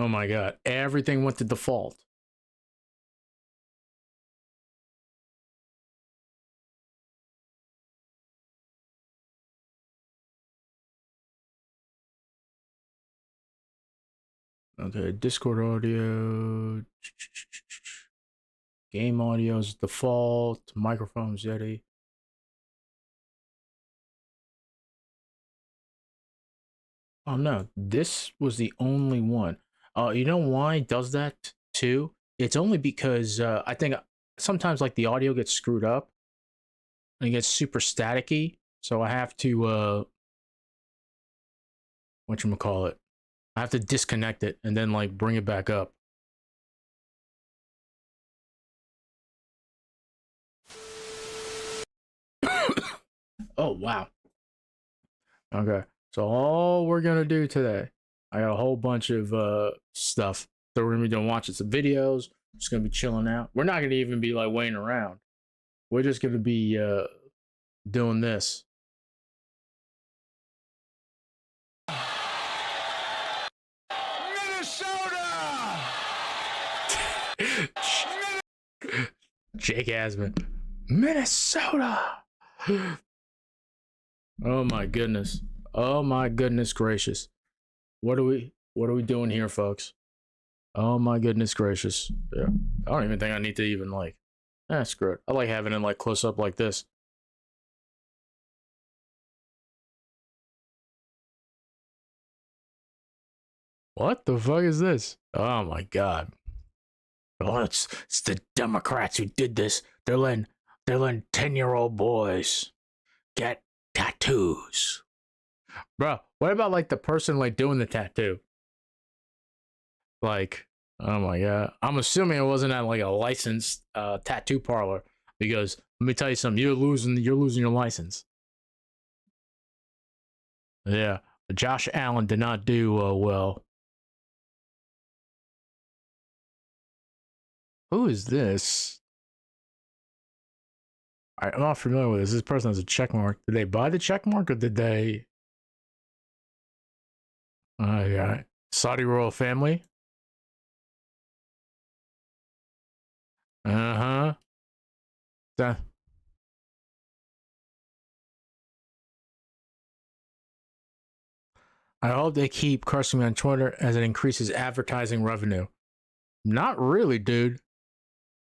Oh my god. Everything went to default. Okay, Discord audio. Game audio is default. Microphones Yeti. Oh no, this was the only one. You know why it does that too? It's only because I think sometimes like the audio gets screwed up and it gets super staticky. So I have to whatchamacallit? I have to disconnect it and then like bring it back up. Oh wow. Okay. So all we're gonna do today, I got a whole bunch of stuff that we're gonna be doing, watching some videos, just gonna be chilling out. We're not gonna even be like waiting around. We're just gonna be doing this. Minnesota! Jake Asman. Minnesota. Oh my goodness. Oh my goodness gracious. What are we doing here, folks? Oh my goodness gracious. Yeah. I don't even think I need to even like screw it. I like having it like close up like this. What the fuck is this? Oh my god. Oh, it's the Democrats who did this. They're letting 10-year-old boys get tattoos. Bro, what about like the person like doing the tattoo? Like, oh my god. I'm assuming it wasn't at like a licensed tattoo parlor because let me tell you something, you're losing your license. Yeah. Josh Allen did not do well. Who is this? I'm not familiar with this. This person has a check mark. Did they buy the check mark or did they? Yeah. Saudi royal family. Uh huh. I hope they keep cursing me on Twitter as it increases advertising revenue. Not really, dude.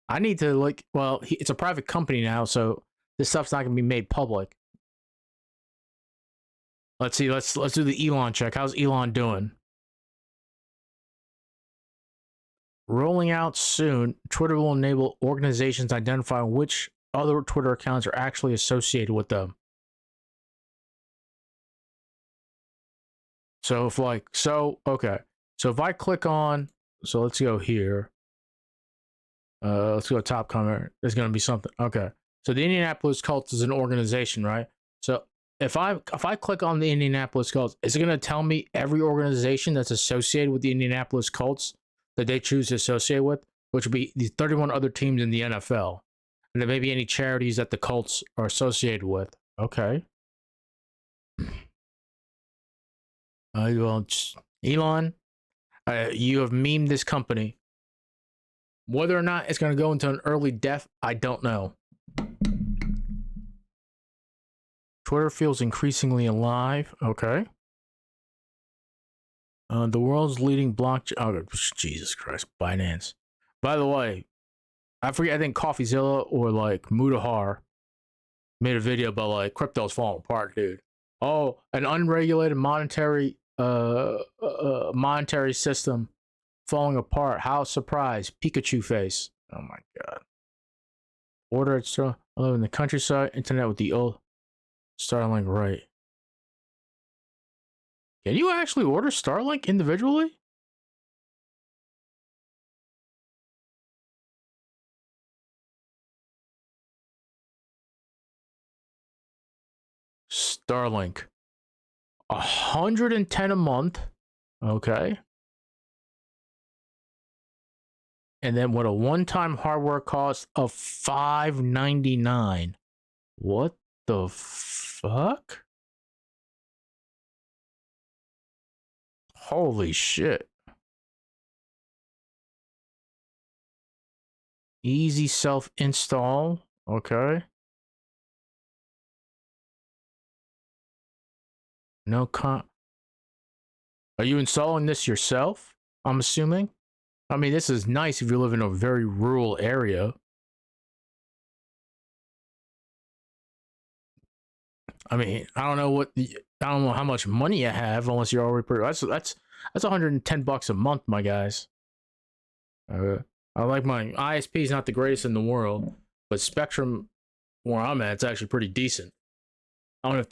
I need to like. Well, it's a private company now, so this stuff's not gonna be made public. Let's see. Let's do the Elon check. How's Elon doing? Rolling out soon. Twitter will enable organizations to identify which other Twitter accounts are actually associated with them. So if like okay. So if I click on, so let's go here. Let's go top comment. There's gonna be something. Okay. So the Indianapolis Colts is an organization, right? So if I click on the Indianapolis Colts, is it gonna tell me every organization that's associated with the Indianapolis Colts that they choose to associate with, which would be the 31 other teams in the NFL, and then maybe any charities that the Colts are associated with. Okay. Well, Elon, you have memed this company. Whether or not it's going to go into an early death, I don't know. Twitter feels increasingly alive. Okay. The world's leading blockchain. Oh, Jesus Christ. Binance. By the way, I forget, I think CoffeeZilla or like Mudahar made a video about like crypto's falling apart, dude. Oh, an unregulated monetary system falling apart. How surprised. Pikachu face. Oh my god. Order it still. I live in the countryside. Internet with the old Starlink, right? Can you actually order Starlink individually? Starlink. 110 a month. Okay. And then what a one-time hardware cost of $599. What the fuck? Holy shit. Easy self-install. Okay. No con. Are you installing this yourself? I'm assuming. I mean, this is nice if you live in a very rural area. I mean, I don't know I don't know how much money you have unless you're already that's $110 a month, my guys. I like my ISP is not the greatest in the world, but Spectrum where I'm at, it's actually pretty decent. I don't have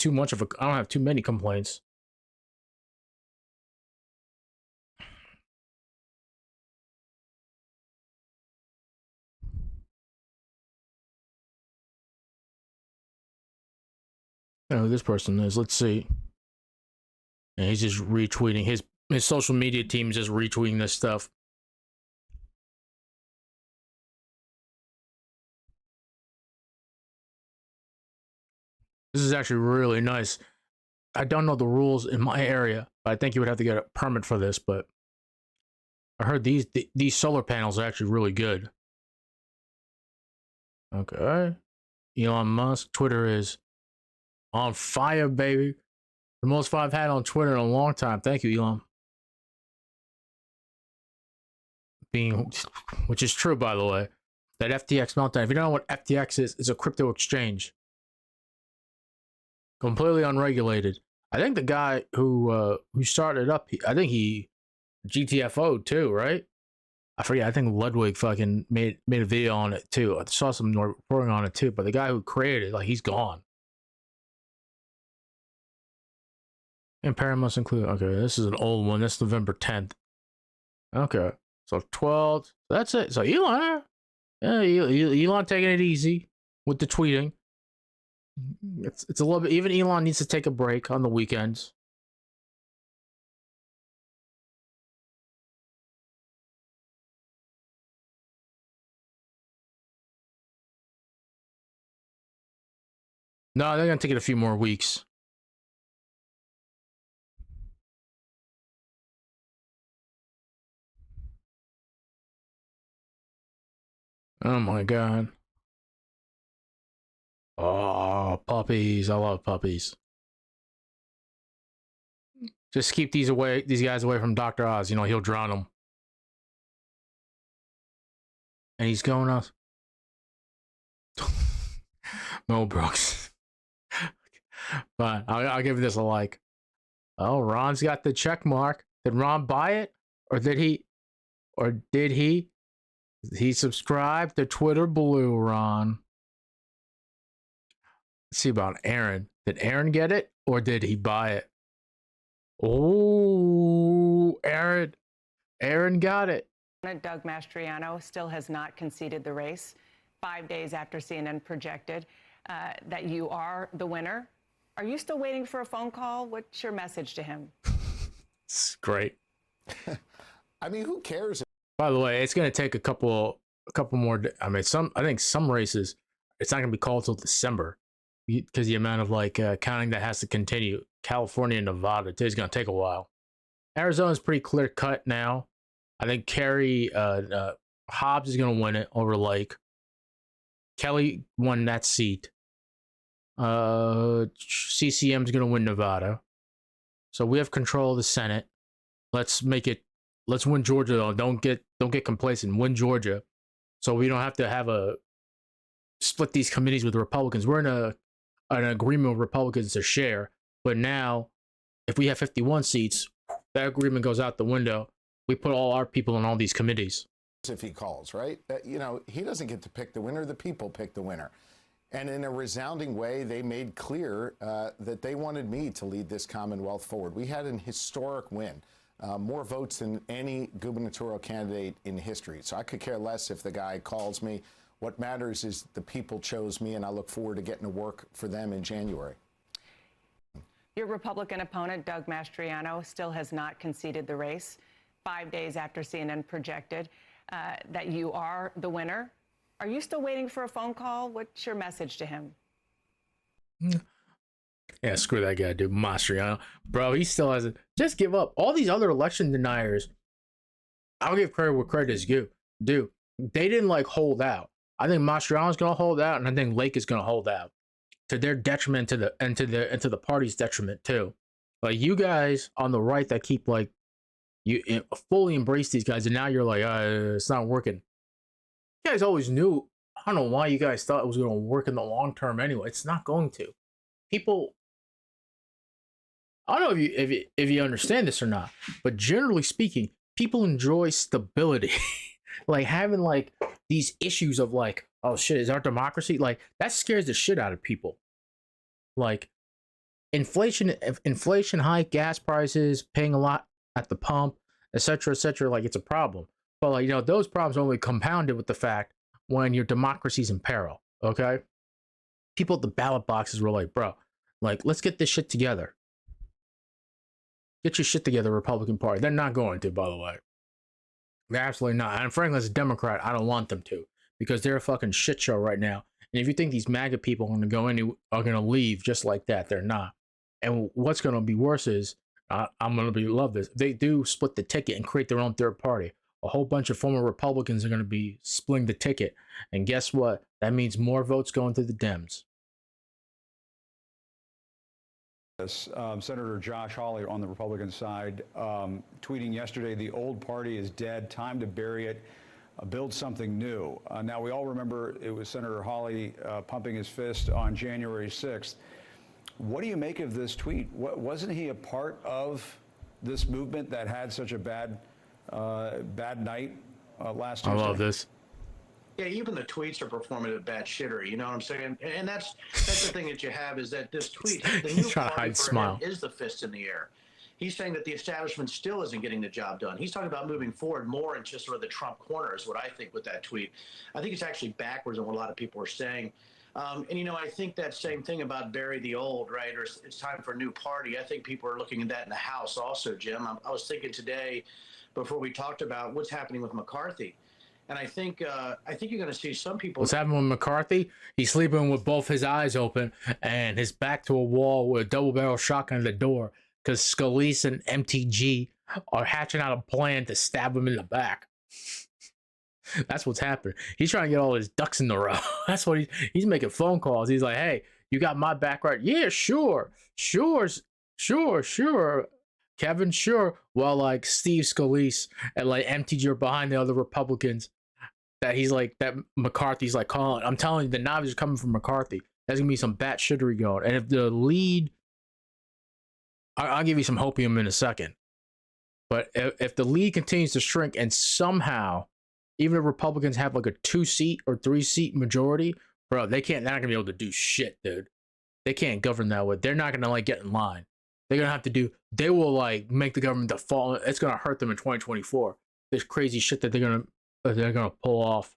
too many complaints. I don't know who this person is. Let's see. And he's just retweeting his social media team just retweeting this stuff. This is actually really nice. I don't know the rules in my area, but I think you would have to get a permit for this. But I heard these solar panels are actually really good. Okay. Elon Musk, Twitter is on fire, baby. The most fun I've had on Twitter in a long time. Thank you, Elon. Which is true, by the way. That FTX meltdown. If you don't know what FTX is, it's a crypto exchange. Completely unregulated. I think the guy who started up, I think he GTFO'd too, right? I forget. I think Ludwig fucking made a video on it too. I saw some reporting on it too. But the guy who created it, like, he's gone. Impairment must include. Okay, this is an old one. That's November 10th. Okay, so 12. That's it. So Elon, yeah, Elon taking it easy with the tweeting. It's a little bit. Even Elon needs to take a break on the weekends. No, they're gonna take it a few more weeks. Oh my god. Oh, puppies! I love puppies. Just keep these guys away from Dr. Oz. You know, he'll drown them. And he's going up. Mo Brooks. But I'll give this a like. Oh, Ron's got the check mark. Did Ron buy it? Or did he? He subscribed to Twitter Blue, Ron. Let's see about Aaron. Did Aaron get it? Or did he buy it? Oh, Aaron got it. Doug Mastriano still has not conceded the race 5 days after CNN projected that you are the winner. Are you still waiting for a phone call? What's your message to him? It's great. I mean, who cares? By the way, it's going to take a couple more. I mean, I think some races, it's not going to be called till December because the amount of counting that has to continue. California and Nevada is going to take a while. Arizona's pretty clear cut now. I think Kerry Hobbs is going to win it over Lake. Kelly won that seat. CCM is going to win Nevada. So we have control of the Senate. Let's win Georgia though. Don't get complacent. Win Georgia. So we don't have to split these committees with the Republicans. We're in an agreement with Republicans to share. But now, if we have 51 seats, that agreement goes out the window. We put all our people in all these committees. If he calls, right? He doesn't get to pick the winner. The people pick the winner. And in a resounding way, they made clear that they wanted me to lead this Commonwealth forward. We had an historic win, more votes than any gubernatorial candidate in history. So I could care less if the guy calls me. What matters is the people chose me, and I look forward to getting to work for them in January. Your Republican opponent, Doug Mastriano, still has not conceded the race 5 days after CNN projected that you are the winner. Are you still waiting for a phone call? What's your message to him? Yeah, screw that guy, dude. Mastriano. Bro, he still hasn't. Just give up. All these other election deniers, I'll give credit where credit is due. they didn't like hold out. I think Mastriano's gonna hold out, and I think Lake is gonna hold out to their detriment, to the party's detriment too. Like you guys on the right that keep like you fully embrace these guys, and now you're like, it's not working. You guys always knew. I don't know why you guys thought it was going to work in the long term. Anyway, it's not going to. People, I don't know if you understand this or not, but generally speaking, people enjoy stability. Like having like these issues of like, oh shit, is our democracy like that scares the shit out of people. Like inflation hike, gas prices, paying a lot at the pump, etc., etc. Like it's a problem. But like those problems are only compounded with the fact when your democracy's in peril. Okay, people at the ballot boxes were like, bro, like let's get this shit together. Get your shit together, Republican Party. They're not going to, by the way. They're absolutely not. And frankly, as a Democrat, I don't want them to because they're a fucking shit show right now. And if you think these MAGA people are going to leave just like that, they're not. And what's going to be worse is I'm going to love this. They do split the ticket and create their own third party. A whole bunch of former Republicans are going to be splitting the ticket. And guess what? That means more votes going to the Dems. Senator Josh Hawley on the Republican side tweeting yesterday, the old party is dead, time to bury it, build something new. Now, we all remember it was Senator Hawley pumping his fist on January 6th. What do you make of this tweet? Wasn't he a part of this movement that had such a bad night last Tuesday? I love this. Yeah, even the tweets are performative bad shittery. You know what I'm saying? And that's the thing that you have is that this tweet, the new party for him is the fist in the air. He's saying that the establishment still isn't getting the job done. He's talking about moving forward more into sort of the Trump corner is what I think with that tweet. I think it's actually backwards on what a lot of people are saying. And I think that same thing about bury the old, right? Or it's time for a new party. I think people are looking at that in the House also, Jim. I was thinking today before we talked about what's happening with McCarthy. And I think you're going to see some people. What's happening with McCarthy? He's sleeping with both his eyes open and his back to a wall with a double-barrel shotgun at the door because Scalise and MTG are hatching out a plan to stab him in the back. That's what's happening. He's trying to get all his ducks in the row. That's what he's making phone calls. He's like, hey, you got my back right? Yeah, sure. Kevin, sure. Well, like Steve Scalise and like MTG are behind the other Republicans. That he's like, that McCarthy's like calling. I'm telling you, the knives are coming from McCarthy. There's gonna be some batshittery going. And if the lead, I'll give you some hopium in a second. But if the lead continues to shrink and somehow, even if Republicans have like a 2-seat or 3-seat majority, bro, they're not gonna be able to do shit, dude. They can't govern that way. They're not gonna like get in line. They're gonna have to they will like make the government default. It's gonna hurt them in 2024. This crazy shit that they're gonna pull off.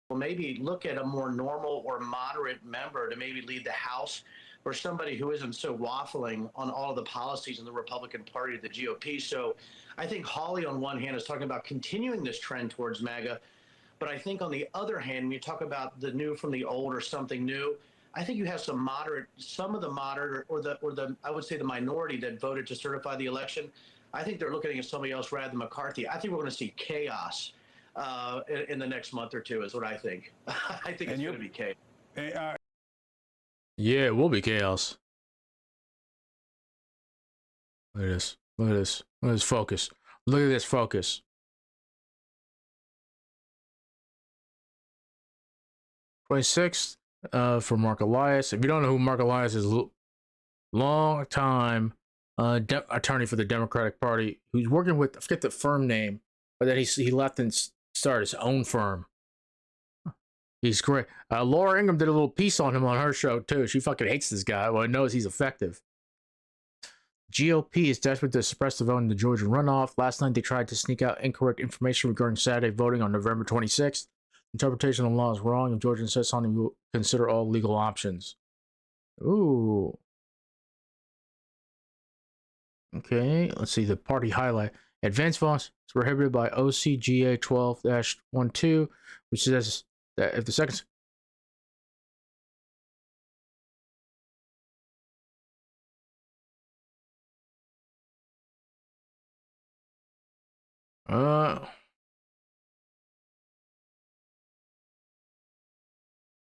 Well, maybe look at a more normal or moderate member to maybe lead the House, or somebody who isn't so waffling on all of the policies in the Republican Party, the GOP. So I think Hawley, on one hand, is talking about continuing this trend towards MAGA. But I think on the other hand, when you talk about the new from the old or something new, I think you have some of the moderate or the I would say the minority that voted to certify the election. I think they're looking at somebody else rather than McCarthy. I think we're going to see chaos in the next month or two is what I think. I think it's going to be chaos. Yeah, it will be chaos. Look at this. Look at this. Look at this focus. Look at this focus. '26th for Mark Elias. If you don't know who Mark Elias is, long time attorney for the Democratic Party who's working with, I forget the firm name, but then he left and started his own firm. He's great. Laura Ingraham did a little piece on him on her show too. She fucking hates this guy. Well, knows he's effective. GOP is desperate to suppress the vote in the Georgia runoff. Last night they tried to sneak out incorrect information regarding Saturday voting on November 26th. Interpretation of the law is wrong, and Georgia says something will consider all legal options. Ooh. Okay, let's see the party highlight. Advance votes is prohibited by OCGA 12-12, which says that if the second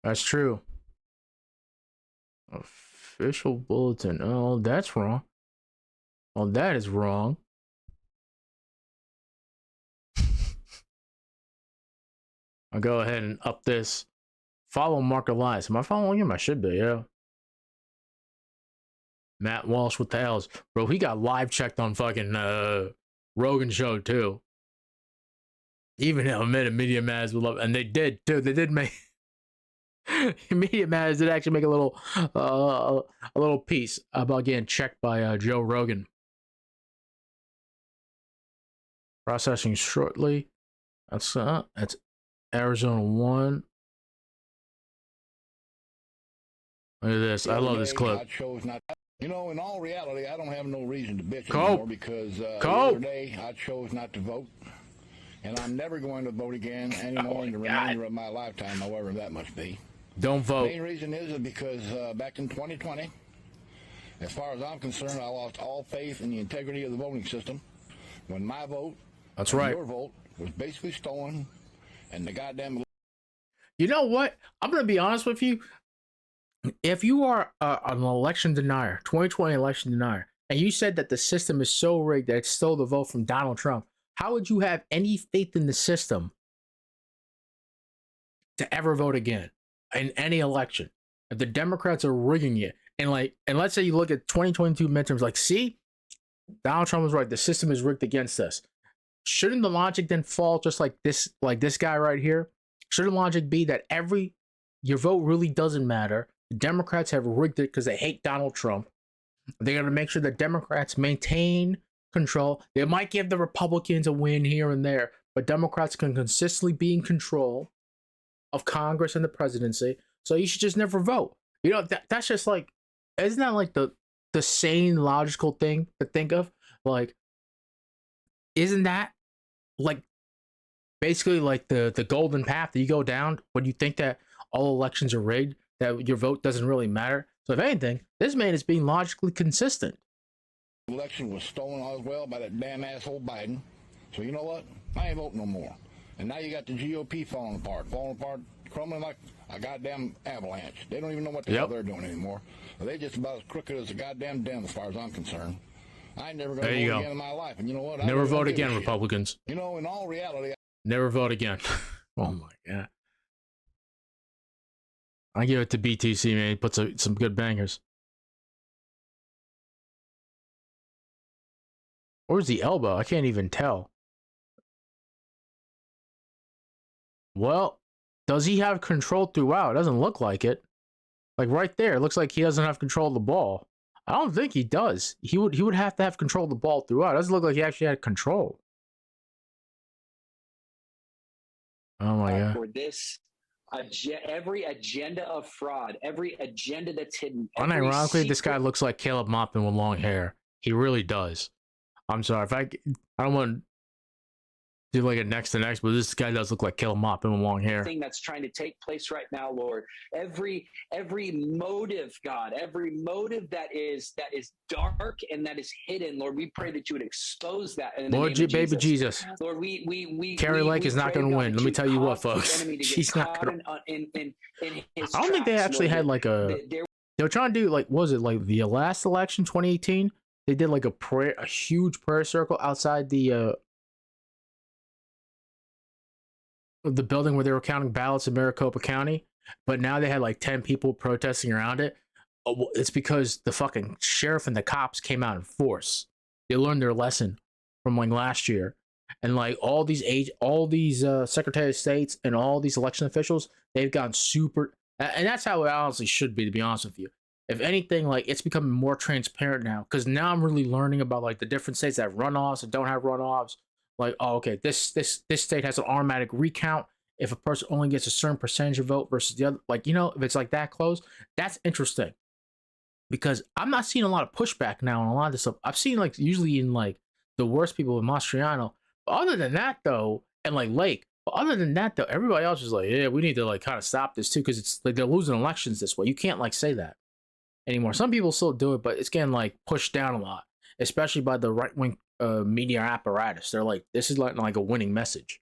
That's true. Official bulletin. Oh, that's wrong. Oh, that is wrong. I'll go ahead and up this. Follow Mark Elias. Am I following him? I should be, yeah. Matt Walsh with the L's. Bro, he got live checked on fucking Rogan show too. Even him admitted Media Mads would love, and they did too. They did make Media Mads did actually make a little piece about getting checked by Joe Rogan. Processing shortly. That's Arizona 1. Look at this. I love this clip. I chose not. You know, in all reality, I don't have no reason to bitch Cope. anymore because the other day I chose not to vote, and I'm never going to vote again anymore in the remainder of my lifetime, however that must be. Don't vote. The main reason is because back in 2020, as far as I'm concerned, I lost all faith in the integrity of the voting system when my vote, That's right. your vote, was basically stolen, and the goddamn. You know what? I'm going to be honest with you. If you are an election denier, 2020 election denier, and you said that the system is so rigged that it stole the vote from Donald Trump, how would you have any faith in the system to ever vote again in any election? If the Democrats are rigging it, and let's say you look at 2022 midterms, like, see, Donald Trump was right. The system is rigged against us. Shouldn't the logic then fall just like this guy right here? Shouldn't logic be that your vote really doesn't matter? The Democrats have rigged it because they hate Donald Trump. They're going to make sure the Democrats maintain control. They might give the Republicans a win here and there, but Democrats can consistently be in control of Congress and the presidency. So you should just never vote. You know, that's just like, isn't that like the sane, logical thing to think of? Like, isn't that like basically like the golden path that you go down when you think that all elections are rigged, that your vote doesn't really matter? So if anything, this man is being logically consistent. Election was stolen as well by that damn asshole Biden. So you know what? I ain't voting no more. And now you got the GOP falling apart, crumbling like a goddamn avalanche. They don't even know what the hell they're doing anymore. They're just about as crooked as a goddamn den as far as I'm concerned. I ain't never going to vote again in my life. And you know what? Never vote again, Republicans. You know, in all reality, never vote again. Oh my God. I give it to BTC, man. He puts some good bangers. Where's the elbow? I can't even tell. Well, does he have control throughout? It doesn't look like it. Like right there, it looks like he doesn't have control of the ball. I don't think he does. He would have to have control of the ball throughout. It doesn't look like he actually had control. Oh my God. For this, every agenda of fraud, every agenda that's hidden. Unironically, this guy looks like Caleb Mopin with long hair. He really does. I'm sorry if I don't want to do like a next to next, but this guy does look like Caleb Mopin with long hair. Thing that's trying to take place right now, Lord. Every motive, God, every motive that is dark and that is hidden, Lord, we pray that you would expose that. In the Lord, name of baby Jesus. Lord, we Carrie Lake is not going to win. Let me tell you what, folks. She's not going to. I don't think they actually had like they were trying to do like, was it like the last election, 2018? They did like a huge prayer circle outside the building where they were counting ballots in Maricopa County, but now they had like 10 people protesting around it. It's because the fucking sheriff and the cops came out in force. They learned their lesson from like last year, and like all these Secretary of States and all these election officials, they've gone super, and that's how it honestly should be, to be honest with you. If anything, like it's becoming more transparent now, because now I'm really learning about like the different states that have runoffs and don't have runoffs. Like, oh, okay, this state has an automatic recount if a person only gets a certain percentage of vote versus the other. Like, you know, if it's like that close, that's interesting. Because I'm not seeing a lot of pushback now on a lot of this stuff. I've seen like usually in like the worst people in Mastriano. But other than that though, and like Lake, but other than that though, everybody else is like, yeah, we need to like kind of stop this too, because it's like they're losing elections this way. You can't like say that anymore. Some people still do it, but it's getting like pushed down a lot, especially by the right-wing media apparatus. They're like, this is like a winning message.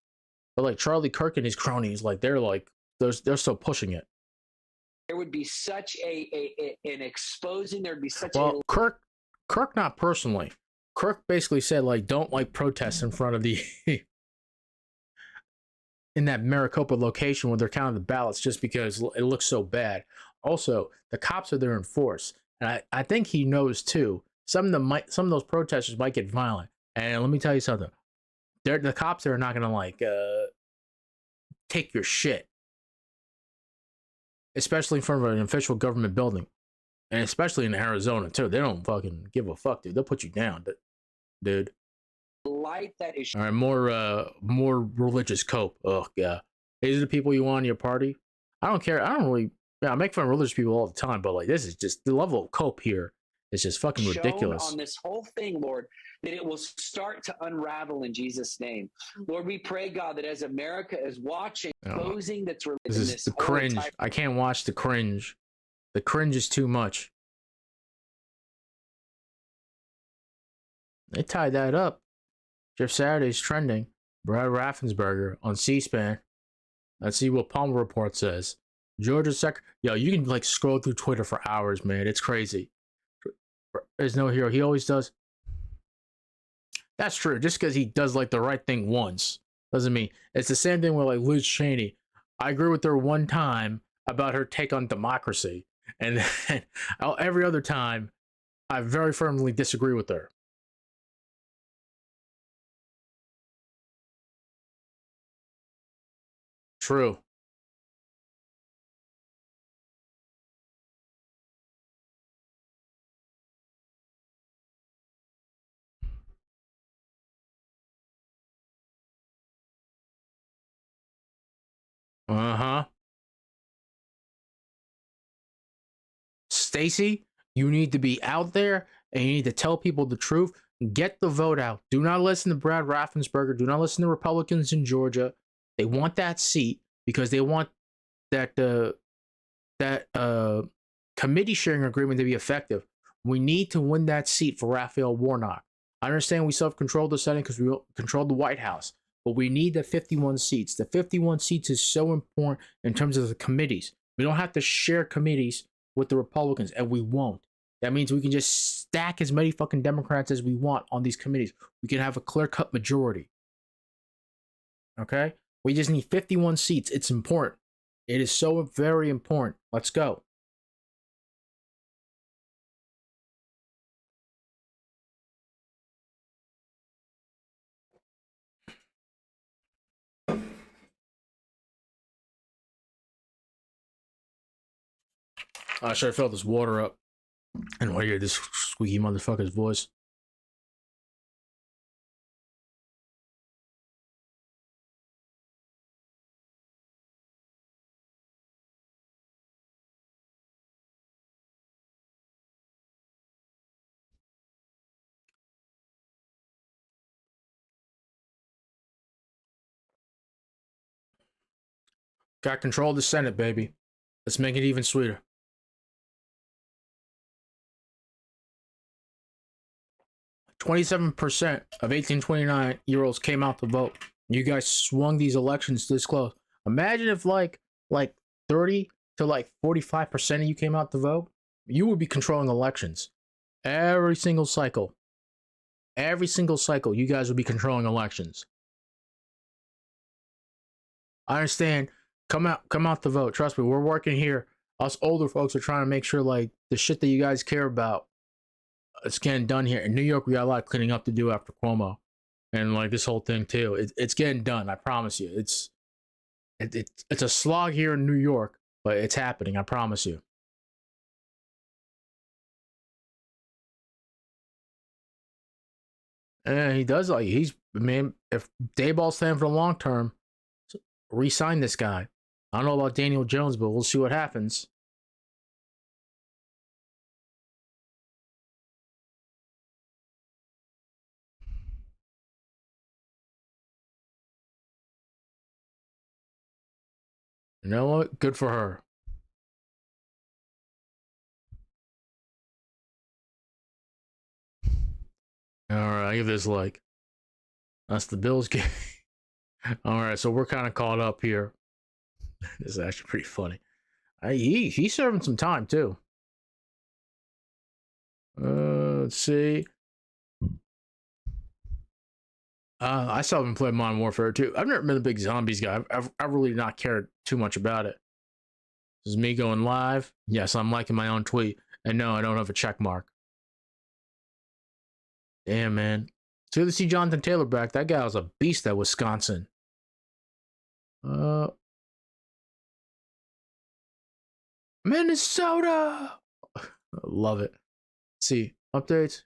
But like Charlie Kirk and his cronies, like they're still pushing it. there would be such an exposing. There'd be such Well, Kirk not personally. Kirk basically said like don't like protest in front of the in that Maricopa location where they're counting the ballots just because it looks so bad. Also, the cops are there in force, and I think he knows too. Some of those protesters might get violent, and let me tell you something. The cops are not gonna like take your shit, especially in front of an official government building, and especially in Arizona too. They don't fucking give a fuck, dude. They'll put you down, dude. light that is. All right, more religious cope. Oh yeah, these are the people you want in your party. I don't care. I don't really. Yeah, I make fun of religious people all the time, but like this is just the level of cope here is just fucking ridiculous. On this whole thing, Lord, that it will start to unravel in Jesus' name. Lord, we pray, God, that as America is watching, closing that's this is the cringe. I can't watch the cringe. The cringe is too much. They tied that up. Jeff Saturday's trending. Brad Raffensperger on C-SPAN. Let's see what Palmer Report says. Georgia Yo, you can like scroll through Twitter for hours, man. It's crazy. There's no hero. He always does. That's true. Just because he does like the right thing once doesn't mean it's the same thing with like Liz Cheney. I agree with her one time about her take on democracy, and then every other time, I very firmly disagree with her. True. Uh-huh. Stacy, you need to be out there and you need to tell people the truth. Get the vote out. Do not listen to Brad Raffensperger. Do not listen to Republicans in Georgia. They want that seat because they want that committee sharing agreement to be effective. We need to win that seat for Raphael Warnock. I understand we still have control of the Senate because we control the White House, but we need the 51 seats. The 51 seats is so important in terms of the committees. We don't have to share committees with the Republicans, and we won't. That means we can just stack as many fucking Democrats as we want on these committees. We can have a clear-cut majority. Okay? We just need 51 seats. It's important. It is so very important. Let's go. I should have filled this water up. And I hear this squeaky motherfucker's voice. Got control of the Senate, baby. Let's make it even sweeter. %27% of 18-29-year-olds came out to vote. You guys swung these elections this close. Imagine if like 30 to like 45% of you came out to vote. You would be controlling elections. Every single cycle. Every single cycle, you guys would be controlling elections. I understand. Come out to vote. Trust me, we're working here. Us older folks are trying to make sure like the shit that you guys care about, it's getting done here. In New York, we got a lot of cleaning up to do after Cuomo, and like this whole thing too. It's getting done. I promise you. It's a slog here in New York, but it's happening. I promise you. And he does like if Dayball's staying for the long term, re-sign this guy. I don't know about Daniel Jones, but we'll see what happens. You know what? Good for her. All right, I give this like. That's the Bills game. All right, so we're kind of caught up here. This is actually pretty funny. He's serving some time too. Let's see. I still haven't played Modern Warfare 2. I've never been a big zombies guy. I've really not cared too much about it. This is me going live. Yes, I'm liking my own tweet. And no, I don't have a check mark. Damn, man. It's good to see Jonathan Taylor back. That guy was a beast at Wisconsin. Minnesota! I love it. Let's see. Updates.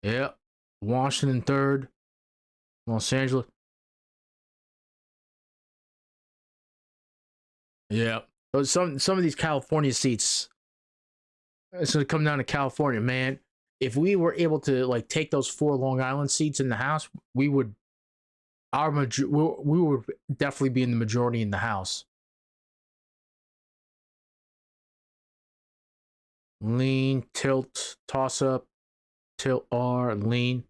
Yeah. Washington 3rd. Los Angeles. Yeah. Some of these California seats. It's gonna come down to California, man. If we were able to like take those 4 Long Island seats in the House, we would we would definitely be in the majority in the House. Lean, tilt, toss up, tilt R, lean.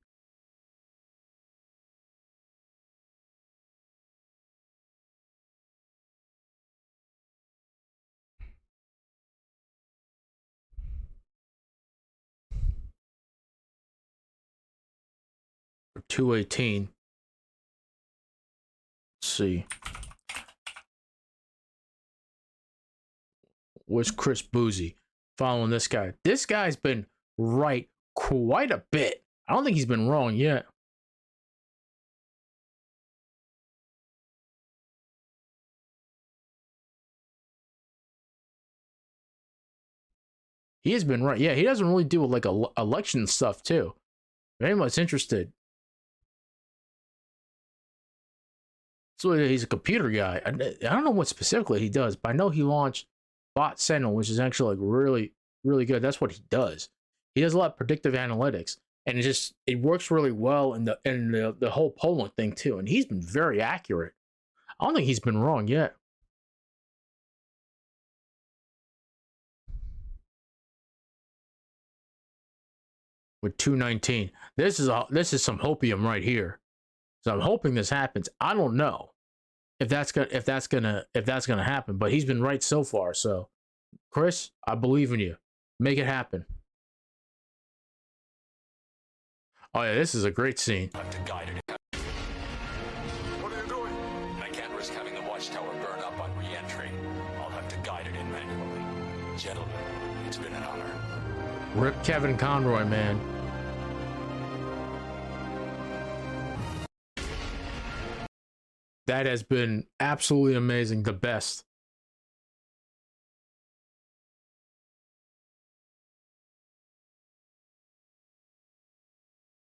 For 218. Let's see. Where's Chris Boozy? Following this guy. This guy's been right quite a bit. I don't think he's been wrong yet. He has been right. Yeah, he doesn't really do like election stuff too. Very much interested. So he's a computer guy. I don't know what specifically he does, but I know he launched Bot Sentinel, which is actually like really, really good. That's what he does. He does a lot of predictive analytics, and it works really well in the whole polling thing too. And he's been very accurate. I don't think he's been wrong yet. With 219, this is some hopium right here. So I'm hoping this happens. I don't know if that's gonna happen, but he's been right so far. So, Chris, I believe in you. Make it happen. Oh yeah, this is a great scene. What are you doing? I can't risk having the watchtower burn up on re-entry. I'll have to guide it in manually. Gentlemen, it's been an honor. Rip Kevin Conroy, man. That has been absolutely amazing. The best.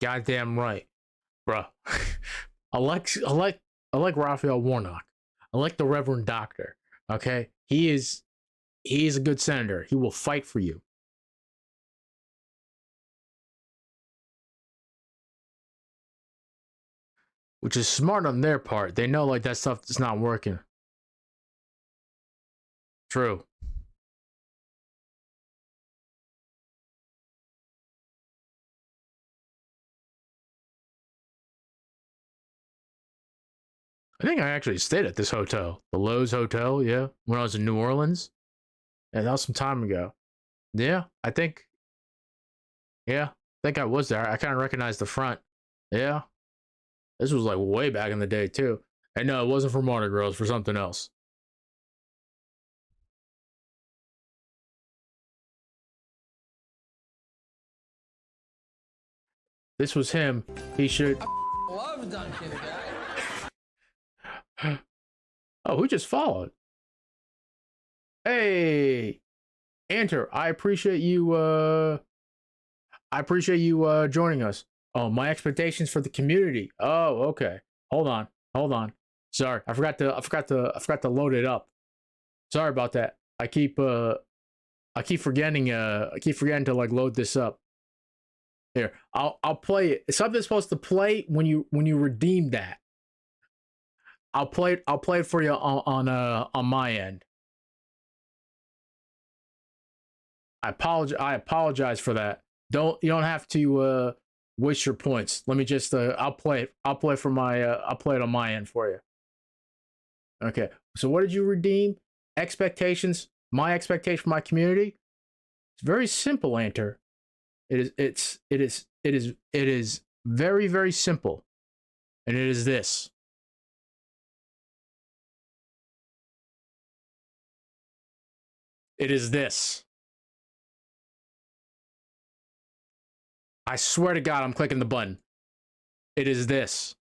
Goddamn right, bro. I like Raphael Warnock. I like the Reverend Doctor. Okay, he is a good senator. He will fight for you. Which is smart on their part. They know like that stuff is not working. True. I think I actually stayed at this hotel, the Lowe's Hotel, yeah, when I was in New Orleans. And that was some time ago. Yeah, I think I was there. I kind of recognized the front. Yeah. This was like way back in the day too. And no, it wasn't for Mardi Gras, it was for something else. This was him. He should. I love Duncan, guy. Oh, who just followed? Hey, Anter, I appreciate you joining us. Oh, my expectations for the community. Oh, okay. Hold on. Sorry, I forgot to load it up. Sorry about that. I keep forgetting to like load this up. Here, I'll play it. Something's supposed to play when you redeem that. I'll play it for you on my end. I apologize for that. You don't have to waste your points. Let me just I'll play it. I'll play for my I'll play it on my end for you. Okay. So what did you redeem? Expectations. My expectation for my community. It's very simple, Anter. It is very, very simple. And it is this. It is this. I swear to God, I'm clicking the button. It is this.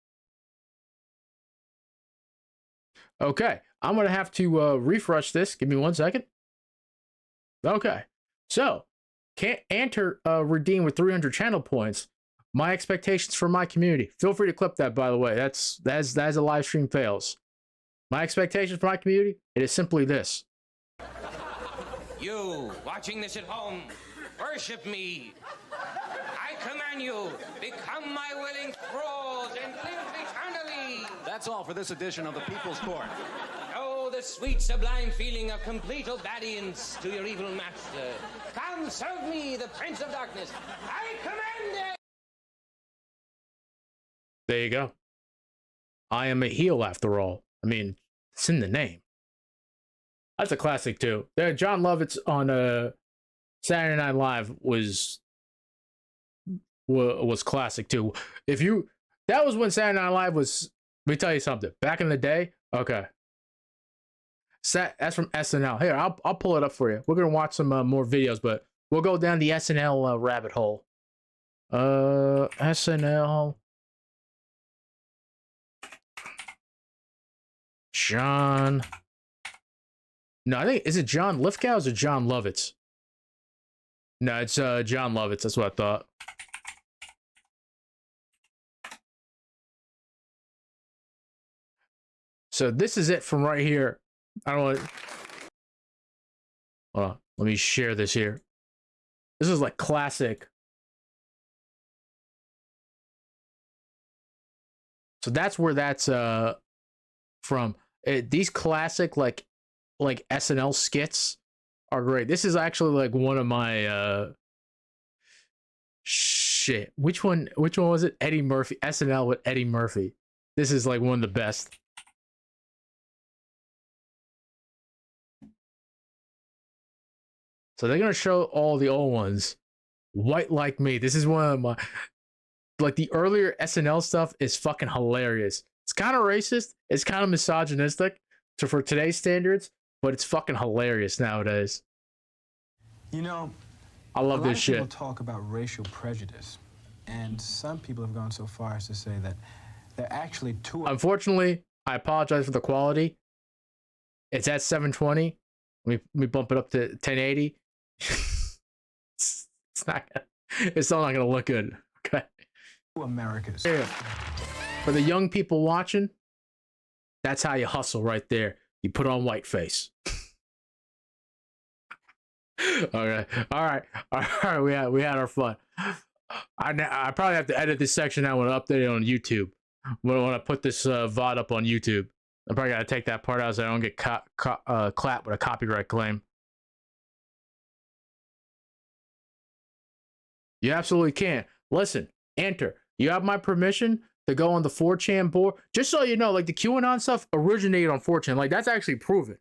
Okay, I'm going to have to refresh this. Give me 1 second. Okay, so can't enter redeem with 300 channel points. My expectations for my community. Feel free to clip that, by the way. That's a live stream fails. My expectations for my community, it is simply this. You watching this at home, worship me. I command you, become my willing thralls and live eternally. That's all for this edition of the People's Court. Oh, the sweet sublime feeling of complete obedience to your evil master. Come serve me, the Prince of Darkness. I command it. There you go. I am a heel after all. I mean, it's in the name. That's a classic too. There, John Lovitz on Saturday Night Live was classic too. If you, that was when Saturday Night Live was. Let me tell you something. Back in the day, okay. That's from SNL. Here, I'll pull it up for you. We're gonna watch some more videos, but we'll go down the SNL rabbit hole. SNL. John. No, I think, is it John Lithgow or is it John Lovitz? No, it's John Lovitz. That's what I thought. So this is it from right here. I don't want. Hold on, let me share this here. This is like classic. So that's where that's from. These classic like SNL skits are great. This is actually like one of my shit. Which one was it? Eddie Murphy. SNL with Eddie Murphy. This is like one of the best. So they're gonna show all the old ones. White Like Me. This is one of my, like, the earlier SNL stuff is fucking hilarious. It's kind of racist. It's kind of misogynistic for today's standards, but it's fucking hilarious nowadays. You know, I love this shit. A lot of people talk about racial prejudice, and some people have gone so far as to say that they're actually too. Unfortunately, I apologize for the quality. It's at 720. Let me bump it up to 1080. It's still not gonna look good. Okay. Americas. Yeah. For the young people watching, that's how you hustle right there. You put on white face. Okay. All right. We had our fun. I probably have to edit this section out when I update it on YouTube. When I put this VOD up on YouTube, I'm probably gotta take that part out so I don't get clapped with a copyright claim. You absolutely can. Listen, enter. You have my permission to go on the 4chan board. Just so you know, like, the QAnon stuff originated on 4chan. Like, that's actually proven.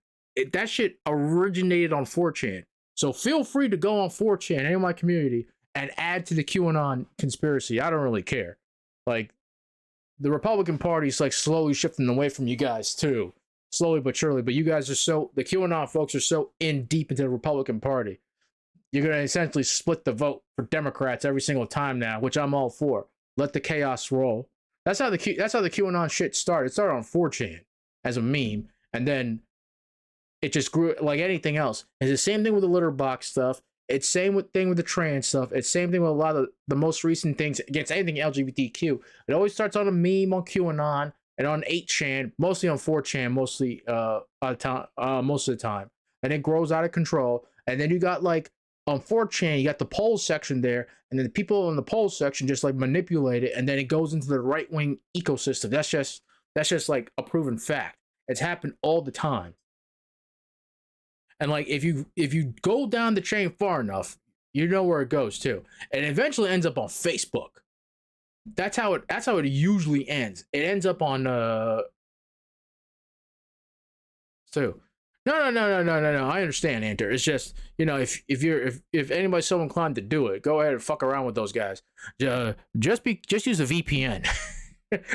That shit originated on 4chan. So feel free to go on 4chan, any of my community, and add to the QAnon conspiracy. I don't really care. Like, the Republican Party's like slowly shifting away from you guys too. Slowly but surely. But you guys are so, the QAnon folks are so in deep into the Republican Party. You're going to essentially split the vote for Democrats every single time now, which I'm all for. Let the chaos roll. That's how the QAnon shit started. It started on 4chan as a meme, and then it just grew like anything else. It's the same thing with the litter box stuff. It's same thing with the trans stuff. It's same thing with a lot of the most recent things against anything LGBTQ. It always starts on a meme on QAnon and on 8chan, mostly on 4chan, mostly most of the time, and it grows out of control. And then you got like on 4chan, you got the polls section there, and then the people in the polls section just like manipulate it, and then it goes into the right wing ecosystem. That's just like a proven fact. It's happened all the time. And like if you go down the chain far enough, you know where it goes too. And it eventually ends up on Facebook. That's how it usually ends. It ends up on so no. I understand, Enter. It's just, you know, if anybody's so inclined to do it, go ahead and fuck around with those guys. Just use a VPN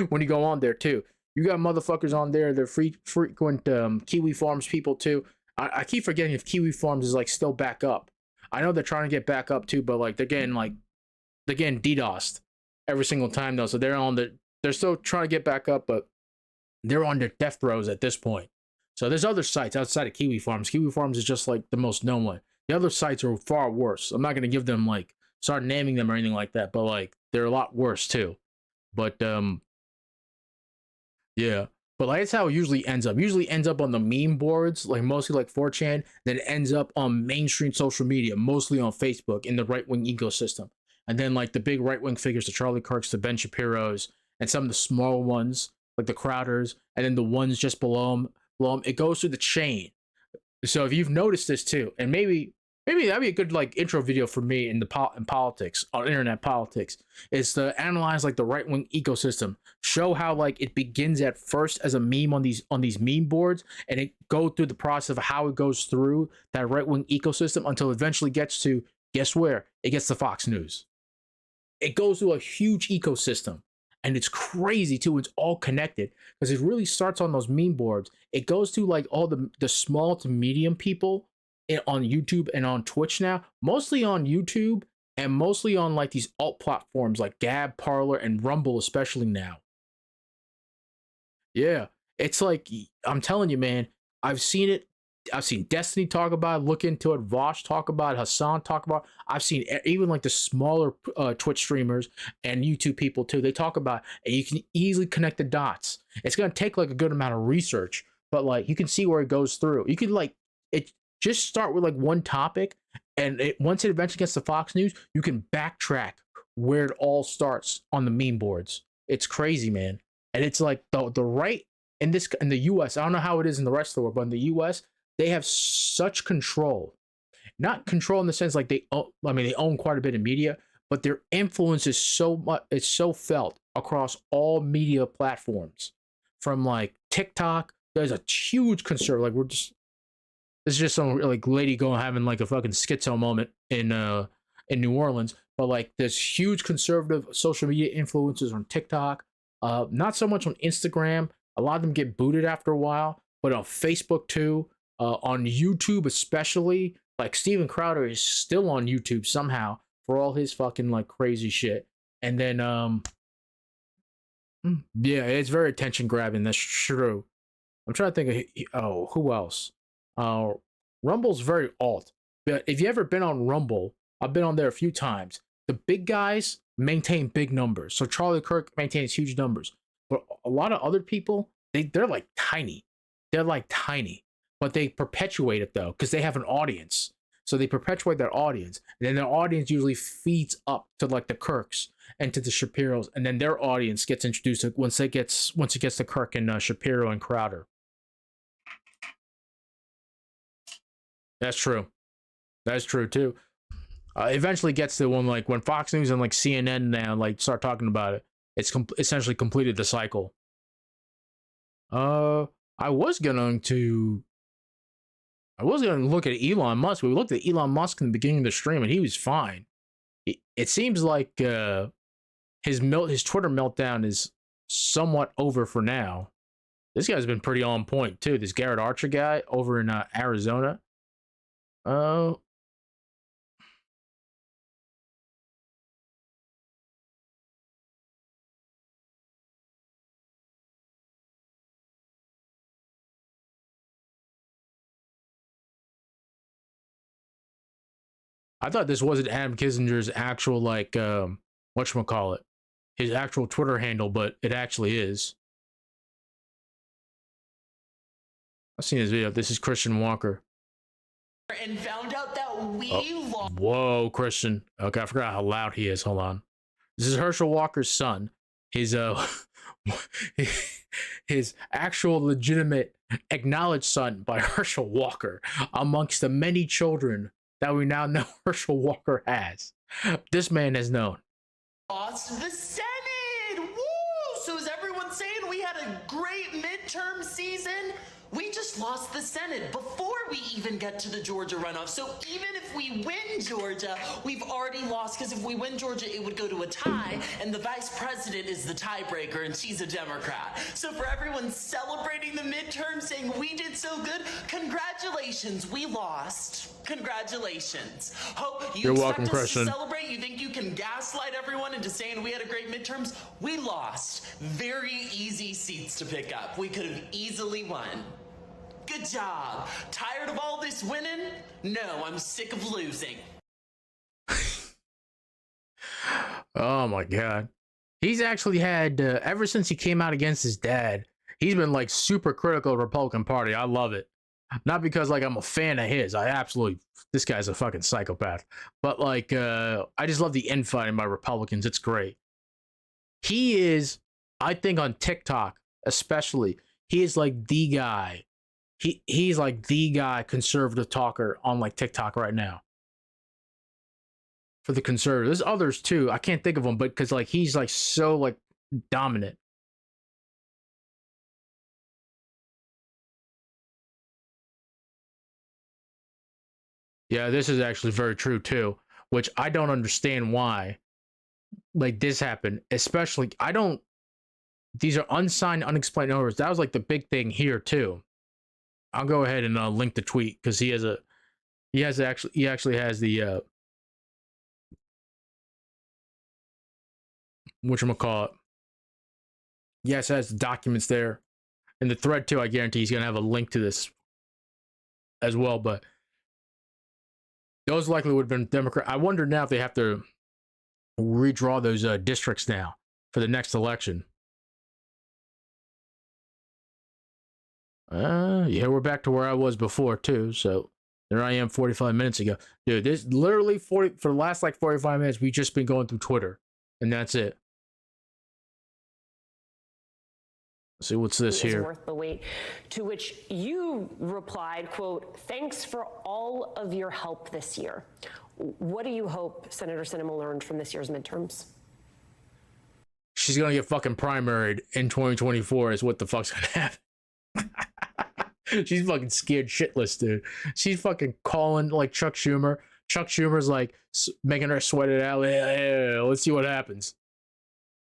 when you go on there too. You got motherfuckers on there. They're frequent Kiwi Farms people too. I keep forgetting if Kiwi Farms is like still back up. I know they're trying to get back up too, but like they're getting DDoSed every single time though. So they're still trying to get back up, but they're on their death throes at this point. So there's other sites outside of Kiwi Farms. Kiwi Farms is just like the most known one. The other sites are far worse. I'm not gonna give them like start naming them or anything like that, but like they're a lot worse too. But yeah. But like that's how it usually ends up. Usually ends up on the meme boards, like mostly like 4chan, then it ends up on mainstream social media, mostly on Facebook in the right-wing ecosystem. And then like the big right-wing figures, the Charlie Kirks, the Ben Shapiros, and some of the smaller ones, like the Crowders, and then the ones just below them, it goes through the chain. So if you've noticed this too, and maybe that'd be a good like intro video for me in politics, on internet politics, is to analyze like the right-wing ecosystem, show how like it begins at first as a meme on these meme boards, and it go through the process of how it goes through that right-wing ecosystem until it eventually gets to, guess where? It gets to Fox News. It goes through a huge ecosystem, and it's crazy too. It's all connected because it really starts on those meme boards. It goes to like all the small to medium people on YouTube and on Twitch now, mostly on YouTube and mostly on like these alt platforms like Gab, Parler, and Rumble, especially now. Yeah, it's like, I'm telling you, man, I've seen it. I've seen Destiny talk about it, look into it, Vosh talk about it, Hassan talk about it. I've seen even like the smaller Twitch streamers and YouTube people too. They talk about it, and you can easily connect the dots. It's going to take like a good amount of research, but like you can see where it goes through. You can like it just start with like one topic, and once it eventually gets to Fox News, you can backtrack where it all starts on the meme boards. It's crazy, man. And it's like the right in the US, I don't know how it is in the rest of the world, but in the US, they have such control. Not control in the sense like they own quite a bit of media, but their influence is so much, it's so felt across all media platforms. From like TikTok, there's a huge concern. Like this is just some like lady having like a fucking schizo moment in New Orleans, but like there's huge conservative social media influencers on TikTok. Not so much on Instagram. A lot of them get booted after a while, but on Facebook too. On YouTube especially, like Steven Crowder is still on YouTube somehow for all his fucking like crazy shit. And then yeah, it's very attention grabbing. That's true. I'm trying to think of who else. Rumble's very alt. But if you ever been on Rumble, I've been on there a few times. The big guys maintain big numbers. So Charlie Kirk maintains huge numbers. But a lot of other people, they're like tiny. They're like tiny. But they perpetuate it though, because they have an audience. So they perpetuate their audience. And then their audience usually feeds up to like the Kirks and to the Shapiros. And then their audience gets introduced once it gets to Kirk and Shapiro and Crowder. That's true. That's true too. Eventually gets to when Fox News and like CNN now like start talking about it. It's essentially completed the cycle. I was gonna look at Elon Musk. We looked at Elon Musk in the beginning of the stream, and he was fine. It seems like his Twitter meltdown is somewhat over for now. This guy's been pretty on point too. This Garrett Archer guy over in Arizona. I thought this wasn't Adam Kissinger's actual whatchamacallit, his actual Twitter handle, but it actually is. I've seen this video. This is Christian Walker. And found out that we whoa, Christian. Okay, I forgot how loud he is. Hold on. This is Herschel Walker's son. His his actual legitimate acknowledged son by Herschel Walker, amongst the many children that we now know Herschel Walker has. This man has known. lost the Senate. a great midterm season. We just lost the Senate before we even get to the Georgia runoff. So even if we win Georgia, we've already lost, because if we win Georgia, it would go to a tie, and the vice president is the tiebreaker, and she's a Democrat. So for everyone celebrating the midterm, saying we did so good, congratulations, we lost. Congratulations. Hope you You're expect welcome, us Christian. to celebrate. You think you can gaslight everyone into saying we had a great midterms? We lost. Very easy seats to pick up. We could have easily won. Good job. Tired of all this winning? No, I'm sick of losing. Oh my god. He's actually had ever since he came out against his dad, he's been like super critical of the Republican Party. I love it. Not because like I'm a fan of his. This guy's a fucking psychopath. But like I just love the infighting by Republicans. It's great. He is, I think on TikTok especially, he is like the guy. He's like the guy conservative talker on like TikTok right now. For the conservatives. There's others too. I can't think of them, but because like he's like so like dominant. Yeah, this is actually very true too, which I don't understand why like this happened. Especially these are unsigned, unexplained orders. That was like the big thing here too. I'll go ahead and link the tweet because he actually has the whatchamacallit. Yes, it has the documents there. And the thread too, I guarantee he's gonna have a link to this as well, but those likely would have been Democrat. I wonder now if they have to redraw those districts now for the next election. Yeah, we're back to where I was before too. So there I am 45 minutes ago. Dude, this literally for the last like 45 minutes, we've just been going through Twitter. And that's it. Let's see what's this here. Worth the wait. To which you replied, quote, "Thanks for all of your help this year." What do you hope Senator Sinema learned from this year's midterms? She's gonna get fucking primaried in 2024 is what the fuck's gonna happen. She's fucking scared shitless, dude. She's fucking calling like Chuck Schumer. Chuck Schumer's like making her sweat it out. Yeah, let's see what happens.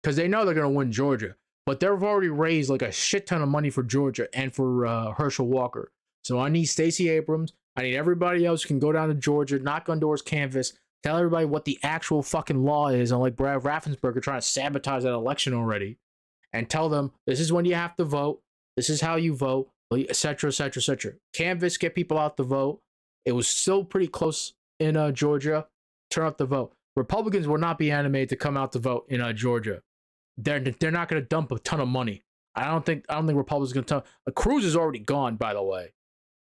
Because they know they're going to win Georgia. But they've already raised like a shit ton of money for Georgia and for Herschel Walker. So I need Stacey Abrams. I need everybody else who can go down to Georgia, knock on doors, canvass, tell everybody what the actual fucking law is. And like Brad Raffensperger trying to sabotage that election already. And tell them, this is when you have to vote. This is how you vote, etc., etc., etc. Canvass, get people out to vote. It was still pretty close in Georgia. Turn out to vote. Republicans will not be animated to come out to vote in Georgia. They're not going to dump a ton of money. I don't think Republicans are going to. Cruz is already gone, by the way.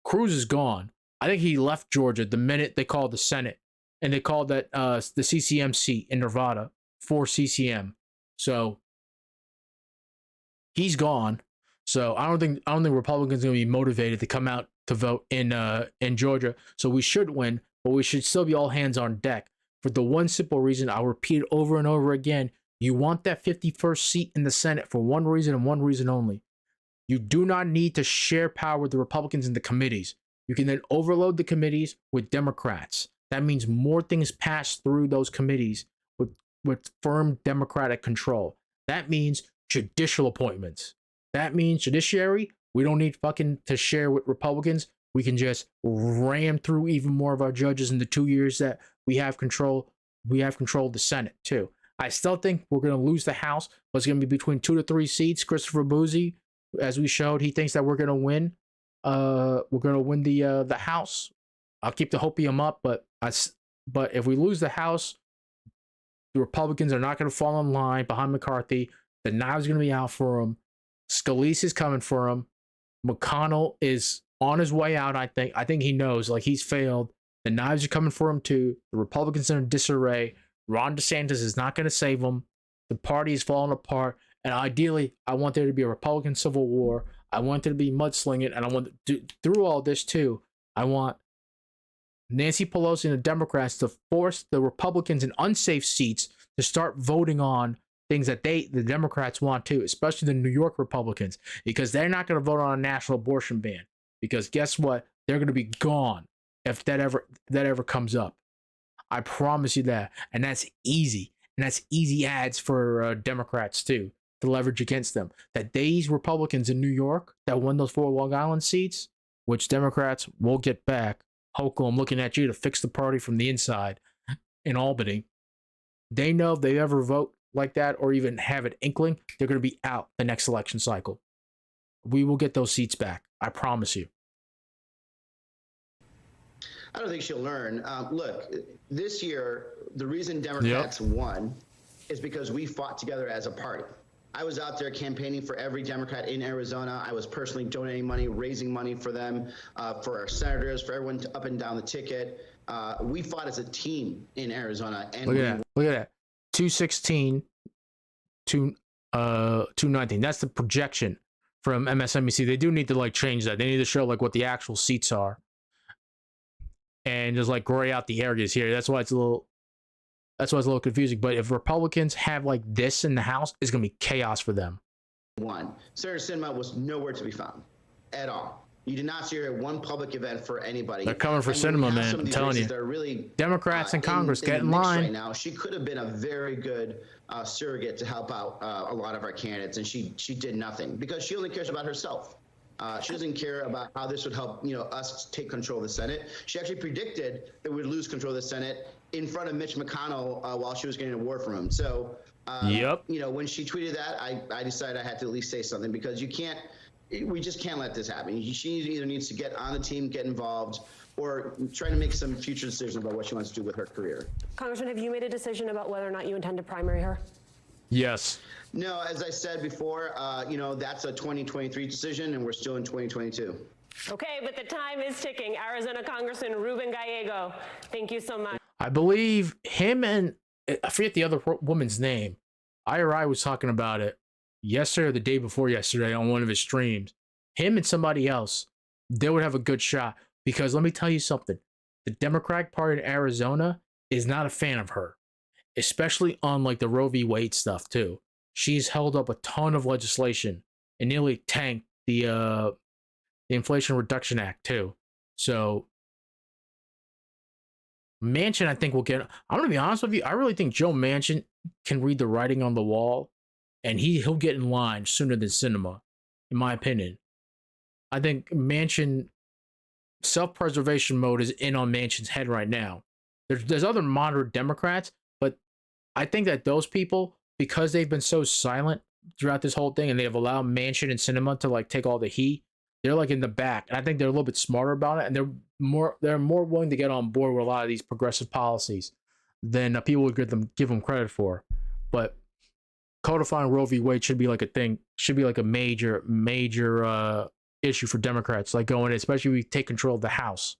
Cruz is gone. I think he left Georgia the minute they called the Senate and they called that the CCM seat in Nevada for CCM. So he's gone. So I don't think Republicans are going to be motivated to come out to vote in Georgia. So we should win, but we should still be all hands on deck for the one simple reason. I'll repeat over and over again. You want that 51st seat in the Senate for one reason and one reason only. You do not need to share power with the Republicans in the committees. You can then overload the committees with Democrats. That means more things pass through those committees with firm Democratic control. That means judicial appointments. That means judiciary. We don't need fucking to share with Republicans. We can just ram through even more of our judges in the 2 years that we have control. We have control of the Senate too. I still think we're going to lose the House, but it's going to be between 2 to 3 seats. Christopher Bouzy, as we showed, he thinks that we're going to win. We're going to win the House. I'll keep the hopium up, but if we lose the House, the Republicans are not going to fall in line behind McCarthy. The knives are going to be out for him. Scalise is coming for him. McConnell is on his way out, I think. I think he knows, like, he's failed. The knives are coming for him, too. The Republicans are in disarray. Ron DeSantis is not going to save them. The party is falling apart. And ideally, I want there to be a Republican civil war. I want there to be mudslinging. And I want, through all this, too, I want Nancy Pelosi and the Democrats to force the Republicans in unsafe seats to start voting on things that the Democrats want too, especially the New York Republicans, because they're not going to vote on a national abortion ban. Because guess what? They're going to be gone if that ever comes up. I promise you that. And that's easy. And that's easy ads for Democrats too, to leverage against them. That these Republicans in New York that won those 4 Long Island seats, which Democrats will get back. Hochul, I'm looking at you to fix the party from the inside in Albany. They know if they ever vote like that or even have an inkling, they're going to be out the next election cycle. We will get those seats back. I promise you. I don't think she'll learn. Look, this year, the reason Democrats won is because we fought together as a party. I was out there campaigning for every Democrat in Arizona. I was personally donating money, raising money for them, for our senators, for everyone up and down the ticket. We fought as a team in Arizona. And Look at that. 216 to 219. That's the projection from MSNBC. They do need to like change that. They need to show like what the actual seats are. And just like gray out the areas here. That's why it's a little confusing. But if Republicans have like this in the House, it's gonna be chaos for them. Senator Sinema was nowhere to be found at all. You did not see her at one public event for anybody. They're coming for Sinema, man. I'm telling you. Really, Democrats in Congress get in line right now. She could have been a very good surrogate to help out a lot of our candidates, and she did nothing because she only cares about herself. She doesn't care about how this would help, us take control of the Senate. She actually predicted that we'd lose control of the Senate in front of Mitch McConnell while she was getting an award from him. So, when she tweeted that, I decided I had to at least say something because we just can't let this happen. She either needs to get on the team, get involved, or try to make some future decisions about what she wants to do with her career. Congressman, have you made a decision about whether or not you intend to primary her? Yes. No, as I said before, that's a 2023 decision, and we're still in 2022. Okay, but the time is ticking. Arizona Congressman Ruben Gallego, thank you so much. I believe him and I forget the other woman's name. IRI was talking about it yesterday or the day before yesterday on one of his streams. Him and somebody else, they would have a good shot because let me tell you something. The Democratic Party in Arizona is not a fan of her, especially on like the Roe v. Wade stuff too. She's held up a ton of legislation and nearly tanked the Inflation Reduction Act too. So Manchin, I think will get. I'm gonna be honest with you. I really think Joe Manchin can read the writing on the wall, and he'll get in line sooner than Sinema, in my opinion. I think Manchin self-preservation mode is in on Manchin's head right now. There's other moderate Democrats, but I think that those people, because they've been so silent throughout this whole thing, and they have allowed Manchin and Sinema to like take all the heat, they're like in the back, and I think they're a little bit smarter about it, and they're more willing to get on board with a lot of these progressive policies than people would give them credit for. But codifying Roe v. Wade should be like a thing, should be like a major issue for Democrats, like going, especially if we take control of the House.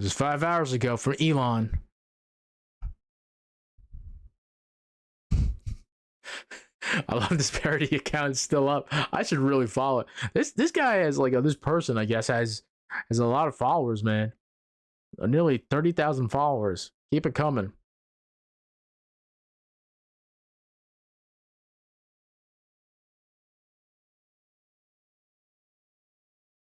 This is 5 hours ago from Elon. I love this parody account. It's still up. I should really follow it. This guy has like this person, I guess, has a lot of followers, man. Nearly 30,000 followers. Keep it coming.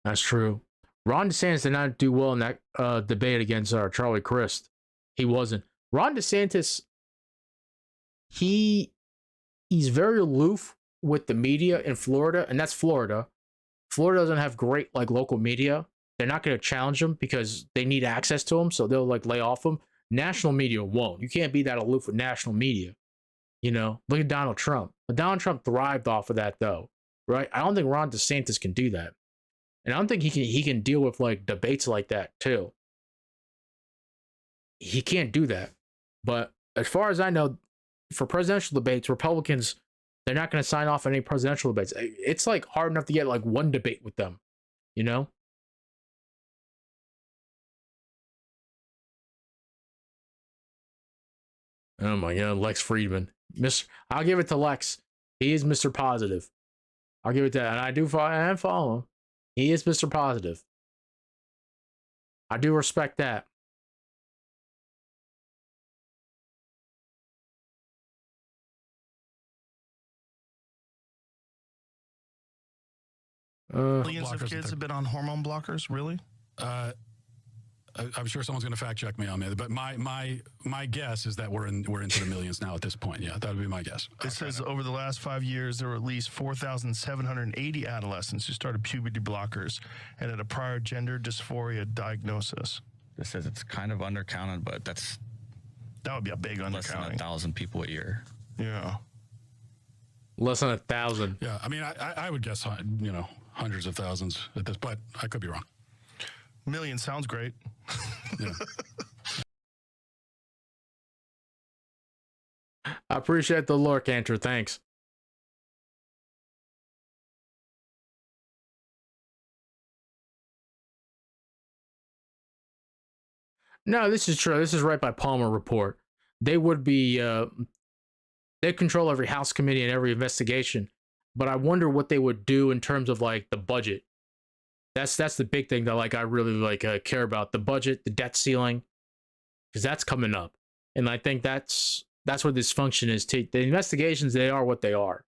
That's true. Ron DeSantis did not do well in that debate against Charlie Crist. He wasn't. Ron DeSantis, he's very aloof with the media in Florida, and that's Florida. Florida doesn't have great like local media. They're not going to challenge him because they need access to him, so they'll like lay off him. National media won't. You can't be that aloof with national media. Look at Donald Trump. But Donald Trump thrived off of that, though, right? I don't think Ron DeSantis can do that, and I don't think he can deal with like debates like that too. He can't do that. But as far as I know, for presidential debates, Republicans, they're not going to sign off on any presidential debates. It's like hard enough to get like one debate with them, Oh my God, Lex Friedman. I'll give it to Lex. He is Mr. Positive. I'll give it to that. And I am following him. He is Mr. Positive. I do respect that. Millions of kids have been on hormone blockers, really? I'm sure someone's going to fact check me on that, but my guess is that we're into the millions now at this point. Yeah, that would be my guess. It says over the last 5 years, there were at least 4,780 adolescents who started puberty blockers and had a prior gender dysphoria diagnosis. This says it's kind of undercounted, but that would be a big undercounting. Less than 1,000 people a year. Yeah. Less than 1,000. Yeah, I mean, I would guess, hundreds of thousands at this, but I could be wrong. Million sounds great. Yeah. I appreciate the lore, Cantor. Thanks. No, this is true. This is right by Palmer Report. They would be, they control every House committee and every investigation. But I wonder what they would do in terms of like the budget. That's the big thing that like I really care about, the budget, the debt ceiling, because that's coming up, and I think that's what this function is. The investigations, they are what they are.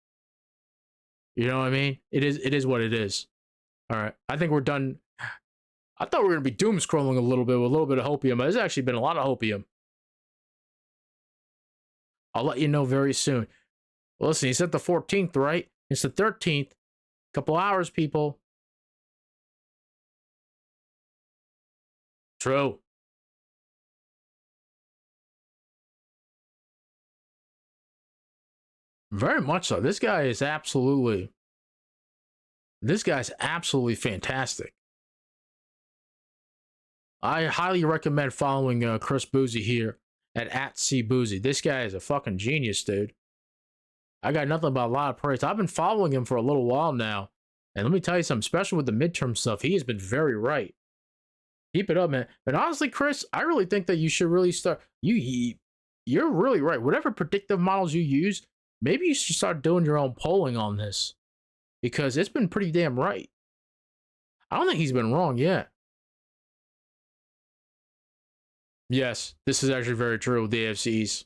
You know what I mean? It is what it is. All right, I think we're done. I thought we were gonna be doom scrolling a little bit with a little bit of hopium, but there's actually been a lot of hopium. I'll let you know very soon. Well, listen, he said the 14th, right? It's the 13th. Couple hours, people. True. Very much so. This guy's absolutely fantastic. I highly recommend following Chris Boozy here at @CBoozy. This guy is a fucking genius, dude. I got nothing but a lot of praise. I've been following him for a little while now. And let me tell you something, especially with the midterm stuff, he has been very right. Keep it up, man. And honestly, Chris, I really think that you should really start. You're really right. Whatever predictive models you use, maybe you should start doing your own polling on this, because it's been pretty damn right. I don't think he's been wrong yet. Yes, this is actually very true with the AFCs.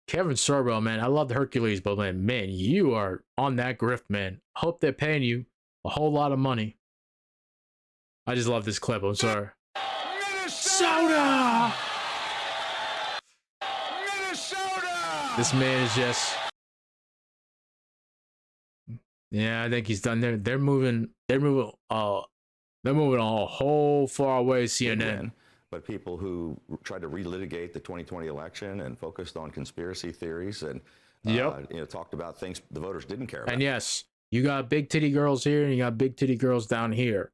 Kevin Sorbo, man, I love the Hercules, but man, you are on that grift, man. Hope they're paying you a whole lot of money. I just love this clip. I'm sorry. Minnesota! This man is just. Yeah, I think he's done. They're moving a whole far away. CNN. But people who tried to relitigate the 2020 election and focused on conspiracy theories and talked about things the voters didn't care about. And yes, you got big titty girls here and you got big titty girls down here.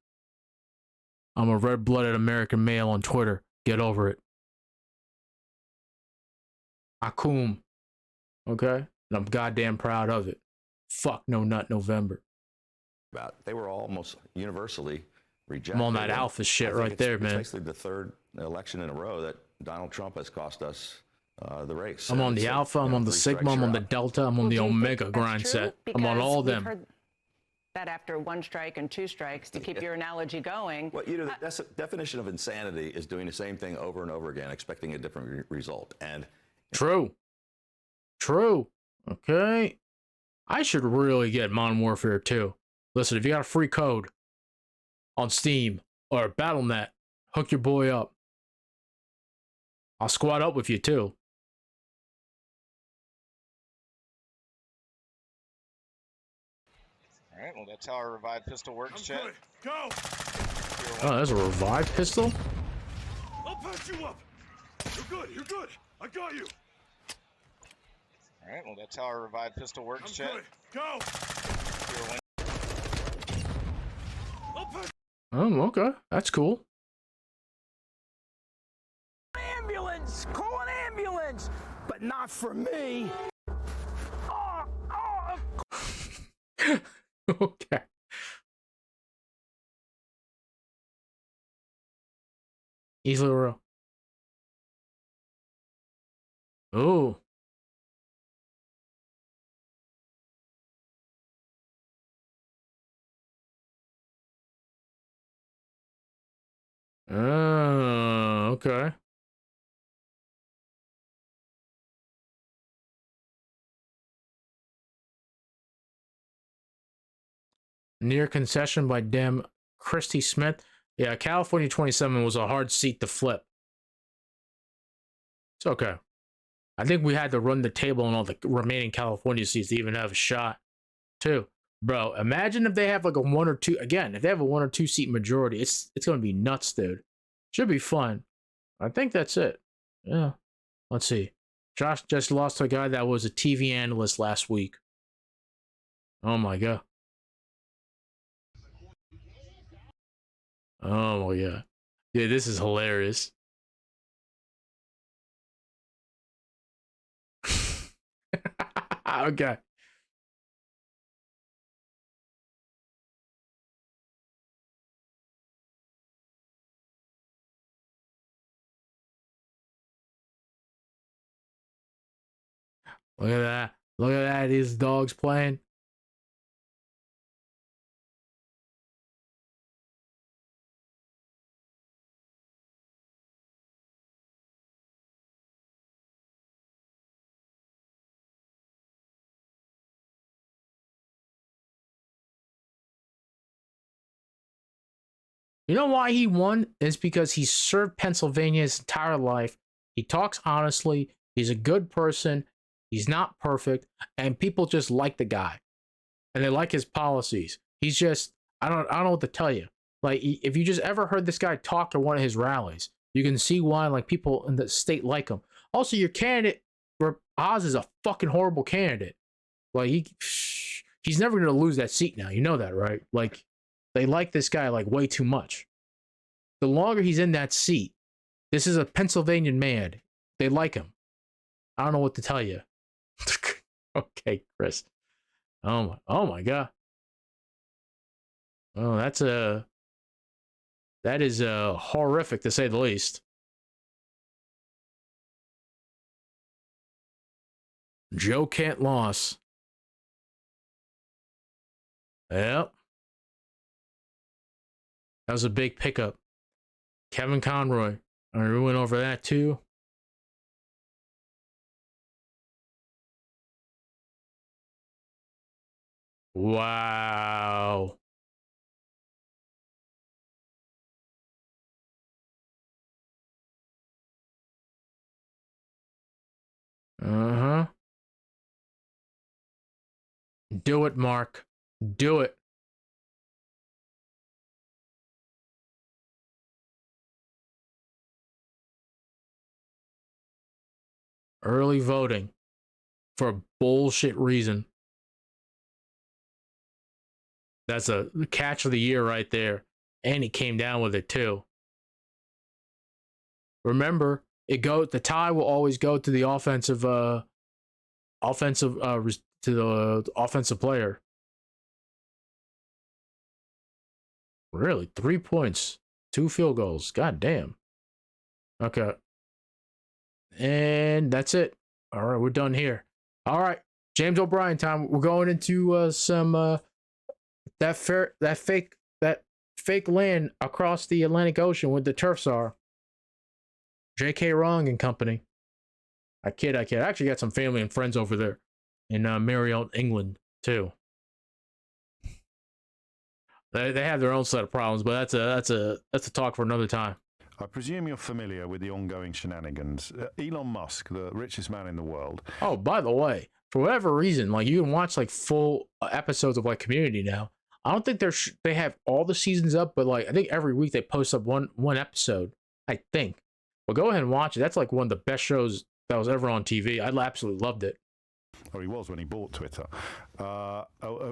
I'm a red-blooded American male on Twitter. Get over it. Akum. Okay? And I'm goddamn proud of it. Fuck No Nut November. They were almost universally rejected. I'm on that alpha shit right there, man. It's basically the third election in a row that Donald Trump has cost us the race. I'm on the alpha, I'm on the sigma, I'm on the delta, I'm on the omega grind set. I'm on all of them. Heard that after one strike and two strikes, to keep your analogy going. Well, the definition of insanity is doing the same thing over and over again, expecting a different result. And True. Okay. I should really get Modern Warfare 2. Listen, if you got a free code on Steam or Battle.net, hook your boy up. I'll squad up with you too. All right, well, that's how our revived pistol works, Chet. Go! Oh, that's a revived pistol? I'll patch you up! You're good! I got you! All right, well, that's how our revived pistol works, Chet. Go! Oh, okay. That's cool. Ambulance! Call an ambulance! But not for me! Okay. Easily real. Oh. Okay. Near concession by Dem Christy Smith. Yeah, California 27 was a hard seat to flip. It's okay. I think we had to run the table on all the remaining California seats to even have a shot, too. Bro, imagine if they have like a 1 or 2. Again, if they have a 1 or 2 seat majority, it's going to be nuts, dude. Should be fun. I think that's it. Yeah. Let's see. Josh just lost to a guy that was a TV analyst last week. Oh my god. Oh my god. Yeah, this is hilarious. Okay. Look at that. Look at that. These dogs playing. You know why he won? It's because he served Pennsylvania his entire life. He talks honestly. He's a good person. He's not perfect. And people just like the guy. And they like his policies. He's just, I don't know what to tell you. Like, if you just ever heard this guy talk at one of his rallies, you can see why, like, people in the state like him. Also, your candidate, Oz, is a fucking horrible candidate. Like, he's never going to lose that seat now. You know that, right? Like, they like this guy, like, way too much. The longer he's in that seat, this is a Pennsylvanian man. They like him. I don't know what to tell you. Okay, Chris. Oh my god. Oh, that is horrific to say the least. Joe can't loss. Yep. That was a big pickup. Kevin Conroy. All right, we went over that too. Wow. Uh-huh. Do it, Mark. Do it. Early voting for a bullshit reason. That's a catch of the year right there. And he came down with it too. Remember, the tie will always go to the offensive player. Really? 3 points, 2 field goals. God damn. Okay. And that's it. All right, we're done here. All right, James O'Brien time. We're going into some that fake land across the Atlantic Ocean where the turfs are. J.K. Rowling and company. I kid. I actually got some family and friends over there in Merrill, England, too. They have their own set of problems, but that's a talk for another time. I presume you're familiar with the ongoing shenanigans. Elon Musk, the richest man in the world. Oh, by the way, for whatever reason, like you can watch like full episodes of like Community now. I don't think they have all the seasons up, but like I think every week they post up one episode. I think. But go ahead and watch it. That's like one of the best shows that was ever on TV. I absolutely loved it. Or he was when he bought Twitter.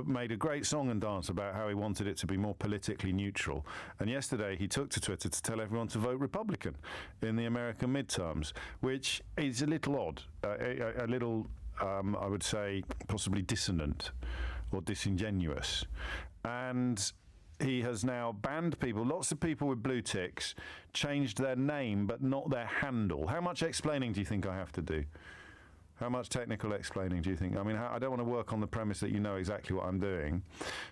Made a great song and dance about how he wanted it to be more politically neutral. And yesterday he took to Twitter to tell everyone to vote Republican in the American midterms, which is a little odd, a little, I would say, possibly dissonant or disingenuous. And he has now banned people, lots of people with blue ticks, changed their name but not their handle. How much explaining do you think I have to do? How much technical explaining do you think? I mean, I don't want to work on the premise that you know exactly what I'm doing.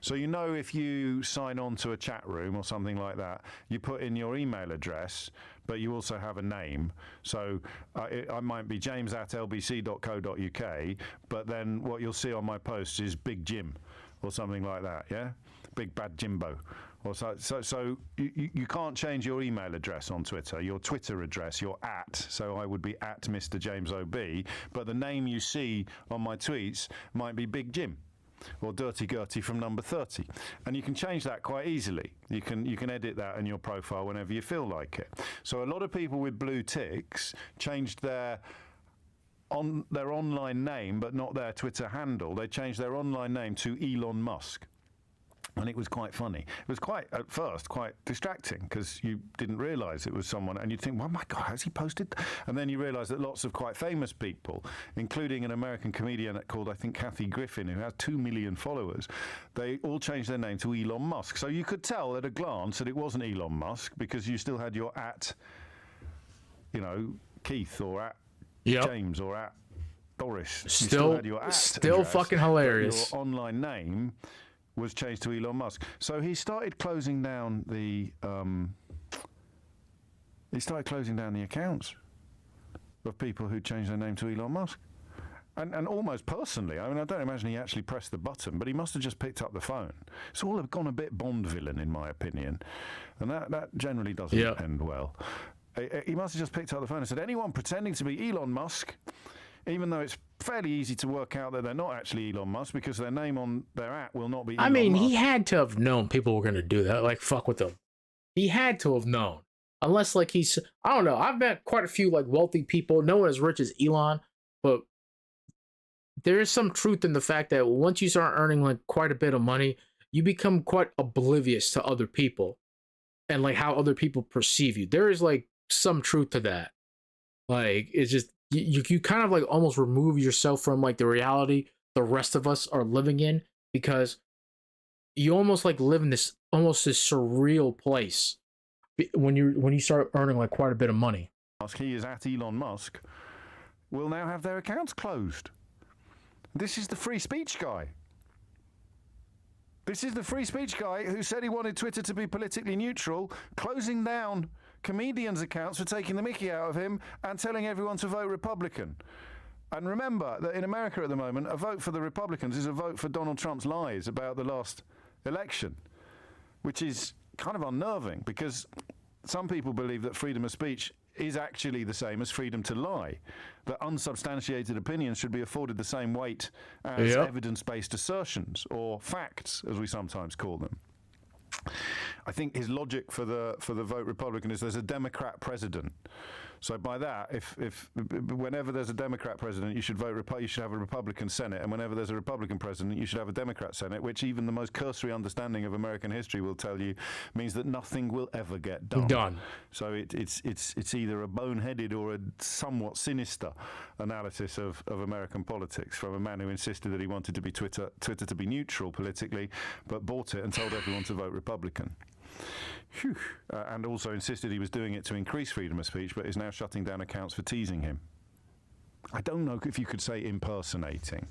So you know, if you sign on to a chat room or something like that, you put in your email address, but you also have a name. So I might be james@lbc.co.uk, but then what you'll see on my posts is Big Jim or something like that, yeah? Big Bad Jimbo. Or so you can't change your email address on Twitter, your Twitter address, your @. So I would be @Mr. James OB, but the name you see on my tweets might be Big Jim or Dirty Gertie from number 30. And you can change that quite easily. You can edit that in your profile whenever you feel like it. So a lot of people with blue ticks changed their online name, but not their Twitter handle. They changed their online name to Elon Musk. And it was quite funny. It was at first, quite distracting because you didn't realise it was someone, and you'd think, well, my God, has he posted? And then you realise that lots of quite famous people, including an American comedian called, I think, Kathy Griffin, who has 2 million followers, they all changed their name to Elon Musk. So you could tell at a glance that it wasn't Elon Musk because you still had your Keith or James or Doris. Still had your fucking hilarious. Your online name was changed to Elon Musk. So he started closing down the accounts of people who changed their name to Elon Musk. And almost personally, I mean, I don't imagine he actually pressed the button, but he must have just picked up the phone. It's all gone a bit Bond villain, in my opinion. And that generally doesn't end well. He must have just picked up the phone and said, anyone pretending to be Elon Musk, even though it's fairly easy to work out that they're not actually Elon Musk because their name on their will not be Elon Musk. He had to have known people were going to do that. Like, fuck with them. He had to have known. Unless, I don't know. I've met quite a few, wealthy people. No one as rich as Elon. But there is some truth in the fact that once you start earning, quite a bit of money, you become quite oblivious to other people. And, how other people perceive you. There is, some truth to that. It's just... You kind of almost remove yourself from the reality the rest of us are living in, because you almost live in this surreal place when you start earning quite a bit of money. He is @Elon Musk will now have their accounts closed. This is the free speech guy. This is the free speech guy who said he wanted Twitter to be politically neutral, closing down comedians' accounts for taking the mickey out of him and telling everyone to vote Republican. And remember that in America at the moment, a vote for the Republicans is a vote for Donald Trump's lies about the last election, which is kind of unnerving because some people believe that freedom of speech is actually the same as freedom to lie, that unsubstantiated opinions should be afforded the same weight as evidence-based assertions, or facts, as we sometimes call them. I think his logic for the vote Republican is there's a Democrat president. So by that, if whenever there's a Democrat president, you should you should have a Republican Senate, and whenever there's a Republican president, you should have a Democrat Senate, which even the most cursory understanding of American history will tell you means that nothing will ever get done. So it's either a boneheaded or a somewhat sinister analysis of American politics from a man who insisted that he wanted to be Twitter to be neutral politically, but bought it and told everyone to vote Republican. And also insisted he was doing it to increase freedom of speech, but is now shutting down accounts for teasing him. I don't know if you could say impersonating,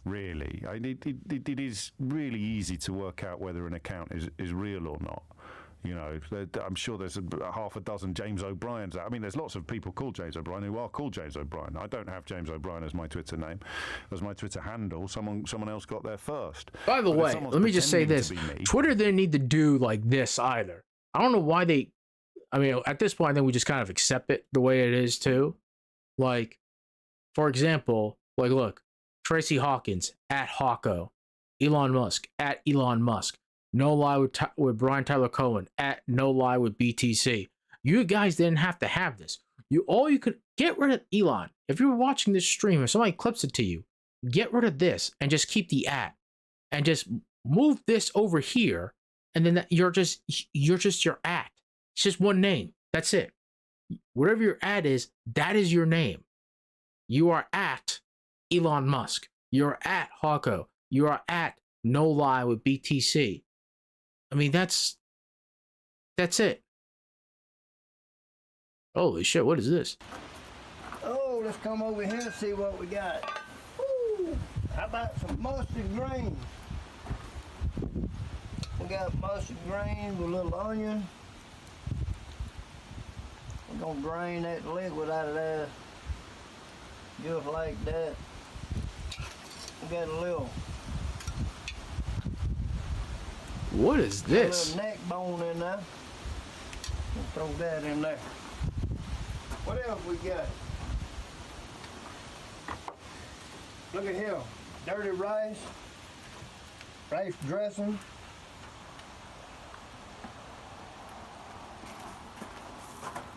really. It is really easy to work out whether an account is real or not. You know, I'm sure there's half a dozen James O'Briens. I mean, there's lots of people called James O'Brien who are called James O'Brien. I don't have James O'Brien as my Twitter name, as my Twitter handle. Someone else got there first. By the way, let me just say this. Twitter didn't need to do this either. I don't know why they... I mean, at this point, I think we just kind of accept it the way it is, too. For example, look, Tracy Hawkins, @Hawko. Elon Musk, @Elon Musk. No Lie with Brian Tyler Cohen, @No Lie with BTC. You guys didn't have to have this. You could get rid of Elon. If you were watching this stream, if somebody clips it to you, get rid of this and just keep the @ and just move this over here, and then you're just your @. It's just one name. That's it. Whatever your @ is, that is your name. You are @Elon Musk. You're @Hawko. You are @No Lie with BTC. I mean, that's it. Holy shit, what is this? Oh, go. Let's come over here and see what we got. Woo! How about some mustard greens? We got mustard greens with a little onion. We're gonna drain that liquid out of there just like that. We got a little. What is this? A little neck bone in there. We'll throw that in there. What else we got? Look at here. Dirty rice. Rice dressing.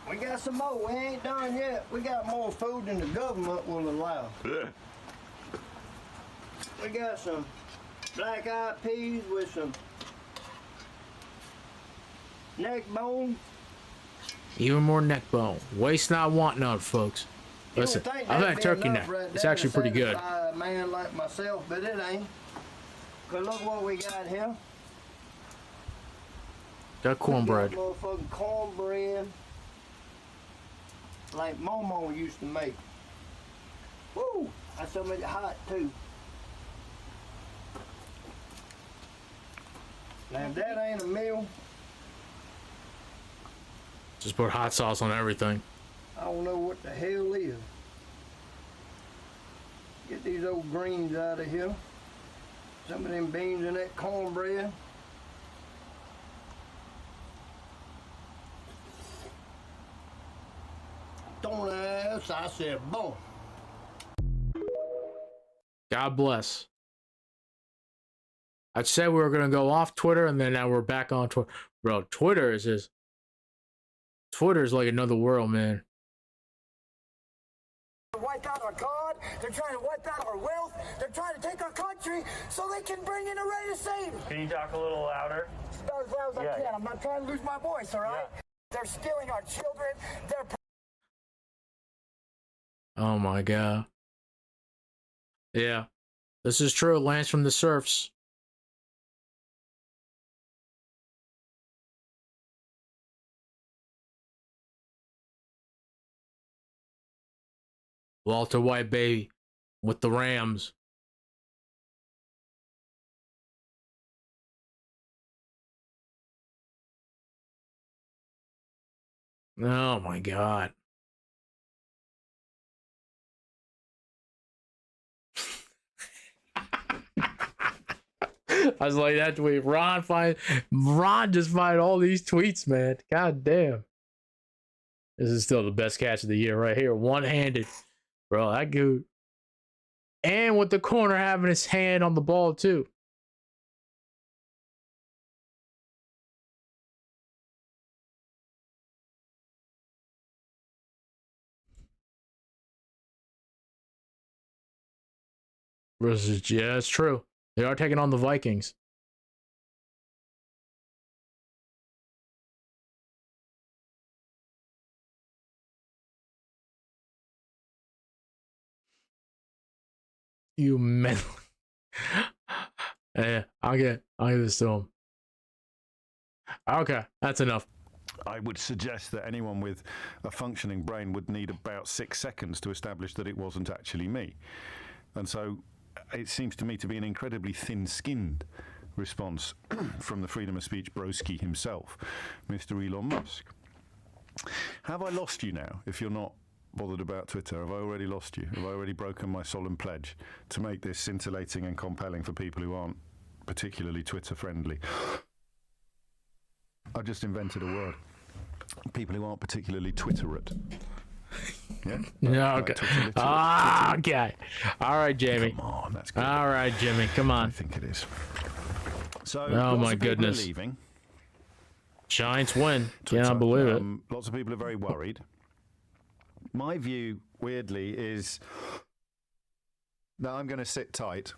We got some more. We ain't done yet. We got more food than the government will allow. We got some black-eyed peas with some neck bone. Even more neck bone. Waste not, want none, folks. Listen, I've had turkey neck. It's actually pretty good. A man like myself, but it ain't. Cause look what we got here. Got cornbread. Motherfucking cornbread. Like Momo used to make. Woo! That's so much hot too. Now if that ain't a meal, Just put hot sauce on everything. I don't know what the hell is. Get these old greens out of here. Some of them beans in that cornbread. Don't ask, I said boom. God bless. I'd say we were going to go off Twitter, and then now we're back on Twitter. Bro, Twitter is like another world, man. Wipe out our God. They're trying to wipe out our wealth. They're trying to take our country so they can bring in a ray of Satan. Can you talk a little louder? About as loud as I can. I'm not trying to lose my voice, all right? Yeah. They're stealing our children. They're... Oh my God. Yeah, this is true. Lance from the Surfs. Walter White, baby, with the Rams. Oh my God. I was like, that tweet. Ron just find all these tweets, man. God damn. This is still the best catch of the year right here. One-handed. Bro, that dude. And with the corner having his hand on the ball, too. Versus, yeah, it's true. They are taking on the Vikings. You mental. Yeah, I'll give this to him. Okay, that's enough. I would suggest that anyone with a functioning brain would need about 6 seconds to establish that it wasn't actually me. And so it seems to me to be an incredibly thin-skinned response from the freedom of speech broski himself, Mr. Elon Musk. Have I lost you now, if you're not bothered about Twitter? Have I already lost you? Have I already broken my solemn pledge to make this scintillating and compelling for people who aren't particularly Twitter-friendly? I just invented a word. People who aren't particularly Twitterate. Yeah? Yeah, okay. Okay. All right, Jamie. Come on, that's good. All right, Jimmy. Come on. I think it is. So, oh, my goodness. Giants win. Cannot believe it. Lots of people are very worried. My view, weirdly, is that I'm going to sit tight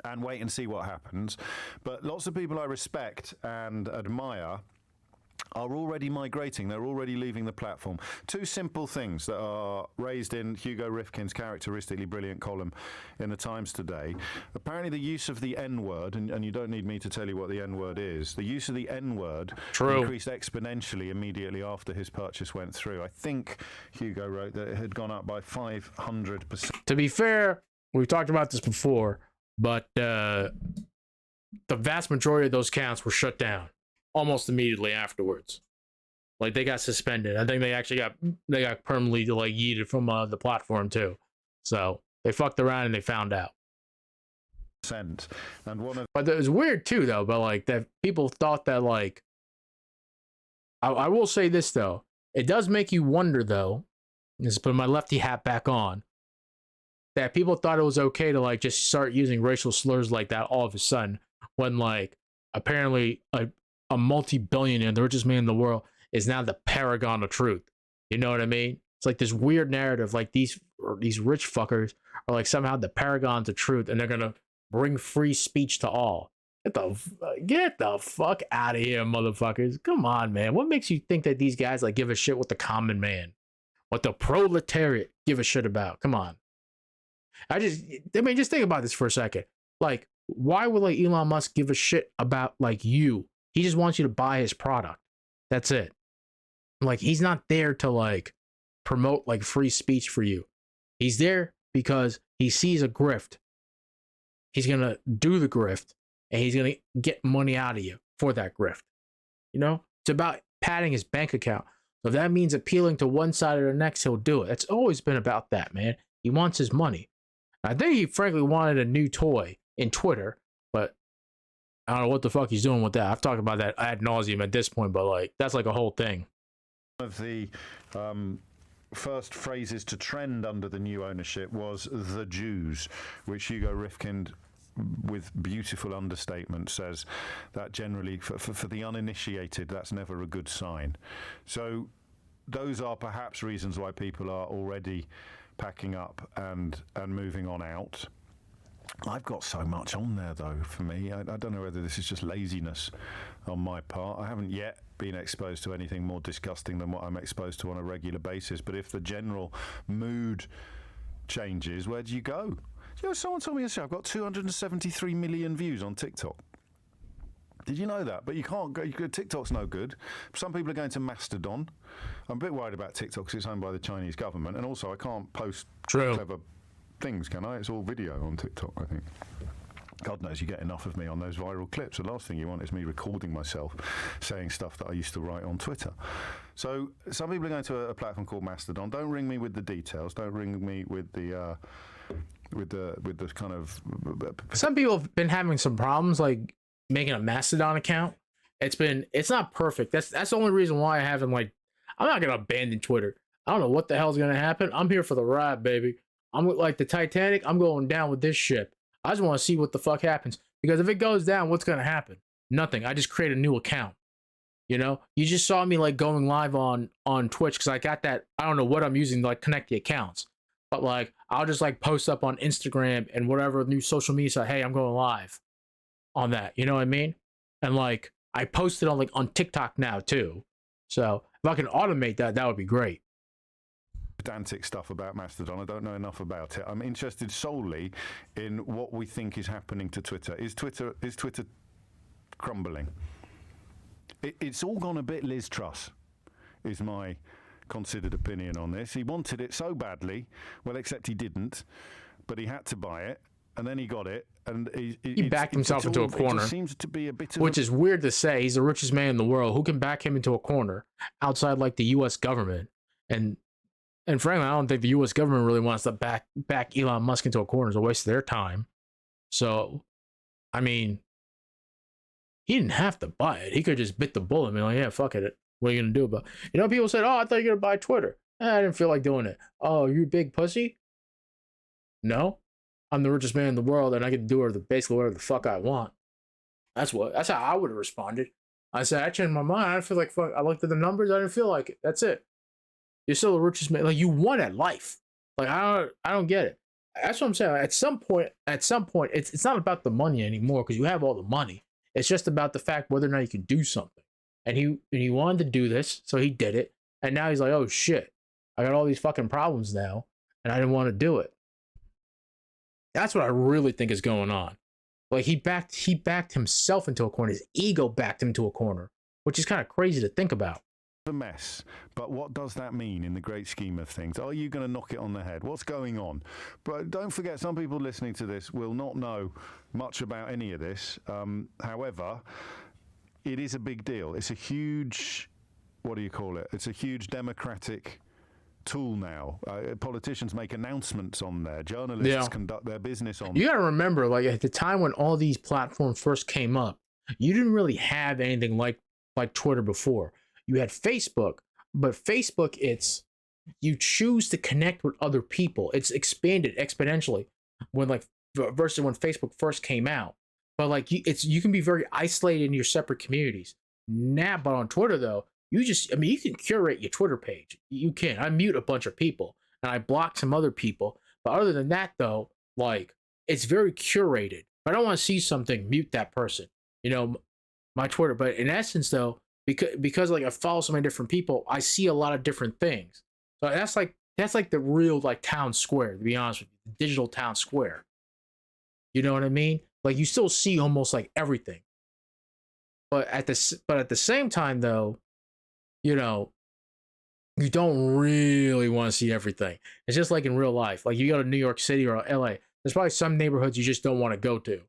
and wait and see what happens. But lots of people I respect and admire are already migrating. They're already leaving the platform. Two simple things that are raised in Hugo Rifkin's characteristically brilliant column in the Times today. Apparently the use of the N-word, and you don't need me to tell you what the N-word is, the use of the N-word increased exponentially immediately after his purchase went through. I think Hugo wrote that it had gone up by 500%. To be fair, we've talked about this before, but the vast majority of those accounts were shut down almost immediately afterwards. Like, they got suspended. I think they actually got permanently like yeeted from the platform too. So they fucked around and they found out. And one of But it was weird too, though. But like, that people thought that, like, I will say this though, it does make you wonder though. Just put my lefty hat back on. That people thought it was okay to like just start using racial slurs like that all of a sudden, when like apparently a multi-billionaire, the richest man in the world, is now the paragon of truth. You know what I mean? It's like this weird narrative, like these rich fuckers are like somehow the paragons of truth, and they're gonna bring free speech to all. Get the fuck out of here, motherfuckers! Come on, man. What makes you think that these guys like give a shit what the common man, what the proletariat give a shit about? Come on. I mean, just think about this for a second. Like, why would like Elon Musk give a shit about like you? He just wants you to buy his product. That's it. Like, he's not there to like promote like free speech for you. He's there because he sees a grift. He's going to do the grift, and he's going to get money out of you for that grift. You know, it's about padding his bank account. So if that means appealing to one side or the next, he'll do it. It's always been about that, man. He wants his money. I think he frankly wanted a new toy in Twitter, but I don't know what the fuck he's doing with that. I've talked about that ad nauseum at this point, but like, that's like a whole thing. One of the first phrases to trend under the new ownership was the Jews, which Hugo Rifkin, with beautiful understatement, says that generally for the uninitiated, that's never a good sign. So those are perhaps reasons why people are already packing up and moving on out. I've got so much on there, though, for me. I don't know whether this is just laziness on my part. I haven't yet been exposed to anything more disgusting than what I'm exposed to on a regular basis. But if the general mood changes, where do you go? You know, someone told me yesterday I've got 273 million views on TikTok. Did you know that? But you can't go. TikTok's no good. Some people are going to Mastodon. I'm a bit worried about TikTok because it's owned by the Chinese government, and also I can't post clever things, can I? It's all video on TikTok, I think. God knows you get enough of me on those viral clips. The last thing you want is me recording myself saying stuff that I used to write on Twitter. So some people are going to a platform called Mastodon. Don't ring me with the details. Don't ring me with the kind of. Some people have been having some problems like making a Mastodon account. It's not perfect. That's the only reason why I haven't, like, I'm not gonna abandon Twitter. I don't know what the hell's gonna happen. I'm here for the ride, baby. I'm like the Titanic. I'm going down with this ship. I just want to see what the fuck happens, because if it goes down, what's gonna happen? Nothing. I just create a new account. You know, you just saw me like going live on Twitch because I got that. I don't know what I'm using to like connect the accounts, but like I'll just like post up on Instagram and whatever new social media site. Hey, I'm going live on that. You know what I mean? And like I posted on like on TikTok now too. So if I can automate that, that would be great. Pedantic stuff about Mastodon. I don't know enough about it. I'm interested solely in what we think is happening to Twitter. Is Twitter crumbling? It's all gone a bit Liz Truss, is my considered opinion on this. He wanted it so badly, well, except he didn't, but he had to buy it, and then he got it, and he backed himself into a corner. It seems to be a bit of which is weird to say. He's the richest man in the world. Who can back him into a corner outside like the U.S. government? And frankly, I don't think the U.S. government really wants to back Elon Musk into a corner. It's a waste of their time. So, I mean, he didn't have to buy it. He could just bit the bullet and be like, yeah, fuck it. What are you going to do about it? You know, people said, oh, I thought you were going to buy Twitter. I didn't feel like doing it. Oh, you big pussy? No. I'm the richest man in the world, and I can do basically whatever the fuck I want. That's how I would have responded. I said, I changed my mind. I didn't feel like fuck. I looked at the numbers. I didn't feel like it. That's it. You're still the richest man. Like, you won at life. Like, I don't get it. That's what I'm saying. At some point, it's not about the money anymore because you have all the money. It's just about the fact whether or not you can do something. and he wanted to do this, so he did it. And now he's like, oh shit, I got all these fucking problems now, and I didn't want to do it. That's what I really think is going on. Like he backed himself into a corner. His ego backed him into a corner, which is kind of crazy to think about. A mess, but what does that mean in the great scheme of things? Are you going to knock it on the head? What's going on? But don't forget, some people listening to this will not know much about any of this. However, it is a big deal. It's a huge, what do you call it? It's a huge democratic tool now. Politicians make announcements on there. Journalists conduct their business on there. You got to remember, like at the time when all these platforms first came up, you didn't really have anything like Twitter before. You had Facebook, but Facebook, it's you choose to connect with other people. It's expanded exponentially versus when Facebook first came out. But like you can be very isolated in your separate communities. Now, but on Twitter though, you can curate your Twitter page. You can. I mute a bunch of people and I block some other people. But other than that though, like it's very curated. If I don't want to see something, mute that person. You know, my Twitter. But in essence though, because like I follow so many different people, I see a lot of different things. So that's like the real like town square, to be honest with you, the digital town square. You know what I mean? Like you still see almost like everything. But at the same time though, you know, you don't really want to see everything. It's just like in real life. Like you go to New York City or LA, there's probably some neighborhoods you just don't want to go to.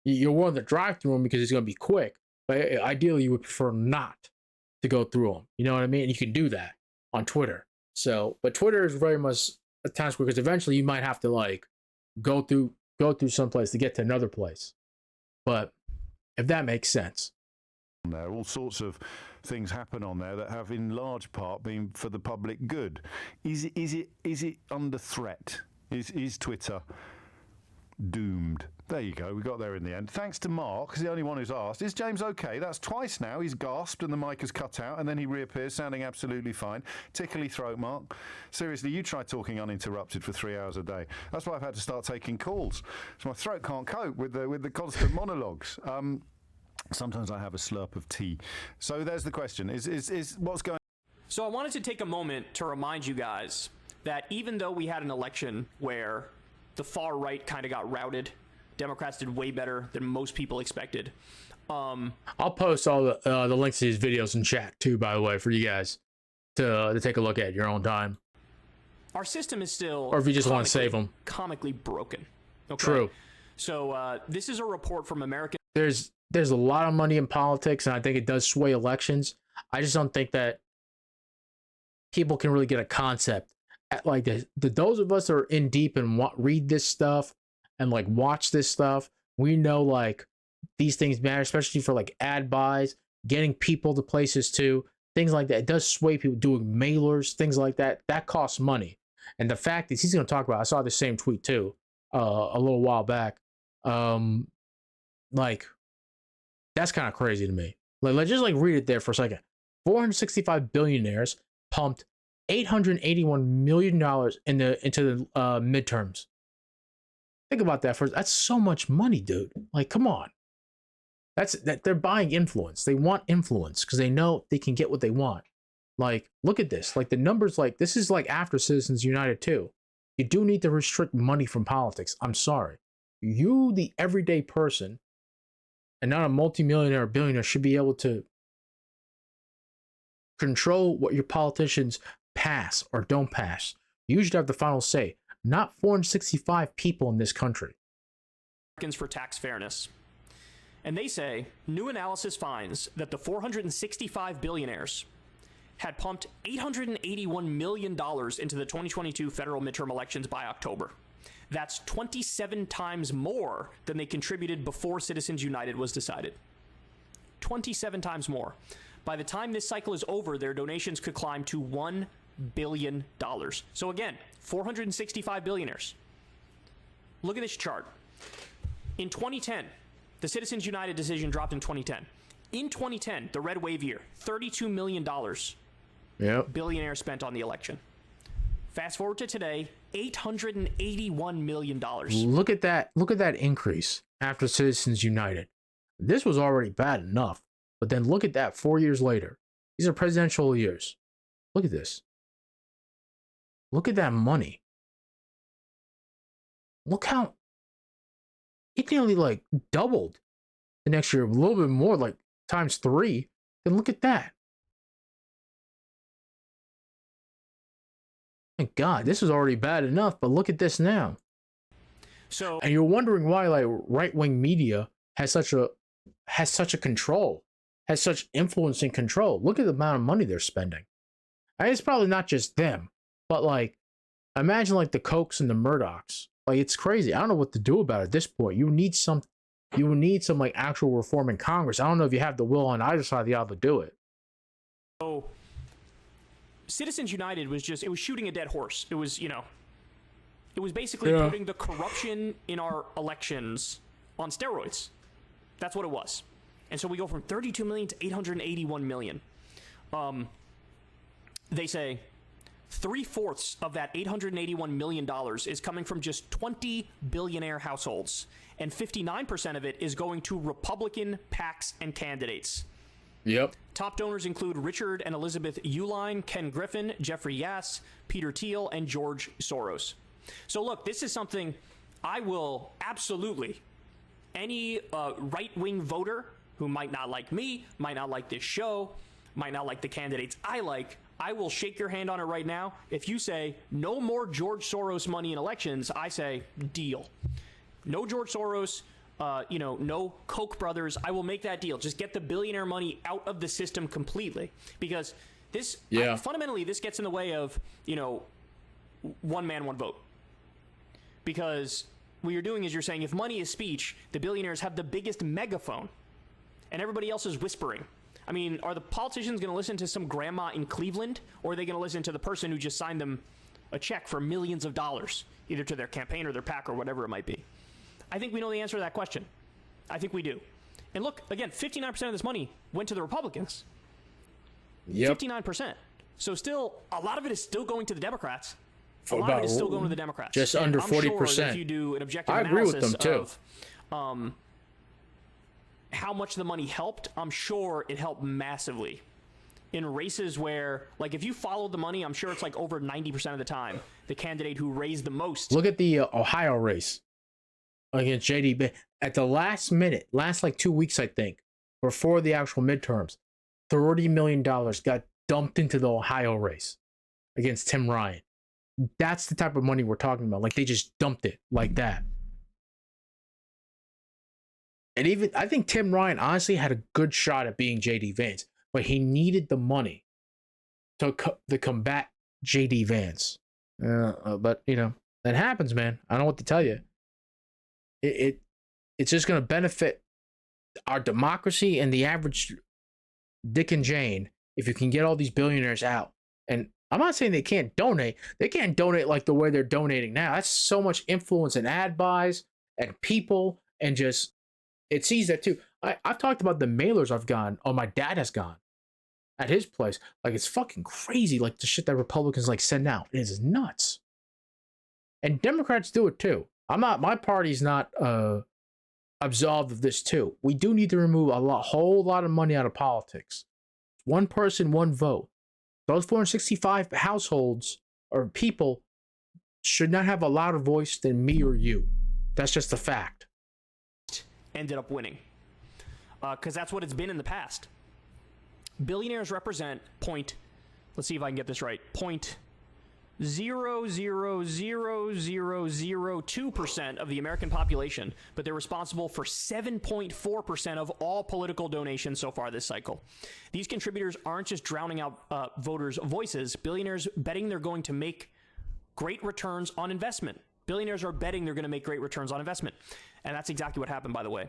You're willing to drive through them because it's going to be quick. But ideally, you would prefer not to go through them. You know what I mean? And you can do that on Twitter. So, but Twitter is very much a town square because eventually you might have to like go through someplace to get to another place. But if that makes sense. There, all sorts of things happen on there that have, in large part, been for the public good. Is it under threat? Is Twitter doomed? There you go. We got there in the end. Thanks to Mark, he's the only one who's asked. Is James okay? That's twice now. He's gasped and the mic has cut out, and then he reappears, sounding absolutely fine. Tickly throat, Mark. Seriously, you try talking uninterrupted for 3 hours a day. That's why I've had to start taking calls. So my throat can't cope with the constant monologues. Sometimes I have a slurp of tea. So there's the question: is what's going? So I wanted to take a moment to remind you guys that even though we had an election where the far right kind of got routed, Democrats did way better than most people expected. I'll post all the links to these videos in chat too, by the way, for you guys to take a look at your own time. Our system is still, or if you just want to save them, comically broken. Okay? True. So this is a report from American. There's a lot of money in politics, and I think it does sway elections. I just don't think that people can really get a concept at like this. Those of us that are in deep and read this stuff and like watch this stuff, we know like these things matter, especially for like ad buys, getting people to places too, things like that. It does sway people, doing mailers, things like that. That costs money. And the fact is, he's going to talk about, I saw the same tweet too, a little while back. Like, that's kind of crazy to me. Like, let's just like read it there for a second. 465 billionaires pumped $881 million into the midterms. Think about that that's so much money, dude. Like, come on. That they're buying influence. They want influence because they know they can get what they want. Like, look at this. Like the numbers, like this is like after Citizens United too. You do need to restrict money from politics. I'm sorry. You, the everyday person, and not a multimillionaire or billionaire, should be able to control what your politicians pass or don't pass. You should have the final say, not 465 people in this country. For tax fairness. And they say new analysis finds that the 465 billionaires had pumped $881 million into the 2022 federal midterm elections by October. That's 27 times more than they contributed before Citizens United was decided. 27 times more. By the time this cycle is over, their donations could climb to $1 billion. So again, 465 billionaires. Look at this chart. In 2010, the Citizens United decision dropped in 2010. In 2010, the red wave year, $32 million. Yep. Billionaires spent on the election. Fast forward to today, $881 million. Look at that. Look at that increase after Citizens United. This was already bad enough. But then look at that 4 years later. These are presidential years. Look at this. Look at that money. Look how it nearly like doubled the next year, a little bit more, like times 3. Then look at that. My God, this is already bad enough, but look at this now. So, and you're wondering why like right-wing media has such a control, has such influence and control. Look at the amount of money they're spending. And it's probably not just them, but like imagine like the Kochs and the Murdochs. Like it's crazy. I don't know what to do about it at this point. You need some like actual reform in Congress. I don't know if you have the will on either side of the aisle to do it. So Citizens United was shooting a dead horse. It was, it was basically putting the corruption in our elections on steroids. That's what it was. And so we go from 32 million to 881 million. They say 3/4 of that $881 million is coming from just 20 billionaire households, and 59% of it is going to Republican PACs and candidates. Yep. Top donors include Richard and Elizabeth Uihlein, Ken Griffin, Jeffrey Yass, Peter Thiel, and George Soros. So look, this is something I will absolutely, any right-wing voter who might not like me, might not like this show, might not like the candidates I will shake your hand on it right now. If you say no more George Soros money in elections, I say deal. No George Soros, no Koch brothers. I will make that deal. Just get the billionaire money out of the system completely, because this fundamentally this gets in the way of one man, one vote. Because what you're doing is you're saying if money is speech, the billionaires have the biggest megaphone, and everybody else is whispering. I mean, are the politicians going to listen to some grandma in Cleveland, or are they going to listen to the person who just signed them a check for millions of dollars, either to their campaign or their PAC or whatever it might be? I think we know the answer to that question. I think we do. And look, again, 59% of this money went to the Republicans. Yep. 59%. So still, a lot of it is still going to the Democrats. A lot of it is still going to the Democrats. Just under 40%. Sure if you do an objective I agree with analysis them too. of how much the money helped, I'm sure it helped massively in races where, like, if you followed the money, I'm sure it's like over 90% of the time the candidate who raised the most. Look at the Ohio race against JD at the last minute, last like 2 weeks, I think, before the actual midterms. $30 million got dumped into the Ohio race against Tim Ryan. That's the type of money we're talking about. Like, they just dumped it like that. And even, I think Tim Ryan honestly had a good shot at being JD Vance, but he needed the money to combat JD Vance. But, that happens, man. I don't know what to tell you. It's just going to benefit our democracy and the average Dick and Jane if you can get all these billionaires out. And I'm not saying they can't donate. They can't donate like the way they're donating now. That's so much influence and ad buys and people, and just, it sees that too. I've talked about the mailers I've gone, my dad has gone at his place. Like, it's fucking crazy, like the shit that Republicans like send out. It is nuts. And Democrats do it too. My party's not absolved of this too. We do need to remove whole lot of money out of politics. One person, one vote. Those 465 households or people should not have a louder voice than me or you. That's just a fact. Ended up winning. Because that's what it's been in the past. Billionaires represent let's see if I can get this right, 0.000002% of the American population, but they're responsible for 7.4% of all political donations so far this cycle. These contributors aren't just drowning out voters' voices. Billionaires betting they're going to make great returns on investment. Billionaires are betting they're going to make great returns on investment. And that's exactly what happened, by the way.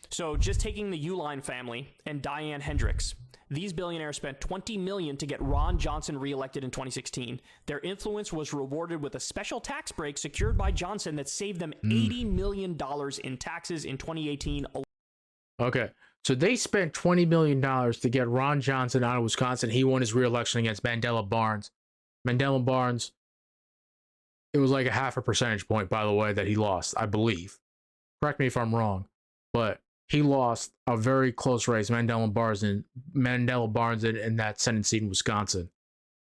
So just taking the Uihlein family and Diane Hendricks, these billionaires spent $20 million to get Ron Johnson reelected in 2016. Their influence was rewarded with a special tax break secured by Johnson that saved them $80 million in taxes in 2018. Okay, so they spent $20 million to get Ron Johnson out of Wisconsin. He won his reelection against Mandela Barnes. Mandela Barnes, it was like a 0.5 percentage point, by the way, that he lost, I believe. Correct me if I'm wrong, but he lost a very close race, Mandela Barnes in that Senate seat in Wisconsin.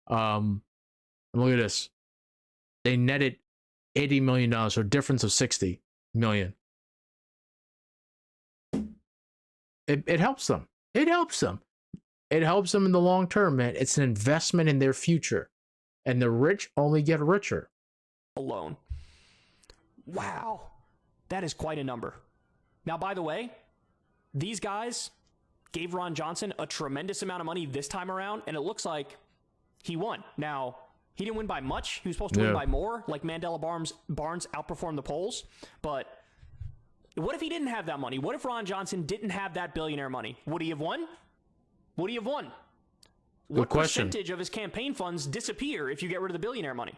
And look at this. They netted $80 million, so a difference of $60 million. It helps them. It helps them. It helps them in the long term, man. It's an investment in their future. And the rich only get richer. Alone. Wow. That is quite a number. Now, by the way, these guys gave Ron Johnson a tremendous amount of money this time around, and it looks like he won. Now, he didn't win by much. He was supposed to win by more, like Mandela Barnes outperformed the polls. But what if he didn't have that money? What if Ron Johnson didn't have that billionaire money? Would he have won? Would he have won? What percentage of his campaign funds disappear if you get rid of the billionaire money?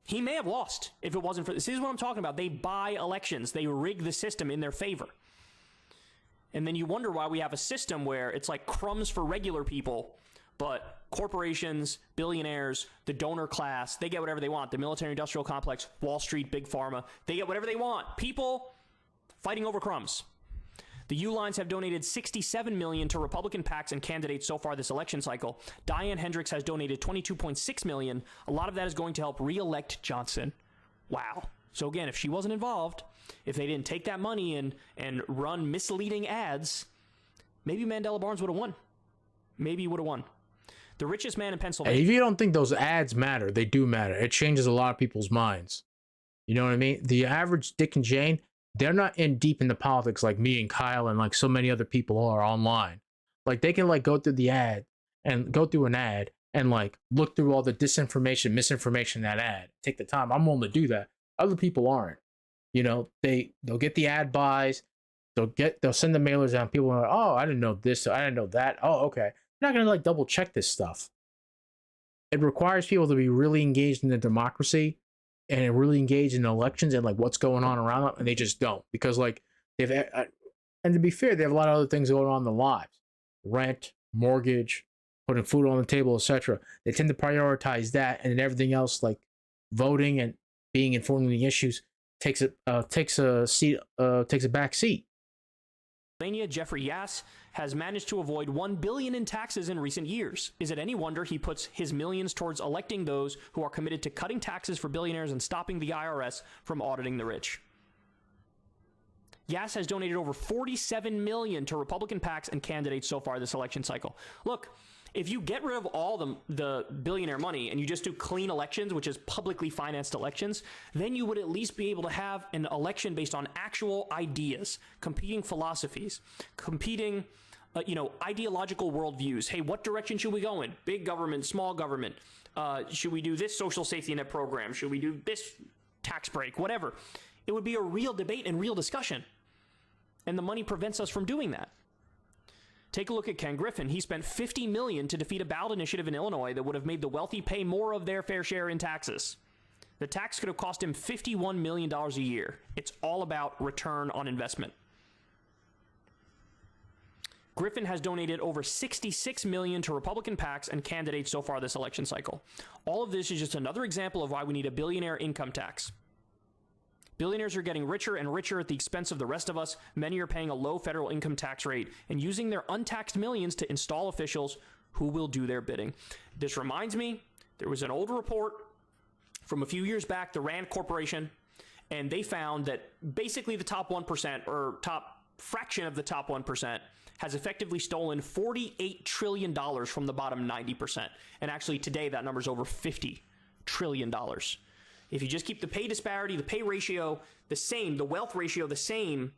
He may have lost if it wasn't for this. This is what I'm talking about. They buy elections. They rig the system in their favor. And then you wonder why we have a system where it's like crumbs for regular people, but corporations, billionaires, the donor class, they get whatever they want. The military-industrial complex, Wall Street, Big Pharma, they get whatever they want. People fighting over crumbs. The U-Lines have donated $67 million to Republican PACs and candidates so far this election cycle. Diane Hendricks has donated $22.6 million. A lot of that is going to help re-elect Johnson. Wow. So again, if she wasn't involved, if they didn't take that money and run misleading ads, maybe Mandela Barnes would have won. Maybe he would have won. The richest man in Pennsylvania. If you don't think those ads matter, they do matter. It changes a lot of people's minds. You know what I mean? The average Dick and Jane, they're not in deep into politics like me and Kyle and like so many other people are online. Like they can like go through the ad and go through an ad and like look through all the disinformation, misinformation in that ad. Take the time. I'm willing to do that. Other people aren't. You know, they'll get the ad buys, they'll send the mailers out. People are like, oh, I didn't know this, I didn't know that. Oh, okay. You're not gonna like double check this stuff. It requires people to be really engaged in the democracy and really engaged in elections and like what's going on around them, and they just don't, because like and to be fair, they have a lot of other things going on in their lives: rent, mortgage, putting food on the table, etc. They tend to prioritize that, and then everything else, like voting and being informed on the issues, takes a back seat. Pennsylvania, Jeffrey Yass has managed to avoid $1 billion in taxes in recent years. Is it any wonder he puts his millions towards electing those who are committed to cutting taxes for billionaires and stopping the IRS from auditing the rich? Yass has donated over $47 million to Republican PACs and candidates so far this election cycle. Look, if you get rid of all the billionaire money and you just do clean elections, which is publicly financed elections, then you would at least be able to have an election based on actual ideas, competing philosophies, competing ideological worldviews. Hey, what direction should we go in? Big government, small government. Should we do this social safety net program? Should we do this tax break? Whatever. It would be a real debate and real discussion. And the money prevents us from doing that. Take a look at Ken Griffin. He spent $50 million to defeat a ballot initiative in Illinois that would have made the wealthy pay more of their fair share in taxes. The tax could have cost him $51 million a year. It's all about return on investment. Griffin has donated over $66 million to Republican PACs and candidates so far this election cycle. All of this is just another example of why we need a billionaire income tax. Billionaires are getting richer and richer at the expense of the rest of us. Many are paying a low federal income tax rate and using their untaxed millions to install officials who will do their bidding. This reminds me, there was an old report from a few years back, the Rand Corporation, and they found that basically the top 1% or top fraction of the top 1% has effectively stolen $48 trillion from the bottom 90%. And actually today that number's over $50 trillion. If you just keep the pay disparity, the pay ratio the same, the wealth ratio the same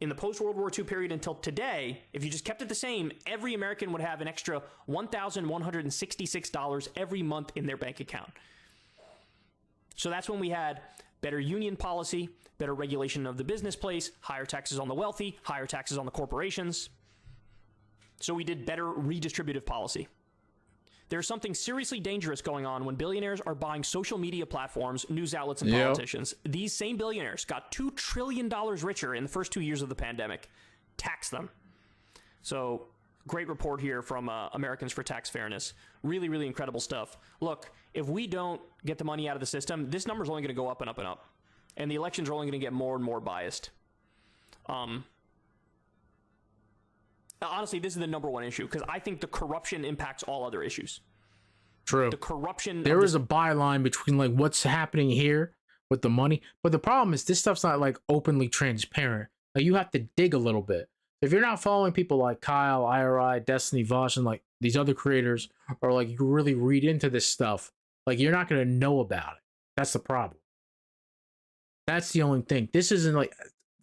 in the post-World War II period until today, if you just kept it the same, every American would have an extra $1,166 every month in their bank account. So that's when we had better union policy, better regulation of the business place, higher taxes on the wealthy, higher taxes on the corporations. So we did better redistributive policy. There's something seriously dangerous going on when billionaires are buying social media platforms, news outlets, and politicians. These same billionaires got $2 trillion richer in the first 2 years of the pandemic. Tax them. So, great report here from Americans for Tax Fairness. Really, really incredible stuff. Look, if we don't get the money out of the system, this number is only going to go up and up and up. And the elections are only going to get more and more biased. honestly, this is the number one issue because I think the corruption impacts all other issues. True. The corruption. There is a byline between like what's happening here with the money, but the problem is this stuff's not like openly transparent. Like you have to dig a little bit. If you're not following people like Kyle, IRI, Destiny, Vosh, and like these other creators, or like you really read into this stuff, like you're not gonna know about it. That's the problem. That's the only thing. This isn't like,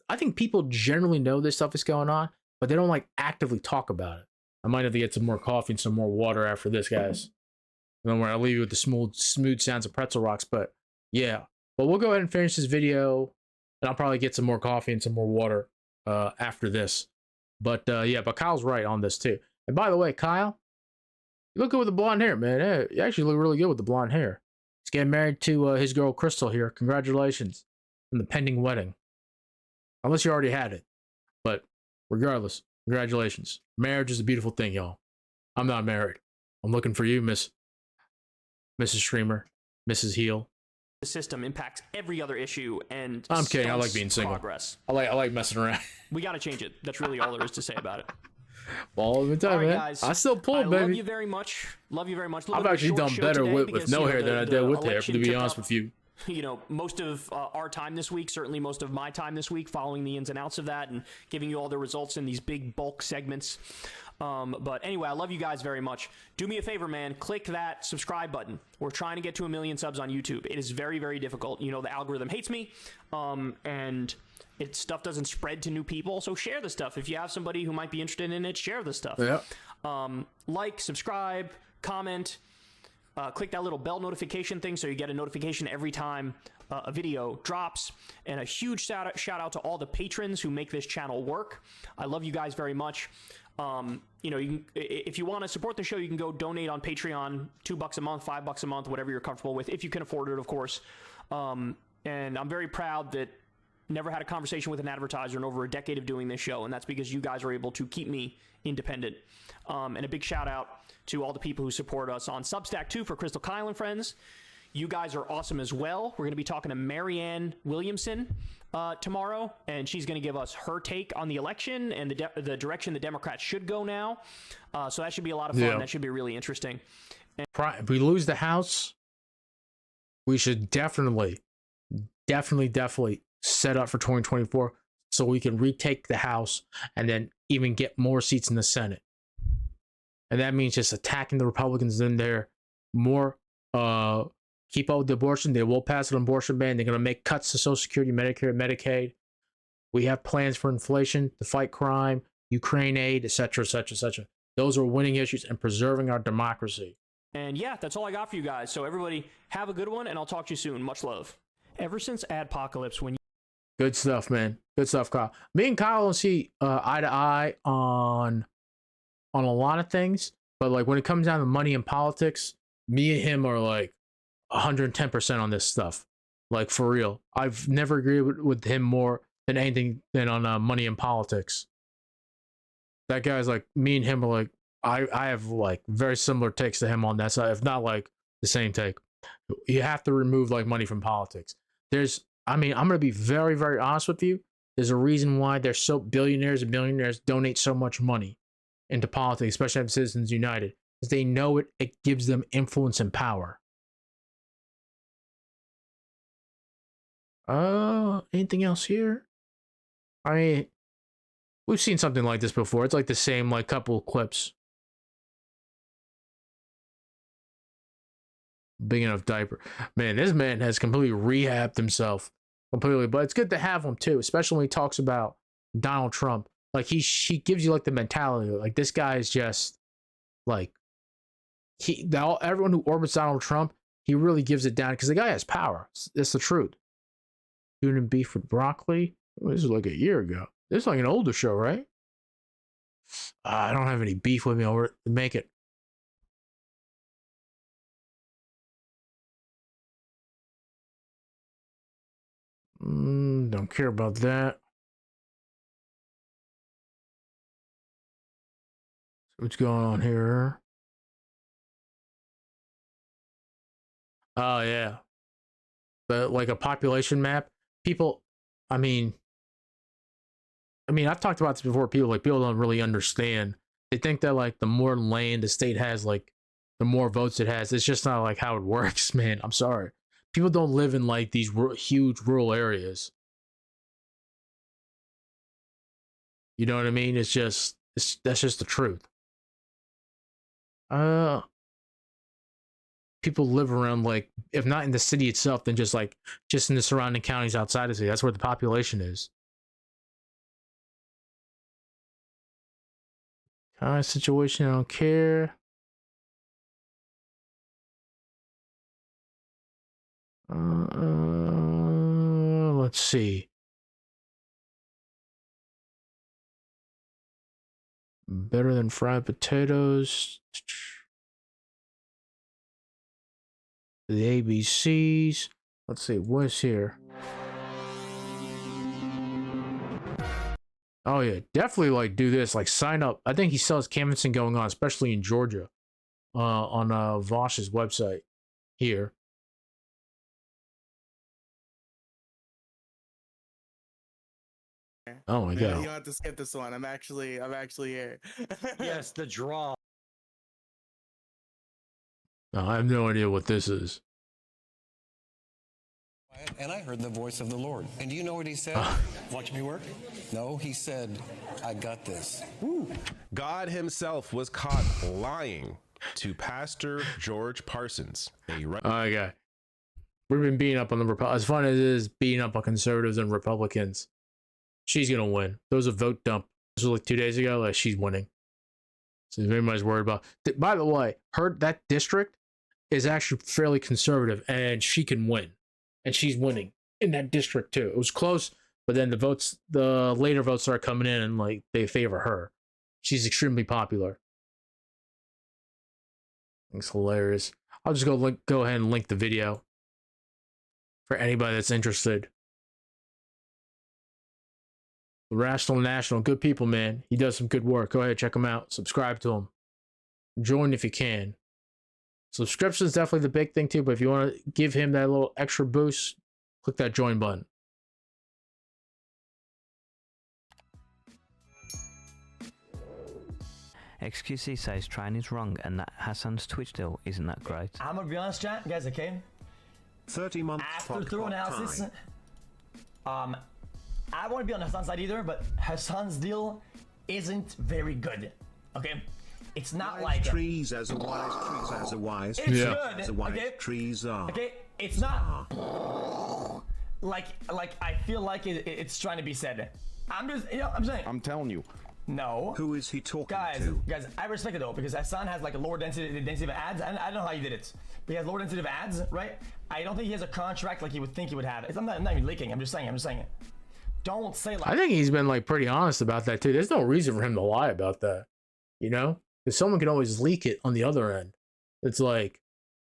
I think people generally know this stuff is going on, but they don't like actively talk about it. I might have to get some more coffee and some more water after this, guys. Don't worry, I'll leave you with the smooth sounds of pretzel rocks. But yeah, but we'll go ahead and finish this video, and I'll probably get some more coffee and some more water after this. But yeah, but Kyle's right on this too. And by the way, Kyle, you look good with the blonde hair, man. Yeah, you actually look really good with the blonde hair. He's getting married to his girl Crystal here. Congratulations on the pending wedding. Unless you already had it. But regardless, congratulations. Marriage is a beautiful thing, y'all. I'm not married. I'm looking for you, Mrs. Streamer, Mrs. Heel. The system impacts every other issue, and I'm kidding. I like being single. Progress. I like messing around. We got to change it. That's really all there is to say about it. All the time, all right, man. Guys, I still pull, baby. Love you very much. Love you very much. I've actually done better with no hair than I did with hair, to be honest with you. You know, most of our time this week, certainly most of my time this week, following the ins and outs of that and giving you all the results in these big bulk segments. But anyway, I love you guys very much. Do me a favor, man. Click that subscribe button. We're trying to get to 1 million subs on YouTube. It is very, very difficult. You know, the algorithm hates me, and stuff doesn't spread to new people. So share the stuff. If you have somebody who might be interested in it, share the stuff. Yeah. Like, subscribe, comment. Click that little bell notification thing so you get a notification every time a video drops. And a huge shout out to all the patrons who make this channel work. I love you guys very much. You know, if you want to support the show, you can go donate on Patreon, $2 a month, $5 a month, whatever you're comfortable with, if you can afford it, of course. And I'm very proud that never had a conversation with an advertiser in over a decade of doing this show, and that's because you guys are able to keep me independent. And a big shout out to all the people who support us on Substack too for Crystal, Kyle, and friends. You guys are awesome as well. We're going to be talking to Marianne Williamson tomorrow, and she's going to give us her take on the election and the direction the Democrats should go now. So that should be a lot of fun. Yeah. That should be really interesting. If we lose the House, we should definitely set up for 2024 so we can retake the House and then even get more seats in the Senate. And that means just attacking the Republicans in there more. Keep up with the abortion. They will pass an abortion ban. They're going to make cuts to Social Security, Medicare, Medicaid. We have plans for inflation, to fight crime, Ukraine aid, etc., etc., etc. Those are winning issues and preserving our democracy. And yeah, that's all I got for you guys. So everybody have a good one, and I'll talk to you soon. Much love. Ever since Adpocalypse, when Good stuff, man. Good stuff, Kyle. Me and Kyle don't see eye to eye on a lot of things, but like when it comes down to money and politics, me and him are like 110% on this stuff. Like for real. I've never agreed with him more than anything than on money and politics. That guy's like, me and him are like, I have like very similar takes to him on that side, if not like the same take. You have to remove like money from politics. I'm going to be very, very honest with you. There's a reason why there's so billionaires and millionaires donate so much money into politics, especially at Citizens United, because they know it gives them influence and power. Anything else here? I mean, we've seen something like this before. It's like the same like couple of clips. Big enough diaper. Man, this man has completely rehabbed himself. Completely. But it's good to have him too, especially when he talks about Donald Trump. Like he gives you like the mentality. Like this guy is just like everyone who orbits Donald Trump, he really gives it down because the guy has power. That's the truth. Doing beef with broccoli. This is like a year ago. This is like an older show, right? I don't have any beef with me over to make it. Don't care about that. What's going on here? Oh yeah. But like a population map. People, I mean, I mean, I've talked about this before. People don't really understand. They think that like the more land the state has, like the more votes it has. It's just not like how it works, man. I'm sorry. People don't live in like these huge rural areas. You know what I mean? That's just the truth. People live around, like, if not in the city itself, then just in the surrounding counties outside the city. That's where the population is. Kind of situation, I don't care. Let's see. Better than fried potatoes. The ABCs. Let's see, what's here? Oh yeah, definitely like do this, like sign up. I think he sells canvassing going on, especially in Georgia, on Vosh's website here. Oh my god! You don't have to skip this one. I'm actually here. Yes, the draw. No, I have no idea what this is. And I heard the voice of the Lord. And do you know what he said? Watch me work? No, he said, I got this. God himself was caught lying to Pastor George Parsons. Okay. We've been beating up on the Republicans. As fun as it is beating up on conservatives and Republicans, she's going to win. There was a vote dump. This was like 2 days ago. Like, she's winning. So everybody's worried about. By the way, that district is actually fairly conservative, and she can win. And she's winning in that district too. It was close, but then the later votes start coming in, and like they favor her. She's extremely popular. It's hilarious. I'll just go ahead and link the video for anybody that's interested. The Rational National, good people, man. He does some good work. Go ahead, check him out. Subscribe to him. Join if you can. Subscription is definitely the big thing too, but if you want to give him that little extra boost, click that join button. XQC says trying is wrong and that Hassan's Twitch deal isn't that great. I'm gonna be honest, chat, guys, okay? 30 months after thorough analysis, I don't want to be on Hassan's side either, but Hassan's deal isn't very good, okay? It's not like trees as a wise, trees as a wise. It's good. As a wise okay? Trees are. Okay, it's not like I feel like it's trying to be said. I'm just, I'm saying. I'm telling you. No. Who is he talking to? Guys, I respect it though, because Hassan has like a lower density of ads. I don't know how he did it, but he has lower density of ads, right? I don't think he has a contract like you would think he would have. I'm not even leaking. I'm just saying it. Don't say like. I think he's been like pretty honest about that too. There's no reason for him to lie about that, you know? Because someone can always leak it on the other end. It's like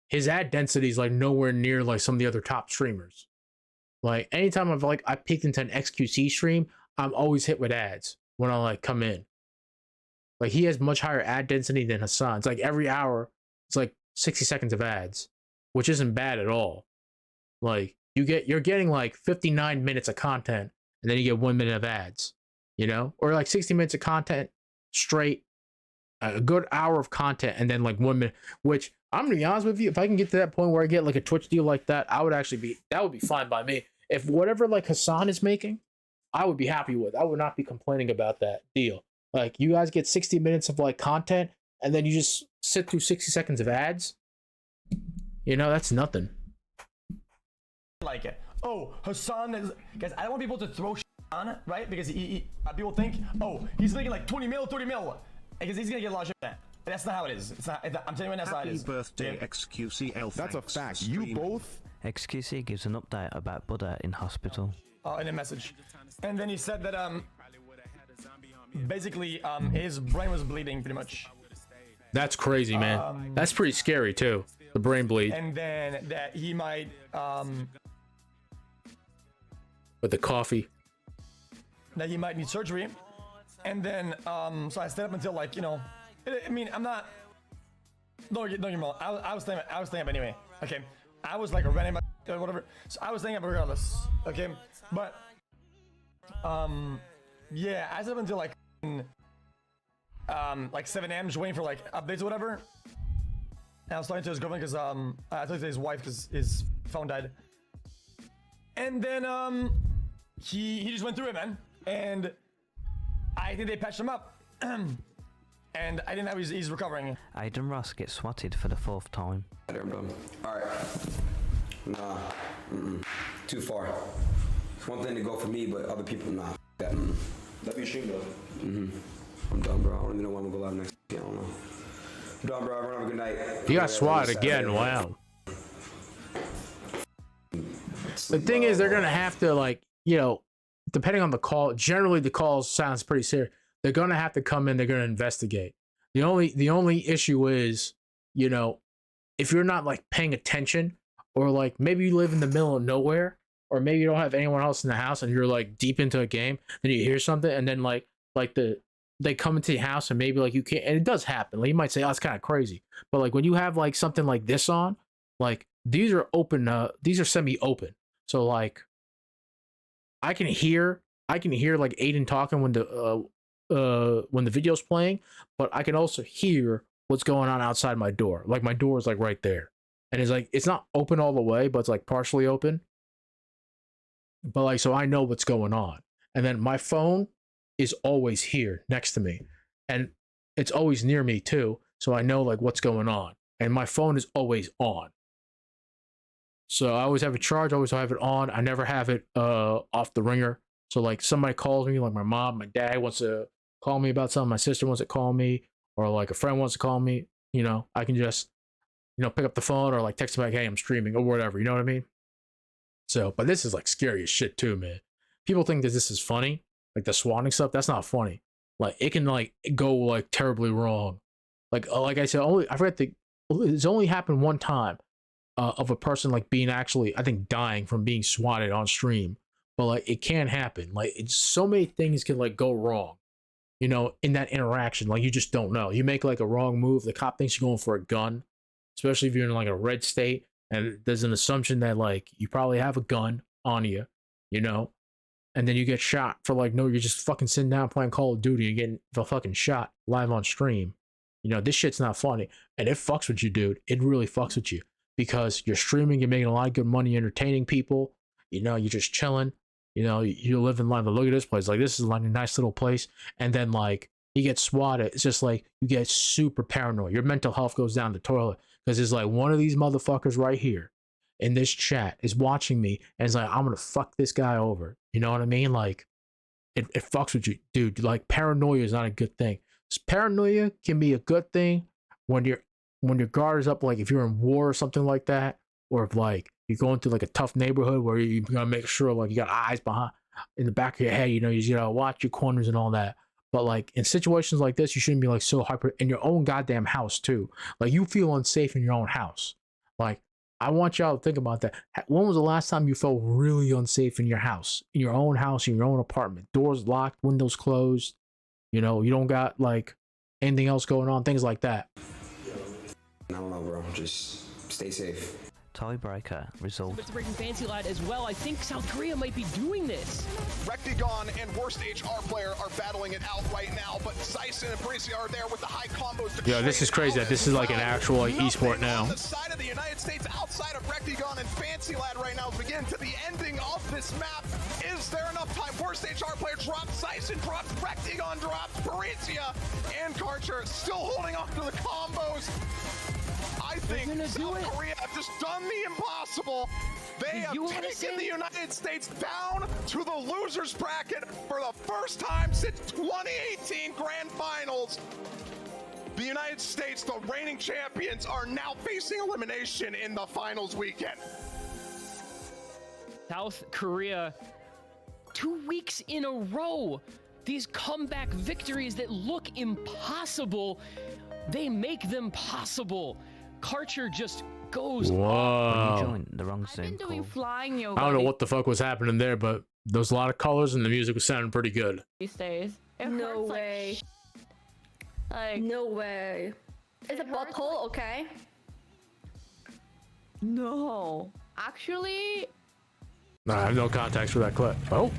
his ad density is like nowhere near like some of the other top streamers. Like anytime I peeked into an XQC stream, I'm always hit with ads when I like come in. Like he has much higher ad density than Hassan. It's like every hour, it's like 60 seconds of ads, which isn't bad at all. Like you're getting like 59 minutes of content, and then you get 1 minute of ads, you know, or like 60 minutes of content straight. A good hour of content and then like 1 minute, which I'm gonna be honest with you, if I can get to that point where I get like a Twitch deal like that, that would be fine by me. If whatever like Hassan is making, I would be happy with. I would not be complaining about that deal. Like you guys get 60 minutes of like content and then you just sit through 60 seconds of ads. You know, that's nothing. Like it. Oh, Hassan is, guys, I don't want people to throw shit on, right? Because people think, oh, he's making like 20 mil, 30 mil. Because he's gonna get a lot of shit for that. That's not how it is. It's not. I'm telling you, that's not how it is. Happy birthday, XQCL. That's a fact. You both. XQC gives an update about Buddha in hospital. In a message, and then he said that basically his brain was bleeding pretty much. That's crazy, man. That's pretty scary too. The brain bleed. And then that he might with the coffee. That he might need surgery. And then, so I stayed up until like, you know, I mean, I'm not. Don't get me wrong. I was staying up anyway. Okay, I was like running my whatever. So I was staying up regardless. Okay, but Yeah, I slept until like 7 a.m. just waiting for like updates or whatever. And I was talking to his girlfriend because I talked to his wife because his phone died. And then he just went through it, man. And I think they patched him up. And I didn't know he's recovering. Aiden Ross gets swatted for the 4th time. Alright. Nah. Too far. It's one thing to go for me, but other people, nah. That. That'd be a shame, though. I'm done, bro. I don't even know when I'm gonna go live next. I don't know. I'm done, bro. Everyone have a good night. You got swatted again. Wow. The thing is, they're gonna have to, like, you know, depending on the call. Generally, the call sounds pretty serious. They're gonna have to come in. They're gonna investigate. The only issue is, you know, if you're not like paying attention, or like maybe you live in the middle of nowhere, or maybe you don't have anyone else in the house, and you're like deep into a game, then you hear something, and then they come into your house, and maybe like you can't. And it does happen. Like you might say, "Oh, it's kind of crazy," but like when you have like something like this on, like these are open. These are semi-open. So like, I can hear like Aiden talking when the video's playing, but I can also hear what's going on outside my door. Like my door is like right there, and it's not open all the way, but it's like partially open. But like, so I know what's going on, and then my phone is always here next to me, and it's always near me too, so I know like what's going on, and my phone is always on. So I always have it charged, always have it on. I never have it off the ringer. So like somebody calls me, like my mom, my dad wants to call me about something, my sister wants to call me, or like a friend wants to call me, you know, I can just, you know, pick up the phone or like text them like, hey, I'm streaming or whatever, you know what I mean? So, but this is like scary as shit too, man. People think that this is funny, like the swatting stuff. That's not funny. Like it can like go like terribly wrong. Like I said, it's only happened one time of a person like being actually, I think, dying from being swatted on stream. But like it can happen. Like it's so many things can like go wrong, you know, in that interaction. Like you just don't know. You make like a wrong move, the cop thinks you're going for a gun, especially if you're in like a red state, and there's an assumption that like you probably have a gun on you, you know, and then you get shot for like, no, you're just fucking sitting down playing Call of Duty and getting the fucking shot live on stream. You know, this shit's not funny, and it fucks with you, dude. It really fucks with you because you're streaming, you're making a lot of good money entertaining people. You know, you're just chilling. You know, you live in line. Look at this place. Like, this is like a nice little place. And then, like, you get swatted. It's just like you get super paranoid. Your mental health goes down the toilet because it's like one of these motherfuckers right here in this chat is watching me and it's like, I'm going to fuck this guy over. You know what I mean? Like, it fucks with you, dude. Like, paranoia is not a good thing. Paranoia can be a good thing when your guard is up, like if you're in war or something like that, or if like you're going through like a tough neighborhood where you gotta make sure like you got eyes behind in the back of your head, you know, you just gotta watch your corners and all that. But like in situations like this, you shouldn't be like so hyper in your own goddamn house too. Like you feel unsafe in your own house. Like I want y'all to think about that. When was the last time you felt really unsafe in your house, in your own house, in your own apartment? Doors locked, windows closed. You know, you don't got like anything else going on, things like that. I don't know, bro. Just stay safe. Tiebreaker result. It's breaking Fancy Lad as well. I think South Korea might be doing this. Rectagon and Worst HR player are battling it out right now, but Sison and Parisi are there with the high combos. Yeah, this is crazy that this is like an actual like esport now. On the side of the United States, outside of Rectagon and Fancy Lad right now, begin to the ending of this map. Is there enough time? Worst HR player drops, Sison drops, Rectagon drops, Parisia and Karcher still holding on to the combos. I think South Korea have just done the impossible. They have taken the United States down to the losers bracket for the first time since 2018 Grand Finals. The United States, the reigning champions, are now facing elimination in the finals weekend. South Korea, 2 weeks in a row. These comeback victories that look impossible, they make them possible. Karcher just goes Whoa. You joined the wrong Zoom call. Flying yoga I don't know what the fuck was happening there, but there was a lot of colors and the music was sounding pretty good. these days. No way. Like no way. Is it butthole okay? No. Actually, Nah, I have no context for that clip. Oh.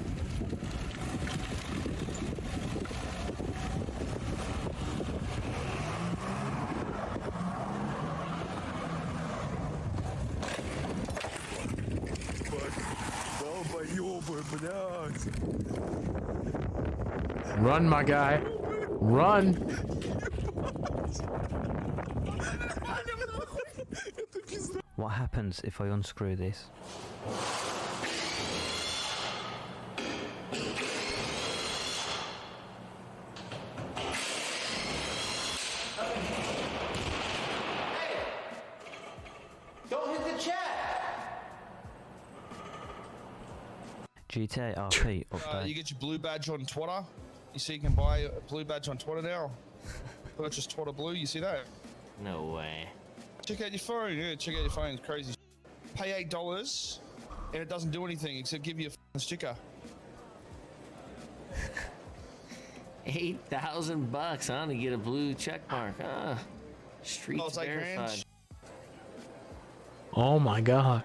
No. Run, my guy. Run. What happens if I unscrew this? Don't hit the chat. GTA RP update. You get your blue badge on Twitter. You see you can buy a blue badge on Twitter now. Purchase Twitter Blue, you see that? No way. Check out your phone, yeah, check out your phone, it's crazy. Pay $8 and it doesn't do anything except give you a f***ing sticker. $8,000, huh, to get a blue check mark, huh? Streets verified. Oh my god.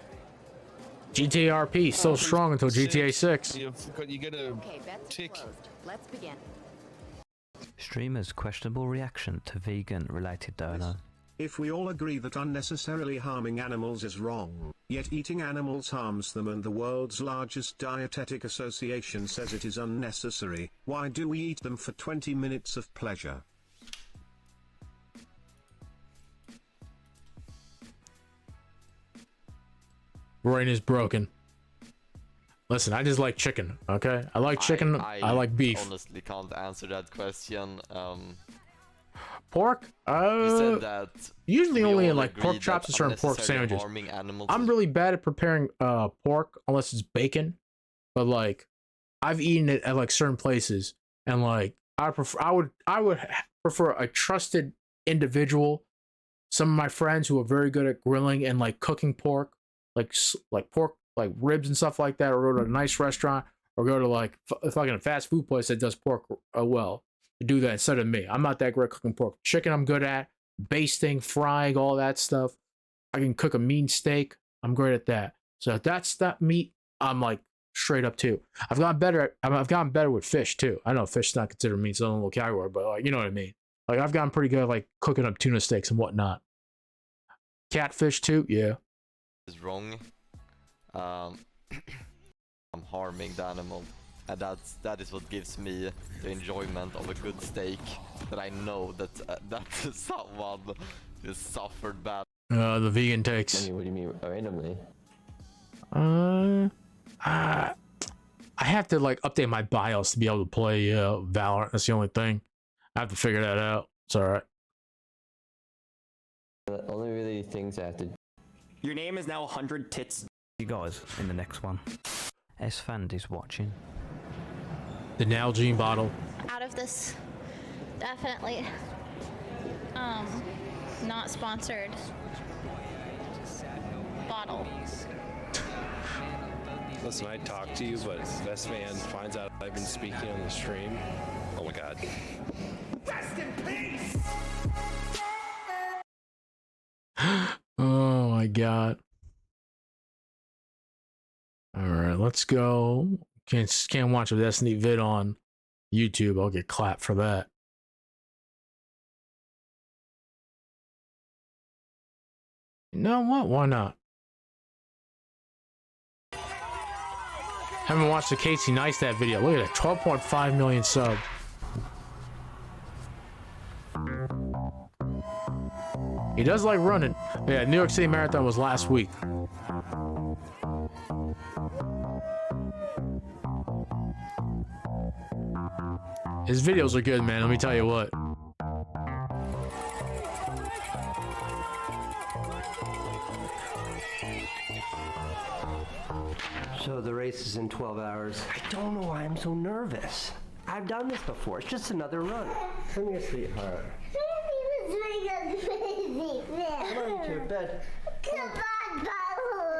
GTA RP so strong until GTA 6. You get a tick. Let's begin. Streamer's questionable reaction to vegan-related dono. If we all agree that unnecessarily harming animals is wrong, yet eating animals harms them and the world's largest dietetic association says it is unnecessary, why do we eat them for 20 minutes of pleasure? Brain is broken. Listen, I just like chicken, okay? I like chicken, I like beef. Honestly can't answer that question. Pork? You said that usually we only all in like agree pork that chops and certain pork unnecessarily sandwiches. harming animals I'm really bad at preparing pork unless it's bacon, but like I've eaten it at like certain places, and like I would prefer a trusted individual. Some of my friends who are very good at grilling and like cooking pork, like pork, like ribs and stuff like that, or go to a nice restaurant, or go to like fucking a fast food place that does pork well. Do that instead of me. I'm not that great cooking pork. Chicken I'm good at, basting, frying, all that stuff. I can cook a mean steak. I'm great at that. So if that's that meat, I'm like straight up too. I've gotten better with fish too. I know fish is not considered meat, so I don't know category, but like you know what I mean. Like I've gotten pretty good at like cooking up tuna steaks and whatnot. Catfish too, yeah. Is wrong. I'm harming the animal. And that is what gives me the enjoyment of a good steak. That I know that someone has suffered bad. The vegan takes. What do you mean randomly? I have to like update my BIOS to be able to play Valorant. That's the only thing. I have to figure that out. It's all right. The only really things I have to. Your name is now 100 tits. You guys in the next one. S-Fand is watching. The Nalgene bottle. Out of this, definitely not sponsored bottle. Listen, I talk to you, but if Best Man finds out I've been speaking on the stream, oh my god. Rest in peace! Oh my god. Alright, let's go. Can't watch a Destiny vid on YouTube. I'll get clapped for that. You know what? Why not? Haven't watched the Casey Neistat video. Look at that, 12.5 million sub. He does like running. Yeah, New York City Marathon was last week. His videos are good, man. Let me tell you what. So the race is in 12 hours. I don't know why I'm so nervous. I've done this before. It's just another run. Come here, sweetheart. Come on to your bed.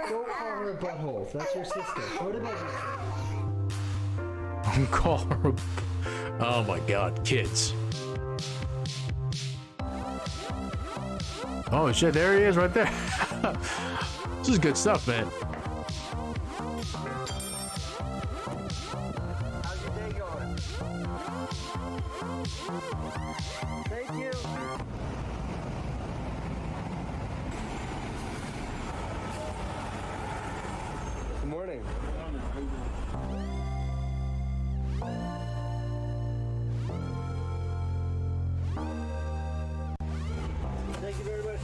Don't call her a butthole. That's your sister. Go to bed. Call her. Oh my god, kids. Oh shit, there he is right there. This is good stuff, man. How's your day going? Thank you. Good morning.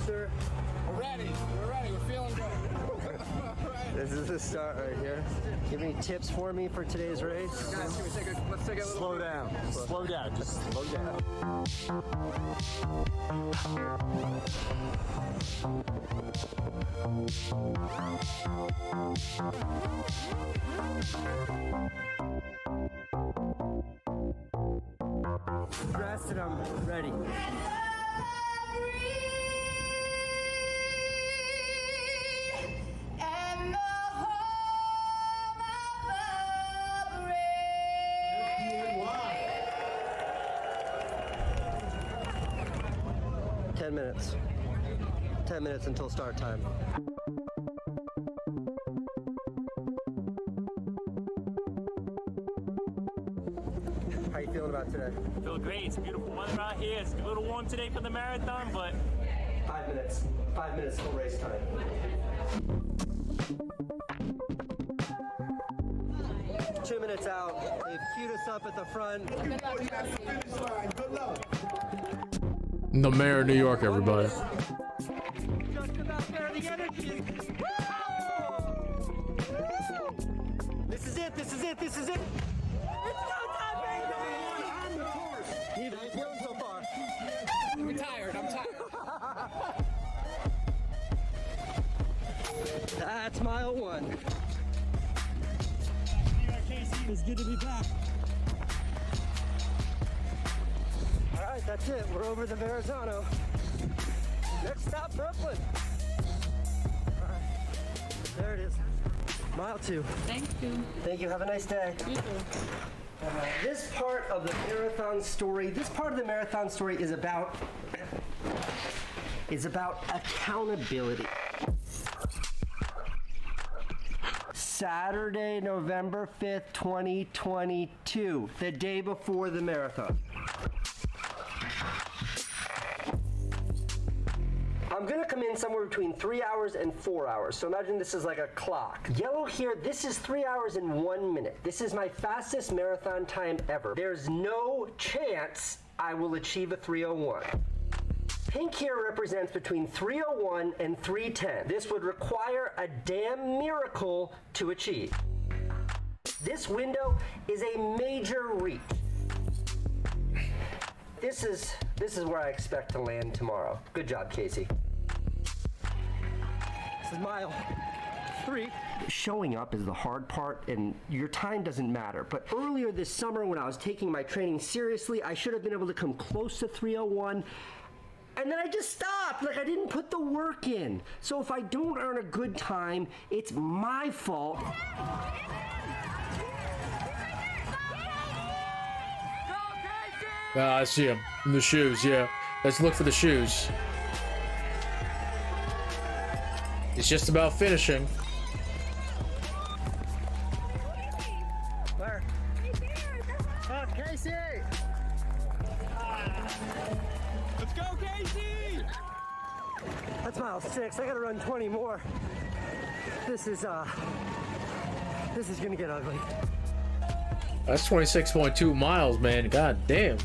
faster. We're ready. We're feeling good. This is the start right here. Give any tips for me for today's race? Guys, let's take a little Slow down. Slow down. Just slow down. Dressed and I'm ready. Minutes. 10 minutes until start time. How you feeling about today? Feel great. It's beautiful weather out here. It's a little warm today for the marathon, but 5 minutes. 5 minutes till race time. Two minutes out. They've queued us up at the front. Good luck. The mayor of New York, everybody. Just about there, the energy. This is it. This is it. This is it. It's go time, baby. How you feeling so far? I'm tired. That's mile one. It's good to be back. All right, that's it. We're over the Verrazano. Next stop, Brooklyn. All right, there it is. Mile 2. Thank you. Thank you. Have a nice day. You too. This part of the marathon story is about accountability. Saturday, November 5th, 2022, the day before the marathon. I'm gonna come in somewhere between 3 hours and 4 hours. So imagine this is like a clock. Yellow here, this is 3 hours and 1 minute. This is my fastest marathon time ever. There's no chance I will achieve a 3:01. Pink here represents between 3:01 and 3:10. This would require a damn miracle to achieve. This window is a major reach. This is where I expect to land tomorrow. Good job, Casey. This is mile 3. Showing up is the hard part, and your time doesn't matter. But earlier this summer, when I was taking my training seriously, I should have been able to come close to 3:01. And then I just stopped, like I didn't put the work in. So if I don't earn a good time, it's my fault. I see him in the shoes, yeah. Let's look for the shoes. It's just about finishing. Where? Oh, Casey! Let's go, Casey! That's mile 6. I gotta run 20 more. This is gonna get ugly. That's 26.2 miles, man. God damn.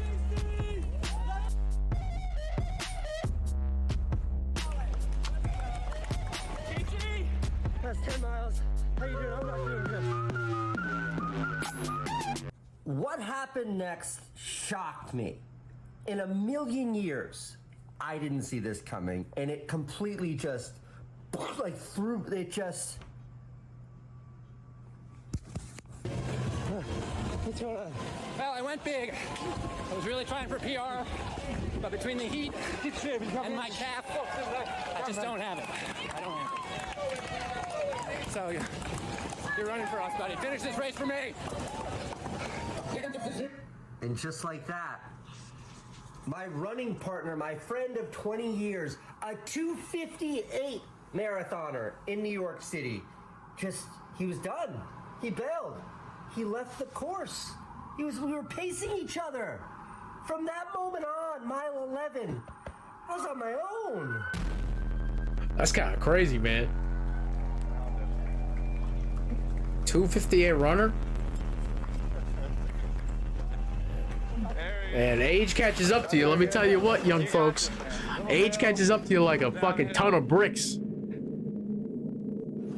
That's 10 miles. How you doing? I'm not doing good. What happened next shocked me. In a million years, I didn't see this coming, and it completely just, like, threw, it just... What's going on? Well, I went big. I was really trying for PR, but between the heat and my calf, I just don't have it. I don't have it. So you're running for us, buddy. Finish this race for me. And just like that, my running partner, my friend of 20 years, a 2:58 marathoner in New York City, he was done. He bailed. He left the course. We were pacing each other. From that moment on, mile 11, I was on my own. That's kind of crazy, man. 2:58 runner? And age catches up to you. Let me tell you what, young folks. Age catches up to you like a fucking ton of bricks.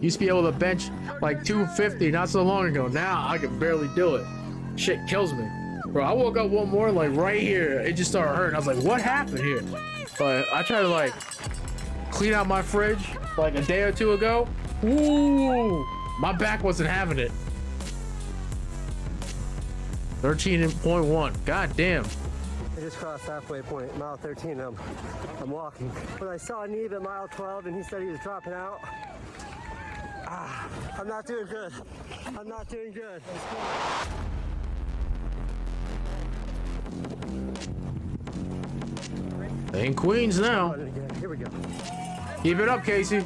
Used to be able to bench like 250 not so long ago. Now I can barely do it. Shit kills me. Bro, I woke up one morning like right here. It just started hurting. I was like, what happened here? But I tried to like clean out my fridge like a day or two ago. Ooh, my back wasn't having it. 13.1. God damn. I just crossed halfway point, mile 13. I'm walking. When I saw Neve at mile 12 and he said he was dropping out, I'm not doing good. I'm not doing good. They in Queens now. Here we go. Keep it up, Casey.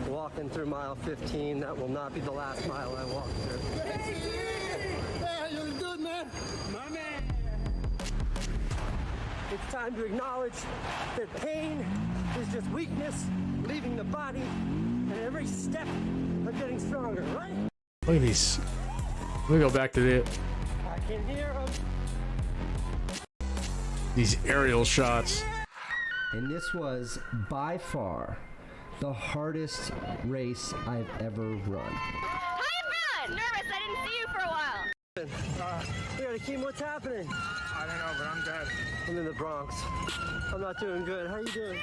Walking through mile 15, that will not be the last mile I walk through. Yeah, you're good, man. My man. It's time to acknowledge that pain is just weakness leaving the body, and every step I'm getting stronger, right? Look at these. Let me go back to the I can hear them. these aerial shots. And this was by far the hardest race I've ever run. Hi, everyone! Nervous, I didn't see you for a while. Here, Akeem, what's happening? I don't know, but I'm dead. I'm in the Bronx. I'm not doing good. How you doing?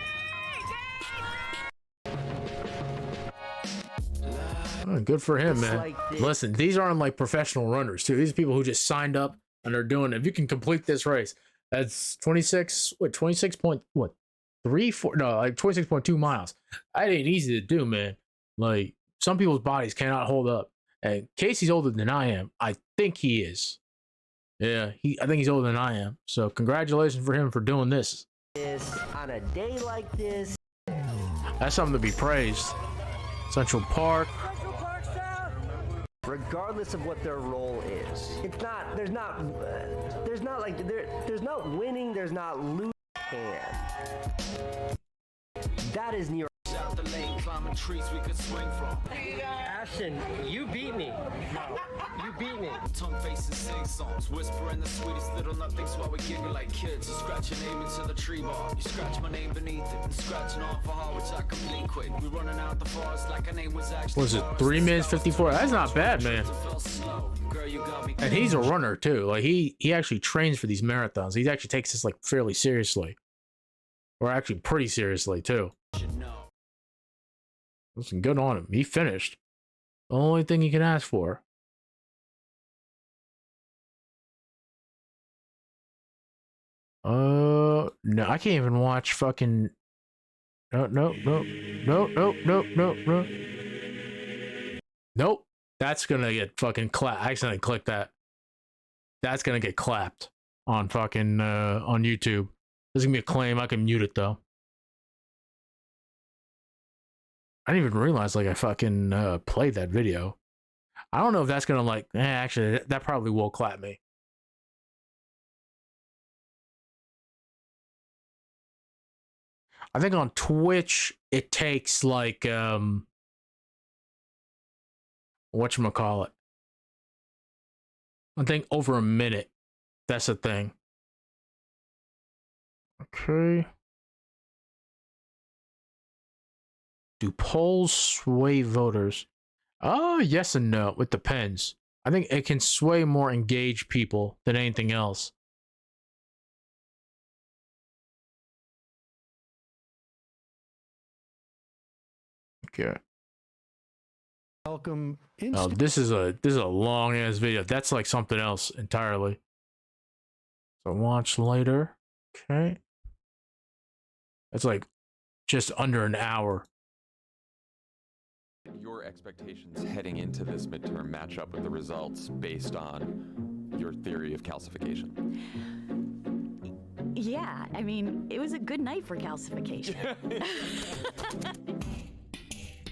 Oh, good for him, man. like this. Listen, these aren't like professional runners too. These are people who just signed up and are doing it. If you can complete this race, that's 26.2 miles. That ain't easy to do, man. Like, some people's bodies cannot hold up. And Casey's older than I am. I think he is. Yeah, I think he's older than I am. So congratulations for him for doing this. On a day like this. That's something to be praised. Central Park. Regardless of what their role is, there's not winning, there's not losing. That is New York. Ashton, you beat me. You beat me. Tongue faces sing songs, whispering the sweetest little nothings while we giggle like kids. You scratch your name into the tree bar. You scratch my name beneath it. And scratching off a heart which I complete quick. We running out the forest like a name was actually. Was it 3 minutes 54? That's not bad, man. And he's a runner too. Like he actually trains for these marathons. He actually takes this like fairly seriously. Or actually pretty seriously too. Listen, good on him. He finished. The only thing you can ask for. No, I can't even watch fucking. No. Nope. That's gonna get fucking clapped. I accidentally clicked that. That's gonna get clapped on fucking on YouTube. There's gonna be a claim. I can mute it though. I didn't even realize like I fucking played that video. I don't know if that's gonna like. Actually, that probably will clap me. I think on Twitch it takes like whatchamacallit. I think over a minute. That's the thing. Okay. Do polls sway voters? Oh, yes and no. It depends. I think it can sway more engaged people than anything else. Okay. Welcome. Oh, this is a long ass video. That's like something else entirely. So watch later. Okay. That's like just under an hour. Your expectations heading into this midterm match up with the results based on your theory of calcification? Yeah, I mean, it was a good night for calcification.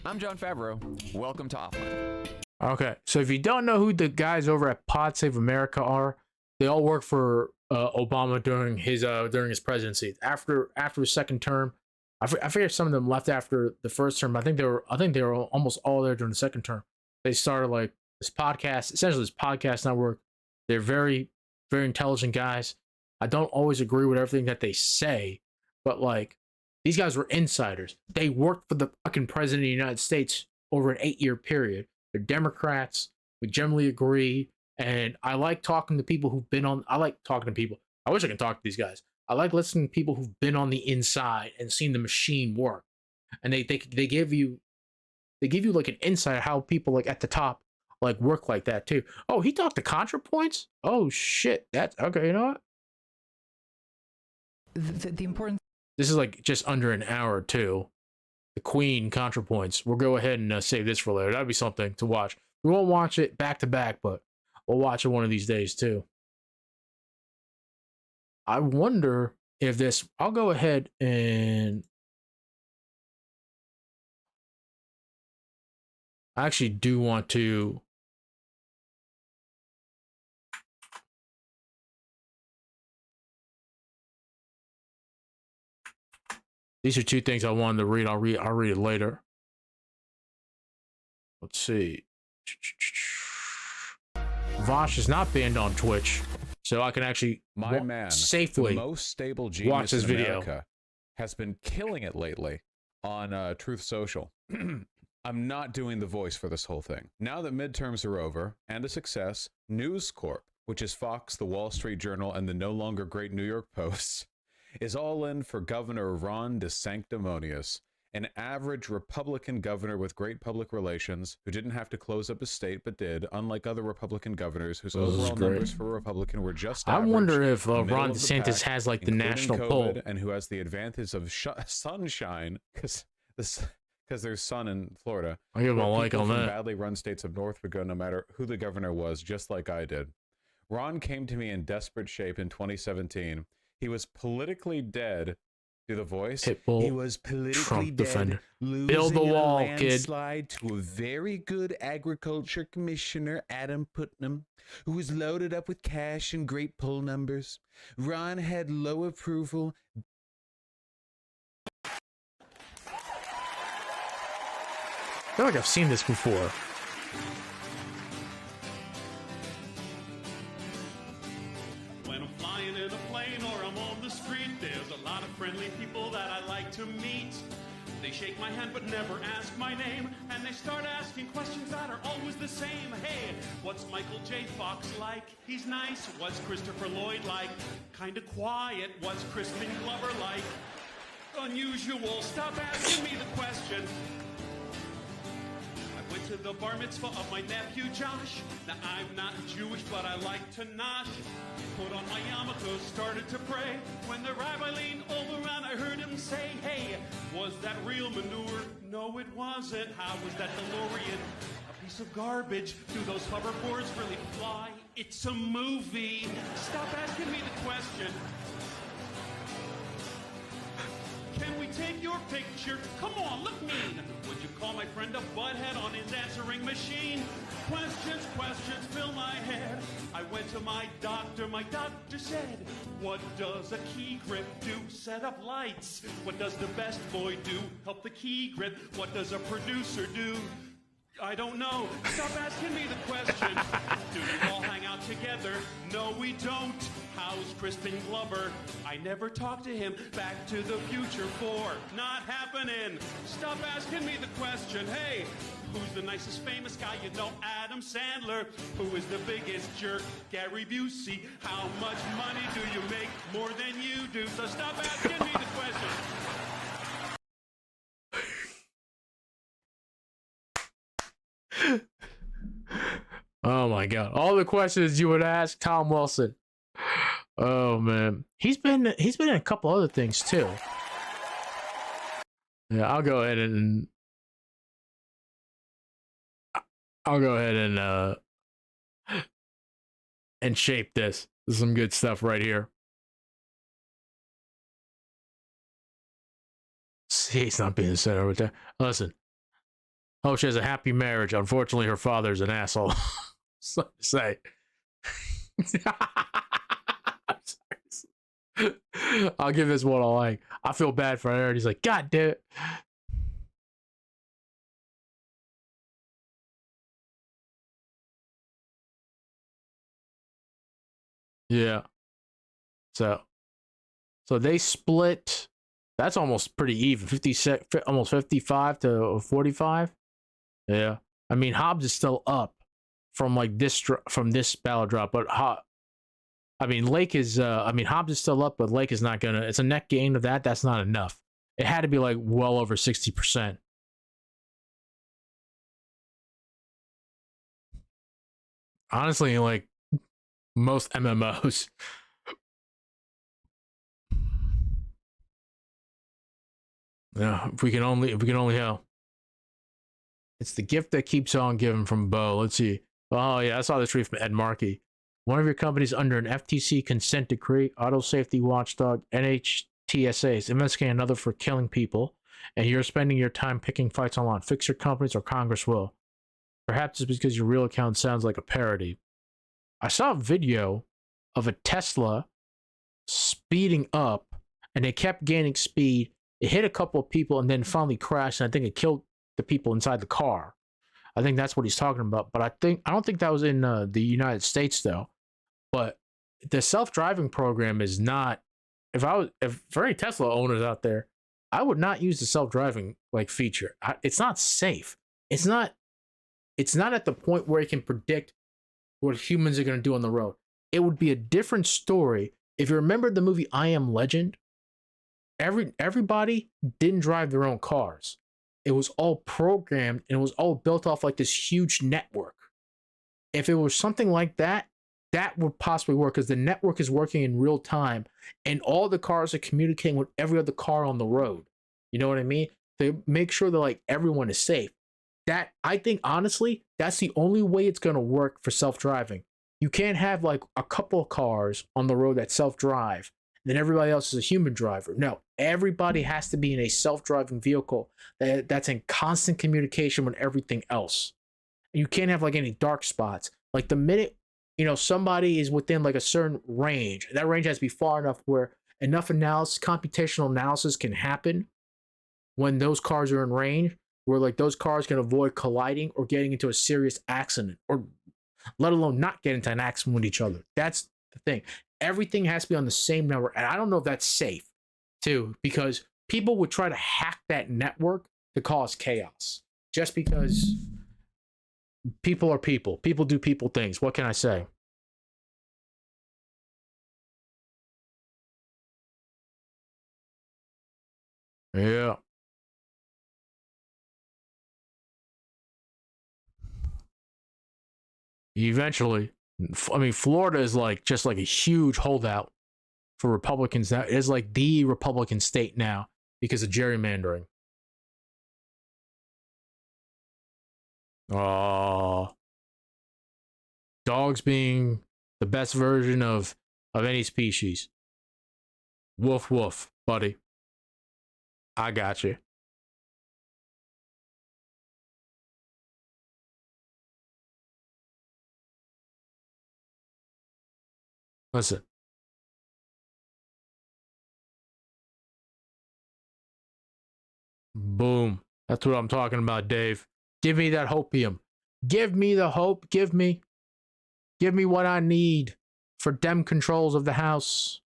I'm John Favreau. Welcome to Offline. Okay, so if you don't know who the guys over at Pod Save America are, they all work for Obama during his presidency. After his second term, I figure some of them left after the first term. I think they were almost all there during the second term. They started like this podcast, essentially this podcast network. They're very, very intelligent guys. I don't always agree with everything that they say, but like these guys were insiders. They worked for the fucking president of the United States over an 8-year period. They're Democrats. We generally agree. And I like talking to people who've been on. I like talking to people. I wish I could talk to these guys. I like listening to people who've been on the inside and seen the machine work. And they give you like an insight of how people like at the top like work like that too. Oh, he talked to ContraPoints? Oh shit. That's okay, you know what? The important. This is like just under an hour too. The Queen ContraPoints. We'll go ahead and save this for later. That'd be something to watch. We won't watch it back to back, but we'll watch it one of these days too. I wonder if this. I'll go ahead and. I actually do want to. These are two things I wanted to read. I'll read it later. Let's see. Vosh is not banned on Twitch, so I can actually safely the most stable genius watch this in video. America, has been killing it lately on Truth Social. I'm not doing the voice for this whole thing. Now that midterms are over and a success, News Corp, which is Fox, the Wall Street Journal, and the no longer great New York Post, is all in for Governor Ron DeSanctimonious, an average Republican governor with great public relations who didn't have to close up his state but did, unlike other Republican governers whose overall numbers for Republican were just average. I wonder if middle Ron of the DeSantis pack, has like the including national COVID, poll. and who has the advantage of sunshine because there's sun in Florida. I give him a where like people on from that. badly run states up north would go no matter who the governor was, just like I did. Ron came to me in desperate shape in 2017. He was politically dead. Do the voice? Pitbull, He was politically Trump dead, defender. losing Build the in a wall, kid. landslide to a very good agriculture commissioner, Adam Putnam, who was loaded up with cash and great poll numbers. Ron had low approval. I feel like I've seen this before. When I'm flying in a plane or I'm on the street, there's a lot of friendly people that I like to meet. They shake my hand but never ask my name, and they start asking questions that are always the same. Hey, what's Michael J. Fox like? He's nice. What's Christopher Lloyd like? Kinda quiet. What's Crispin Glover like? Unusual. Stop asking me the question. I went to the bar mitzvah of my nephew Josh. Now I'm not Jewish, but I like to nosh. Put on my yarmulke, started to pray. When the rabbi leaned over and I heard him say, hey, was that real manure? No, it wasn't. How was that DeLorean? A piece of garbage. Do those hoverboards really fly? It's a movie. Stop asking me the question. Can we take your picture? Come on, look mean. Would you call my friend a butthead on his answering machine? Questions, questions fill my head. I went to my doctor said, what does a key grip do? Set up lights. What does the best boy do? Help the key grip. What does a producer do? I don't know. Stop asking me the question. Do we all hang out together? No, we don't. How's Crispin Glover? I never talked to him. Back to the Future 4. Not happening. Stop asking me the question. Hey, who's the nicest famous guy you know? Adam Sandler. Who is the biggest jerk? Gary Busey. How much money do you make? More than you do. So stop asking me the question. Oh my god. All the questions you would ask Tom Wilson. Oh man. He's been in a couple other things too. Yeah, I'll go ahead and shape this. This is some good stuff right here. See, it's not being the center over there. Listen. Oh, she has a happy marriage. Unfortunately, her father's an asshole. So to say. I'll give this one a like. I feel bad for Aaron. He's like, God damn it. Yeah. So they split. That's almost pretty even. 56, almost 55 to 45. Yeah. I mean, Hobbs is still up from like this from this battle drop, but I mean, Lake is. I mean, Hobbs is still up, but Lake is not gonna. It's a net gain of that. That's not enough. It had to be like well over 60%. Honestly, like most MMOs. Yeah, if we can only help. It's the gift that keeps on giving from Bo. Let's see. Oh yeah, I saw this tweet from Ed Markey. One of your companies under an FTC consent decree, Auto Safety Watchdog, NHTSA is investigating another for killing people, and you're spending your time picking fights online. Fix your companies or Congress will. Perhaps it's because your real account sounds like a parody. I saw a video of a Tesla speeding up, and it kept gaining speed. It hit a couple of people and then finally crashed, and I think it killed the people inside the car. I think that's what he's talking about. But I don't think that was in the United States though. But the self-driving program is not. If for any Tesla owners out there, I would not use the self-driving like feature. It's not safe. It's not at the point where it can predict what humans are going to do on the road. It would be a different story if you remember the movie I Am Legend. Everybody didn't drive their own cars. It was all programmed and it was all built off like this huge network. If it was something like that, that would possibly work because the network is working in real time and all the cars are communicating with every other car on the road. You know what I mean? They make sure that like everyone is safe. That I think honestly, that's the only way it's gonna work for self-driving. You can't have like a couple of cars on the road that self-drive, then everybody else is a human driver. No, everybody has to be in a self-driving vehicle that's in constant communication with everything else. You can't have like any dark spots. Like the minute somebody is within like a certain range, that range has to be far enough where enough computational analysis can happen when those cars are in range, where like those cars can avoid colliding or getting into a serious accident, or let alone not get into an accident with each other. That's the thing. Everything has to be on the same network, and I don't know if that's safe too, because people would try to hack that network to cause chaos just because people are people. People do people things. What can I say? Yeah. Eventually, I mean, Florida is like just like a huge holdout for Republicans now. It is like the Republican state now because of gerrymandering. Dogs being the best version of any species. Woof woof, buddy. I got you. Listen. Boom. That's what I'm talking about, Dave. Give me that hopium. Give me the hope. Give me what I need for dem controls of the house.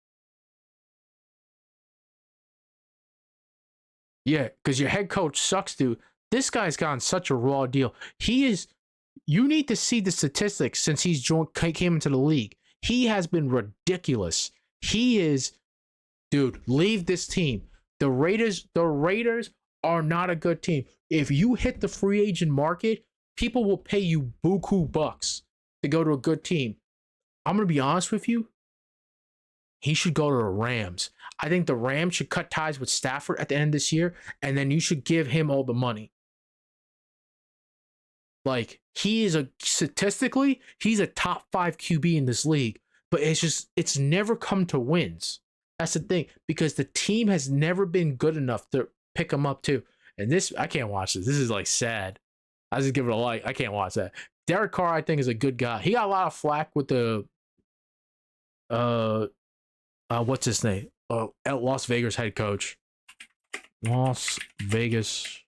Yeah, because your head coach sucks, dude. This guy's gotten such a raw deal. You need to see the statistics since came into the league. He has been ridiculous. Dude, leave this team. The Raiders are not a good team. If you hit the free agent market, people will pay you buku bucks to go to a good team. I'm going to be honest with you. He should go to the Rams. I think the Rams should cut ties with Stafford at the end of this year, and then you should give him all the money. Like, statistically, he's a top 5 QB in this league, but it's never come to wins. That's the thing, because the team has never been good enough to pick him up too. And I can't watch this. This is like sad. I just give it a like. I can't watch that. Derek Carr, I think, is a good guy. He got a lot of flack with the what's his name? Las Vegas head coach. Las Vegas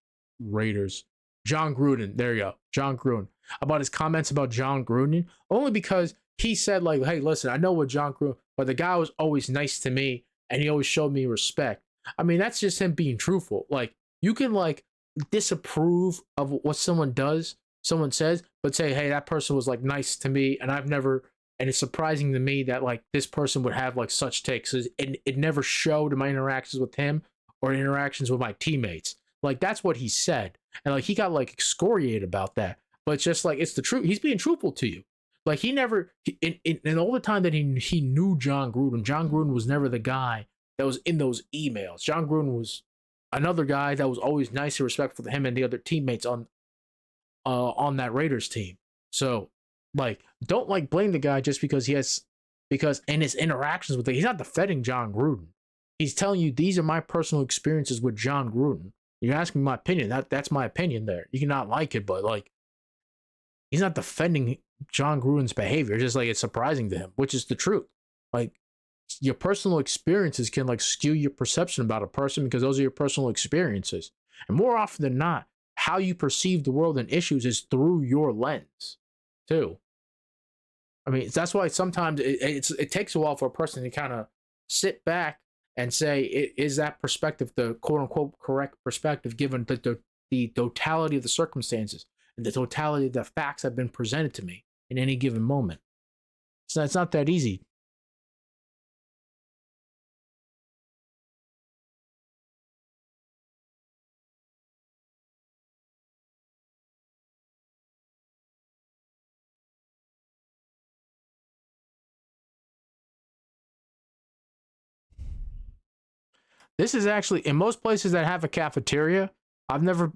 Raiders. John Gruden. There you go. John Gruden. About his comments about John Gruden, only because he said, like, hey, listen, I know what John Gruden, but the guy was always nice to me and he always showed me respect. I mean, that's just him being truthful. Like, you can like disapprove of what someone does, someone says, but say, hey, that person was like nice to me, and it's surprising to me that like this person would have like such takes. It never showed in my interactions with him or interactions with my teammates. Like, that's what he said. And like he got like excoriated about that. But it's just like, it's the truth. He's being truthful to you. Like, he never, in all the time that he knew John Gruden was never the guy that was in those emails. John Gruden was another guy that was always nice and respectful to him and the other teammates on that Raiders team. So, like, don't like blame the guy just because because in his interactions with he's not defending John Gruden. He's telling you these are my personal experiences with John Gruden. You're asking my opinion. That's my opinion there. You cannot like it, but like, he's not defending John Gruden's behavior. It's just like, it's surprising to him, which is the truth. Like, your personal experiences can like skew your perception about a person because those are your personal experiences. And more often than not, how you perceive the world and issues is through your lens too. I mean, that's why sometimes it takes a while for a person to kind of sit back and say, is that perspective the quote unquote correct perspective given the totality of the circumstances and the totality of the facts that have been presented to me in any given moment. So it's not that easy. This is actually, in most places that have a cafeteria, I never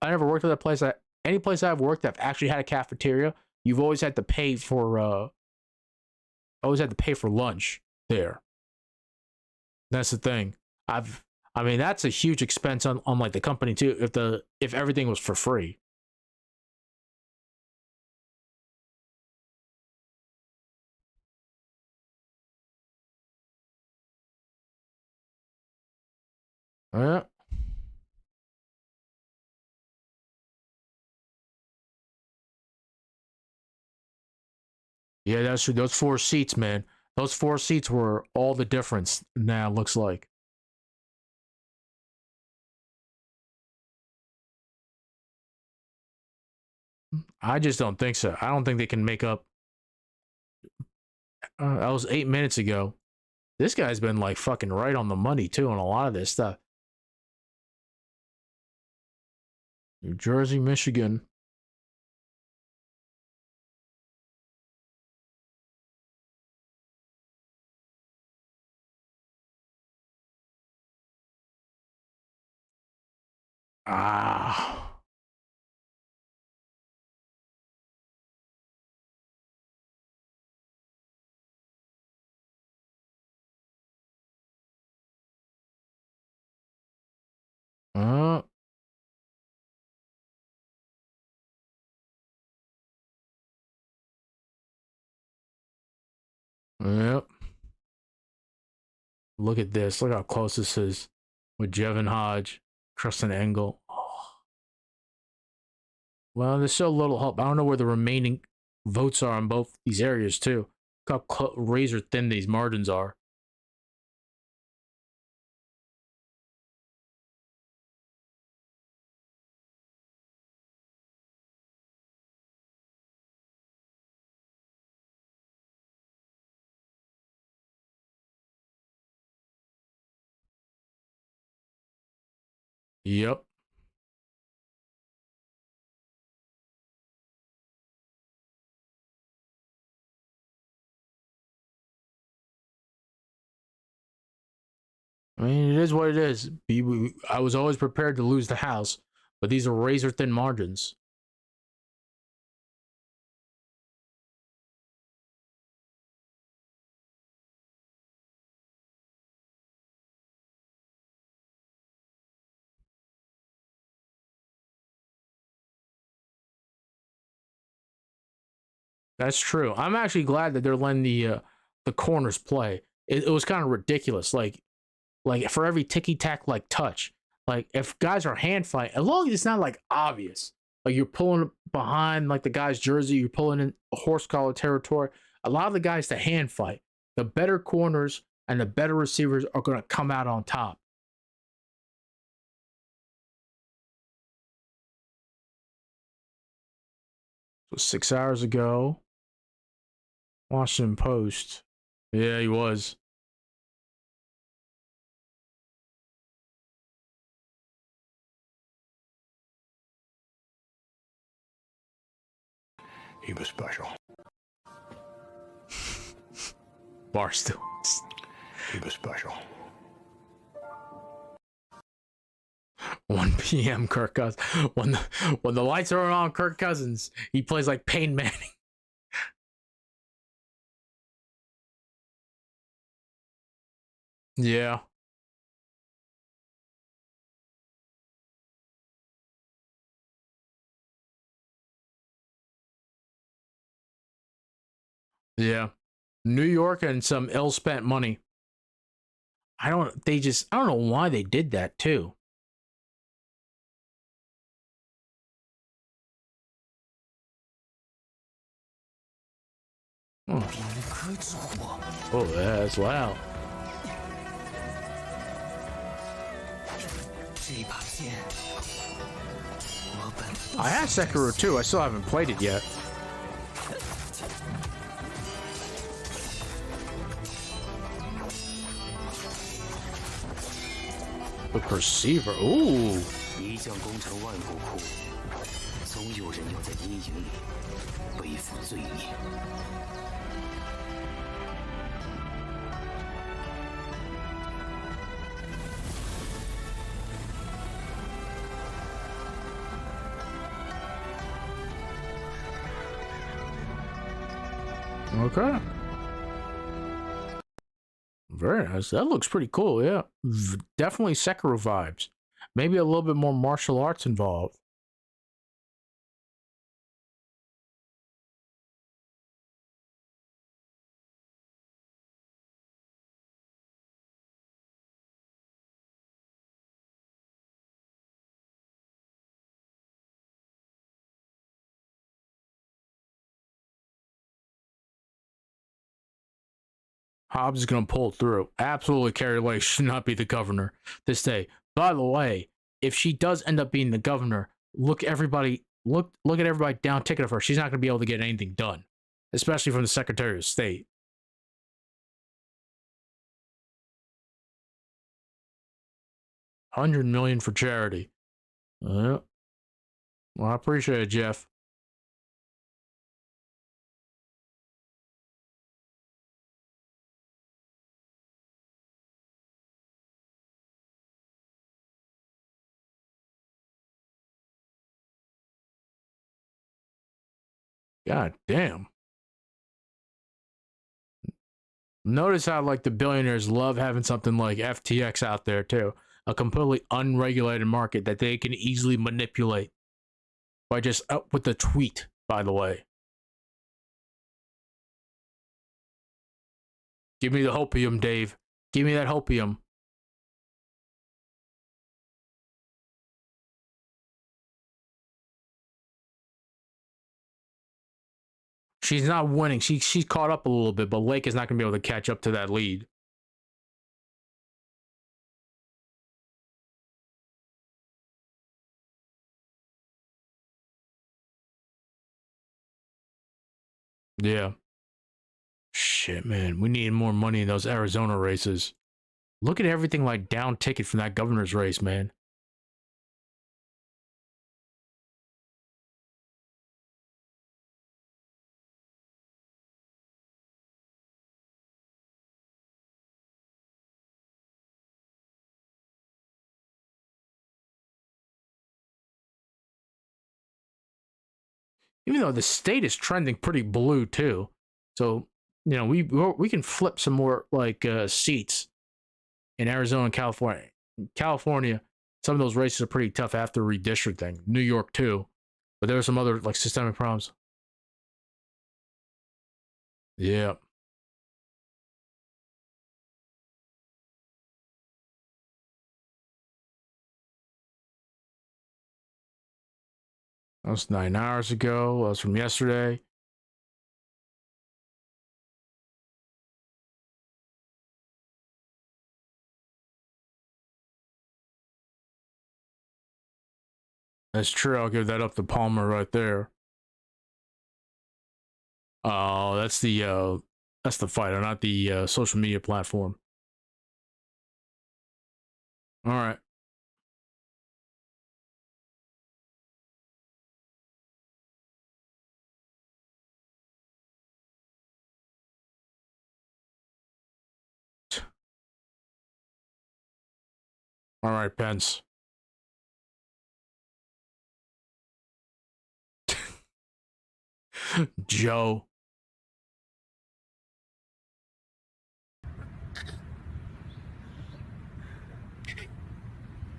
worked at a place any place I've worked that actually had a cafeteria. You've always had to pay for lunch there. That's the thing. I mean, that's a huge expense on like the company too, if everything was for free. Yeah. Yeah, that's true. Those 4 seats, man. Those 4 seats were all the difference now, looks like. I just don't think so. I don't think they can make up. That was 8 minutes ago. This guy's been like fucking right on the money too on a lot of this stuff. New Jersey, Michigan. Ah. Yep. Look at this. Look how close this is with Jevin Hodge, Kristen Engel. Oh. Well, there's still a little hope. I don't know where the remaining votes are in both these areas too. Look how razor thin these margins are. Yep. I mean, it is what it is. I was always prepared to lose the House, but these are razor thin margins. That's true. I'm actually glad that they're letting the corners play. it was kind of ridiculous. Like for every ticky tack like touch, like if guys are hand fight, as long as it's not like obvious, like you're pulling behind like the guy's jersey, you're pulling in horse collar territory. A lot of the guys to hand fight, the better corners and the better receivers are going to come out on top. So 6 hours ago, Washington Post. Yeah, he was. He was special. Barstool. He was special. 1 p.m. Kirk Cousins. When the lights are on Kirk Cousins, he plays like Peyton Manning. Yeah. Yeah. New York and some ill-spent money. I don't know why they did that too. Oh, that's loud. I have Sekiro 2. I still haven't played it yet. The Perceiver. Ooh. 一将功成万骨枯，总有人要在阴影里背负罪孽。Okay. Very nice. That looks pretty cool, yeah. Definitely Sekiro vibes. Maybe a little bit more martial arts involved. Hobbs is going to pull through. Absolutely, Carrie Lake should not be the governor this day. By the way, if she does end up being the governor, look at everybody down ticket of her. She's not going to be able to get anything done, especially from the Secretary of State. $100 million for charity. Well, I appreciate it, Jeff. God damn. Notice how like the billionaires love having something like FTX out there too. A completely unregulated market that they can easily manipulate by just up with the tweet, by the way. Give me the hopium, Dave. Give me that hopium. She's not winning. She's caught up a little bit, but Lake is not going to be able to catch up to that lead. Yeah. Shit, man. We need more money in those Arizona races. Look at everything like down ticket from that governor's race, man. Even though the state is trending pretty blue too, so you know we can flip some more like seats in Arizona and California. California, some of those races are pretty tough after redistricting. New York too, but there are some other like systemic problems. Yeah. That was 9 hours ago. That was from yesterday. That's true. I'll give that up to Palmer right there. Oh, that's the fighter, not the social media platform. All right. All right, Pence. Joe.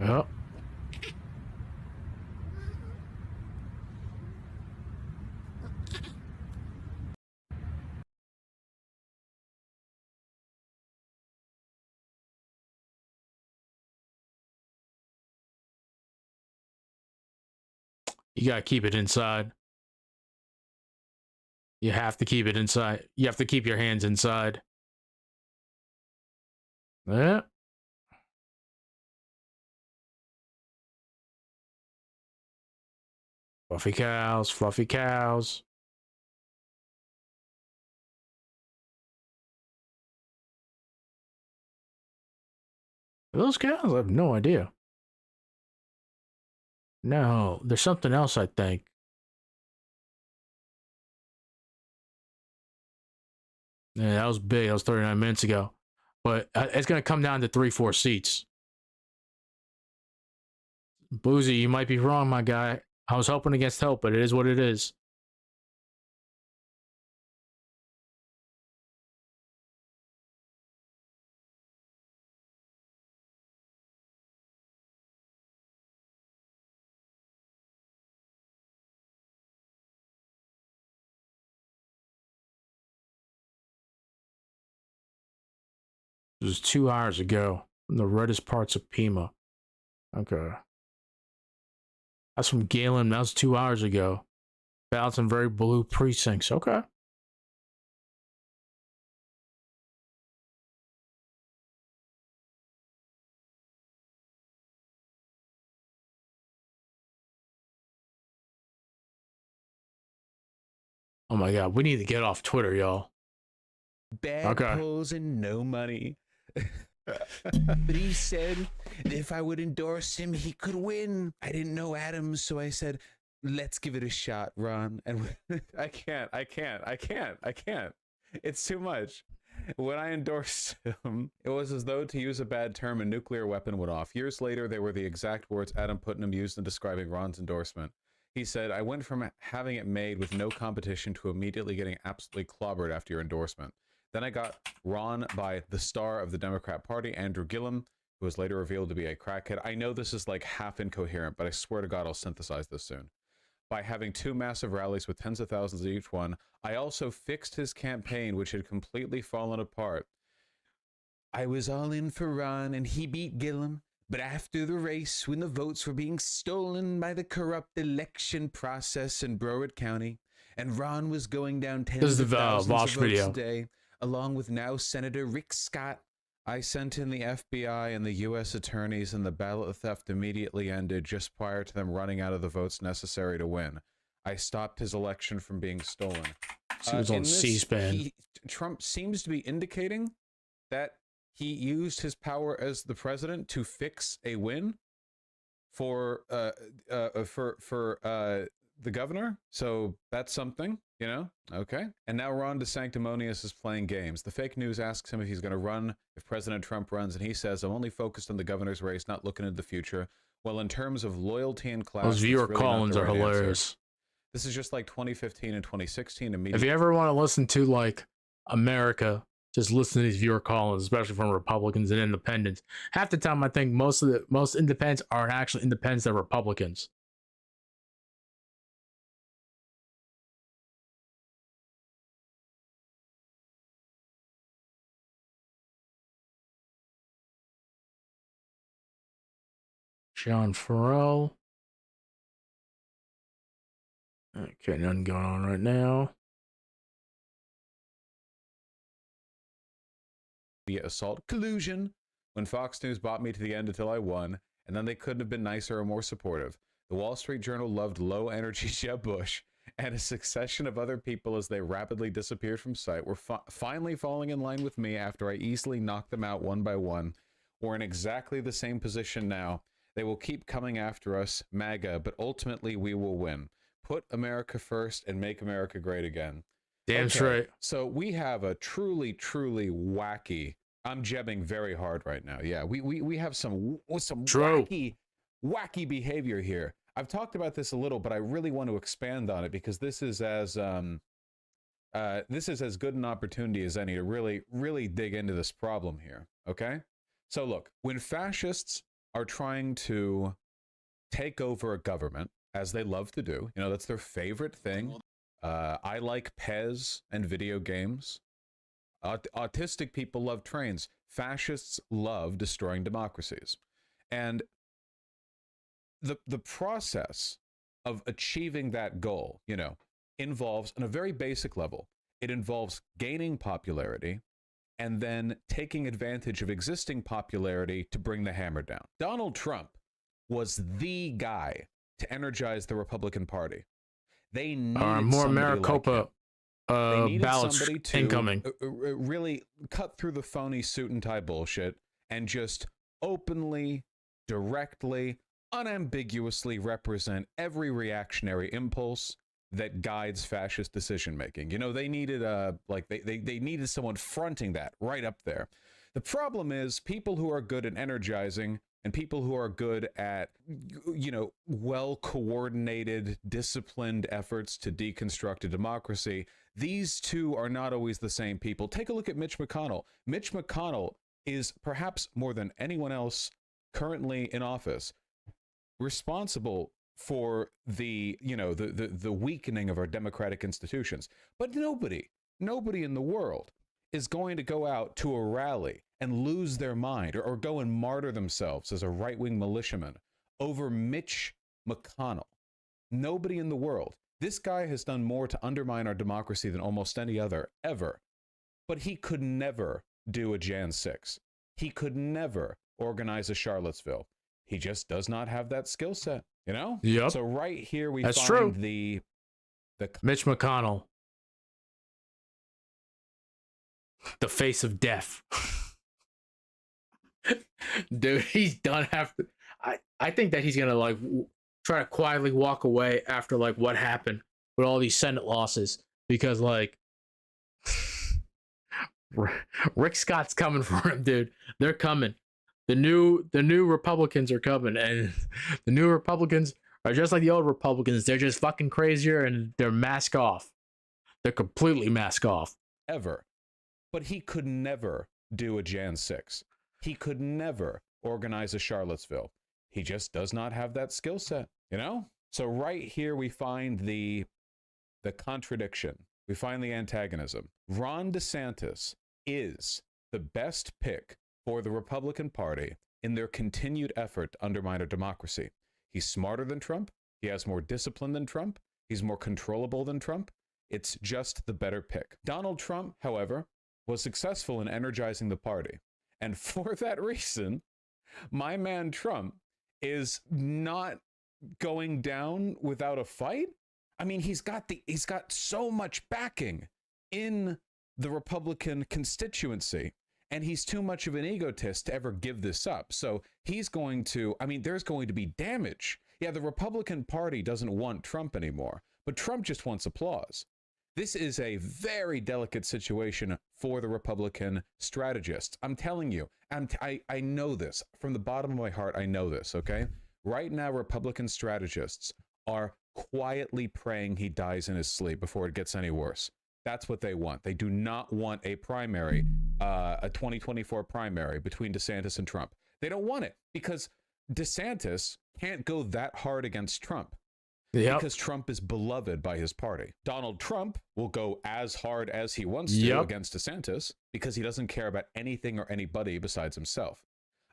Yep. You gotta keep it inside. You have to keep it inside. You have to keep your hands inside. Yeah. Fluffy cows, fluffy cows. Are those cows? I have no idea. No, there's something else, I think. Yeah, that was big. That was 39 minutes ago. But it's going to come down to 3-4 seats. Boozy, you might be wrong, my guy. I was hoping against hope, but it is what it is. It was 2 hours ago in the reddest parts of Pima. Okay. That's from Galen. That was 2 hours ago. Balance in very blue precincts. Okay. Oh my god, we need to get off Twitter, y'all. Bad polls and no money. But he said that if I would endorse him, he could win. I didn't know Adams, so I said, let's give it a shot, Ron. And I can't. It's too much. When I endorsed him, it was as though, to use a bad term, a nuclear weapon went off. Years later, they were the exact words Adam Putnam used in describing Ron's endorsement. He said, I went from having it made with no competition to immediately getting absolutely clobbered after your endorsement. Then I got Ron by the star of the Democrat Party, Andrew Gillum, who was later revealed to be a crackhead. I know this is like half incoherent, but I swear to God I'll synthesize this soon. By having 2 massive rallies with tens of thousands each one, I also fixed his campaign, which had completely fallen apart. I was all in for Ron, and he beat Gillum. But after the race, when the votes were being stolen by the corrupt election process in Broward County, and Ron was going down tens of thousands of votes a day, along with now Senator Rick Scott, I sent in the FBI and the U.S. attorneys, and the ballot theft immediately ended just prior to them running out of the votes necessary to win. I stopped his election from being stolen. He was on C-SPAN. Trump seems to be indicating that he used his power as the president to fix a win for the governor. So that's something, you know? Okay. And now Ron DeSanctimonious is playing games. The fake news asks him if he's going to run if President Trump runs, and he says, I'm only focused on the governor's race, not looking into the future. Well, in terms of loyalty and class, those viewer really call-ins are hilarious. Answer. This is just like 2015 and 2016. If you ever want to listen to like America, just listen to these viewer call-ins, especially from Republicans and independents. Half the time, I think most independents aren't actually independents; they're Republicans. John Farrell. Okay, nothing going on right now. Via assault collusion when Fox News bought me to the end until I won, and then they couldn't have been nicer or more supportive. The Wall Street Journal loved low-energy Jeb Bush, and a succession of other people as they rapidly disappeared from sight were finally falling in line with me after I easily knocked them out one by one. We're in exactly the same position now. They will keep coming after us, MAGA, but ultimately we will win. Put America first and make America great again. Damn straight. So we have a truly, truly wacky. I'm jebbing very hard right now. Yeah, we have some wacky behavior here. I've talked about this a little, but I really want to expand on it because this is as good an opportunity as any to really dig into this problem here. Okay, so look, when fascists are trying to take over a government, as they love to do, you know, that's their favorite thing. I like Pez and video games. Autistic people love trains. Fascists love destroying democracies. And the process of achieving that goal, you know, involves, on a very basic level, it involves gaining popularity and then taking advantage of existing popularity to bring the hammer down. Donald Trump was the guy to energize the Republican Party. They needed more somebody Maricopa ballots somebody to incoming. Really cut through the phony suit and tie bullshit and just openly, directly, unambiguously represent every reactionary impulse that guides fascist decision making. You know, they needed they needed someone fronting that right up there. The problem is people who are good at energizing and people who are good at, you know, well-coordinated, disciplined efforts to deconstruct a democracy, these two are not always the same people. Take a look at Mitch McConnell. Mitch McConnell is perhaps more than anyone else currently in office responsible for the, you know, the weakening of our democratic institutions. But nobody in the world is going to go out to a rally and lose their mind or go and martyr themselves as a right-wing militiaman over Mitch McConnell. Nobody in the world. This guy has done more to undermine our democracy than almost any other ever. But he could never do a Jan 6. He could never organize a Charlottesville. He just does not have that skill set, you know? Yep. So right here we That's find true. the Mitch McConnell, the face of death. Dude, he's done after. I think that he's gonna like try to quietly walk away after like what happened with all these Senate losses, because like Rick Scott's coming for him, dude. They're coming. The new Republicans are coming, and the new Republicans are just like the old Republicans. They're just fucking crazier, and they're mask off. They're completely mask off. Ever. But he could never do a Jan 6. He could never organize a Charlottesville. He just does not have that skill set, you know? So right here we find the contradiction. We find the antagonism. Ron DeSantis is the best pick for the Republican Party in their continued effort to undermine our democracy. He's smarter than Trump. He has more discipline than Trump. He's more controllable than Trump. It's just the better pick. Donald Trump, however, was successful in energizing the party. And for that reason, my man Trump is not going down without a fight. I mean, he's got so much backing in the Republican constituency, and he's too much of an egotist to ever give this up. So he's going to, I mean, there's going to be damage. Yeah, the Republican Party doesn't want Trump anymore, but Trump just wants applause. This is a very delicate situation for the Republican strategists. I'm telling you, I know this. From the bottom of my heart, I know this, okay? Right now, Republican strategists are quietly praying he dies in his sleep before it gets any worse. That's what they want. They do not want a primary, a 2024 primary between DeSantis and Trump. They don't want it because DeSantis can't go that hard against Trump. Yep. Because Trump is beloved by his party. Donald Trump will go as hard as he wants to against DeSantis because he doesn't care about anything or anybody besides himself.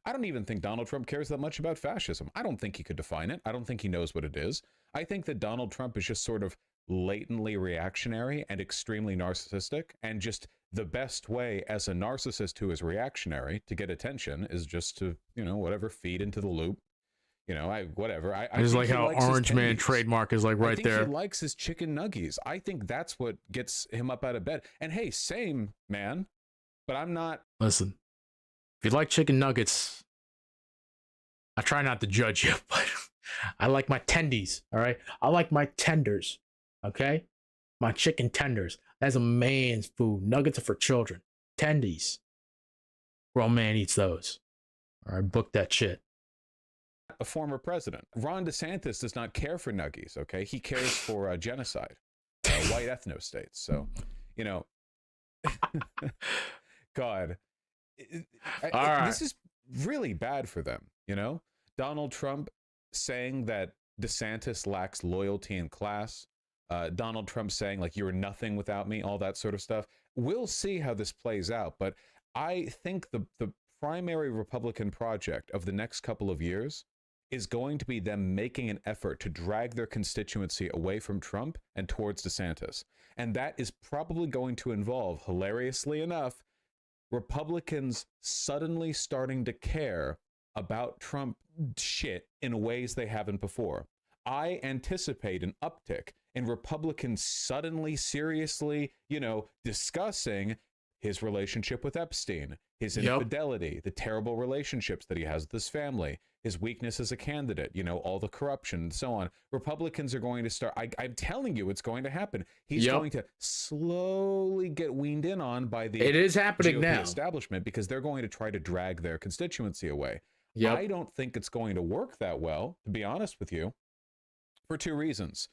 I don't even think Donald Trump cares that much about fascism. I don't think he could define it. I don't think he knows what it is. I think that Donald Trump is just sort of latently reactionary and extremely narcissistic, and just the best way as a narcissist who is reactionary to get attention is just to, you know, whatever, feed into the loop. You know, I just think like he how likes his Orange Man tendies. trademark is like I right think there. he likes his chicken nuggies. I think that's what gets him up out of bed. And hey, same, man. But I'm not. Listen, if you like chicken nuggets, I try not to judge you, but I like my tendies. All right, I like my tenders. Okay, my chicken tenders. That's a man's food. Nuggets are for children. Tendies. Grown man eats those. All right, book that shit. A former president. Ron DeSantis does not care for nuggies, okay? He cares for genocide, white ethno states. So, you know, God, this is really bad for them, you know? Donald Trump saying that DeSantis lacks loyalty and class. Donald Trump saying, like, you're nothing without me, all that sort of stuff. We'll see how this plays out, but I think the primary Republican project of the next couple of years is going to be them making an effort to drag their constituency away from Trump and towards DeSantis. And that is probably going to involve, hilariously enough, Republicans suddenly starting to care about Trump shit in ways they haven't before. I anticipate an uptick in Republicans suddenly, seriously, you know, discussing his relationship with Epstein, his infidelity, the terrible relationships that he has with his family, his weakness as a candidate, you know, all the corruption and so on. Republicans are going to start, I'm telling you, it's going to happen. He's going to slowly get weaned in on by the It is happening GOP now. establishment, because they're going to try to drag their constituency away. Yep. I don't think it's going to work that well, to be honest with you, for two reasons.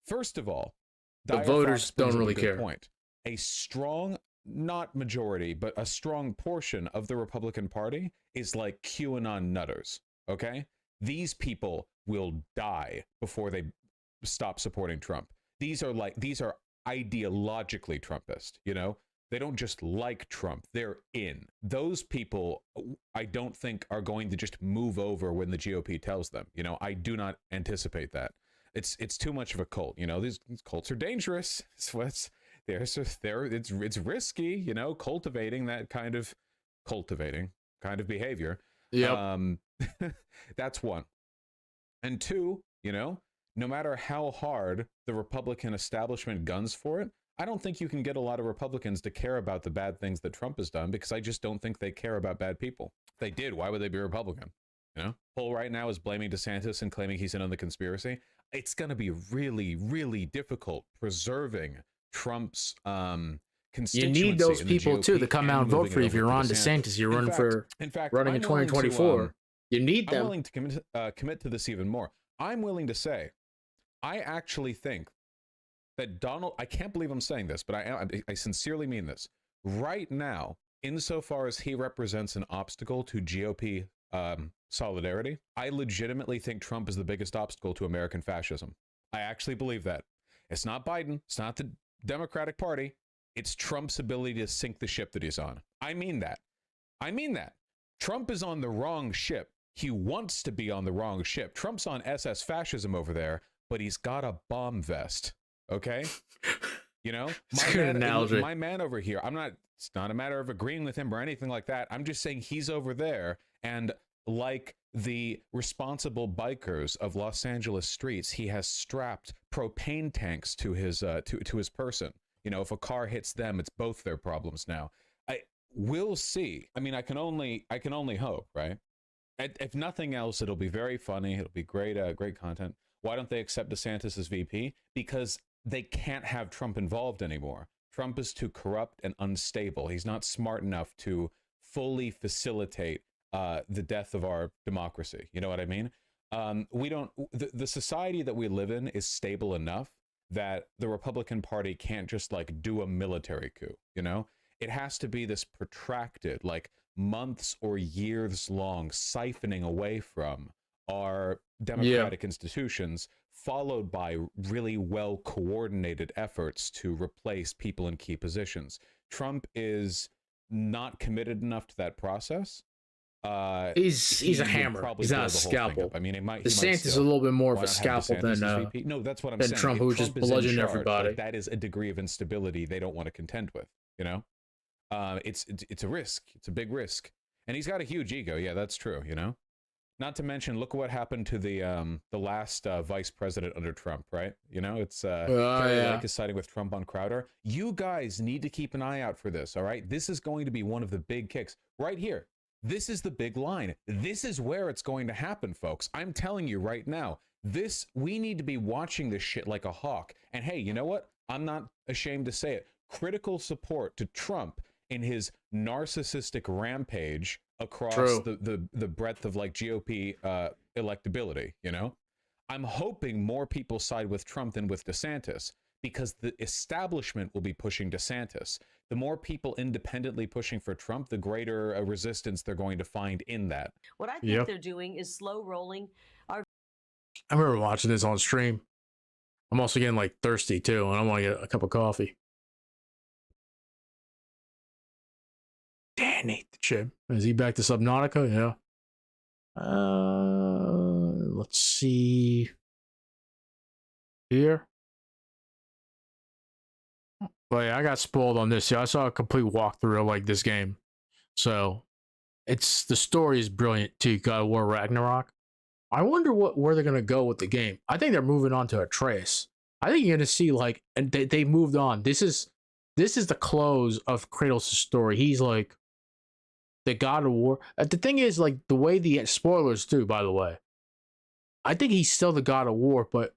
First of all, the Dyer voters Fox brings don't up really a good care. point. A strong, not majority, but a strong portion of the Republican Party is like QAnon nutters, okay? These people will die before they stop supporting Trump. These are ideologically Trumpist, you know? They don't just like Trump, they're in. Those people, I don't think, are going to just move over when the GOP tells them. You know, I do not anticipate that. It's too much of a cult. You know, these cults are dangerous. It's risky, you know, cultivating that kind of behavior. Yep. That's one. And two, you know, no matter how hard the Republican establishment guns for it, I don't think you can get a lot of Republicans to care about the bad things that Trump has done, because I just don't think they care about bad people. If they did, why would they be Republican? You know, poll right now is blaming DeSantis and claiming he's in on the conspiracy. It's going to be really, really difficult preserving Trump's constituency. You need those in the people too to GOP come and out and vote moving for it you. If over you're to on DeSantis, you're running in I'm willing to, 2024. You need them. I'm willing to commit to this even more. I'm willing to say, I actually think that I can't believe I'm saying this, but I sincerely mean this. Right now, insofar as he represents an obstacle to GOP solidarity, I legitimately think Trump is the biggest obstacle to American fascism. I actually believe that. It's not Biden. It's not the Democratic Party. It's Trump's ability to sink the ship that he's on. I mean that. Trump is on the wrong ship. He wants to be on the wrong ship. Trump's on SS fascism over there, but he's got a bomb vest. Okay? You know? My man over here, it's not a matter of agreeing with him or anything like that. I'm just saying he's over there, and like the responsible bikers of Los Angeles streets, he has strapped propane tanks to his to his person. You know, if a car hits them, it's both their problems now. We'll see. I mean, I can only hope, right? If nothing else, it'll be very funny. It'll be great content. Why don't they accept DeSantis as VP? Because they can't have Trump involved anymore. Trump is too corrupt and unstable. He's not smart enough to fully facilitate the death of our democracy. You know what I mean? The society that we live in is stable enough that the Republican Party can't just like do a military coup. You know, it has to be this protracted, like months or years long siphoning away from our democratic institutions, followed by really well coordinated efforts to replace people in key positions. Trump is not committed enough to that process. He's a hammer. He's not a scalpel. I mean, DeSantis is a little bit more of a scalpel than no, that's what I'm than saying. Trump, who just bludgeoned everybody. Like, that is a degree of instability they don't want to contend with. You know, it's a risk. It's a big risk, and he's got a huge ego. Yeah, that's true. You know, not to mention, look what happened to the last vice president under Trump. Right? You know, it's Carrie Lake is siding with Trump on Crowder. You guys need to keep an eye out for this. All right, this is going to be one of the big kicks right here. This is the big line. This is where it's going to happen, folks. I'm telling you right now, we need to be watching this shit like a hawk. And hey, you know what? I'm not ashamed to say it. Critical support to Trump in his narcissistic rampage across the breadth of like GOP electability, you know? I'm hoping more people side with Trump than with DeSantis, because the establishment will be pushing DeSantis. The more people independently pushing for Trump, the greater resistance they're going to find in that. What I think they're doing is slow rolling our. I remember watching this on stream. I'm also getting like thirsty too, and I want to get a cup of coffee. Dan ate the chip. Is he back to Subnautica? Yeah. Let's see. Here. But yeah, I got spoiled on this. Yeah, I saw a complete walkthrough of like this game. So the story is brilliant too. God of War Ragnarok. I wonder where they're gonna go with the game. I think they're moving on to Atreus. I think you're gonna see like, and they moved on. This is the close of Kratos' story. He's like the God of War. The thing is, like, the way the spoilers too, by the way. I think he's still the God of War, but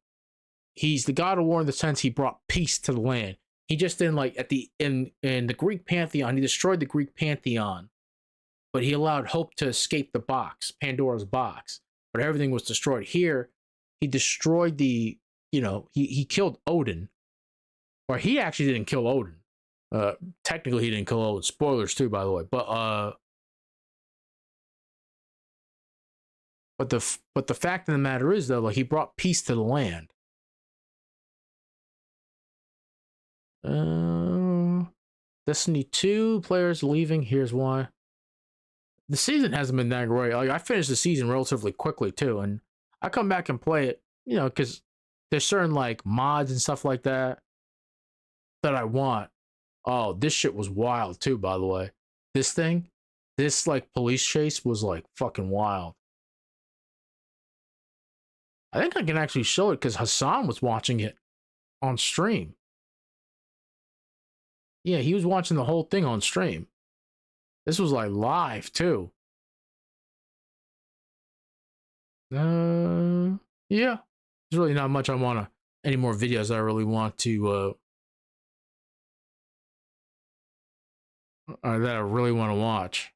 he's the God of War in the sense he brought peace to the land. He just didn't like in the Greek pantheon. He destroyed the Greek pantheon, but he allowed hope to escape the box, Pandora's box. But everything was destroyed. Here, he destroyed the. He killed Odin, or he actually didn't kill Odin. Technically, he didn't kill Odin. Spoilers too, by the way. But the fact of the matter is, though, like, he brought peace to the land. Destiny 2 players leaving. Here's why. The season hasn't been that great. Like, I finished the season relatively quickly too, and I come back and play it, because there's certain like mods and stuff like that I want. Oh, this shit was wild too, by the way. This like police chase was like fucking wild. I think I can actually show it because Hassan was watching it on stream. Yeah, he was watching the whole thing on stream. This was like live too. Yeah. There's really not much any more videos I really want to that I really want to watch.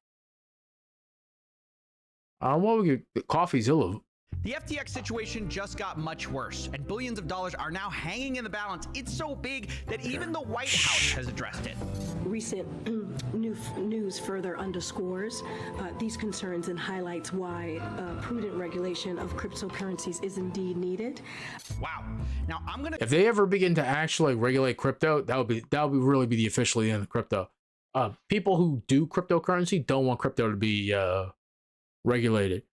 What we get, CoffeeZilla. The FTX situation just got much worse, and billions of dollars are now hanging in the balance. It's so big that even the White House has addressed it. Recent news further underscores these concerns and highlights why prudent regulation of cryptocurrencies is indeed needed. Wow. Now I'm gonna. If they ever begin to actually regulate crypto, that would really be the officially end of crypto. People who do cryptocurrency don't want crypto to be regulated.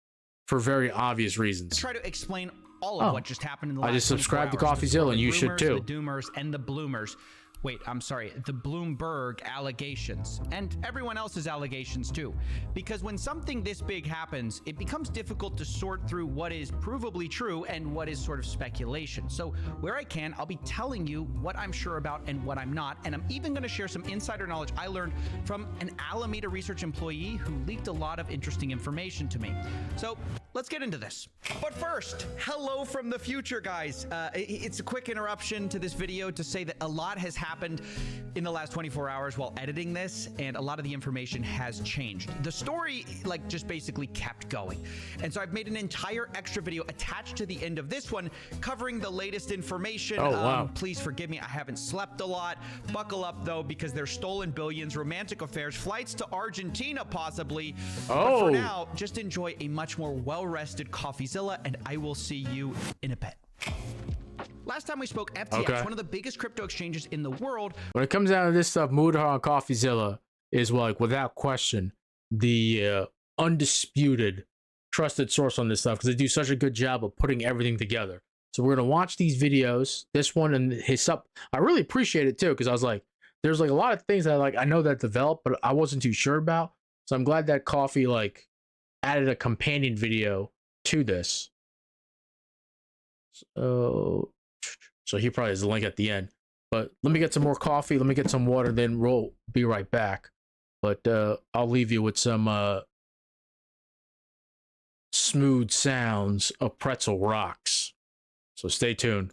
For very obvious reasons. Try to explain all of what just happened in the last. I just subscribed to CoffeeZilla, and you should too. The Doomers and the Bloomers. Wait, I'm sorry, the Bloomberg allegations, and everyone else's allegations too. Because when something this big happens, it becomes difficult to sort through what is provably true and what is sort of speculation. So where I can, I'll be telling you what I'm sure about and what I'm not, and I'm even going to share some insider knowledge I learned from an Alameda research employee who leaked a lot of interesting information to me. So let's get into this. But first, hello from the future, guys. It's a quick interruption to this video to say that a lot has happened in the last 24 hours while editing this, and a lot of the information has changed. The story, like, just basically kept going. And so I've made an entire extra video attached to the end of this one covering the latest information. Oh, wow. Please forgive me, I haven't slept a lot. Buckle up, though, because there's stolen billions, romantic affairs, flights to Argentina, possibly. But for now, just enjoy a much more well-rested CoffeeZilla, and I will see you in a bit. Last time we spoke, FTX, one of the biggest crypto exchanges in the world. When it comes down to this stuff, Mudhar on CoffeeZilla is, like, without question, the undisputed trusted source on this stuff because they do such a good job of putting everything together. So we're gonna watch these videos, this one and his up. I really appreciate it too because I was like, there's like a lot of things that I know that developed, but I wasn't too sure about. So I'm glad that Coffee like added a companion video to this. So he probably has a link at the end. But let me get some more coffee. Let me get some water. Then we'll be right back. But I'll leave you with some smooth sounds of pretzel rocks. So stay tuned.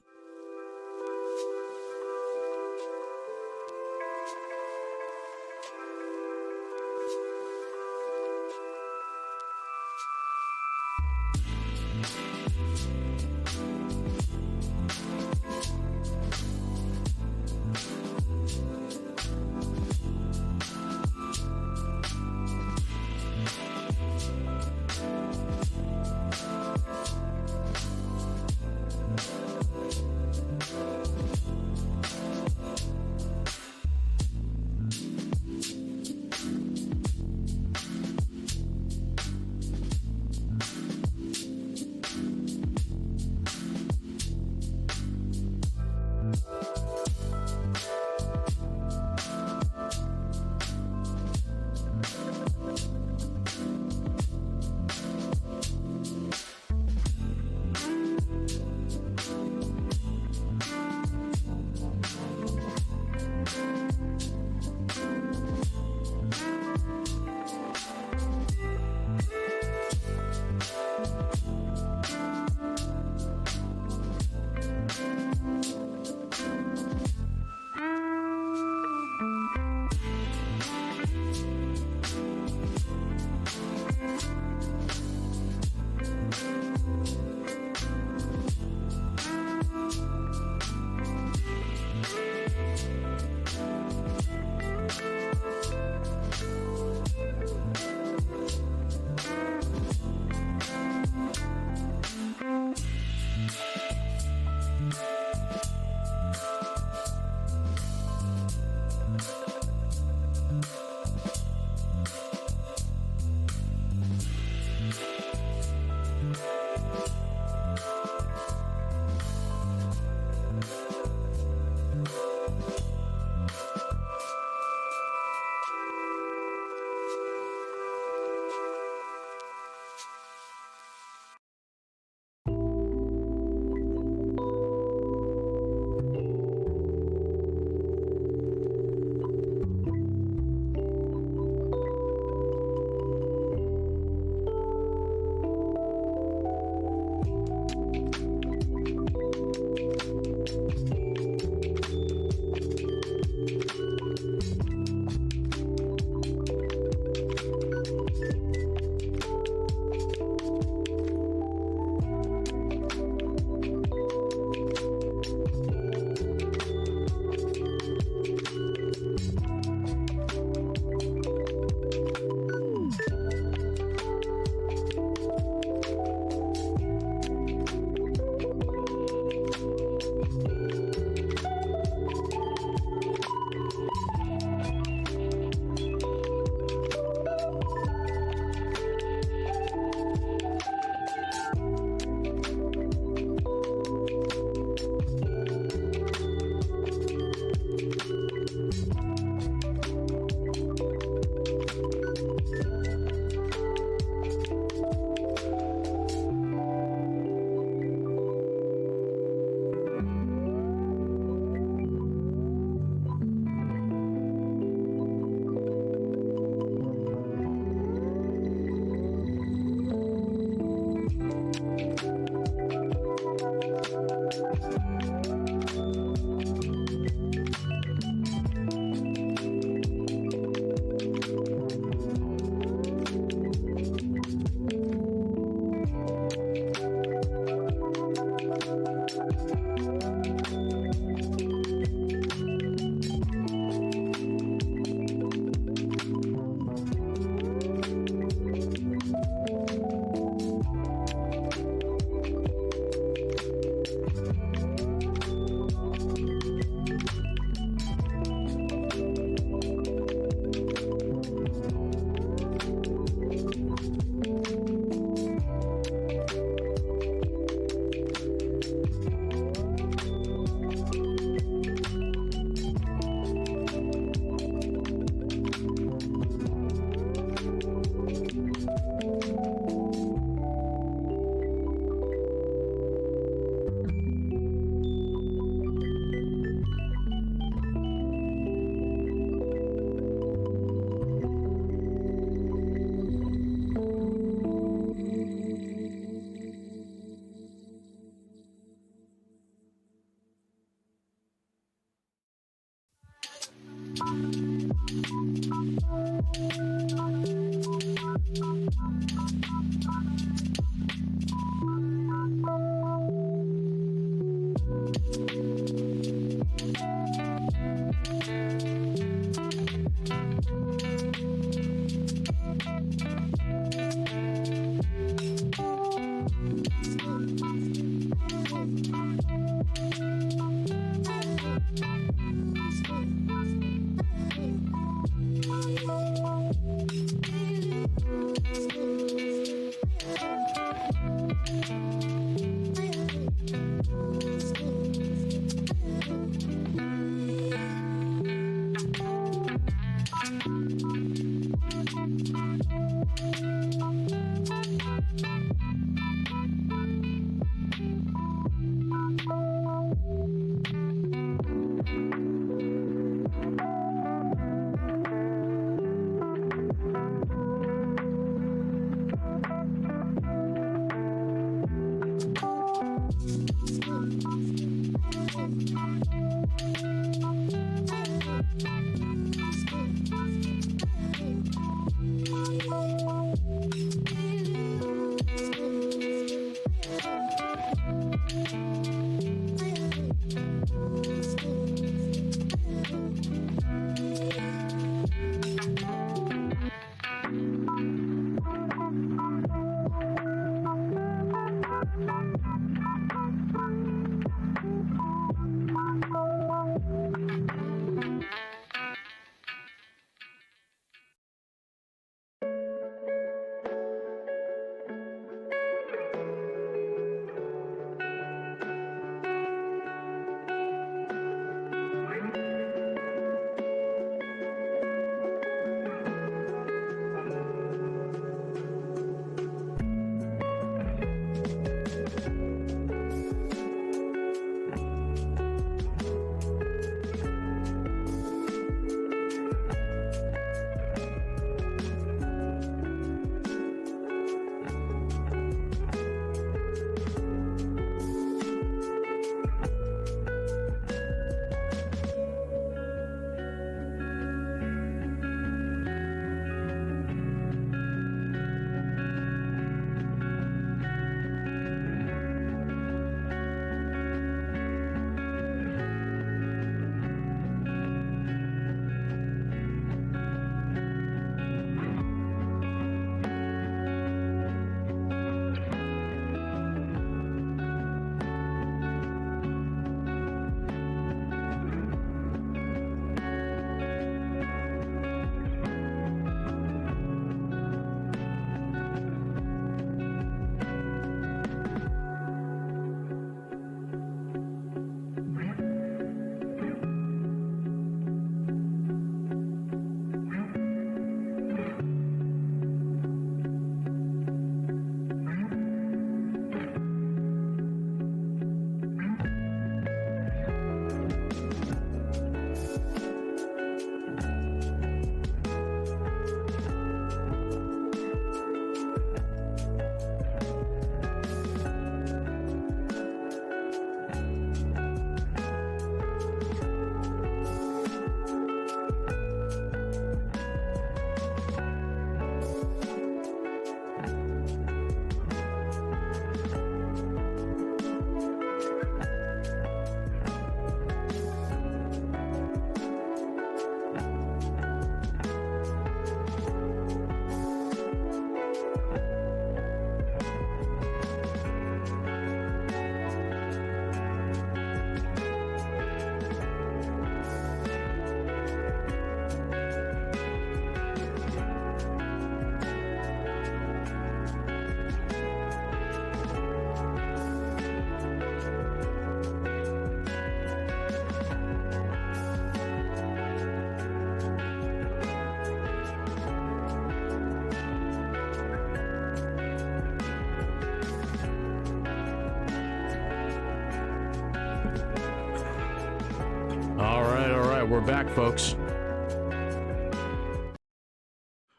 All right, we're back, folks.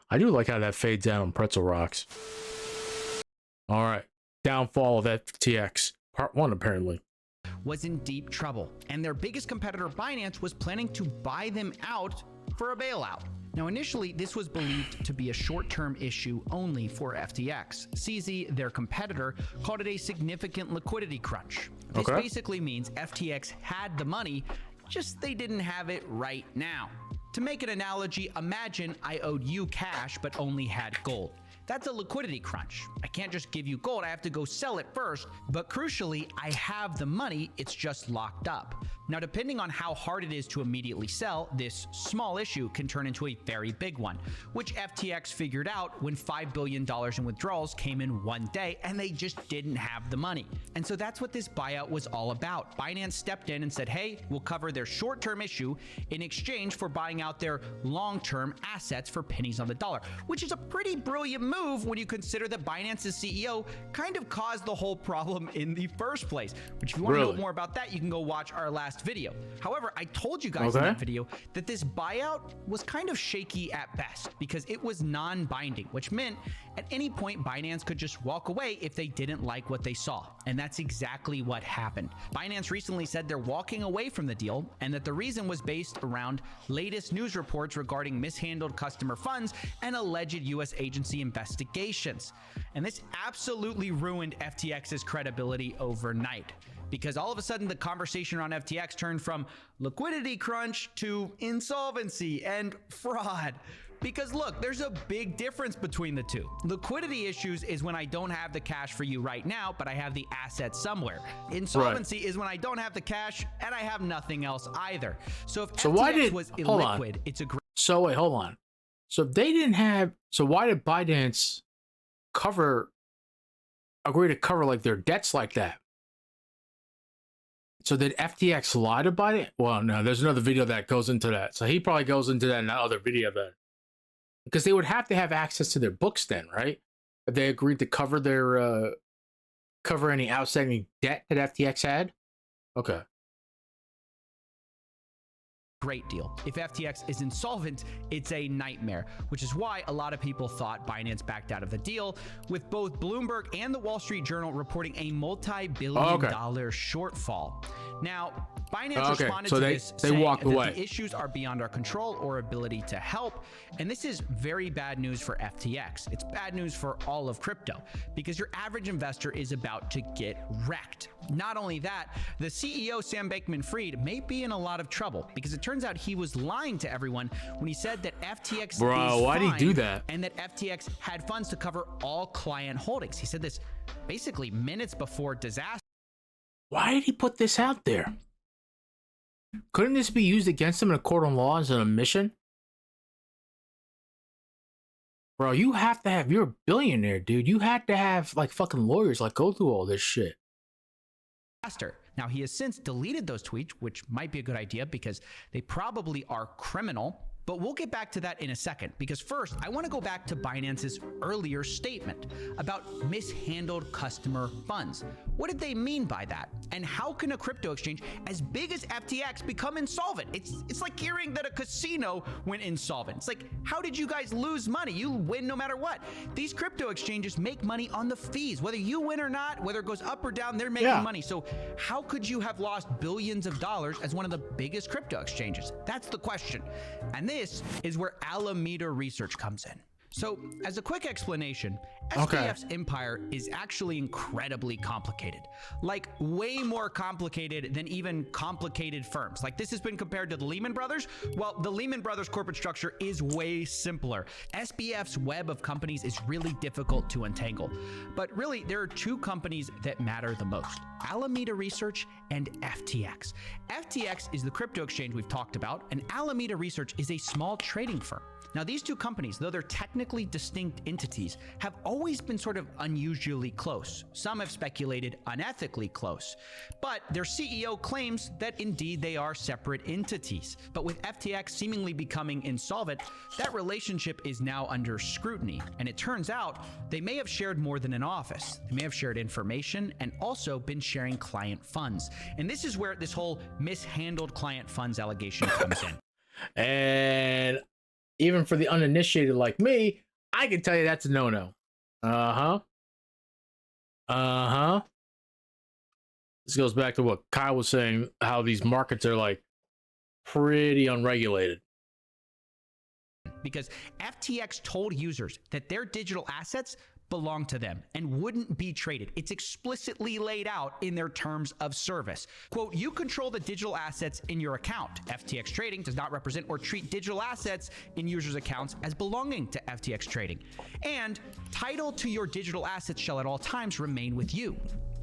I do like how that fades out on Pretzel Rocks. All right, downfall of FTX, part 1 apparently. Was in deep trouble, and their biggest competitor Binance was planning to buy them out for a bailout. Now, initially, this was believed to be a short-term issue only for FTX. CZ, their competitor, called it a significant liquidity crunch. This basically means FTX had the money, just they didn't have it right now. To make an analogy, imagine I owed you cash but only had gold. That's a liquidity crunch. I can't just give you gold, I have to go sell it first, but crucially, I have the money, it's just locked up. Now, depending on how hard it is to immediately sell, this small issue can turn into a very big one, which FTX figured out when $5 billion in withdrawals came in one day and they just didn't have the money. And so that's what this buyout was all about. Binance stepped in and said, hey, we'll cover their short-term issue in exchange for buying out their long-term assets for pennies on the dollar, which is a pretty brilliant move move when you consider that Binance's CEO kind of caused the whole problem in the first place. Which, if you want to know more about that, you can go watch our last video. However, I told you guys in that video that this buyout was kind of shaky at best because it was non-binding, which meant at any point Binance could just walk away if they didn't like what they saw. And that's exactly what happened. Binance recently said they're walking away from the deal and that the reason was based around latest news reports regarding mishandled customer funds and alleged US agency investigations. And this absolutely ruined FTX's credibility overnight, because all of a sudden the conversation around FTX turned from liquidity crunch to insolvency and fraud. Because look, there's a big difference between the two. Liquidity issues is when I don't have the cash for you right now, but I have the assets somewhere. Insolvency is when I don't have the cash and I have nothing else either. So if FTX was illiquid, it's a great... So wait, hold on. So if they didn't have... So why did Binance agree to cover like their debts like that? So did FTX lie to Binance? Well, no, there's another video that goes into that. So he probably goes into that in that other video then. Because they would have to have access to their books then, right? If they agreed to cover their cover any outstanding debt that FTX had. Okay. Great deal. If FTX is insolvent, it's a nightmare, which is why a lot of people thought Binance backed out of the deal, with both Bloomberg and the Wall Street Journal reporting a multi-billion-dollar shortfall. Now, Binance responded to this, saying that the issues are beyond our control or ability to help, and this is very bad news for FTX. It's bad news for all of crypto, because your average investor is about to get wrecked. Not only that, the CEO, Sam Bankman-Fried, may be in a lot of trouble, because it turns out he was lying to everyone when he said that FTX is why'd he do that? And that FTX had funds to cover all client holdings. He said this basically minutes before disaster. Why did he put this out there? Couldn't this be used against him in a court of law as an admission? Bro, you have to have, you're a billionaire, dude. You had to have like fucking lawyers like go through all this shit. Now, he has since deleted those tweets, which might be a good idea because they probably are criminal. But we'll get back to that in a second, because first, I want to go back to Binance's earlier statement about mishandled customer funds. What did they mean by that? And how can a crypto exchange as big as FTX become insolvent? It's like hearing that a casino went insolvent. It's like, how did you guys lose money? You win no matter what. These crypto exchanges make money on the fees. Whether you win or not, whether it goes up or down, they're making money. So how could you have lost billions of dollars as one of the biggest crypto exchanges? That's the question. And this is where Alameda Research comes in. So, as a quick explanation, SBF's empire is actually incredibly complicated. Like, way more complicated than even complicated firms. Like, this has been compared to the Lehman Brothers. Well, the Lehman Brothers corporate structure is way simpler. SBF's web of companies is really difficult to untangle. But really, there are two companies that matter the most: Alameda Research and FTX. FTX is the crypto exchange we've talked about, and Alameda Research is a small trading firm. Now, these two companies, though they're technically distinct entities, have always been sort of unusually close. Some have speculated unethically close. But their CEO claims that indeed they are separate entities. But with FTX seemingly becoming insolvent, that relationship is now under scrutiny. And it turns out they may have shared more than an office. They may have shared information and also been sharing client funds. And this is where this whole mishandled client funds allegation comes in. And even for the uninitiated like me, I can tell you that's a no-no. This goes back to what Kyle was saying, how these markets are like pretty unregulated. Because FTX told users that their digital assets belong to them and wouldn't be traded. It's explicitly laid out in their terms of service. Quote, you control the digital assets in your account. FTX Trading does not represent or treat digital assets in users' accounts as belonging to FTX Trading. And title to your digital assets shall at all times remain with you.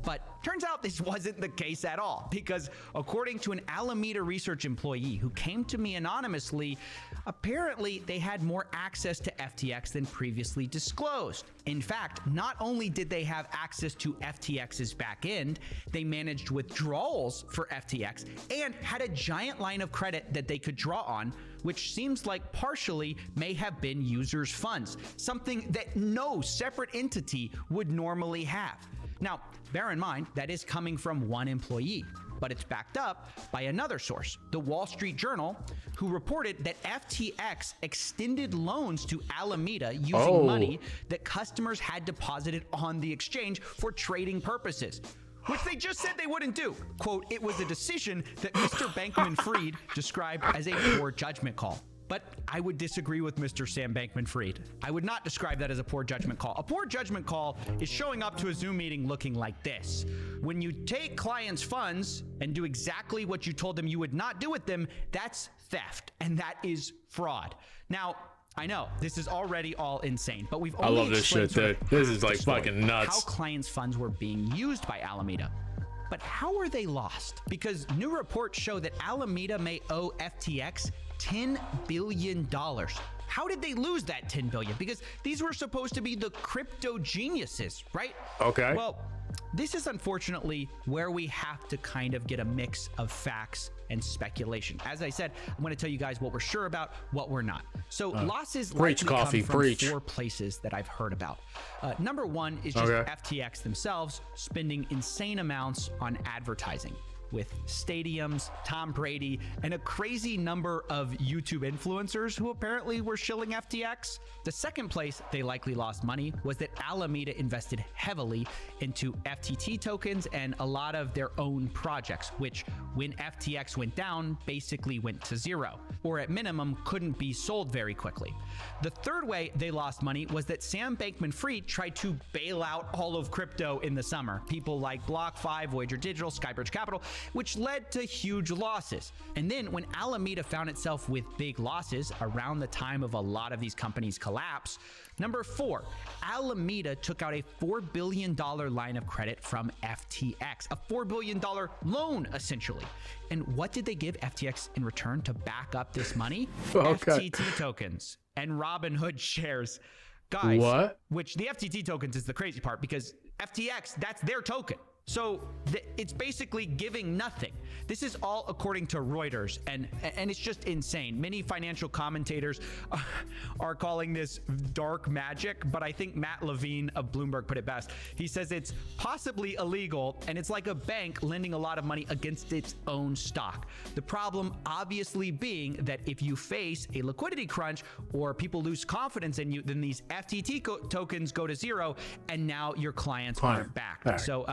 But turns out this wasn't the case at all, because according to an Alameda research employee who came to me anonymously, apparently they had more access to FTX than previously disclosed. In fact, not only did they have access to FTX's back end, they managed withdrawals for FTX and had a giant line of credit that they could draw on, which seems like partially may have been users' funds, something that no separate entity would normally have. Now, bear in mind, that is coming from one employee, but it's backed up by another source, the Wall Street Journal, who reported that FTX extended loans to Alameda using money that customers had deposited on the exchange for trading purposes, which they just said they wouldn't do. Quote, it was a decision that Mr. Bankman-Fried described as a poor judgment call. But I would disagree with Mr. Sam Bankman-Fried. I would not describe that as a poor judgment call. A poor judgment call is showing up to a Zoom meeting looking like this. When you take clients' funds and do exactly what you told them you would not do with them, that's theft, and that is fraud. Now, I know this is already all insane, but we've only I love this shit, dude. This is like fucking nuts. How clients' funds were being used by Alameda. But how are they lost? Because new reports show that Alameda may owe FTX $10 billion. How did they lose that $10 billion? Because these were supposed to be the crypto geniuses, right? Okay. Well, this is unfortunately where we have to kind of get a mix of facts and speculation. As I said, I'm going to tell you guys what we're sure about, what we're not. So losses likely come from four places that I've heard about. Number one is just FTX themselves spending insane amounts on advertising, with stadiums, Tom Brady, and a crazy number of YouTube influencers who apparently were shilling FTX. The second place they likely lost money was that Alameda invested heavily into FTT tokens and a lot of their own projects, which when FTX went down, basically went to zero, or at minimum couldn't be sold very quickly. The third way they lost money was that Sam Bankman-Fried tried to bail out all of crypto in the summer. People like BlockFi, Voyager Digital, Skybridge Capital, which led to huge losses. And then when Alameda found itself with big losses around the time of a lot of these companies' collapse, number four, Alameda took out a $4 billion line of credit from FTX, a $4 billion loan, essentially. And what did they give FTX in return to back up this money? FTT tokens and Robinhood shares. Guys, what? Which the FTT tokens is the crazy part, because FTX, that's their token. So it's basically giving nothing. This is all according to Reuters, and it's just insane. Many financial commentators are calling this dark magic, but I think Matt Levine of Bloomberg put it best. He says it's possibly illegal, and it's like a bank lending a lot of money against its own stock. The problem obviously being that if you face a liquidity crunch or people lose confidence in you, then these FTT tokens go to zero, and now your clients aren't backed. So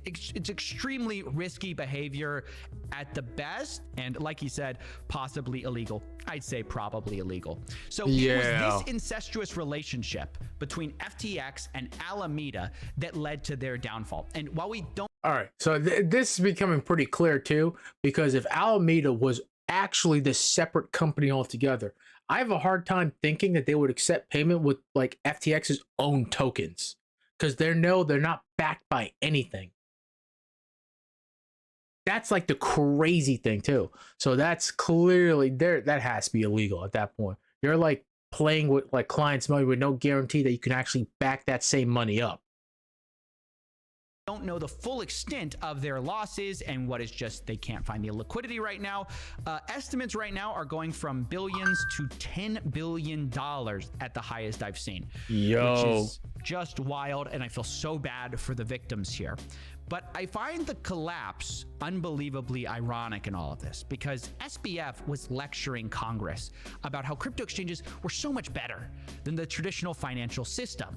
it's extremely risky behavior at the best, and like he said, possibly illegal. I'd say probably illegal. So it was this incestuous relationship between FTX and Alameda that led to their downfall. And while we don't... All right, so this is becoming pretty clear too, because if Alameda was actually this separate company altogether, I have a hard time thinking that they would accept payment with like FTX's own tokens, because they're not backed by anything. That's like the crazy thing too. So that's clearly there. That has to be illegal at that point. You're like playing with like clients' money with no guarantee that you can actually back that same money up. Don't know the full extent of their losses and what is just they can't find the liquidity right now. Estimates right now are going from billions to $10 billion at the highest I've seen. Which is just wild, and I feel so bad for the victims here. But I find the collapse unbelievably ironic in all of this, because SBF was lecturing Congress about how crypto exchanges were so much better than the traditional financial system.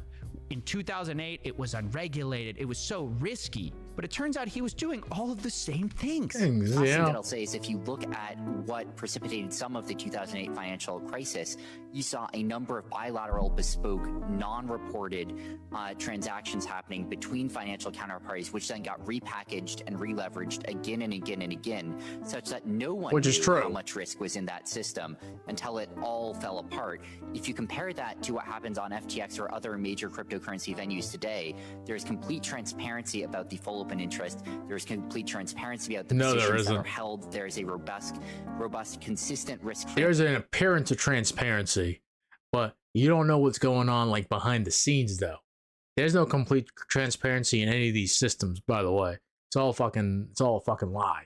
In 2008, it was unregulated. It was so risky. But it turns out he was doing all of the same things. Last thing that I'll say is if you look at what precipitated some of the 2008 financial crisis, you saw a number of bilateral, bespoke, non-reported transactions happening between financial counterparties, which then got repackaged and re-leveraged again and again and again, such that no one knew how much risk was in that system until it all fell apart. If you compare that to what happens on FTX or other major cryptocurrency venues today, there's complete transparency about the full open interest. There's complete transparency about the No, there positions that isn't. are held. There's a robust, consistent risk. There's an appearance of transparency, but you don't know what's going on like behind the scenes though. There's no complete transparency in any of these systems, by the way. It's all a fucking lie.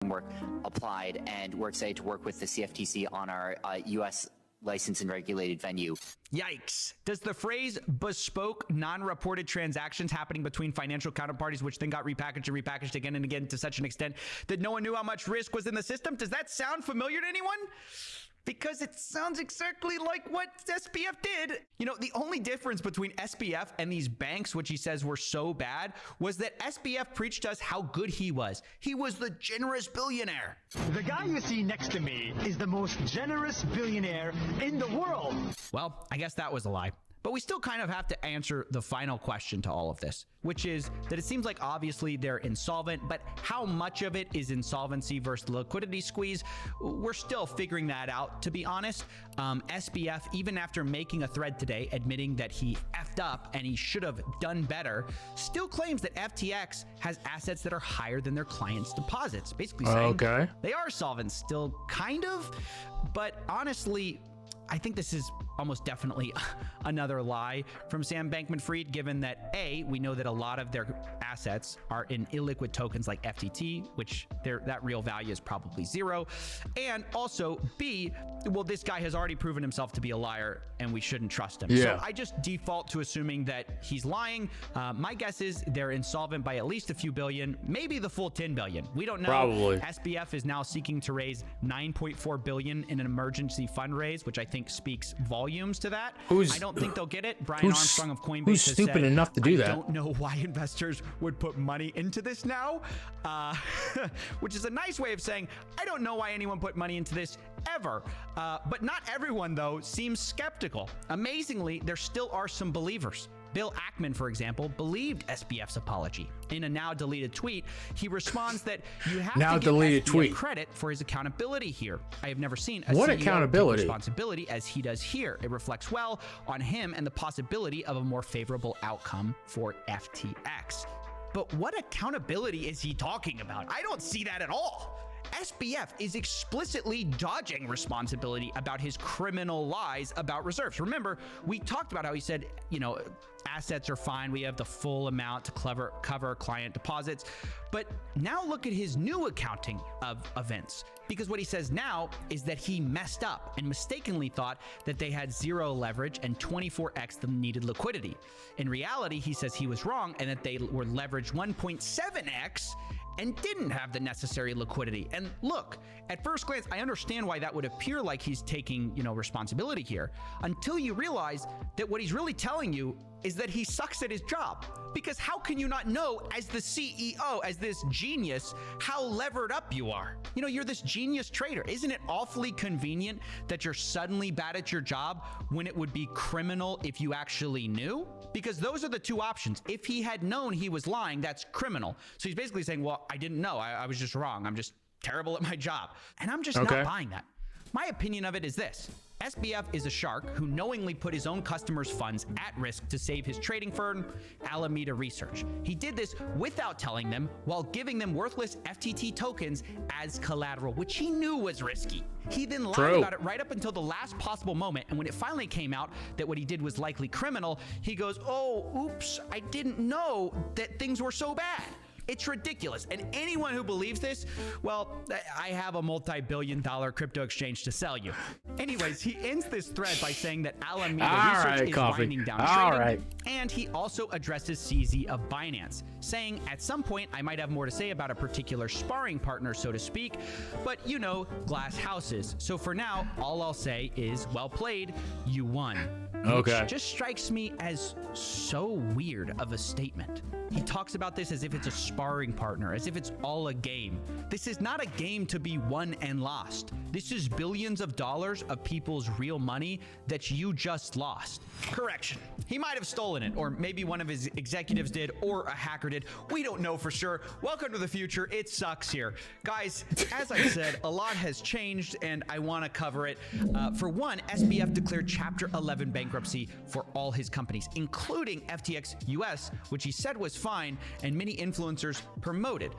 Work applied, and we're excited to work with the CFTC on our U.S. licensed and regulated venue. Yikes. Does the phrase bespoke non-reported transactions happening between financial counterparties, which then got repackaged and repackaged again and again to such an extent that no one knew how much risk was in the system? Does that sound familiar to anyone? Because it sounds exactly like what SBF did. You know, the only difference between SBF and these banks, which he says were so bad, was that SBF preached us how good he was. He was the generous billionaire. The guy you see next to me is the most generous billionaire in the world. Well, I guess that was a lie. But we still kind of have to answer the final question to all of this, which is that it seems like obviously they're insolvent, but how much of it is insolvency versus liquidity squeeze? We're still figuring that out, to be honest. SBF, even after making a thread today admitting that he effed up and he should have done better, still claims that FTX has assets that are higher than their clients' deposits. Basically saying they are solvent still, kind of. But honestly, I think this is almost definitely another lie from Sam Bankman-Fried, given that A, we know that a lot of their assets are in illiquid tokens like FTT, which that real value is probably zero. And also B, well, this guy has already proven himself to be a liar and we shouldn't trust him. Yeah. So I just default to assuming that he's lying. My guess is they're insolvent by at least a few billion, maybe the full 10 billion. We don't know. Probably. SBF is now seeking to raise 9.4 billion in an emergency fundraise, which I think speaks volumes to that. I don't think they'll get it. Brian Armstrong of Coinbase who's has stupid said, enough to do that? I don't know why investors would put money into this now, which is a nice way of saying, I don't know why anyone put money into this ever. But not everyone, though, seems skeptical. Amazingly, there still are some believers. Bill Ackman, for example, believed SBF's apology. In a now deleted tweet, he responds that you have to give SBF credit for his accountability here. I have never seen a CEO take responsibility as he does here. It reflects well on him and the possibility of a more favorable outcome for FTX. But what accountability is he talking about? I don't see that at all. SBF is explicitly dodging responsibility about his criminal lies about reserves. Remember, we talked about how he said, you know, assets are fine. We have the full amount to cover client deposits. But now look at his new accounting of events. Because what he says now is that he messed up and mistakenly thought that they had zero leverage and 24x the needed liquidity. In reality, he says he was wrong and that they were leveraged 1.7x and didn't have the necessary liquidity. And look, at first glance, I understand why that would appear like he's taking, you know, responsibility here, until you realize that what he's really telling you is that he sucks at his job. Because how can you not know, as the CEO, as this genius, how levered up you are? You know, you're this genius trader. Isn't it awfully convenient that you're suddenly bad at your job when it would be criminal if you actually knew? Because those are the two options. If he had known he was lying, that's criminal. So he's basically saying, well, I didn't know. I was just wrong. I'm just terrible at my job. And I'm just not buying that. My opinion of it is this. SBF is a shark who knowingly put his own customers' funds at risk to save his trading firm, Alameda Research. He did this without telling them, while giving them worthless FTT tokens as collateral, which he knew was risky. He then lied about it right up until the last possible moment, and when it finally came out that what he did was likely criminal, he goes, oh, oops, I didn't know that things were so bad. It's ridiculous. And anyone who believes this, well, I have a multi-billion-dollar crypto exchange to sell you. Anyways, he ends this thread by saying that Alameda Research is winding down trading. And he also addresses CZ of Binance, saying at some point I might have more to say about a particular sparring partner, so to speak, but you know, glass houses. So for now, all I'll say is, well played, you won. Okay. Which just strikes me as so weird of a statement. He talks about this as if it's a sparring partner, as if it's all a game. This is not a game to be won and lost. This is billions of dollars of people's real money that you just lost. Correction. He might have stolen it, or maybe one of his executives did, or a hacker did. We don't know for sure. Welcome to the future. It sucks here. Guys, as I said, a lot has changed, and I want to cover it. For one, SBF declared Chapter 11 bankruptcy for all his companies, including FTX US, which he said was fine and many influencers promoted.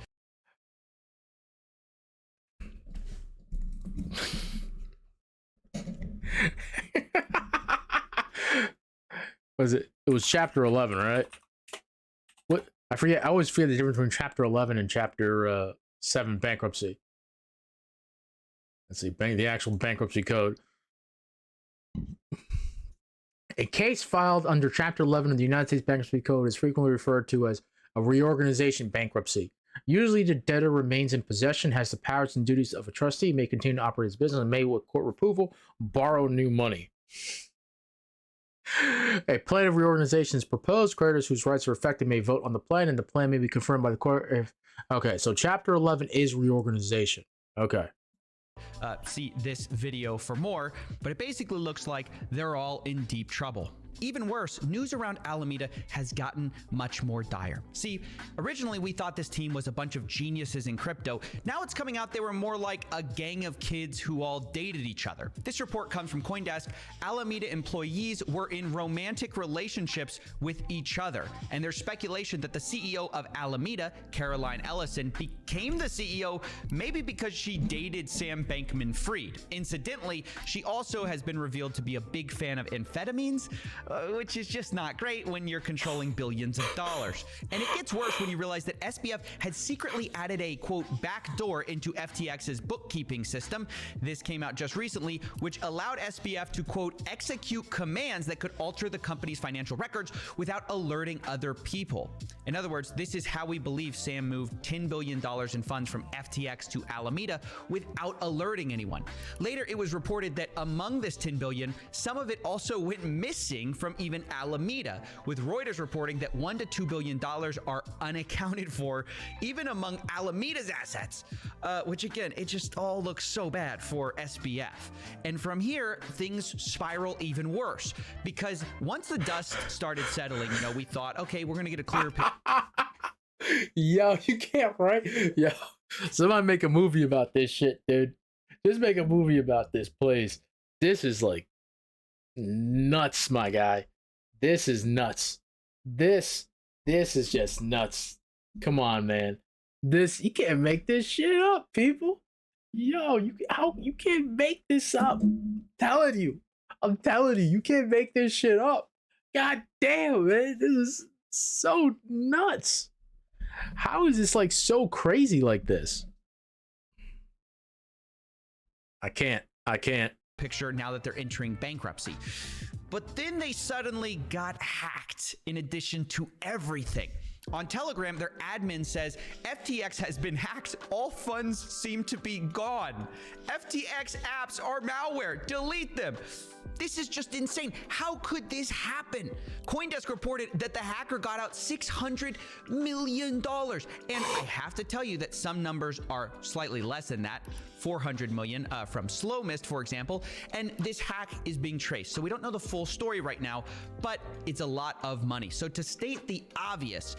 It was chapter 11, right? What? I forget. I always forget the difference between chapter 11 and chapter 7 bankruptcy. Let's see, the actual bankruptcy code. A case filed under chapter 11 of the United States Bankruptcy Code is frequently referred to as a reorganization bankruptcy. Usually the debtor remains in possession, has the powers and duties of a trustee, may continue to operate his business, and may, with court approval, borrow new money. A plan of reorganization is proposed. Creditors whose rights are affected may vote on the plan, and the plan may be confirmed by the court. Okay, so chapter 11 is reorganization. Okay. See this video for more, but it basically looks like they're all in deep trouble. Even worse, news around Alameda has gotten much more dire. See, originally we thought this team was a bunch of geniuses in crypto. Now it's coming out they were more like a gang of kids who all dated each other. This report comes from CoinDesk. Alameda employees were in romantic relationships with each other, and there's speculation that the CEO of Alameda, Caroline Ellison, became the CEO maybe because she dated Sam Bankman-Fried. Incidentally, she also has been revealed to be a big fan of amphetamines, which is just not great when you're controlling billions of dollars. And it gets worse when you realize that SBF had secretly added a, quote, backdoor into FTX's bookkeeping system. This came out just recently, which allowed SBF to, quote, execute commands that could alter the company's financial records without alerting other people. In other words, this is how we believe Sam moved $10 billion in funds from FTX to Alameda without alerting anyone. Later, it was reported that among this $10 billion, some of it also went missing from even Alameda, with Reuters reporting that $1 to $2 billion are unaccounted for, even among Alameda's assets, which again, it just all looks so bad for SBF. And from here, things spiral even worse, because once the dust started settling, you know, we thought, okay, we're going to get a clearer picture. Yo, you can't, right? Yo, somebody make a movie about this shit, dude. Just make a movie about this, please. This is like nuts, my guy. This is nuts. This is just nuts. Come on, man. You can't make this shit up, people. Yo, you can't make this up. I'm telling you, you can't make this shit up. God damn, man. This is so nuts. How is this like so crazy like this? I can't. Picture now that they're entering bankruptcy. But then they suddenly got hacked in addition to everything. On Telegram, their admin says, FTX has been hacked. All funds seem to be gone. FTX apps are malware. Delete them. This is just insane. How could this happen? CoinDesk reported that the hacker got out $600 million. And I have to tell you that some numbers are slightly less than that. 400 million from Slow Mist, for example. And this hack is being traced. So we don't know the full story right now, but it's a lot of money. So to state the obvious,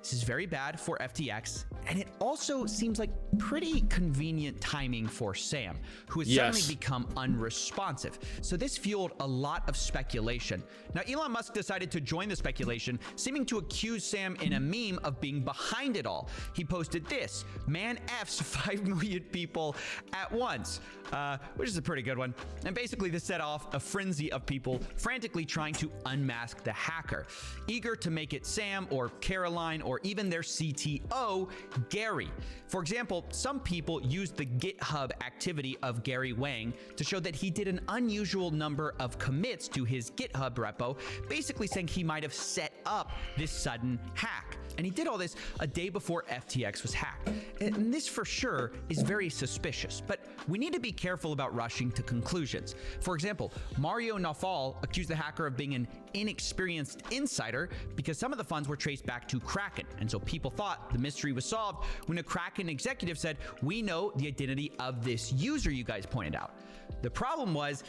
this is very bad for FTX, and it also seems like pretty convenient timing for Sam, who has suddenly become unresponsive. So this fueled a lot of speculation. Now, Elon Musk decided to join the speculation, seeming to accuse Sam in a meme of being behind it all. He posted this: man F's 5 million people at once, which is a pretty good one. And basically this set off a frenzy of people frantically trying to unmask the hacker, eager to make it Sam or Caroline or even their CTO, Gary. For example, some people used the GitHub activity of Gary Wang to show that he did an unusual number of commits to his GitHub repo, basically saying he might have set up this sudden hack. And he did all this a day before FTX was hacked. And this for sure is very suspicious, but we need to be careful about rushing to conclusions. For example, Mario Nawfal accused the hacker of being an inexperienced insider because some of the funds were traced back to Kraken. And so people thought the mystery was solved when a Kraken executive said, "We know the identity of this user you guys pointed out." The problem was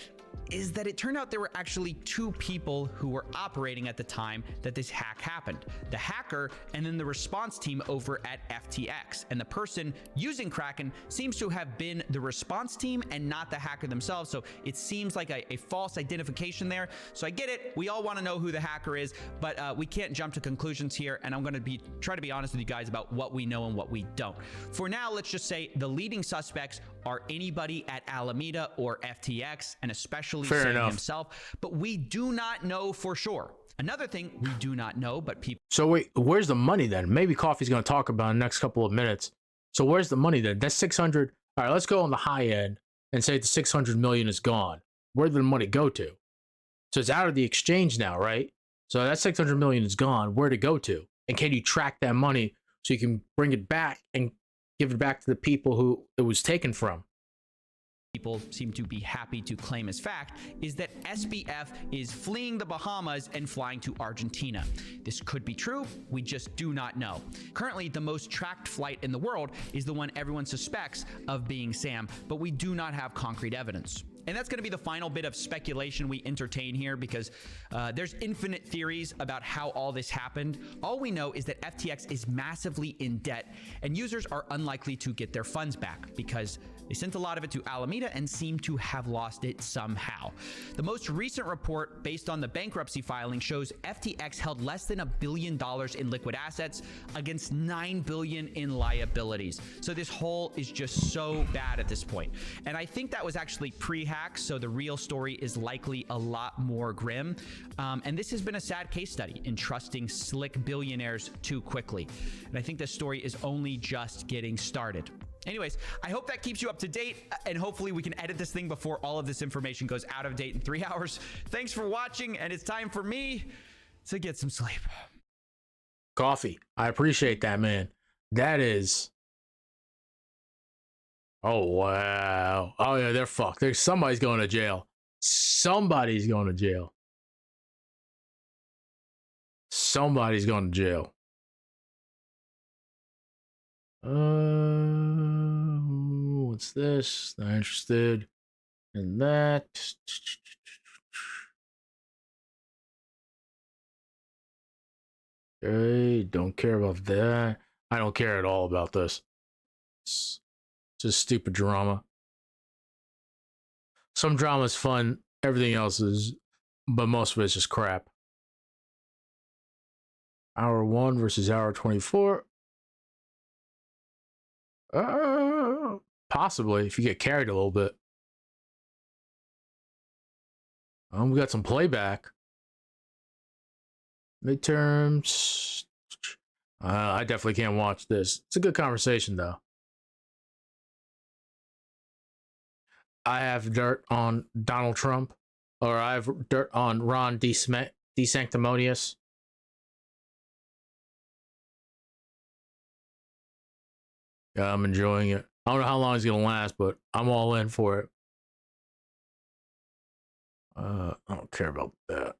is that it turned out there were actually two people who were operating at the time that this hack happened. The hacker and then the response team over at FTX. And the person using Kraken seems to have been the response team and not the hacker themselves. So it seems like a false identification there. So I get it. We all want to know who the hacker is, but we can't jump to conclusions here. And I'm going to try to be honest with you guys about what we know and what we don't. For now, let's just say the leading suspects are anybody at Alameda or FTX, and especially Sam himself, but we do not know for sure. Another thing we do not know, but people... So wait, where's the money then? Maybe Coffee's going to talk about in the next couple of minutes. So where's the money then? That's 600. All right, let's go on the high end and say the 600 million is gone. Where did the money go to? So it's out of the exchange now, right? So that 600 million is gone. Where'd it go to? And can you track that money so you can bring it back and give it back to the people who it was taken from? People seem to be happy to claim as fact is that SBF is fleeing the Bahamas and flying to Argentina. This could be true, we just do not know. Currently, the most tracked flight in the world is the one everyone suspects of being Sam, but we do not have concrete evidence. And that's going to be the final bit of speculation we entertain here, because there's infinite theories about how all this happened. All we know is that FTX is massively in debt, and users are unlikely to get their funds back because they sent a lot of it to Alameda and seem to have lost it somehow. The most recent report, based on the bankruptcy filing, shows FTX held less than $1 billion in liquid assets against $9 billion in liabilities. So this hole is just so bad at this point. And I think that was actually pre-hack, so the real story is likely a lot more grim. And this has been a sad case study in trusting slick billionaires too quickly. And I think this story is only just getting started. Anyways, I hope that keeps you up to date, and hopefully we can edit this thing before all of this information goes out of date in 3 hours. Thanks for watching, and it's time for me to get some sleep. Coffee, I appreciate that, man. That is... Oh, wow. Oh, yeah, they're fucked. Somebody's going to jail. Somebody's going to jail. Somebody's going to jail. What's this? Not interested in that. Okay, don't care about that. I don't care at all about this. It's just stupid drama. Some drama is fun, everything else is, but most of it's just crap. Hour 1 versus hour 24. Possibly, if you get carried a little bit. We got some playback. Midterms. I definitely can't watch this. It's a good conversation, though. I have dirt on Donald Trump, or I have dirt on Ron DeSanctimonious. Yeah, I'm enjoying it. I don't know how long it's gonna last, but I'm all in for it. I don't care about that.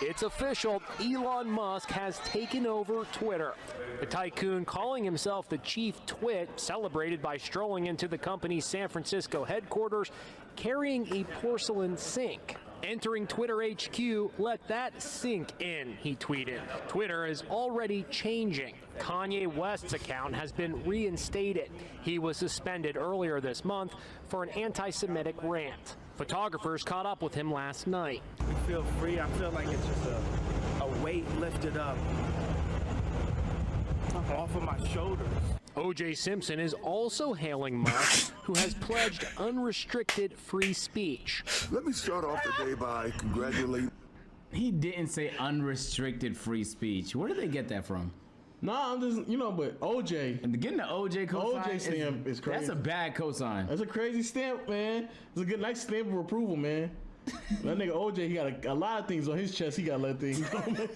It's official. Elon Musk has taken over Twitter. The tycoon, calling himself the chief twit, celebrated by strolling into the company's San Francisco headquarters carrying a porcelain sink. Entering Twitter HQ, let that sink in, he tweeted. Twitter is already changing. Kanye West's account has been reinstated. He was suspended earlier this month for an anti-Semitic rant. Photographers caught up with him last night. We feel free. I feel like it's just a weight lifted up off of my shoulders. O.J. Simpson is also hailing Musk, who has pledged unrestricted free speech. Let me start off the day by congratulating. He didn't say unrestricted free speech. Where did they get that from? Nah, I'm just, but OJ. And getting the OJ cosign. OJ stamp is crazy. That's a bad cosign. That's a crazy stamp, man. It's a good, nice stamp of approval, man. That nigga OJ, he got a lot of things on his chest. He got to let things go, man.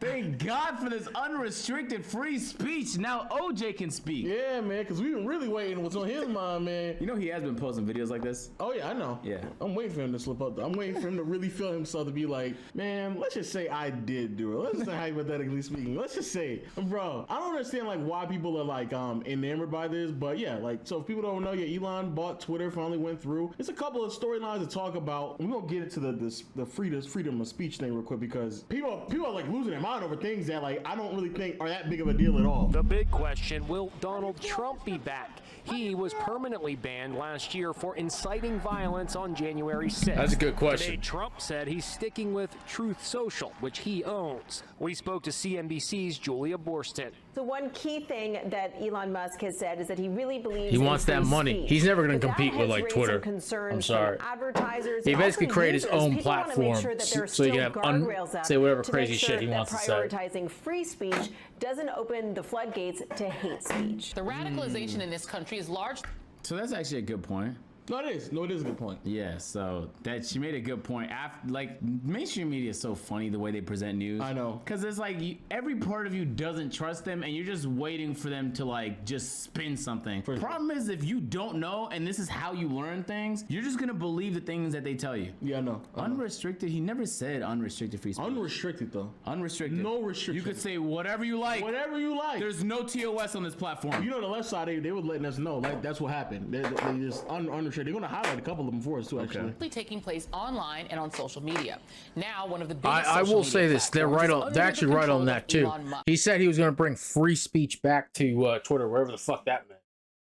Thank God for this unrestricted free speech. Now OJ can speak. Yeah, man, because we've been really waiting what's on his mind, man. You know he has been posting videos like this? Oh, yeah, I know. Yeah. I'm waiting for him to slip up. I'm waiting for him to really feel himself to be like, man, let's just say I did do it. Let's just say, hypothetically speaking, let's just say, bro, I don't understand like why people are like enamored by this, but yeah, like, so if people don't know, yeah, Elon bought Twitter, finally went through. It's a couple of storylines to talk about. We're gonna get into the freedom of speech thing real quick because people are like losing their mind over things that like I don't really think are that big of a deal at all. The big question, will Donald Trump be back? He was permanently banned last year for inciting violence on January 6th. That's a good question. Today, Trump said he's sticking with Truth Social, which he owns. We spoke to CNBC's Julia Borston. So one key thing that Elon Musk has said is that he really believes He wants in that free money. speech. He's never going But to that compete with has like raised Twitter. some concerns I'm sorry. from advertisers. He and basically also created his users. own People wanna make platform sure that there are so you still have guardrails up say whatever to crazy make shit sure he that wants to say. prioritizing free speech doesn't open the floodgates to hate speech. The radicalization in this country is large. So that's actually a good point. No, it is. No, it is a good point. Yeah, so that she made a good point. Like mainstream media is so funny the way they present news. I know. Because it's like every part of you doesn't trust them, and you're just waiting for them to like just spin something. Problem is, if you don't know, and this is how you learn things, you're just gonna believe the things that they tell you. Yeah, I know. Unrestricted. He never said unrestricted free speech. Unrestricted though. Unrestricted. No restriction. You could say whatever you like. Whatever you like. There's no TOS on this platform. You know, the left side, they were letting us know, like, that's what happened. They just unrestricted. They're going to highlight a couple of them for us, too, actually. Taking place online and on social media. Now, one of the biggest I will say this: they're right on. They're actually right on that too. He said he was going to bring free speech back to Twitter, wherever the fuck that meant.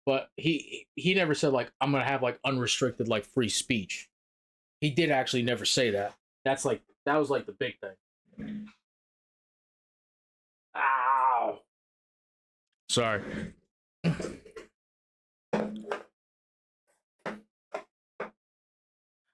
But he never said like I'm going to have like unrestricted like free speech. He did actually never say that. That was like the big thing. Ow. Sorry.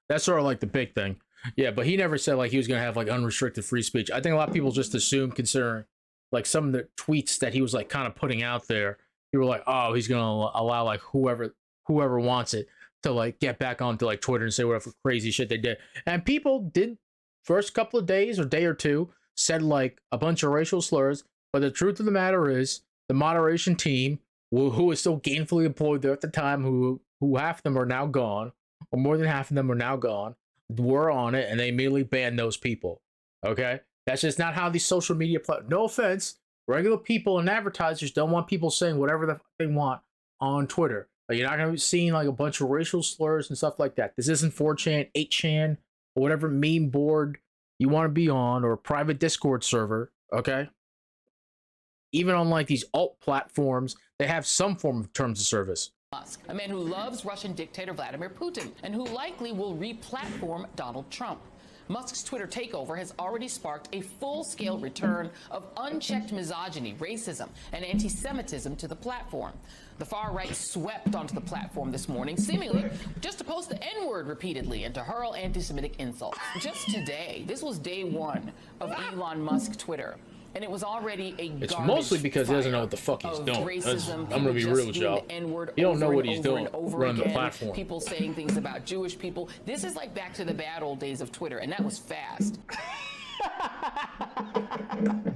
That's sort of like the big thing. Yeah, but he never said like he was going to have like unrestricted free speech. I think a lot of people just assume, considering like some of the tweets that he was like kind of putting out there, you were like, oh, he's going to allow like whoever wants it to like get back onto like Twitter and say whatever crazy shit they did. And people did first couple of days or day or two said like a bunch of racial slurs. But the truth of the matter is the moderation team, who was still gainfully employed there at the time, who half of them are now gone, or more than half of them are now gone, were on it, and they immediately banned those people. Okay? That's just not how these social media no offense, regular people and advertisers don't want people saying whatever the fuck they want on Twitter. Like, you're not going to be seeing like a bunch of racial slurs and stuff like that. This isn't 4chan, 8chan, or whatever meme board you want to be on, or a private Discord server. Okay? Even on like these alt platforms, they have some form of terms of service. Musk, a man who loves Russian dictator Vladimir Putin and who likely will re-platform Donald Trump. Musk's Twitter takeover has already sparked a full-scale return of unchecked misogyny, racism, and anti-Semitism to the platform. The far right swept onto the platform this morning, seemingly just to post the N-word repeatedly and to hurl anti-Semitic insults. Just today, this was day one of Elon Musk Twitter. And it was already a It's mostly because he doesn't know what the fuck he's doing. I'm gonna be real with y'all. He don't know what he's doing running the platform. People saying things about Jewish people. This is like back to the bad old days of Twitter, and that was fast.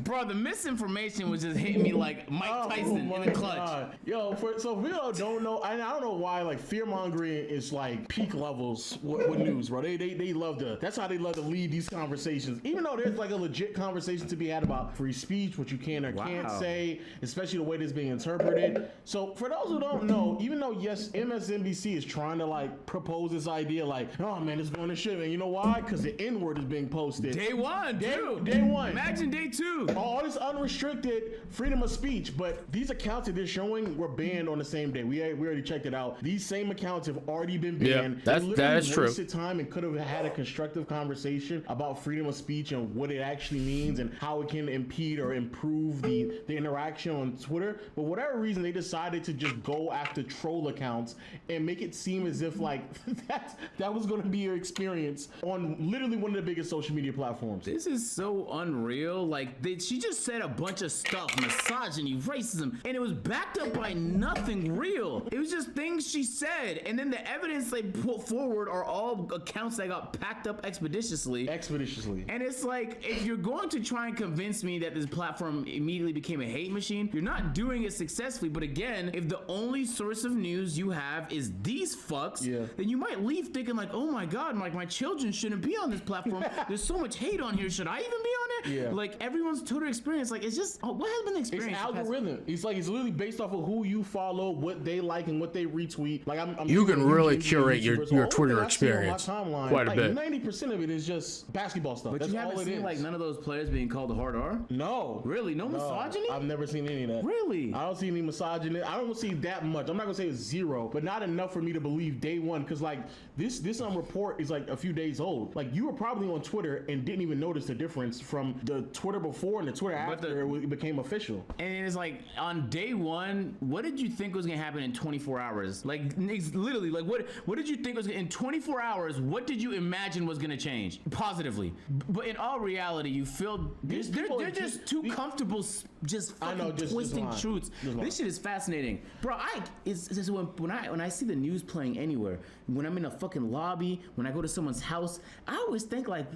Bro, the misinformation was just hitting me like Mike Tyson in the clutch. God. Yo, so if we all don't know, I don't know why like fear mongering is like peak levels with news, bro. They love to. That's how they love to lead these conversations. Even though there's like a legit conversation to be had about free speech, what you can or can't say, especially the way this is being interpreted. So for those who don't know, even though yes, MSNBC is trying to like propose this idea, like, oh man, it's going to shit, and you know why? Because the N-word is being posted. Day one, dude. Day one. Imagine day two. All this unrestricted freedom of speech, but these accounts that they're showing were banned on the same day. We already checked it out. These same accounts have already been banned. Yeah, that is true. Wasted time and could have had a constructive conversation about freedom of speech and what it actually means and how it can impede or improve the interaction on Twitter. But whatever reason, they decided to just go after troll accounts and make it seem as if like that was going to be your experience on literally one of the biggest social media platforms. This is so unreal. Like, she just said a bunch of stuff, misogyny, racism, and it was backed up by nothing real. It was just things she said, and then the evidence they put forward are all accounts that got packed up expeditiously. And it's like, if you're going to try and convince me that this platform immediately became a hate machine, you're not doing it successfully. But again, if the only source of news you have is these fucks, then you might leave thinking like, oh my god, like my children shouldn't be on this platform. There's so much hate on here. Should I even be on it? Like everyone's Twitter experience, like it's just, what has been the experience? It's algorithm. It's like, it's literally based off of who you follow, what they like, and what they retweet. Like you can really curate your Twitter experience quite a bit. 90% of it is just basketball stuff. But That's you haven't all it seen is. like none of those players being called a hard R? No. Really? No misogyny? I've never seen any of that. Really? I don't see any misogyny. I don't see that much. I'm not gonna say it's zero, but not enough for me to believe day one. Because like this report is like a few days old. Like you were probably on Twitter and didn't even notice the difference from the Twitter before and the Twitter after it became official. And it's like on day one, what did you think was gonna happen in 24 hours? Like literally, like what did you think was in 24 hours? What did you imagine was gonna change positively? But in all reality, you feel they're just too comfortable, just fucking twisting truths. This shit is fascinating, bro. It's just when I see the news playing anywhere, when I'm in a fucking lobby, when I go to someone's house, I always think like,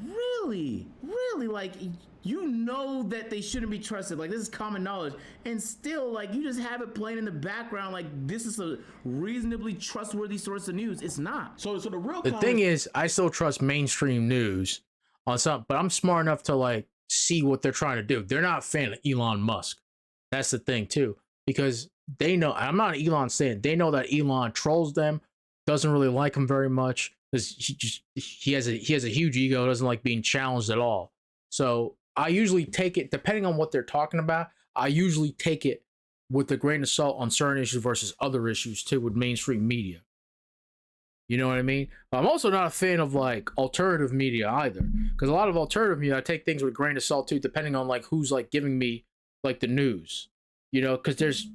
really, like, you know that they shouldn't be trusted. Like, this is common knowledge, and still, like, you just have it playing in the background. Like, this is a reasonably trustworthy source of news. It's not. So the thing is, I still trust mainstream news on something, but I'm smart enough to like see what they're trying to do. They're not a fan of Elon Musk. That's the thing too, because they know, I'm not an Elon fan. They know that Elon trolls them, doesn't really like him very much because he has a huge ego, doesn't like being challenged at all. So I usually take it, depending on what they're talking about, I usually take it with a grain of salt on certain issues versus other issues too with mainstream media. You know what I mean? But I'm also not a fan of like alternative media either, because a lot of alternative media, I take things with a grain of salt too, depending on like who's like giving me like the news. You know, because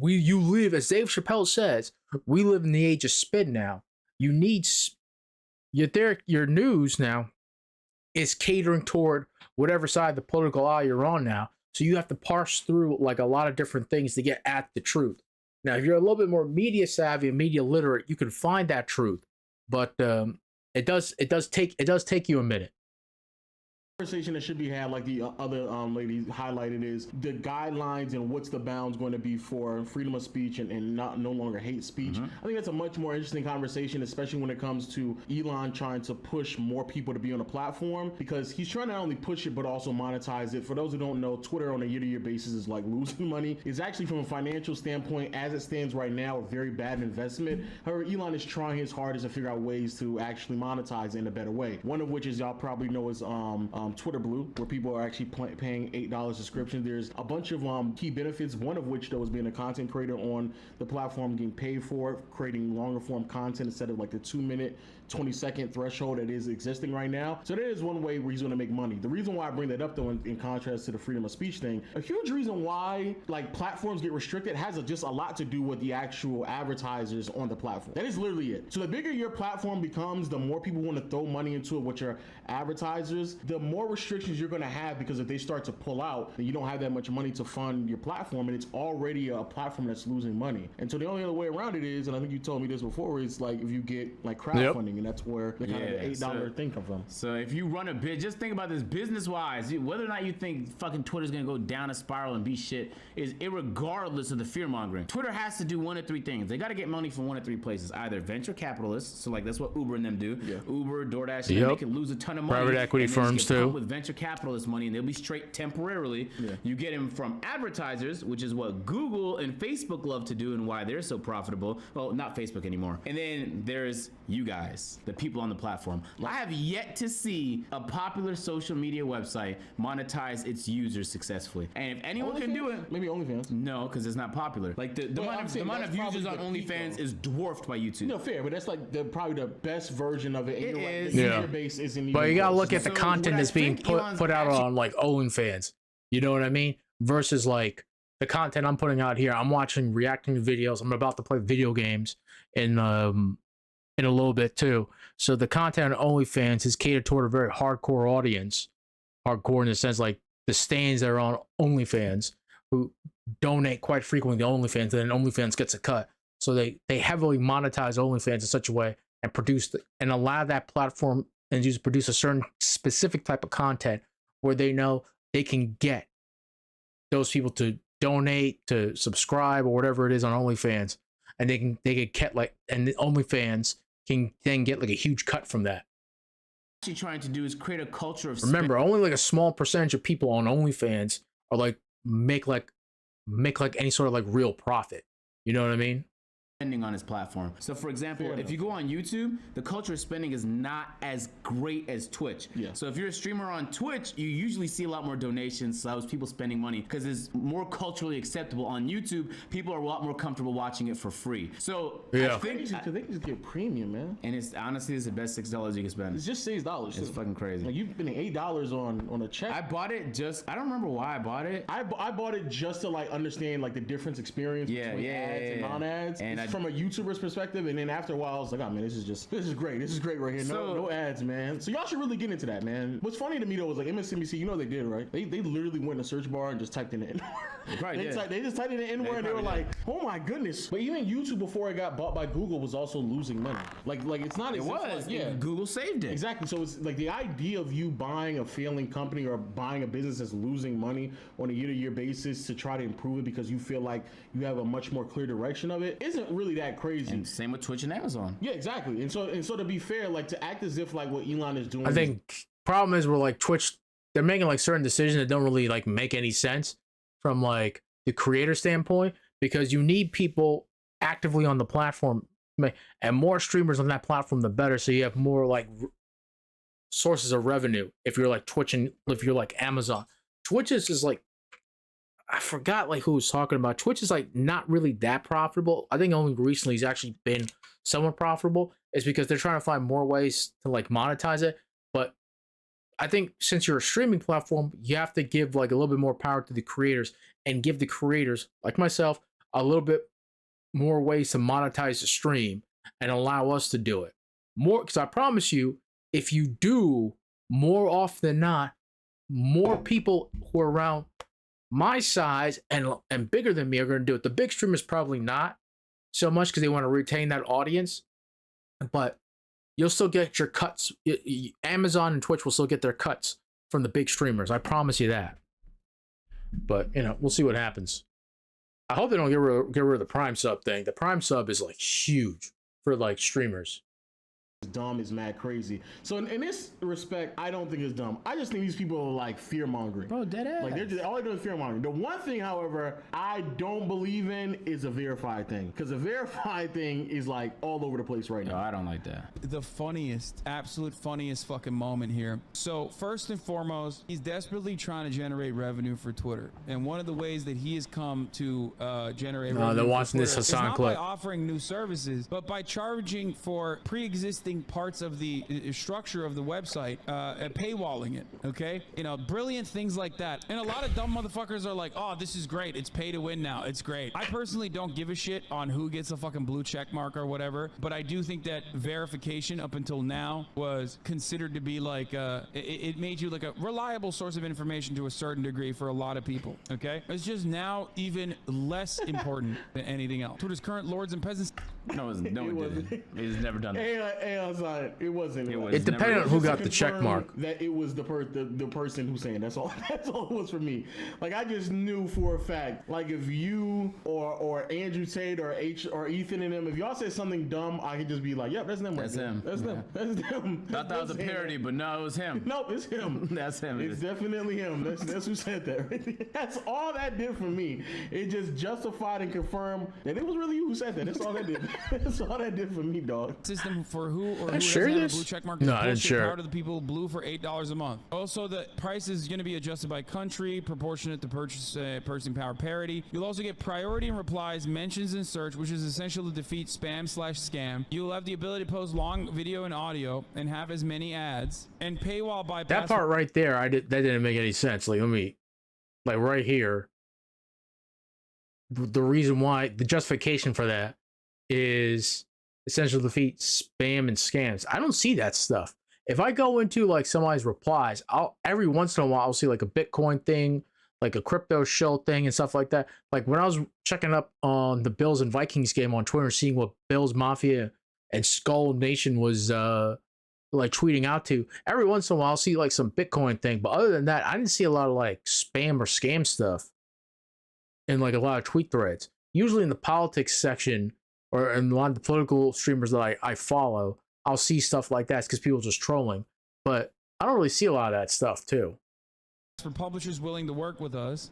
you live, as Dave Chappelle says, we live in the age of spin now. You need your news now is catering toward whatever side of the political aisle you're on now. So you have to parse through like a lot of different things to get at the truth. Now, if you're a little bit more media savvy and media literate, you can find that truth, but it does take you a minute. Conversation that should be had, like the other lady highlighted, is the guidelines and what's the bounds going to be for freedom of speech and no longer hate speech. I think that's a much more interesting conversation, especially when it comes to Elon trying to push more people to be on a platform, because he's trying to not only push it but also monetize it. For those who don't know, Twitter on a year-to-year basis is like losing money. It's actually, from a financial standpoint, as it stands right now, a very bad investment. However, Elon is trying his hardest to figure out ways to actually monetize it in a better way. One of which is, y'all probably know, is Twitter Blue, where people are actually paying $8 subscription. There's a bunch of key benefits, one of which though is being a content creator on the platform, getting paid for it, creating longer form content instead of like the 2-minute 20-second threshold that is existing right now. So that is one way where he's going to make money. The reason why I bring that up though, in contrast to the freedom of speech thing, a huge reason why like platforms get restricted has just a lot to do with the actual advertisers on the platform. That is literally it. So the bigger your platform becomes, the more people want to throw money into it with your advertisers, the more restrictions you're going to have, because if they start to pull out, then you don't have that much money to fund your platform, and it's already a platform that's losing money. And so the only other way around it is, and I think you told me this before, is like if you get like crowdfunding, and that's where the kind of the $8 thing comes from. So if you run a bit, just think about this business wise. Whether or not you think fucking Twitter's gonna go down a spiral and be shit is irregardless of the fear mongering. Twitter has to do one of three things. They got to get money from one of three places: either venture capitalists, so like that's what Uber and them do. Uber, DoorDash, and they can lose a ton of money. Private equity firms too. With venture capitalist money, and they'll be straight temporarily. You get them from advertisers, which is what Google and Facebook love to do and why they're so profitable. Well, not Facebook anymore. And then there's you guys, the people on the platform. I have yet to see a popular social media website monetize its users successfully. And if anyone can do it, maybe OnlyFans. No, because it's not popular. Like the amount of users on OnlyFans is dwarfed by YouTube. No, fair, but that's like probably the best version of it. It is. The user base isn't even But you gotta close. look at the content that's being put out on like OnlyFans. You know what I mean? Versus like the content I'm putting out here. I'm watching reacting to videos. I'm about to play video games in a little bit too. So the content on OnlyFans is catered toward a very hardcore audience. hardcore in the sense like the stands that are on OnlyFans who donate quite frequently to OnlyFans, and then OnlyFans gets a cut. So they heavily monetize OnlyFans in such a way and and allow that platform and just produce a certain specific type of content where they know they can get those people to donate, to subscribe, or whatever it is on OnlyFans, and they can get like, and the OnlyFans can then get like a huge cut from that. What you're trying to do is create a culture of Remember, only like a small percentage of people on OnlyFans are like make like any sort of like real profit. You know what I mean? spending on his platform. So for example, if you go on YouTube, the culture of spending is not as great as Twitch. Yeah. So if you're a streamer on Twitch, you usually see a lot more donations, so that was people spending money because it's more culturally acceptable. On YouTube, people are a lot more comfortable watching it for free. So I think they can just get premium, man. And it's honestly, it's the best $6 you can spend. It's just $6. It's fucking crazy. Like you're spending $8 on a check. I bought it I don't remember why I bought it. I bought it just to like understand like the difference experience between ads and non-ads. And from a YouTuber's perspective, and then after a while I was like, oh man, this is great. This is great right here. No ads, man. So y'all should really get into that, man. What's funny to me though was like MSNBC, you know what they did, right? They literally went in the search bar and just typed in the N-word. They just typed in the N-word and they were like, oh my goodness. But even YouTube before it got bought by Google was also losing money. Like it's not. It was. Like, Google saved it. Exactly. So it's like the idea of you buying a failing company or buying a business that's losing money on a year-to-year basis to try to improve it because you feel like you have a much more clear direction of it isn't really that crazy. And same with Twitch and Amazon. Yeah, exactly. And so to be fair, like to act as if like what Elon is doing. I think problem is we're like Twitch, they're making like certain decisions that don't really like make any sense from like the creator standpoint, because you need people actively on the platform, and more streamers on that platform the better, so you have more like sources of revenue. If you're like Twitch and if you're like Amazon, Twitch is like, I forgot like who was talking about. Twitch is like not really that profitable. I think only recently it's actually been somewhat profitable. It's because they're trying to find more ways to like monetize it. But I think since you're a streaming platform, you have to give like a little bit more power to the creators and give the creators like myself a little bit more ways to monetize the stream and allow us to do it more. Because I promise you, if you do, more often than not, more people who are around my size and bigger than me are going to do it. The big streamers probably not so much because they want to retain that audience, but you'll still get your cuts. Amazon and Twitch will still get their cuts from the big streamers. I promise you that. But you know, we'll see what happens. I hope they don't get rid of the Prime sub thing. The Prime sub is like huge for like streamers. Dumb is mad crazy. So in this respect, I don't think it's dumb. I just think these people are like fear mongering. Bro, dead ass. Like they're just all they're doing is fear mongering. The one thing, however, I don't believe in is a verified thing, because a verified thing is like all over the place right now. No, I don't like that. The funniest, absolute funniest fucking moment here. So first and foremost, he's desperately trying to generate revenue for Twitter, and one of the ways that he has come to generate revenue they're watching this Hassan is not clip by offering new services, but by charging for pre-existing parts of the structure of the website, paywalling it. Okay, you know, brilliant things like that. And a lot of dumb motherfuckers are like, oh, this is great, it's pay to win now, it's great. I personally don't give a shit on who gets a fucking blue check mark or whatever, but I do think that verification up until now was considered to be like it made you like a reliable source of information to a certain degree for a lot of people. Okay, it's just now even less important than anything else. Twitter's current lords and peasants. No, it didn't. He's never done that. It wasn't. It depended on who got the check mark. That it was the person who's saying. That's all. That's all it was for me. Like I just knew for a fact. Like if you or Andrew Tate or Ethan and them, if y'all said something dumb, I could just be like, "Yep, that's them." That's him. That's them. That's them. Thought that was a parody, but no, it was him. Nope, it's him. That's him. It's definitely him. That's who said that. That's all that did for me. It just justified and confirmed that it was really you who said that. That's all that did. That's all that did for me, dog. System for who or who sure doesn't have a blue check mark is no, I didn't bullshit. share. Power to the people, blue for $8 a month. Also, the price is going to be adjusted by country, proportionate to purchasing power parity. You'll also get priority in replies, mentions, and search, which is essential to defeat spam/scam. You'll have the ability to post long video and audio and have as many ads, and paywall bypass. That part right there, that didn't make any sense. Like, let me, like right here, the reason why, the justification for that is essentially defeat spam and scams. I don't see that stuff. if I go into like somebody's replies, I'll every once in a while I'll see like a Bitcoin thing, like a crypto show thing and stuff like that. Like when I was checking up on the Bills and Vikings game on Twitter, seeing what Bills Mafia and Skull Nation was like tweeting out to, every once in a while I'll see like some Bitcoin thing. But other than that, I didn't see a lot of like spam or scam stuff in like a lot of tweet threads. Usually in the politics section or in a lot of the political streamers that I follow, I'll see stuff like that because people just trolling. But I don't really see a lot of that stuff too. For publishers willing to work with us,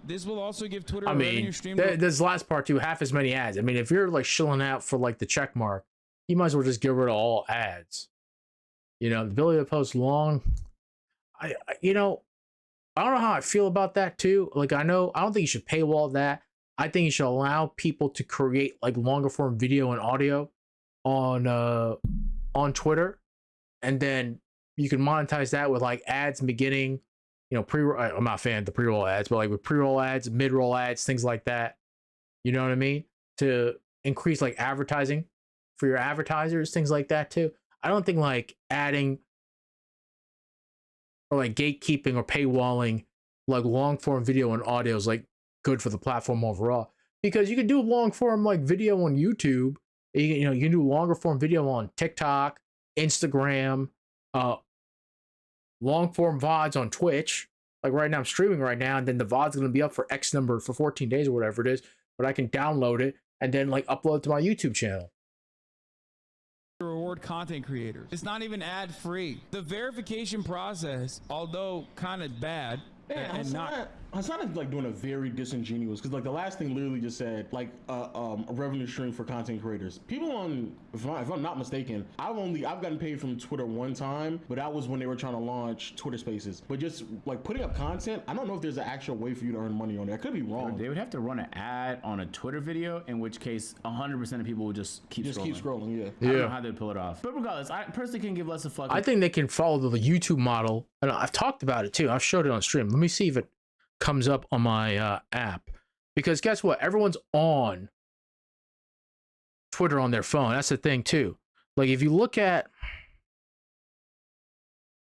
this will also give Twitter I a revenue mean, stream. this last part too, half as many ads. I mean, if you're like shilling out for like the check mark, you might as well just get rid of all ads. You know, the ability to post long. You know, I don't know how I feel about that too. Like I don't think you should paywall that. I think you should allow people to create like longer form video and audio on Twitter, and then you can monetize that with like ads in the beginning. You know, I'm not a fan of the pre-roll ads, but like with pre-roll ads, mid-roll ads, things like that. You know what I mean? To increase like advertising for your advertisers, things like that too. I don't think like adding or like gatekeeping or paywalling like long form video and audio is like good for the platform overall, because you can do long form like video on YouTube. You know, you can do longer form video on TikTok, Instagram, long form VODs on Twitch. Like right now, I'm streaming right now, and then the VOD's going to be up for X number for 14 days or whatever it is. But I can download it and then like upload it to my YouTube channel. Reward content creators. It's not even ad free. The verification process, although kind of bad, and not. Hassan is like doing a very disingenuous, because like the last thing literally just said like a revenue stream for content creators. People on, if I'm not mistaken, I've gotten paid from Twitter one time, but that was when they were trying to launch Twitter Spaces. But just like putting up content, I don't know if there's an actual way for you to earn money on there. I could be wrong. They would have to run an ad on a Twitter video, in which case 100% of people would just keep scrolling. Yeah. I don't know how they'd pull it off. But regardless, I personally can give less a fuck. I think they can follow the YouTube model, and I've talked about it too. I've showed it on stream. Let me see if it comes up on my app, because guess what? Everyone's on Twitter on their phone. That's the thing too. Like if you look at,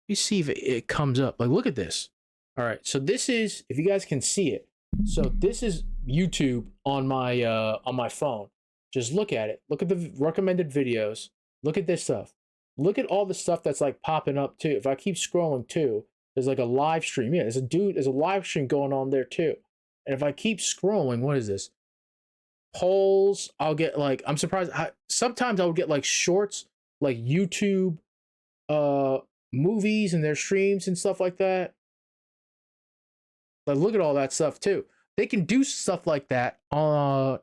you see if it comes up. Like look at this. All right, so this is, if you guys can see it. So this is YouTube on my phone. Just look at it. Look at the recommended videos. Look at this stuff. Look at all the stuff that's like popping up too. If I keep scrolling too, there's like a live stream. Yeah, there's a live stream going on there too. And if I keep scrolling, what is this? Polls, I'll get like, I'm surprised. Sometimes I would get like shorts, like YouTube movies and their streams and stuff like that. Like look at all that stuff too. They can do stuff like that on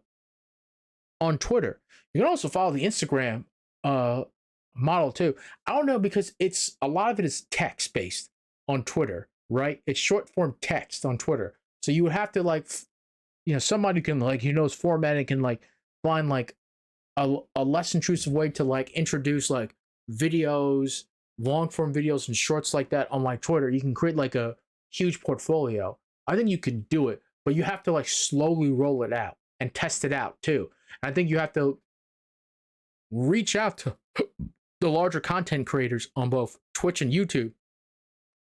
Twitter. You can also follow the Instagram model too. I don't know, because it's a lot of it is text based on Twitter, right? It's short form text on Twitter. So you would have to like, you know, somebody can like, who knows formatting, can like find like a less intrusive way to like introduce like videos, long form videos and shorts like that on like Twitter. You can create like a huge portfolio. I think you can do it, but you have to like slowly roll it out and test it out too. And I think you have to reach out to the larger content creators on both Twitch and YouTube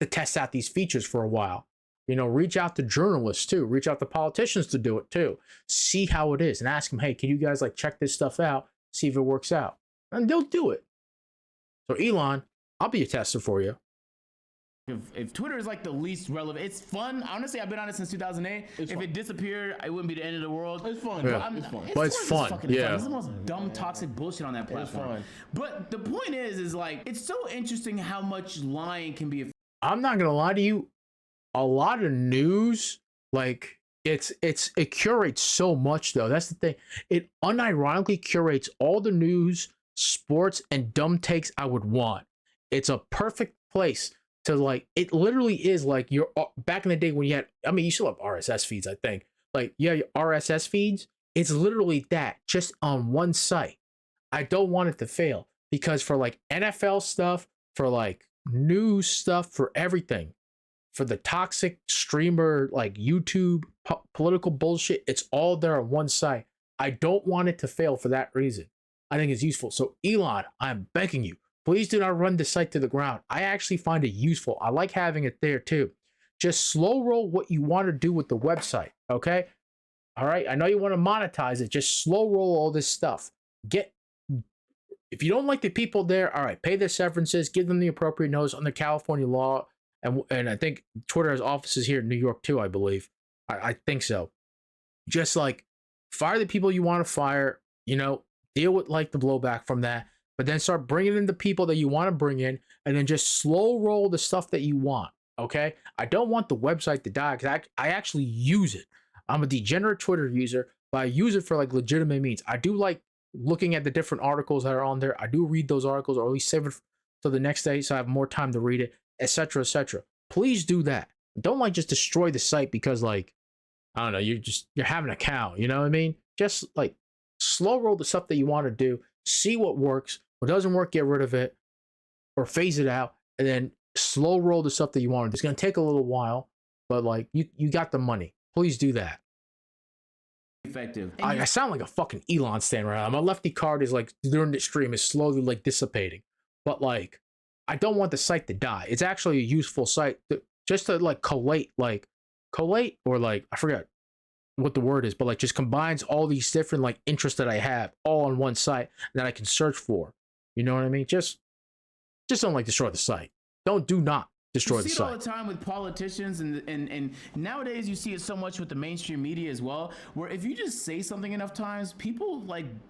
to test out these features for a while. You know, reach out to journalists too, reach out to politicians to do it too. See how it is and ask them, hey, can you guys like check this stuff out, see if it works out? And they'll do it. So Elon, I'll be a tester for you. If Twitter is like the least relevant, it's fun. Honestly, I've been on it since 2008. If it disappeared, it wouldn't be the end of the world. It's fun. Yeah. It's fun. But it's fun. Yeah. This is the most dumb, toxic bullshit on that platform. fun. But the point is like, it's so interesting how much lying can be. I'm not gonna lie to you. A lot of news, like it curates so much though. That's the thing. It unironically curates all the news, sports, and dumb takes I would want. It's a perfect place to like, it literally is like your back in the day when you had, I mean, you still have RSS feeds, I think. Like, yeah, your RSS feeds, it's literally that just on one site. I don't want it to fail, because for like NFL stuff, for like news stuff, for everything, for the toxic streamer, like YouTube political bullshit, it's all there on one site. I don't want it to fail for that reason. I think it's useful. So Elon, I'm begging you, Please do not run the site to the ground. I actually find it useful. I like having it there too. Just slow roll what you want to do with the website, okay? All right, I know you want to monetize it. Just slow roll all this stuff. If you don't like the people there, all right, pay their severances, give them the appropriate notice under California law, and I think Twitter has offices here in New York too, I believe. I think so. Just like fire the people you want to fire, you know, deal with like the blowback from that, but then start bringing in the people that you want to bring in, and then just slow roll the stuff that you want. Okay, I don't want the website to die because I actually use it. I'm a degenerate Twitter user, but I use it for like legitimate means. I do like looking at the different articles that are on there. I do read those articles, or at least save it till the next day so I have more time to read it, etc., etc. Please do that. Don't like just destroy the site because like, I don't know, you're having a cow, you know what I mean? Just like slow roll the stuff that you want to do, see what works, what doesn't work, get rid of it or phase it out, and then slow roll the stuff that you want to do. It's going to take a little while, but like you got the money. Please do that. Effective. I sound like a fucking Elon stan right now. My lefty card is like during the stream is slowly like dissipating, but like I don't want the site to die. It's actually a useful site just to like collate or like I forget what the word is, but like just combines all these different like interests that I have all on one site that I can search for. You know what I mean? Just don't like destroy the site. Do not destroy the You see it site. all the time with politicians, and nowadays you see it so much with the mainstream media as well, where if you just say something enough times, people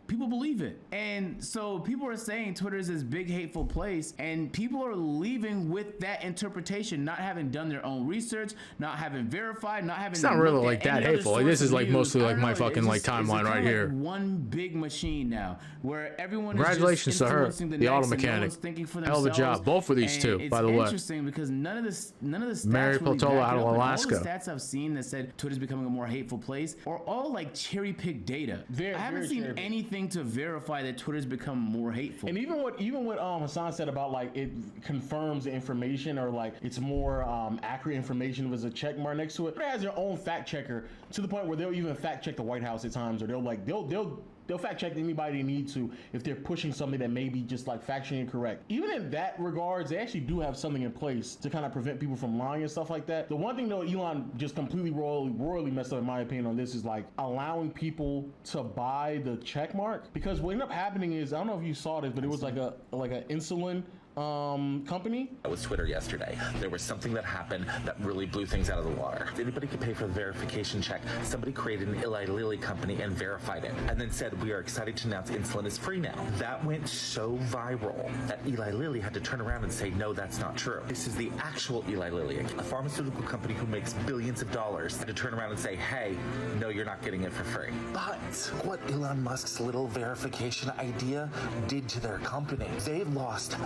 believe it. And so people are saying Twitter is this big hateful place, and people are leaving with that interpretation, not having done their own research, not having verified, not having. It's not really like that hateful. Like, this is like mostly like my fucking like timeline right here. One big machine now, where everyone. Congratulations is just to her, influencing the auto and no mechanic. one's thinking for Hell of a themselves. job. Both of these two, And by the it's way. interesting because none of the stats Mary really Peltola back out it of up, and Alaska. all the stats I've seen that said Twitter's becoming a more hateful place are all like cherry picked data. I haven't seen anything to verify that Twitter's become more hateful. And even what Hassan said about like it confirms the information or like it's more accurate information if there's a check mark next to it. It has their own fact checker to the point where they'll even fact check the White House at times, or they'll fact check anybody they need to if they're pushing something that may be just like factually incorrect. Even in that regards, they actually do have something in place to kind of prevent people from lying and stuff like that. The one thing though Elon just completely royally messed up in my opinion on this is like allowing people to buy the check mark, because what ended up happening is, I don't know if you saw this, but it was like an insulin company. That was Twitter yesterday. There was something that happened that really blew things out of the water. If anybody could pay for the verification check, somebody created an Eli Lilly company and verified it, and then said, we are excited to announce insulin is free now. That went so viral that Eli Lilly had to turn around and say, no, that's not true. This is the actual Eli Lilly, a pharmaceutical company who makes billions of dollars, had to turn around and say, hey, no, you're not getting it for free. But what Elon Musk's little verification idea did to their company, they've lost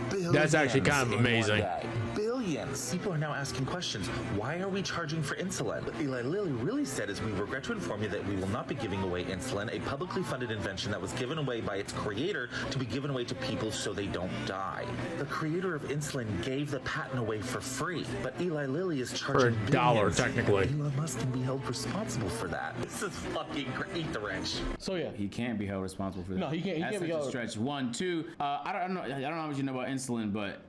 billions. That's actually kind of amazing. Billions. People are now asking questions. Why are we charging for insulin? What Eli Lilly really said is, we regret to inform you that we will not be giving away insulin, a publicly funded invention that was given away by its creator to be given away to people so they don't die. The creator of insulin gave the patent away for free, but Eli Lilly is charging for $1 billions. technically. Elon Musk can be held responsible for that. This is fucking eat the wrench. So yeah, he can't be held responsible for that. No, he can't. He can't be held. Stretch. 1, 2. I don't know how much you know about insulin, but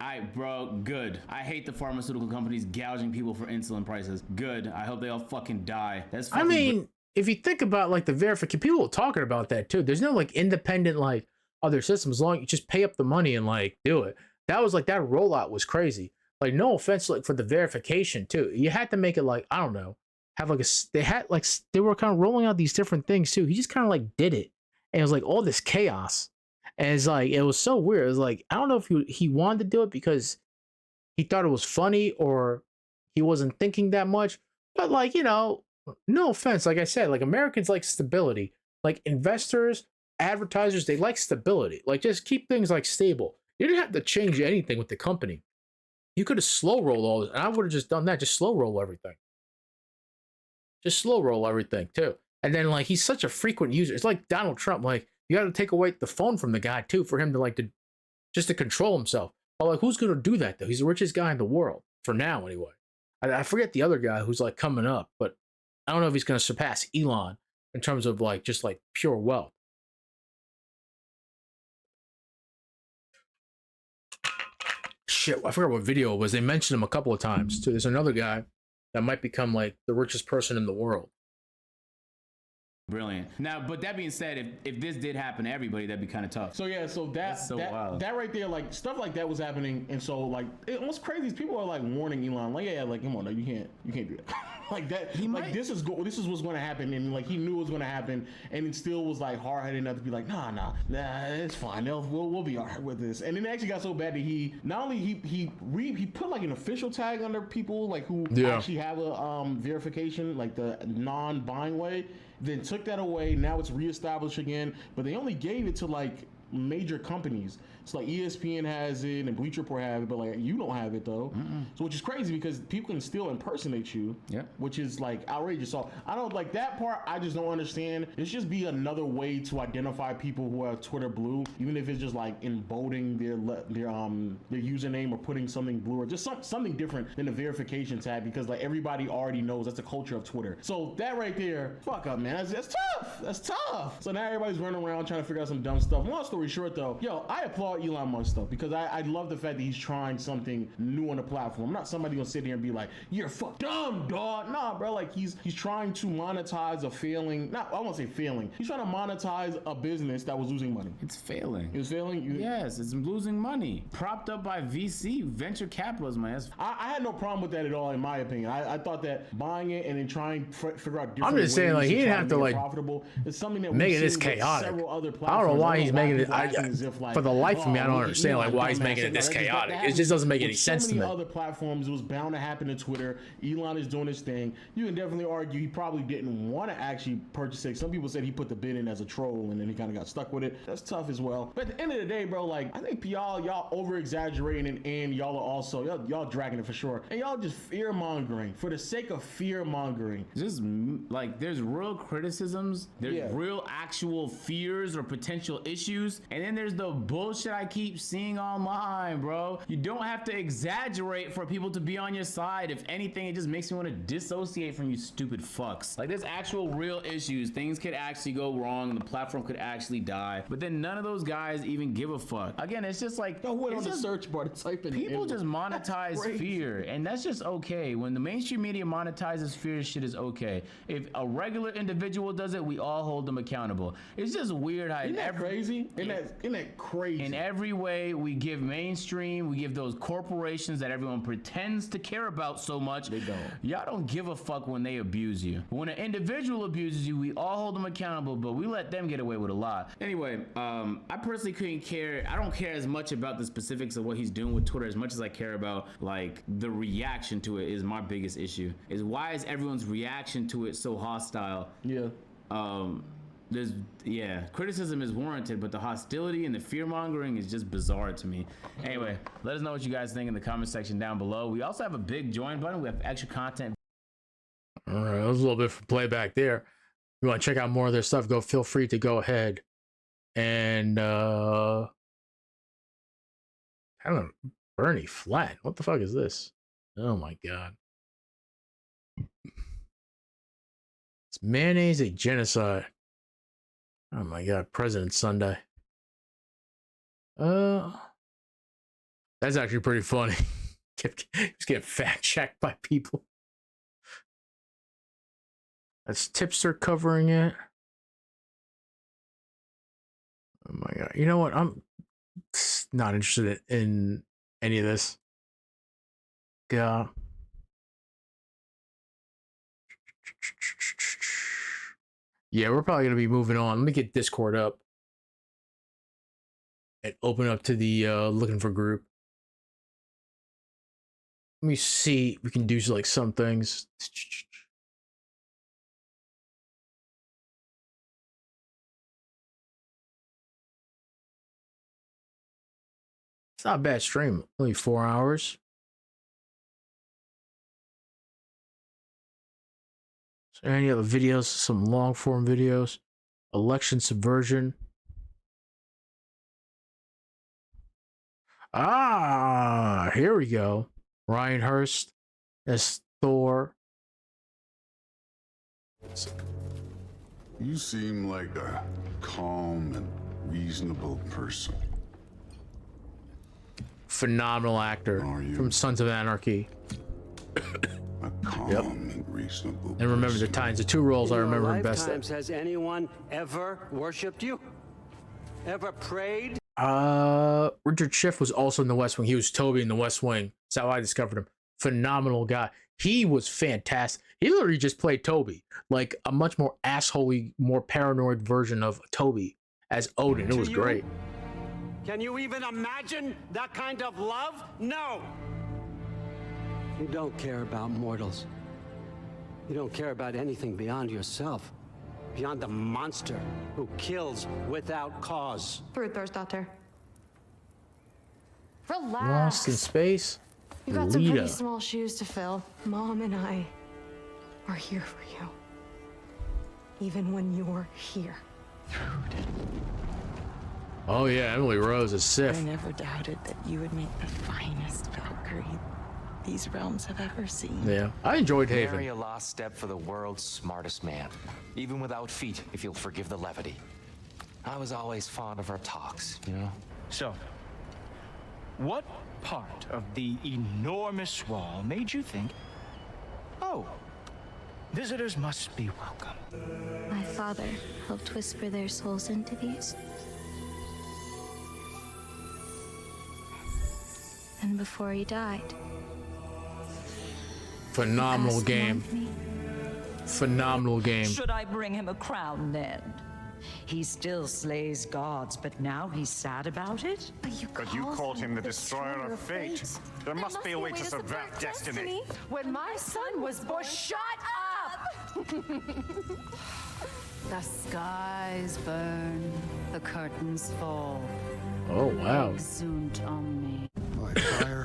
good. I hate the pharmaceutical companies gouging people for insulin prices. Good. I hope they all fucking die. That's. I mean, if you think about like the verification, people are talking about that too. There's no like independent like other systems. Long you just pay up the money and like do it. That was like that rollout was crazy. Like no offense, like for the verification too. You had to make it like, I don't know, have like they were kind of rolling out these different things too. He just kind of like did it, and it was like all this chaos. And it's like, it was so weird. It was like, I don't know if he wanted to do it because he thought it was funny or he wasn't thinking that much. But like, you know, no offense. Like I said, like Americans like stability. Like investors, advertisers, they like stability. Like just keep things like stable. You didn't have to change anything with the company. You could have slow rolled all this. And I would have just done that. Just slow roll everything. Just slow roll everything too. And then like, he's such a frequent user. It's like Donald Trump. Like, you got to take away the phone from the guy too for him to like just to control himself. But like, who's gonna do that though? He's the richest guy in the world for now, anyway. I forget the other guy who's like coming up, but I don't know if he's gonna surpass Elon in terms of like just like pure wealth. shit, I forgot what video it was. They mentioned him a couple of times too. There's another guy that might become like the richest person in the world. Brilliant. Now, but that being said, if this did happen to everybody, that'd be kind of tough. So yeah, so that right there, like stuff like that was happening, and so like what's crazy is people are like warning Elon, like yeah, like come on, no, you can't do that. Like that, this is what's going to happen, and like he knew it was going to happen, and it still was like hard headed enough to be like, nah, it's fine, we'll be all right with this. And then it actually got so bad that he not only he put like an official tag under people like who actually have a verification, like the non-buying way. Then took that away. Now it's reestablished again, but they only gave it to like major companies. It's like ESPN has it and Bleacher Report have it, but like you don't have it though. So which is crazy because people can still impersonate you. Yeah. Which is like outrageous. So I don't like that part. I just don't understand. It should just be another way to identify people who have Twitter blue, even if it's just like in bolding their username or putting something blue or just something different than the verification tag, because like everybody already knows that's the culture of Twitter. So that right there, fuck up, man. That's tough. That's tough. So now everybody's running around trying to figure out some dumb stuff. Long story short though, yo, I applaud Elon Musk stuff because I love the fact that he's trying something new on the platform. I'm not somebody gonna sit here and be like, you're fuck dumb, dog. Nah, bro, like he's trying to monetize a failing, I won't say failing. He's trying to monetize a business that was losing money. It's failing. It's failing? Yes, it's losing money. Propped up by VC, venture capitalism, man. I had no problem with that at all, in my opinion. I thought that buying it and then trying to figure out different I'm just saying, like, he didn't have to like profitable is something that make it this chaotic. I don't know why he's making it. For the life of me, I don't understand like why he's making it this chaotic. It just doesn't make any sense to me. Other platforms, it was bound to happen to Twitter. Elon is doing his thing. You can definitely argue he probably didn't want to actually purchase it. Some people said he put the bid in as a troll and then he kind of got stuck with it. That's tough as well. But at the end of the day, bro, like I think y'all over exaggerating and y'all are also y'all dragging it for sure. And y'all just fear mongering for the sake of fear mongering. Just like there's real criticisms, there's real actual fears or potential issues, and then there's the bullshit I keep seeing online, bro. You don't have to exaggerate for people to be on your side. If anything, it just makes me want to dissociate from you stupid fucks. Like there's actual real issues. Things could actually go wrong and the platform could actually die. But then none of those guys even give a fuck. Again, it's just like on the search bar to type in. People just monetize fear, and that's just okay. When the mainstream media monetizes fear, shit is okay. If a regular individual does it, we all hold them accountable. It's just weird how isn't that crazy? Isn't that crazy? In every way, we give mainstream, we give those corporations that everyone pretends to care about so much. They don't. Y'all don't give a fuck when they abuse you. When an individual abuses you, we all hold them accountable, but we let them get away with a lot. Anyway, I personally couldn't care. I don't care as much about the specifics of what he's doing with Twitter as much as I care about like the reaction to it is my biggest issue. Is why is everyone's reaction to it so hostile? Yeah. Criticism is warranted, but the hostility and the fear mongering is just bizarre to me. Anyway, let us know what you guys think in the comment section down below. We also have a big join button. We have extra content. All right, that was a little bit for playback there. If you want to check out more of their stuff, feel free to go ahead and I don't know, Bernie Flat. What the fuck is this? Oh my god. It's mayonnaise a genocide. Oh my god, President's Sunday. That's actually pretty funny. Just get fact checked by people. That's Tipster covering it. Oh my god. You know what? I'm not interested in any of this. God. Yeah, we're probably going to be moving on. Let me get Discord up and open up to the looking for group. Let me see if we can do like some things. It's not a bad stream. Only 4 hours. Is there any other videos? Some long form videos. Election subversion. Ah, here we go. Ryan Hurst as Thor. You seem like a calm and reasonable person. phenomenal actor from Sons of Anarchy. Yep. And remember the times, the two roles I remember him best. Has anyone ever worshipped you? Ever prayed? Richard Schiff was also in The West Wing. He was Toby in The West Wing. That's how I discovered him. Phenomenal guy. He was fantastic. He literally just played Toby, like a much more assholey, more paranoid version of Toby as Odin. It was great. Can you even imagine that kind of love? No. You don't care about mortals. You don't care about anything beyond yourself, beyond the monster who kills without cause. daughter. Relax. Lost in Space. You got some Lita. pretty small shoes to fill. Mom and I are here for you. Even when you're here. Oh yeah, Emily Rose as Sif. I never doubted that you would make the finest Valkyrie these realms have ever seen. Yeah, I enjoyed Haven. Marry a lost step for the world's smartest man. Even without feet, if you'll forgive the levity. I was always fond of our talks, you know? So, what part of the enormous wall made you think, oh, visitors must be welcome? My father helped whisper their souls into these. And before he died, Phenomenal asked game. me. Phenomenal game. Should I bring him a crown then? He still slays gods, but now he's sad about it? But you called him the destroyer of fate. There must be a way to subvert destiny. When my son was born, shut up! The skies burn, the curtains fall. Oh wow. Exunt omni. My fire,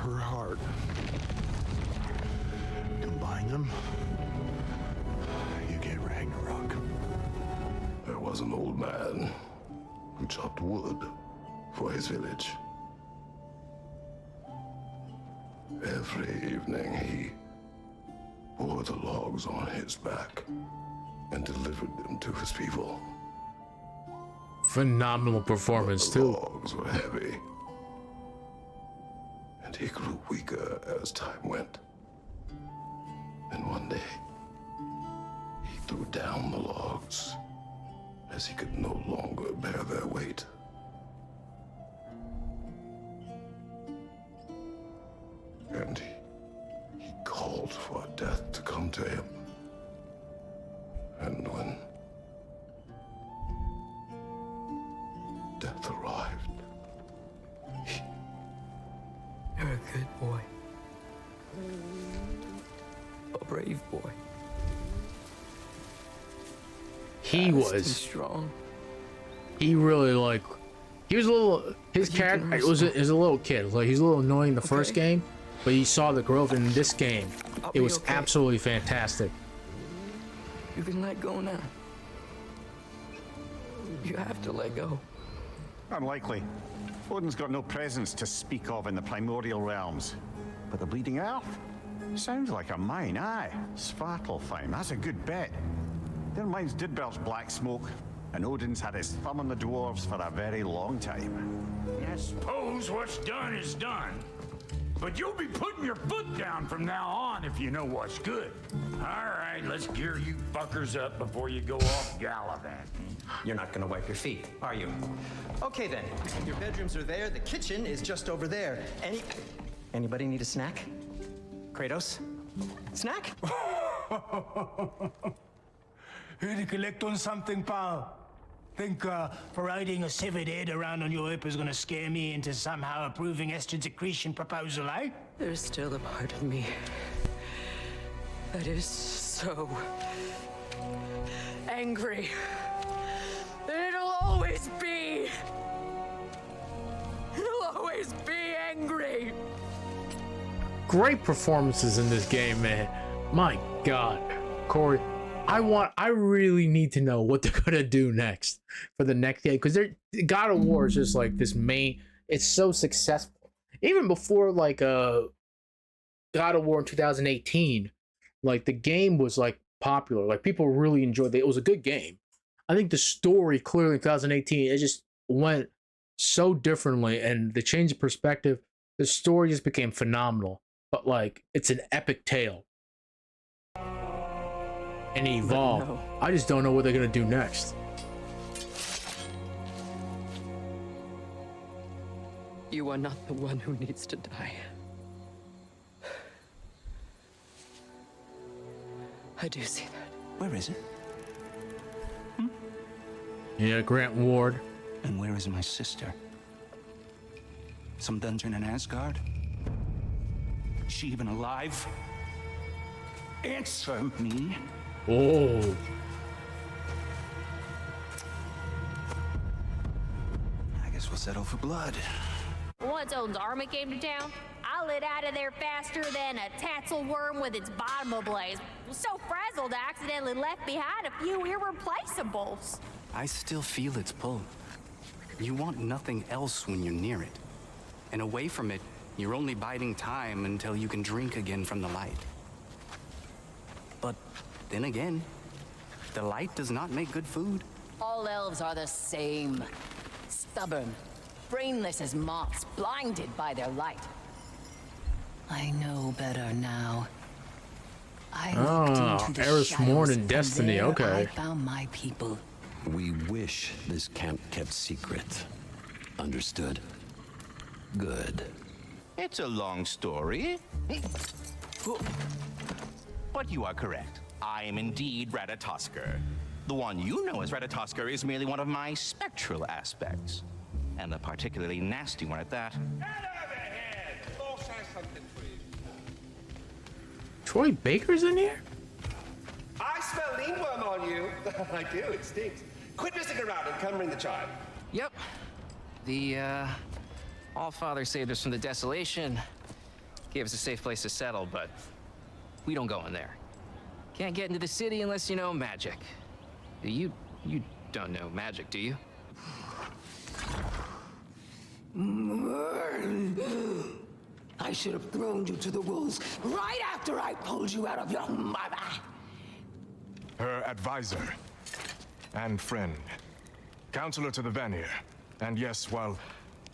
her heart. Combine them, you get Ragnarok. There was an old man who chopped wood for his village. Every evening he bore the logs on his back and delivered them to his people. Phenomenal performance The too. logs were heavy, and he grew weaker as time went. And one day, he threw down the logs as he could no longer bear their weight. And he called for death to come to him. And when death arrived, You're a good boy. A brave boy. He Fast and was strong. He really like. He was a little. His character was a little kid. Like he's a little annoying in the first game, but you saw the growth in this game. It was absolutely fantastic. You can let go now. You have to let go. Unlikely. Odin's got no presence to speak of in the primordial realms. But the Bleeding Earth? Sounds like a mine, aye. Svartalfheim, that's a good bet. Their mines did belch black smoke, and Odin's had his thumb on the dwarves for a very long time. I suppose what's done is done. But you'll be putting your foot down from now on if you know what's good. All right, let's gear you fuckers up before you go off gallivanting. You're not gonna wipe your feet, are you? Okay then, your bedrooms are there, the kitchen is just over there. Anybody need a snack? Kratos? Snack? Here to collect on something, pal. Think parading a severed head around on your hip is gonna scare me into somehow approving Estrid's accretion proposal, eh? There's still a part of me that is so angry that it'll always be. It'll always be angry. Great performances in this game, man. My God, Corey. I really need to know what they're gonna do next for the next game, because God of War is just like this main. It's so successful. Even before like God of War in 2018, like the game was like popular. Like people really enjoyed it. It was a good game. I think the story clearly in 2018 it just went so differently, and the change of perspective, the story just became phenomenal. But like, it's an epic tale. And evolved. no. I just don't know what they're gonna do next. You are not the one who needs to die. I do see that. Where is it? Yeah, Grant Ward. And where is my sister? Some dungeon in Asgard? Is she even alive? Answer me. Oh. I guess we'll settle for blood. Once Odin's army came to town, I lit out of there faster than a tassel worm with its bottom ablaze. Was so frazzled I accidentally left behind a few irreplaceables. I still feel its pull. You want nothing else when you're near it. And away from it, you're only biding time until you can drink again from the light. But then again, the light does not make good food. All elves are the same. Stubborn, brainless as moths, blinded by their light. I know better now. I looked into the Eris shadows, Morn and and Destiny, there okay. I found my people. We wish this camp kept secret. Understood? Good. It's a long story. But you are correct. I am indeed Ratatoskr. The one you know as Ratatoskr is merely one of my spectral aspects. And a particularly nasty one at that. Troy Baker's in here? I smell lean worm on you. I do, it stinks. Quit messing around and come ring the chime. Yep. The, All-Father saved us from the desolation. Gave us a safe place to settle, but we don't go in there. Can't get into the city unless you know magic. You don't know magic, do you? I should have thrown you to the wolves right after I pulled you out of your mother. Her advisor and friend, counselor to the Vanir. And yes, while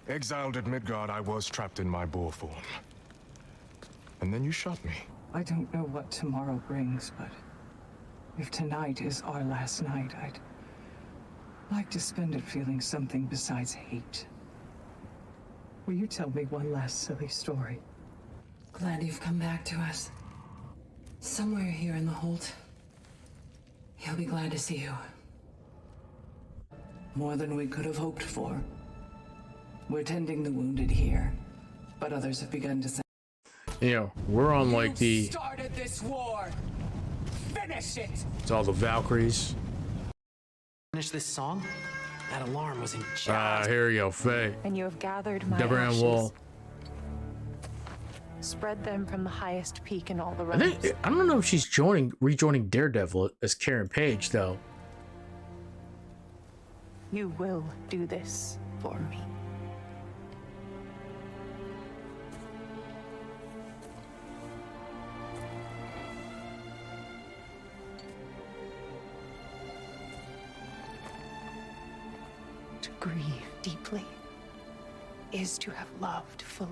exiled at Midgard, I was trapped in my boar form. And then you shot me. I don't know what tomorrow brings, but if tonight is our last night, I'd like to spend it feeling something besides hate. Will you tell me one last silly story? Glad you've come back to us. Somewhere here in the Holt. He'll be glad to see you. More than we could have hoped for. We're tending the wounded here, but others have begun to say. You know, we're on like the. Started this war. Finish it. It's all the Valkyries. Finish this song? That alarm was in Here you go, Faye. And you have gathered my Deborah Ann ashes. Wall. Spread them from the highest peak in all the I realms. think I don't know if she's rejoining Daredevil as Karen Page though. You will do this for me. To grieve deeply is to have loved fully.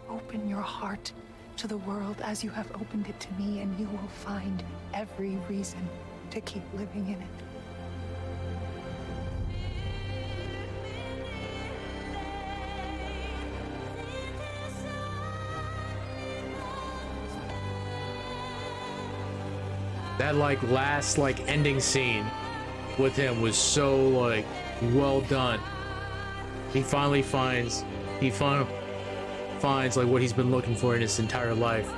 Open your heart to the world as you have opened it to me, and you will find every reason to keep living in it. That like last like ending scene with him was so like well done. He finally finds like what he's been looking for in his entire life.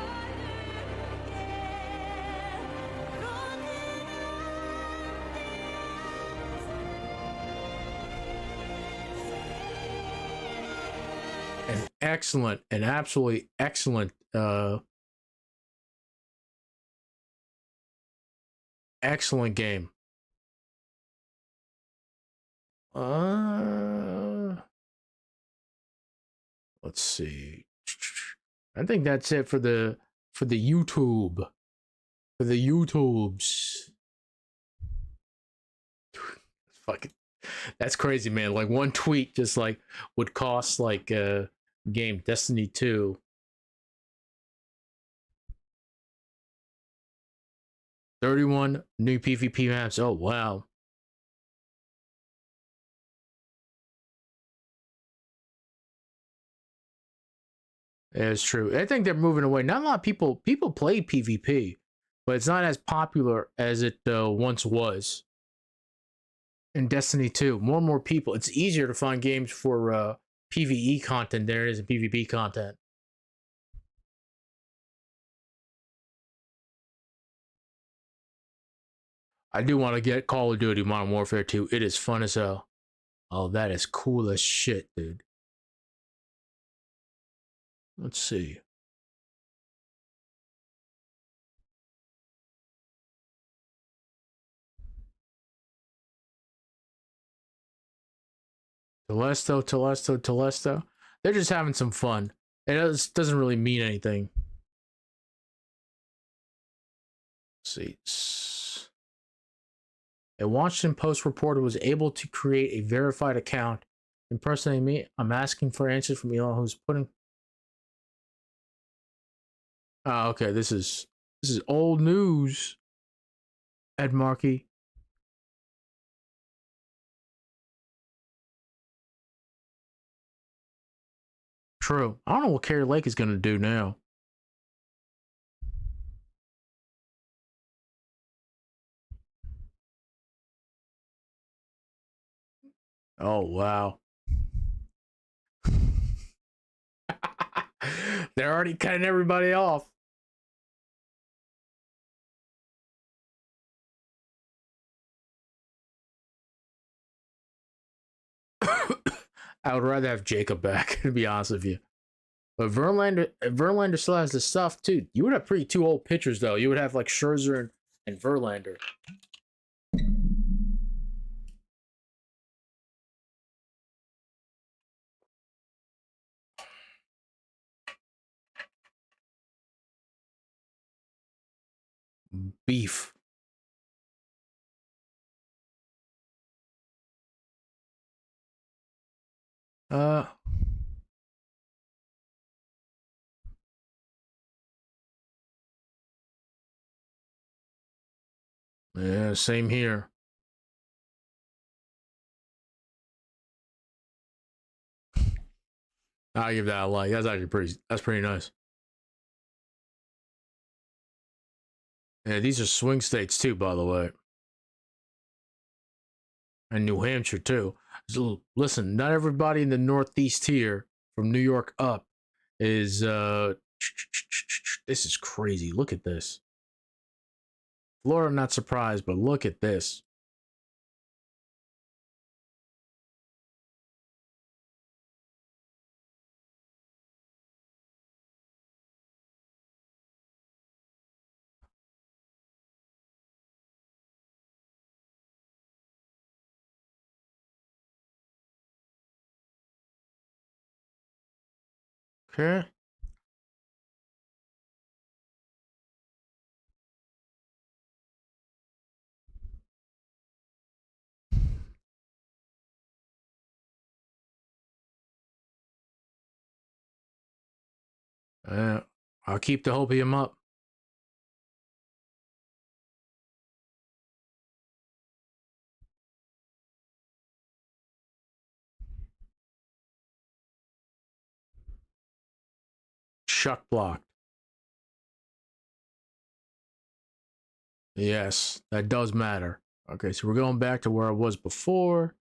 An absolutely excellent excellent game. Let's see. I think that's it for the YouTube. For the YouTubes. Fucking That's crazy, man. Like one tweet just like would cost like game Destiny 2. 31 new PvP maps. Oh wow. Yeah, it's true. I think they're moving away. Not a lot of people play PvP, but it's not as popular as it once was. In Destiny 2, more and more people. It's easier to find games for PvE content than it is in PvP content. I do want to get Call of Duty Modern Warfare 2. It is fun as hell. Oh, that is cool as shit, dude. Let's see. Telesto. They're just having some fun. It doesn't really mean anything. Let's see. A Washington Post reporter was able to create a verified account impersonating me. I'm asking for answers from Elon, who's putting. Oh, okay. This is old news. Ed Markey. True. I don't know what Carrie Lake is going to do now. Oh, wow. They're already cutting everybody off. I would rather have Jacob back, to be honest with you. But Verlander still has the stuff, too. You would have pretty two old pitchers, though. You would have, like, Scherzer and Verlander. Beef. Yeah, same here. I'll give that a like. That's actually pretty nice. Yeah, these are swing states too, by the way. And New Hampshire too. So, listen, not everybody in the Northeast here, from New York up, is this is crazy. Look at this. Florida, I'm not surprised, but look at this. Okay. I'll keep the hopium up. Shuck blocked. Yes, that does matter. Okay, so we're going back to where I was before.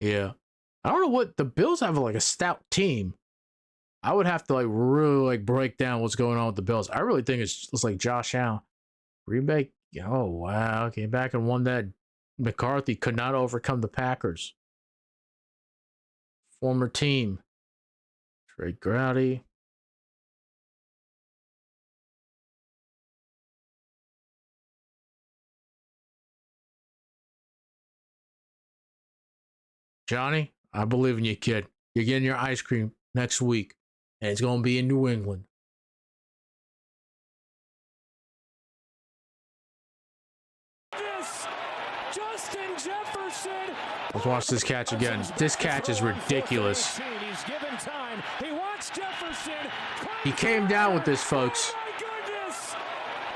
Yeah. I don't know what the Bills have, like a stout team. I would have to like really like break down what's going on with the Bills. I really think it's like Josh Allen. Green Bay, oh wow, came back and won that. McCarthy could not overcome the Packers. Former team. Trey Growdy. Johnny, I believe in you, kid. You're getting your ice cream next week, and it's going to be in New England. goodness! Justin Jefferson. Let's watch this catch again. This catch is ridiculous. He's given time. He wants Jefferson. He came down with this, folks. Oh my goodness!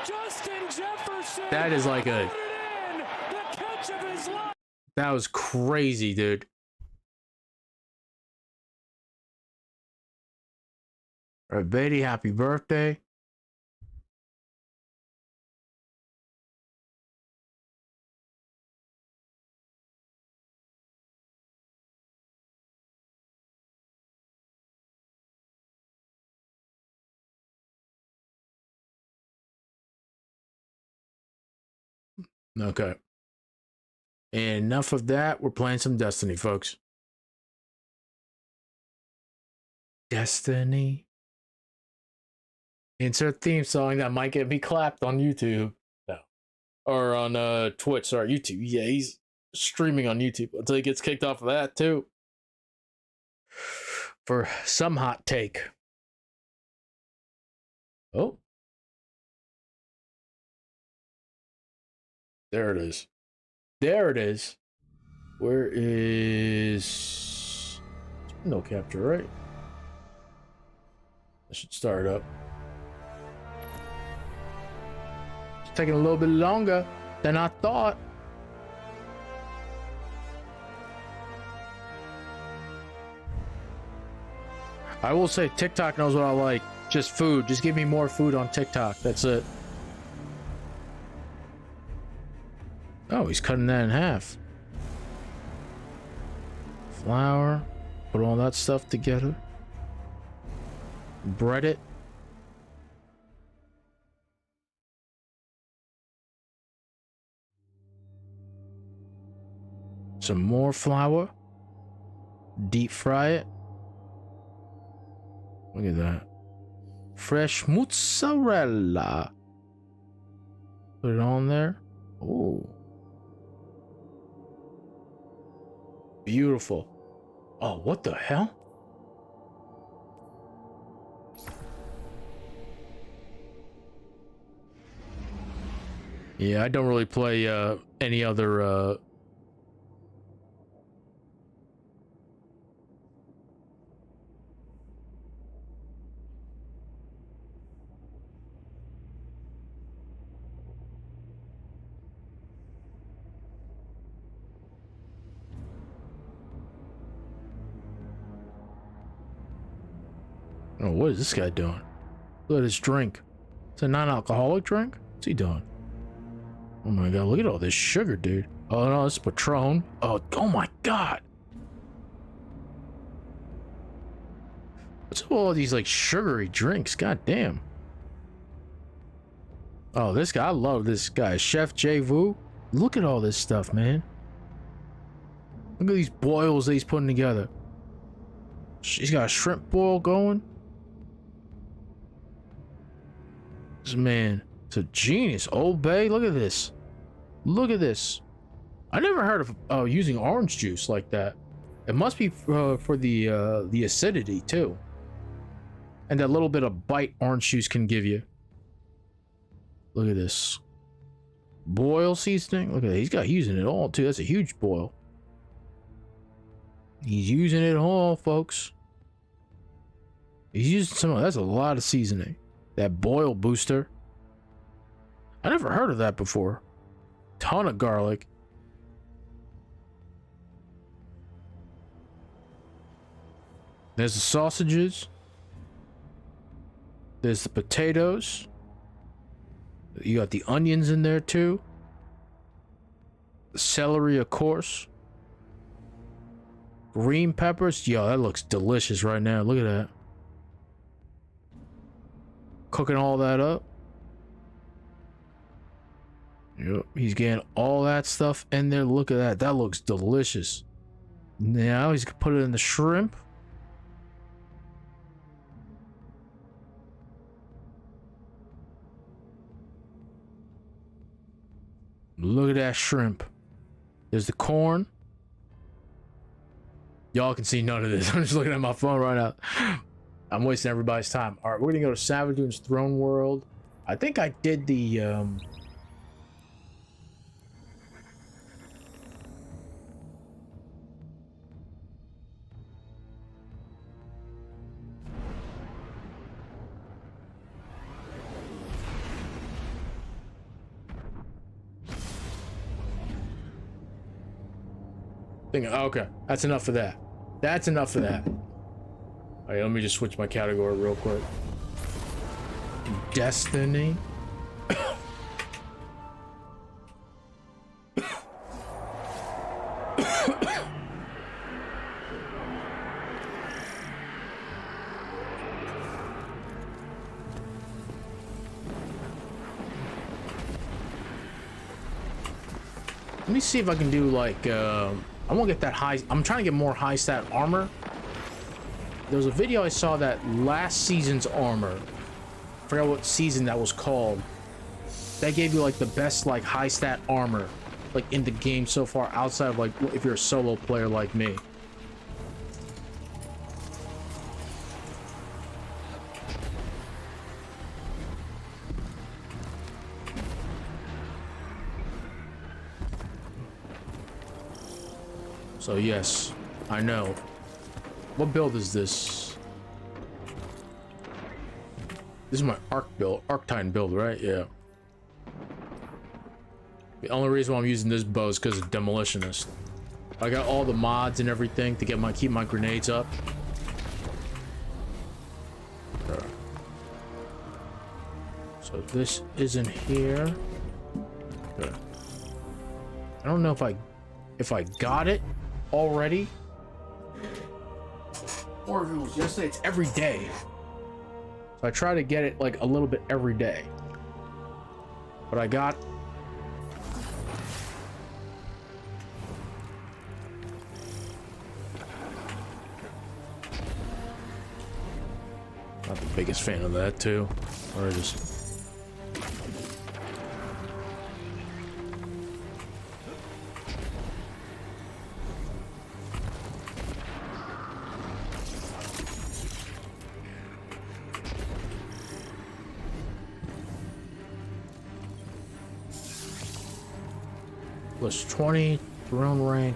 Justin Jefferson. That is like a... The catch of his life. That was crazy, dude. All right, Betty, happy birthday. Okay. And enough of that. We're playing some Destiny, folks. Destiny. Insert theme song that might get me clapped on YouTube. No. Or on Twitch. Sorry, YouTube. Yeah, he's streaming on YouTube until he gets kicked off of that, too. For some hot take. Oh. There it is. There it is. Where is... No capture, right? I should start up. It's taking a little bit longer than I thought. I will say TikTok knows what I like. Just food. Just give me more food on TikTok. That's it. Oh, he's cutting that in half. Flour. Put all that stuff together. Bread it. Some more flour. Deep fry it. Look at that. Fresh mozzarella. Put it on there. Oh. Beautiful. Oh, what the hell? Yeah, I don't really play any other oh, what is this guy doing? Look at his drink. It's a non-alcoholic drink? What's he doing? Oh my god, look at all this sugar, dude. Oh no, it's Patron. Oh my god. What's up with all these like sugary drinks? God damn. Oh, this guy, I love this guy. Chef J. Vu. Look at all this stuff, man. Look at these boils that he's putting together. He's got a shrimp boil going. This man, it's a genius. Old Bay, look at this. Look at this. I never heard of using orange juice like that. It must be for the acidity too, and that little bit of bite orange juice can give you. Look at this boil seasoning. Look at that. He's using it all too. That's a huge boil. He's using it all, folks. He's using some. That's a lot of seasoning. That boil booster. I never heard of that before. Ton of garlic. There's the sausages. There's the potatoes. You got the onions in there too. The celery, of course. Green peppers. Yo, that looks delicious right now. Look at that. Cooking all that up. Yep, he's getting all that stuff in there. Look at that. That looks delicious. Now he's gonna put it in the shrimp. Look at that shrimp. There's the corn. Y'all can see none of this. I'm just looking at my phone right now. I'm wasting everybody's time. All right, we're gonna go to Savathun's Throne World. I think I did the Okay, that's enough of that. That's enough of that. All right, let me just switch my category real quick. Destiny. Let me see if I can do like, I won't get that high. I'm trying to get more high stat armor. There was a video I saw that last season's armor, I forgot what season that was called, that gave you like the best like high stat armor like in the game so far, outside of like if you're a solo player like me. So yes, I know. What build is this? This is my Arctine build, right? Yeah. The only reason why I'm using this bow is because of Demolitionist. I got all the mods and everything to get keep my grenades up. So this isn't here. Okay. I don't know if I got it already, or if it was yesterday. It's every day, so I try to get it like a little bit every day, but I got not the biggest fan of that too, or just plus 20 throne rank.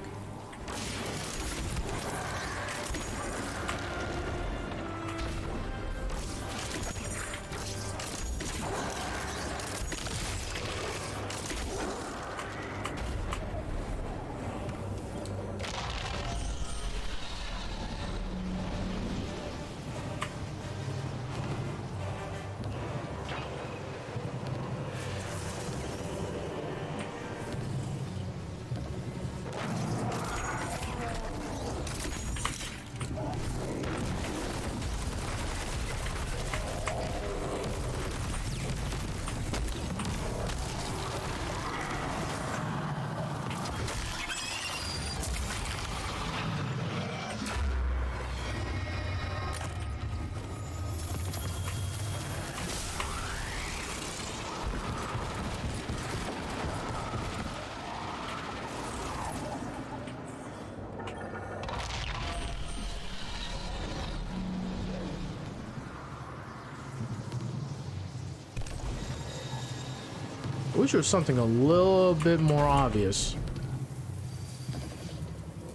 I wish there was something a little bit more obvious.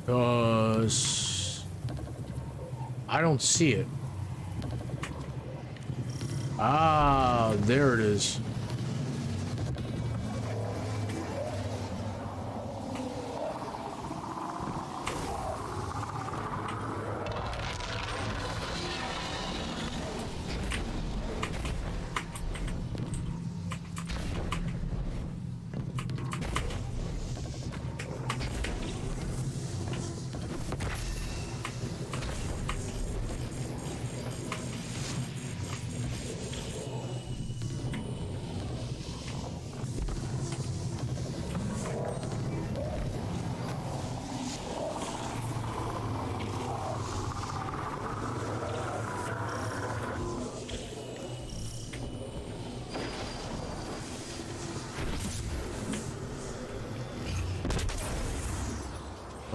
Because I don't see it. Ah, there it is.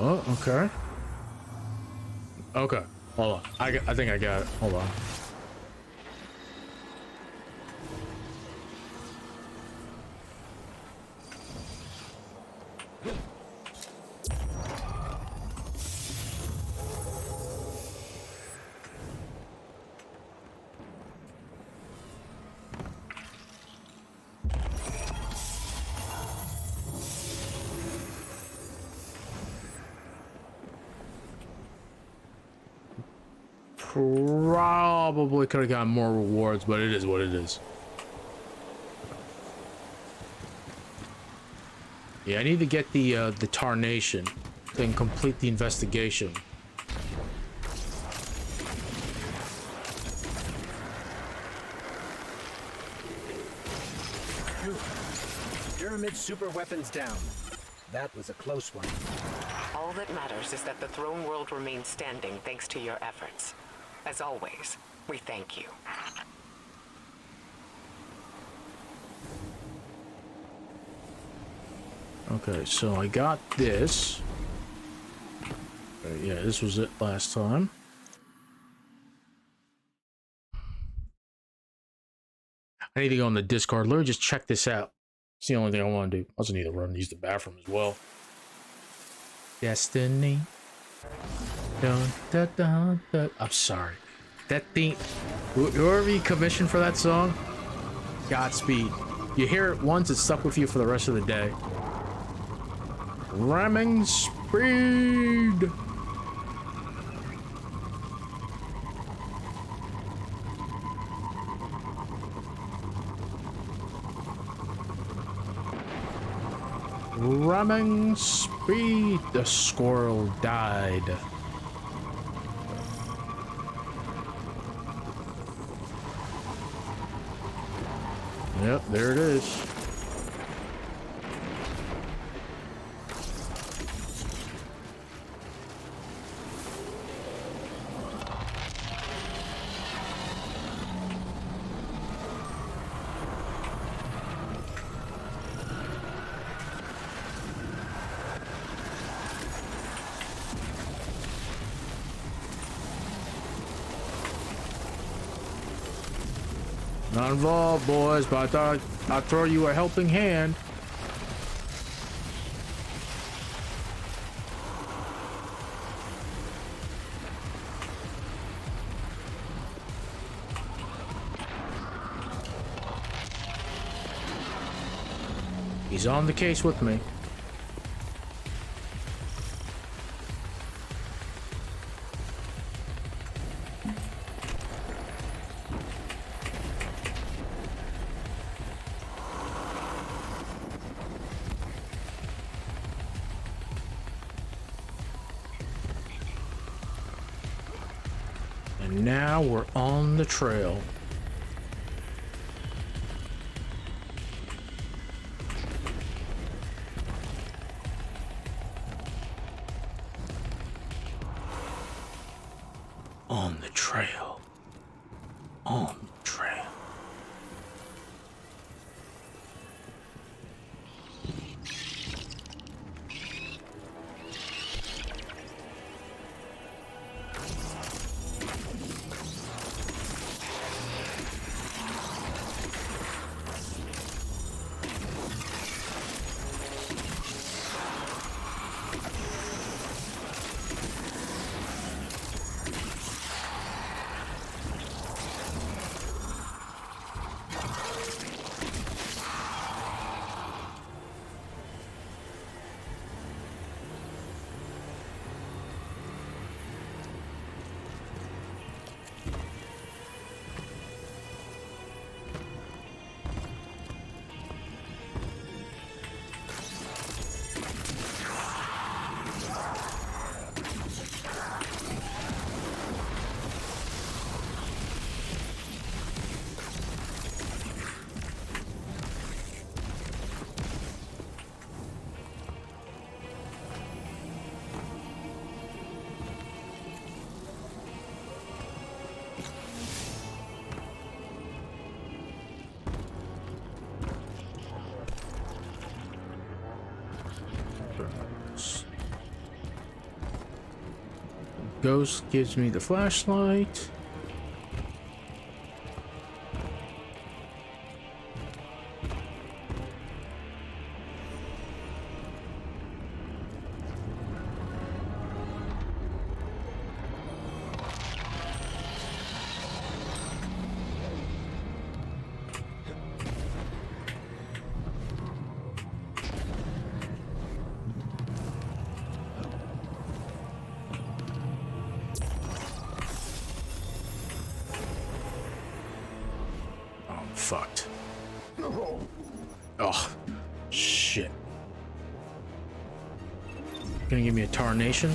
Oh, okay. Okay, hold on. I think I got it. Hold on. Probably could have gotten more rewards, but it is what it is. Yeah, I need to get the Tarnation thing, complete the investigation. Pyramid super weapons down. That was a close one. All that matters is that the throne world remains standing thanks to your efforts. As always, we thank you. Okay, so I got this. Yeah, this was it last time. I need to go on the Discord. Let me just check this out. It's the only thing I want to do. I also need to run and use the bathroom as well. Destiny. Dun, dun, dun, dun. I'm sorry. That theme. Whoever you commissioned for that song, Godspeed. You hear it once, it's stuck with you for the rest of the day. Ramming speed. Ramming speed. The squirrel died. Yep, there it is. Not involved, boys, but I thought I'd throw you a helping hand. He's on the case with me. And now we're on the trail. On the trail. On the trail. Ghost gives me the flashlight. fucked. Oh, shit. Gonna give me a tarnation?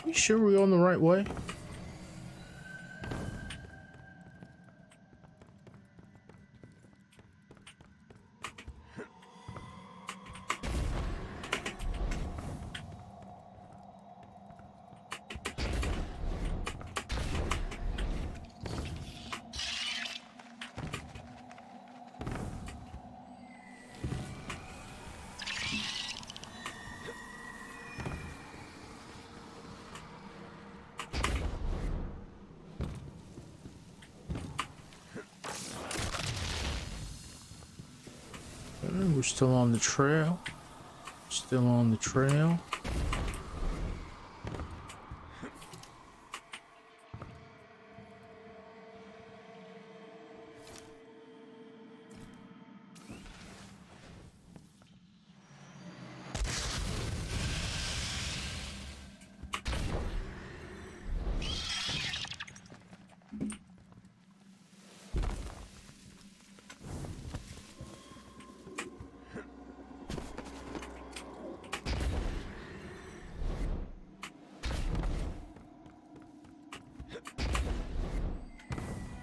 You sure we're on the right way? We're still on the trail. Still on the trail.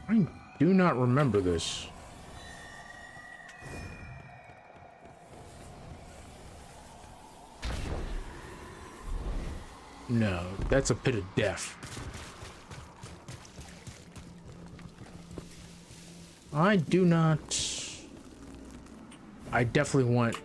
I do not remember this. No, that's a pit of death. I do not... I definitely want...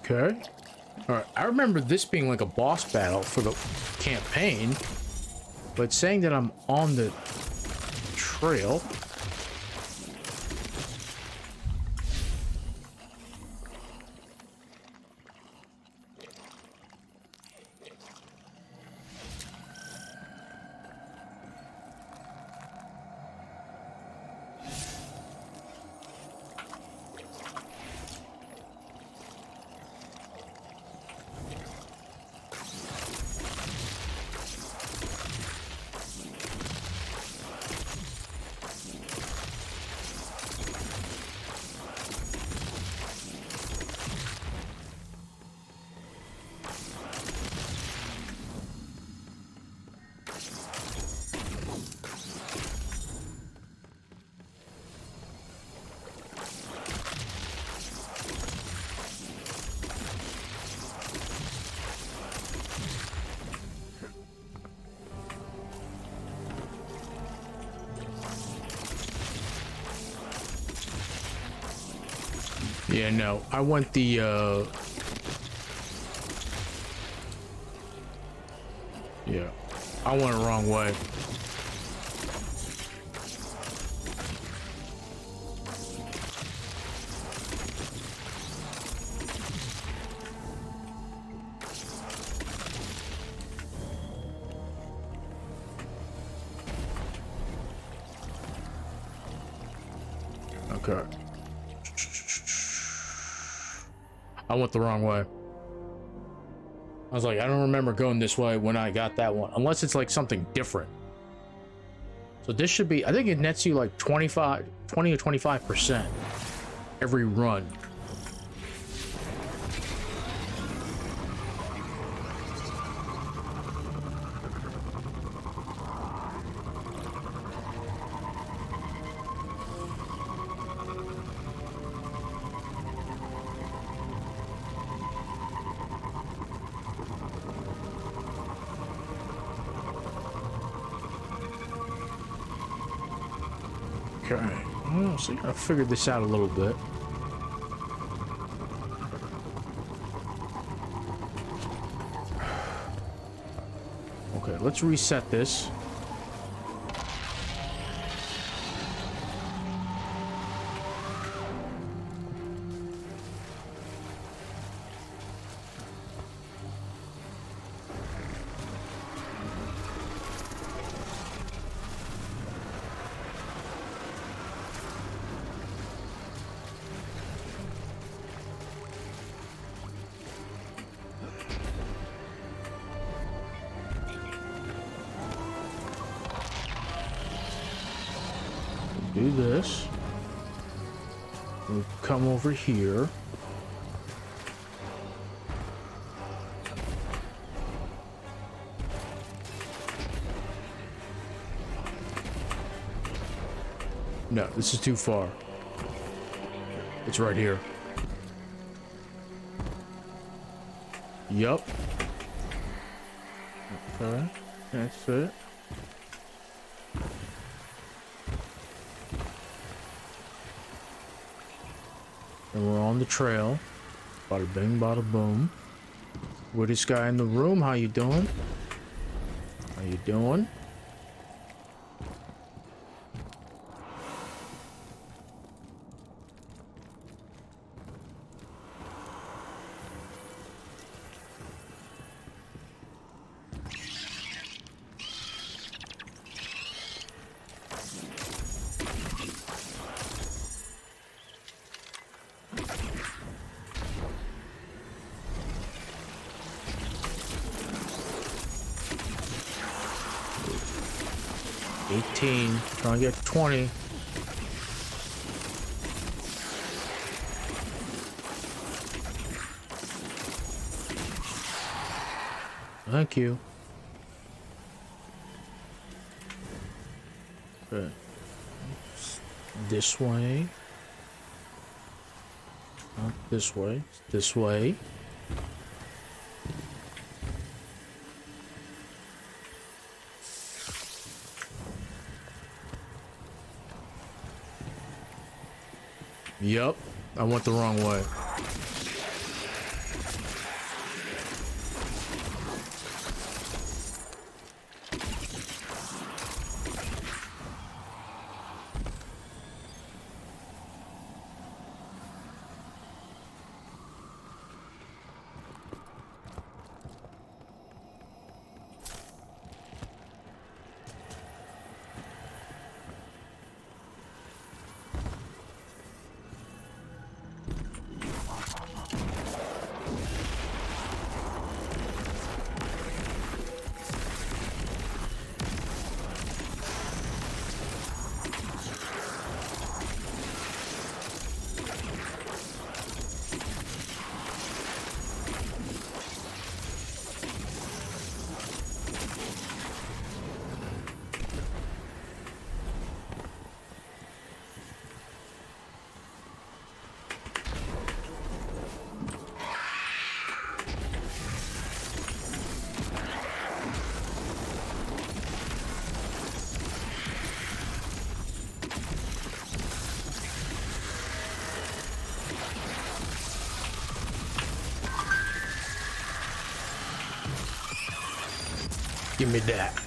Okay. Alright, I remember this being like a boss battle for the campaign, but saying that I'm on the trail. Yeah, no. I went the, yeah. I went the wrong way. Okay. I went the wrong way. I was like, I don't remember going this way when I got that one. Unless it's like something different. So this should be, I think it nets you like 20 or 25% every run. Okay, well, so I figured this out a little bit. Okay, let's reset this. Do this. We'll come over here. No, this is too far. It's right here. Yup. Okay, that's it. And we're on the trail. Bada bing, bada boom. Weirdest guy in the room. How you doing? How you doing? Trying to get to 20. Thank you. Okay. This way. Not this way. This way. Yup, I went the wrong way. Give me that.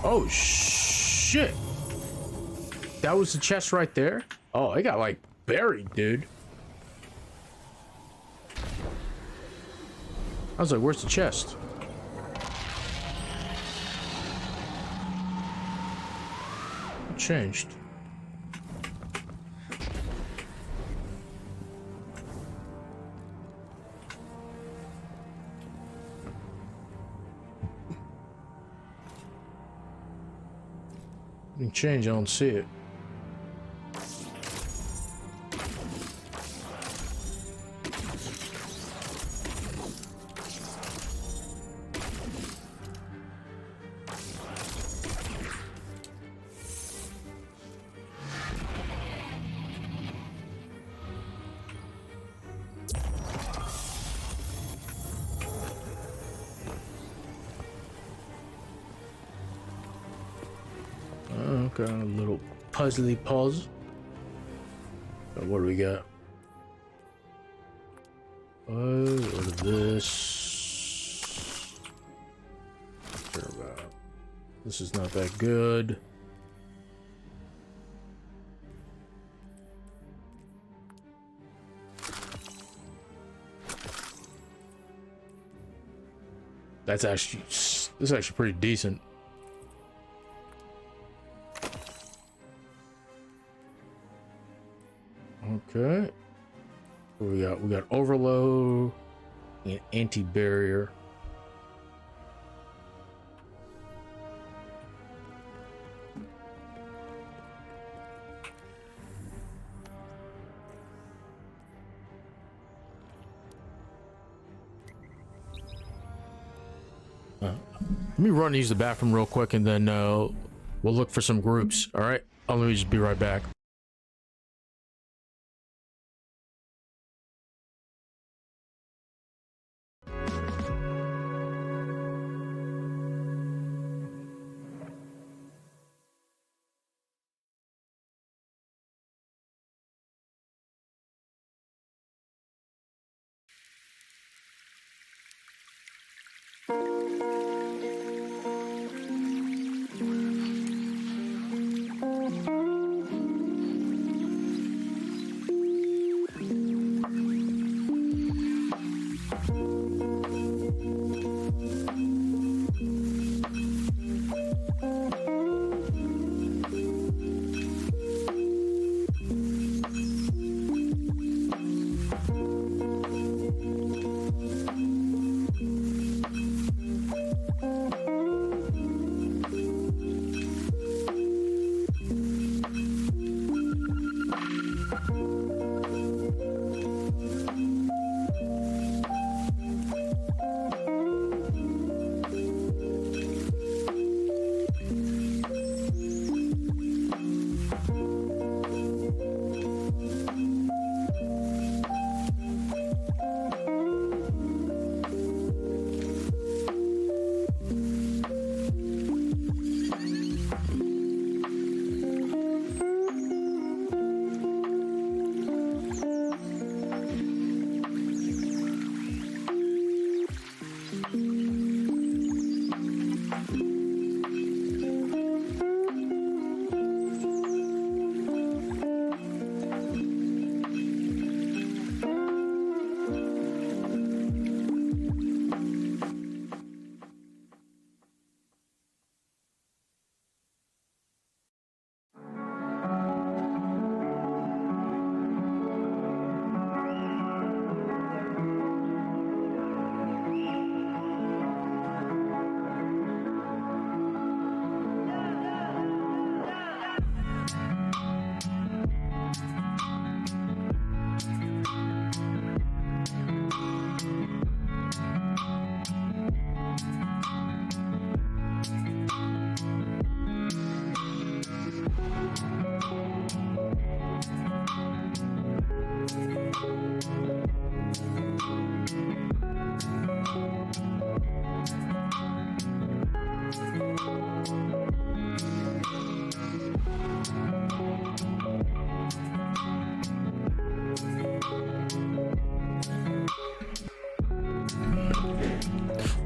Oh shit. That was the chest right there? Oh, it got like buried, dude. I was like, where's the chest? It changed. It changed, I don't see it. Okay, a little puzzly pause. What do we got? What is this? This is not that good. This is actually pretty decent. Okay. What we got? We got overload and anti-barrier. Let me run to use the bathroom real quick, and then we'll look for some groups. All right. Let me just be right back.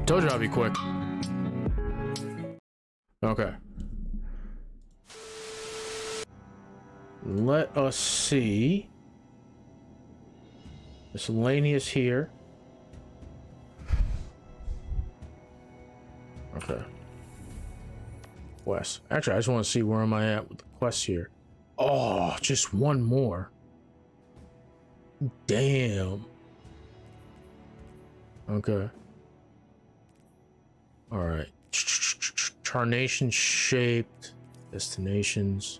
Told you I'd be quick. Okay. Let us see. Miscellaneous here. Okay. Quest. Actually, I just want to see where am I at with the quest here. Oh, just one more. Damn. Okay. All right. Carnation shaped destinations.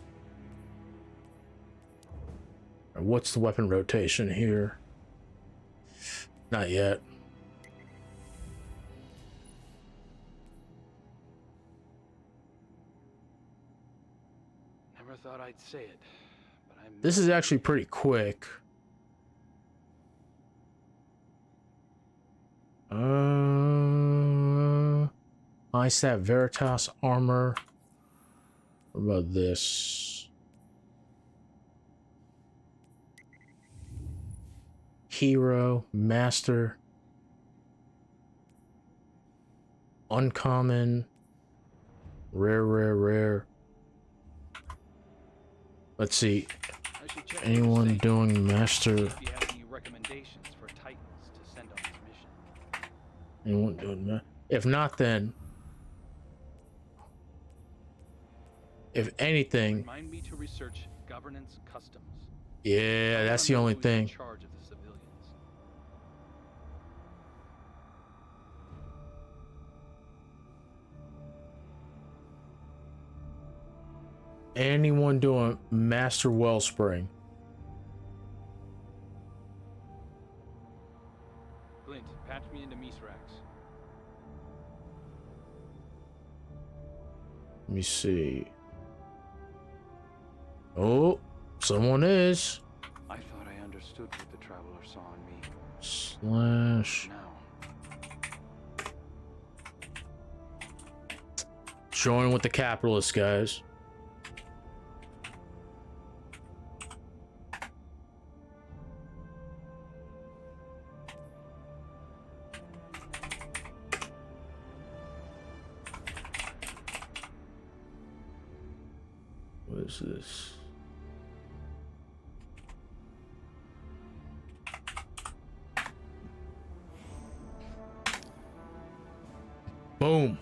What's the weapon rotation here? Not yet. Never thought I'd say it, but I'm. This is actually pretty quick. Istat Veritas armor. What about this? Hero, master, uncommon, rare. Let's see. Anyone doing master? If you have any recommendations for Titans to send on this mission. Anyone doing that? If not, then if anything, Remind me to research governance customs. yeah, that's the only thing. In charge of the civilians. Anyone doing master wellspring? Glint, patch me into Misrax. Let me see. Oh, someone is. I thought I understood what the Traveler saw in me. Slash. Now. Join with the capitalists, guys. What is this? Boom.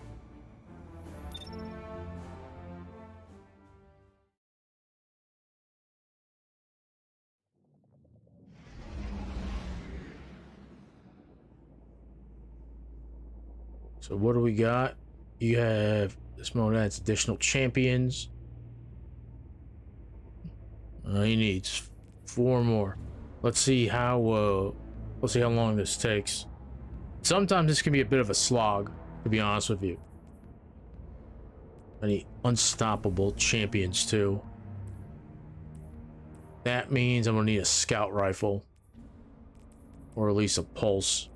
So what do we got? You have this mode adds additional champions. He needs 4 more. Let's see how long this takes. Sometimes this can be a bit of a slog, to be honest with you. I need unstoppable champions too. That means I'm gonna need a scout rifle. Or at least a pulse.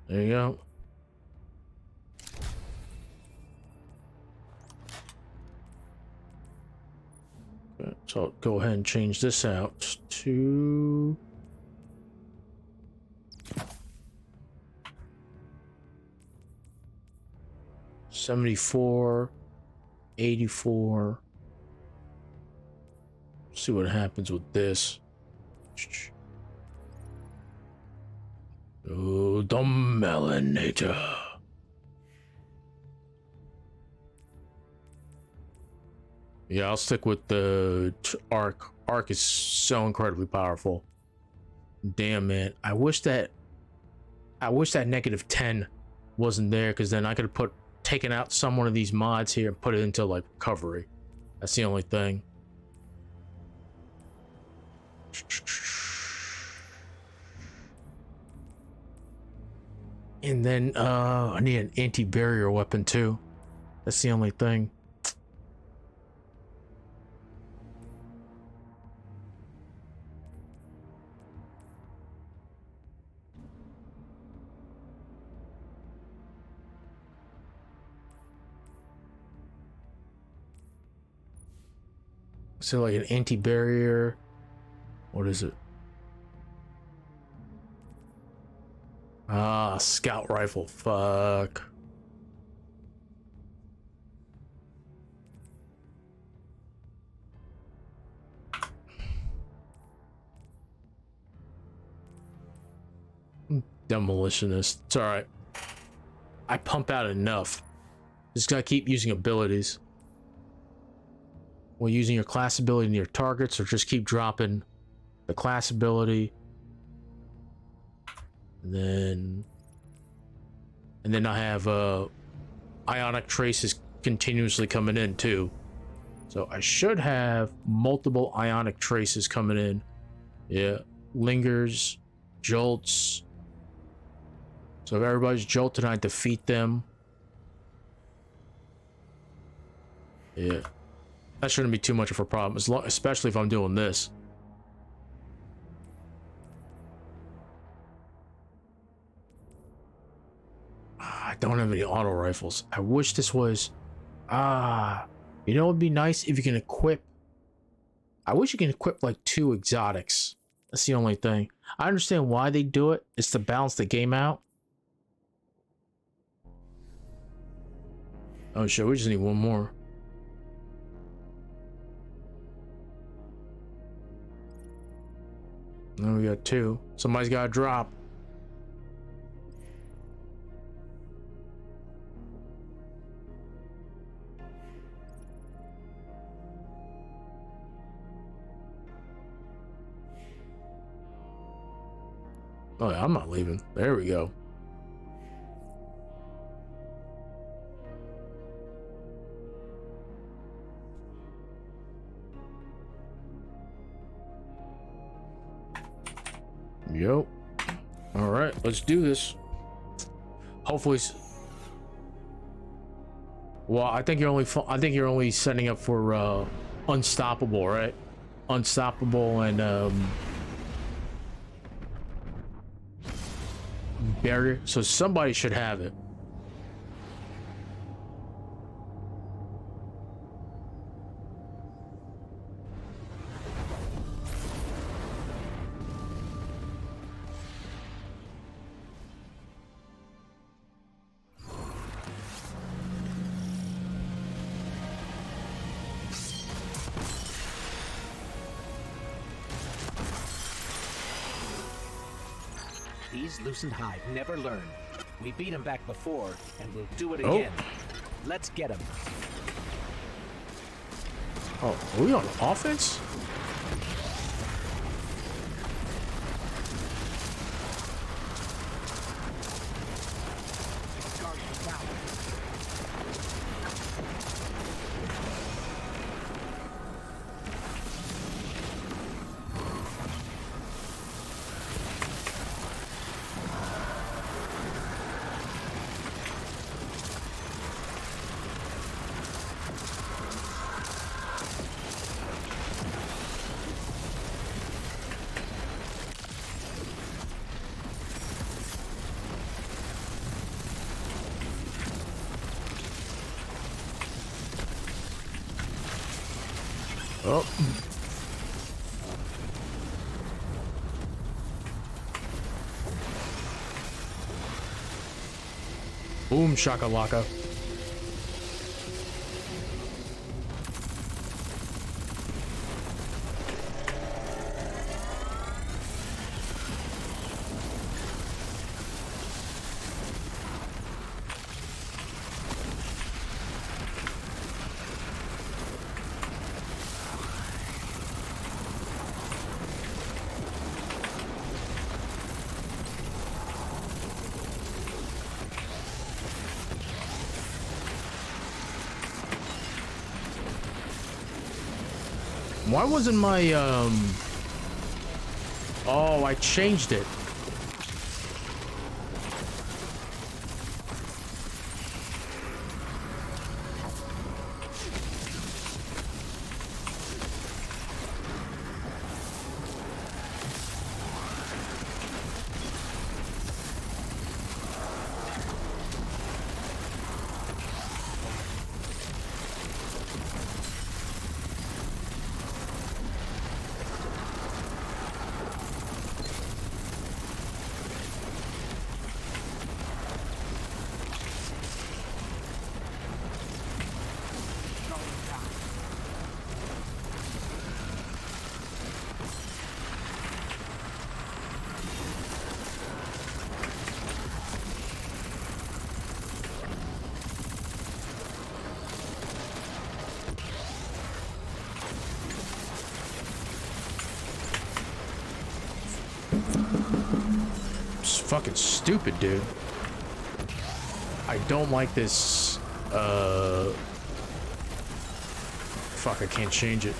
There you go. Okay, so I'll go ahead and change this out to 74, 84. See what happens with this. Oh, the Melanator. Yeah, I'll stick with the arc. Arc is so incredibly powerful. Damn, man. I wish that -10 wasn't there, because then I could have taken out some one of these mods here and put it into like recovery. That's the only thing. And then I need an anti-barrier weapon too. That's the only thing. So like an anti-barrier. What is it? Ah, scout rifle. Fuck. Demolitionist. It's alright. I pump out enough. Just gotta keep using abilities. Well, using your class ability in your targets, or just keep dropping the class ability. And then I have ionic traces continuously coming in too. So I should have multiple ionic traces coming in. Yeah, lingers, jolts. So if everybody's jolted, I defeat them. Yeah, that shouldn't be too much of a problem, especially if I'm doing this. I don't have any auto rifles. I wish this was... you know, it would be nice if you can equip... I wish you can equip like 2 exotics. That's the only thing. I understand why they do it. It's to balance the game out. Oh shit, we just need one more. Now we got 2. Somebody's got to drop. Oh yeah, I'm not leaving. There we go. Yo. All right, let's do this. Hopefully. Well, I think you're only setting up for unstoppable, right? Unstoppable and barrier. So somebody should have it. These loosened hide never learn. We beat them back before, and we'll do it again. Let's get them. Oh, are we on offense? Oh. Boom shakalaka. Why wasn't my, oh, I changed it. fucking stupid, dude. I don't like this. Fuck, I can't change it.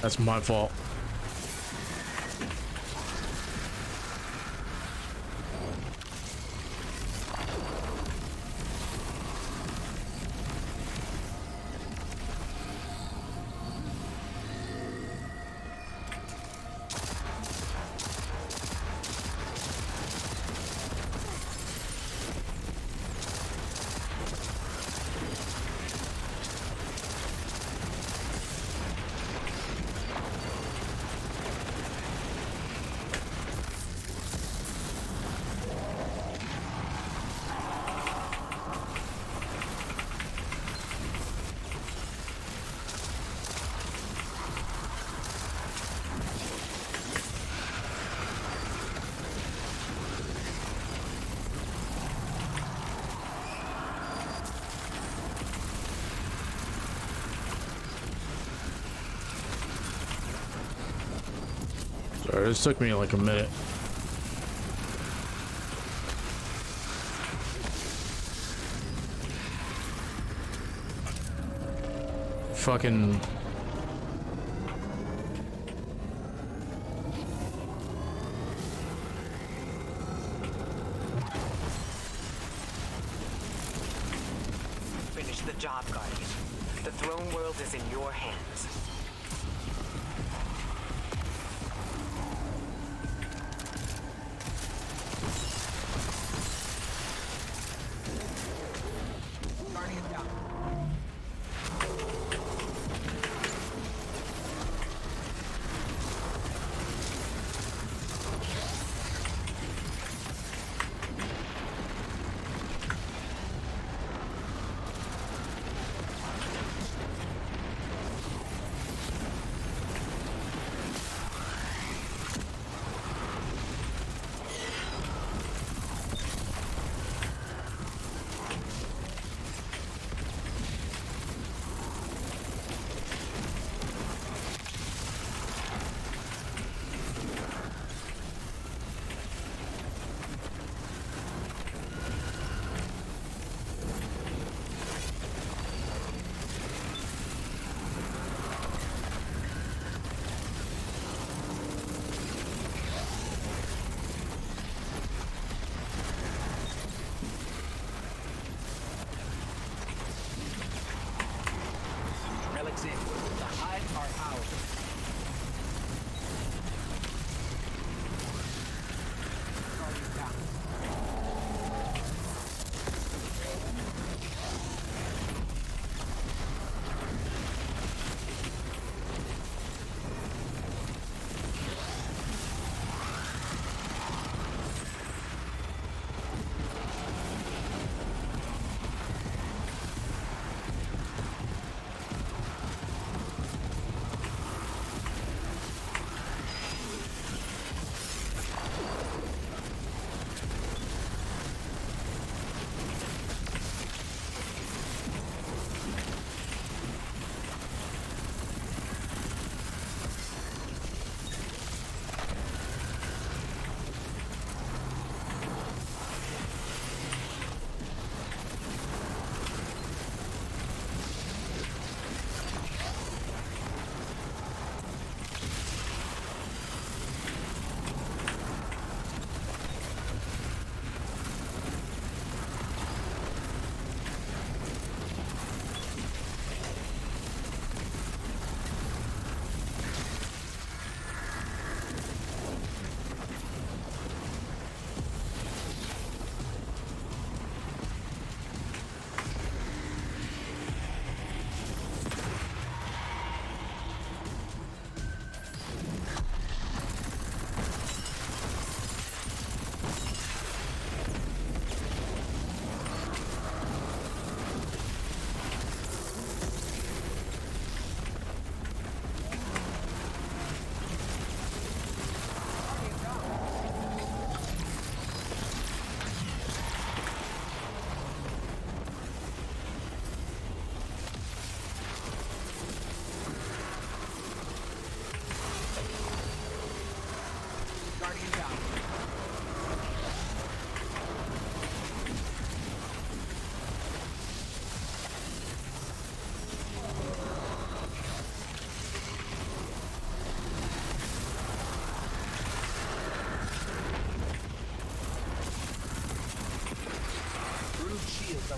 That's my fault. Sorry, this took me like a minute. Fucking... Finish the job, Guardian. The throne world is in your hands.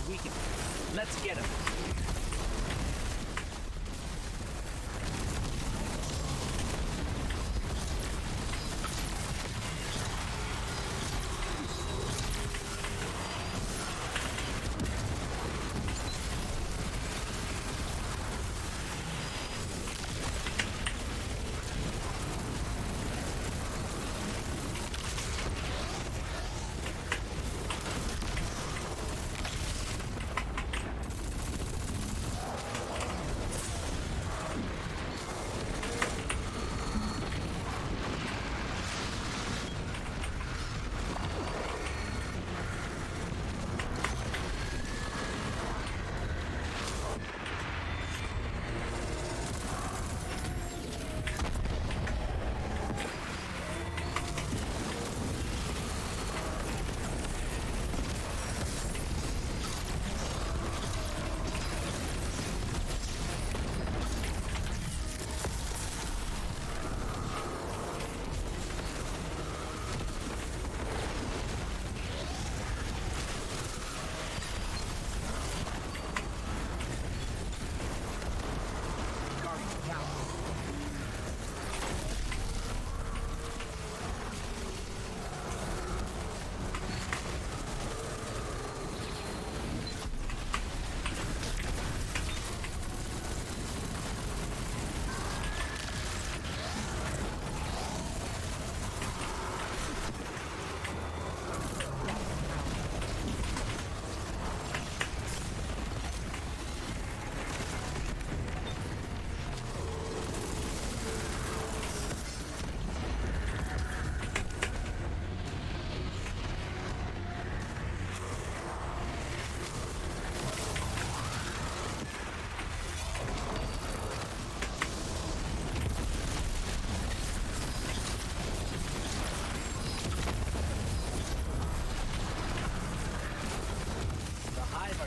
we can. Let's get him.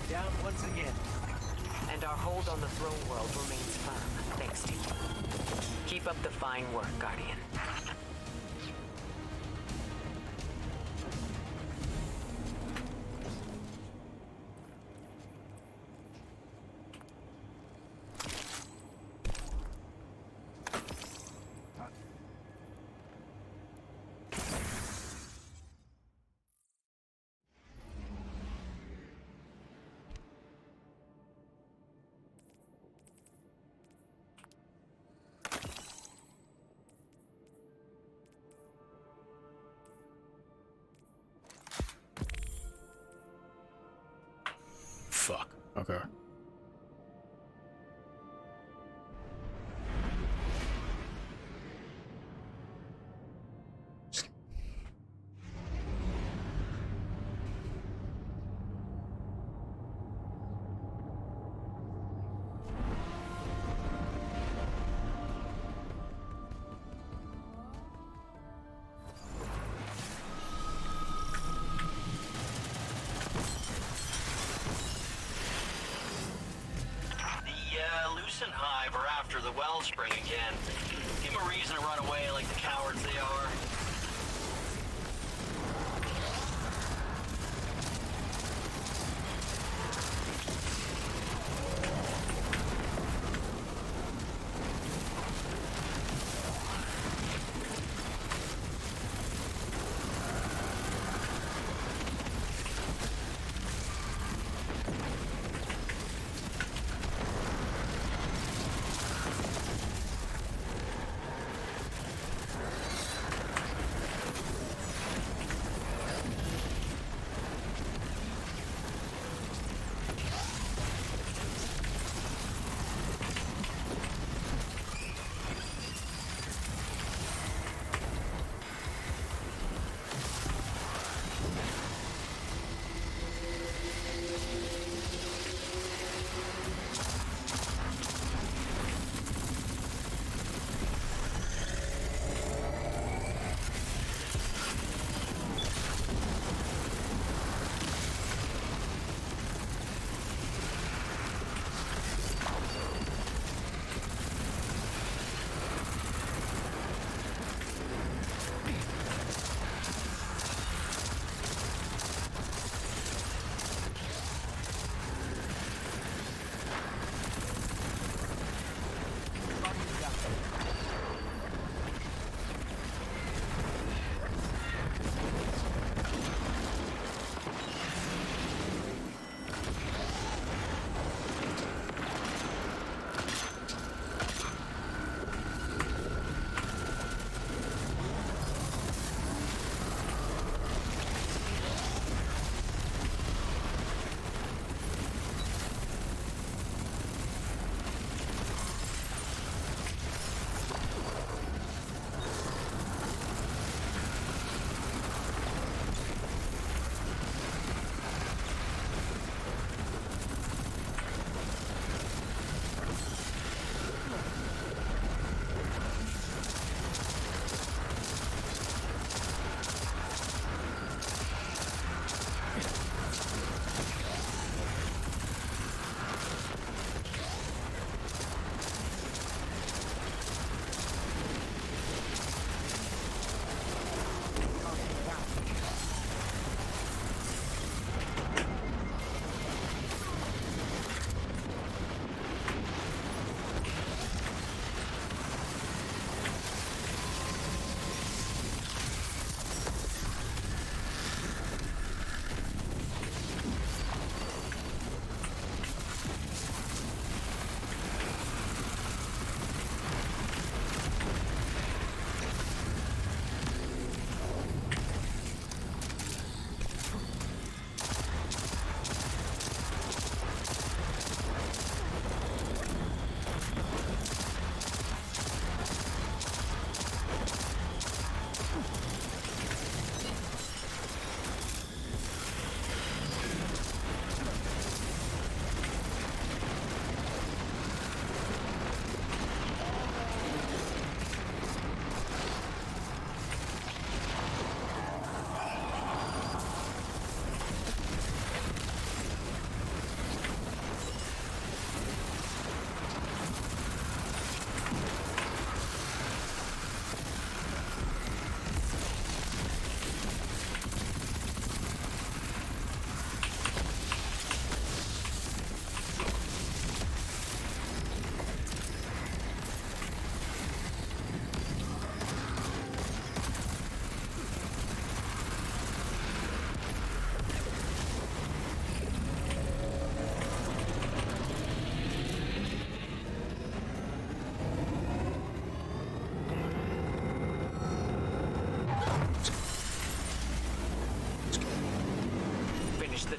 Down once again. And our hold on the throne world remains firm, thanks to you. Keep up the fine work, Guardian. Fuck. Okay. Hive are after the wellspring again. Give them a reason to run away like the cowards they are.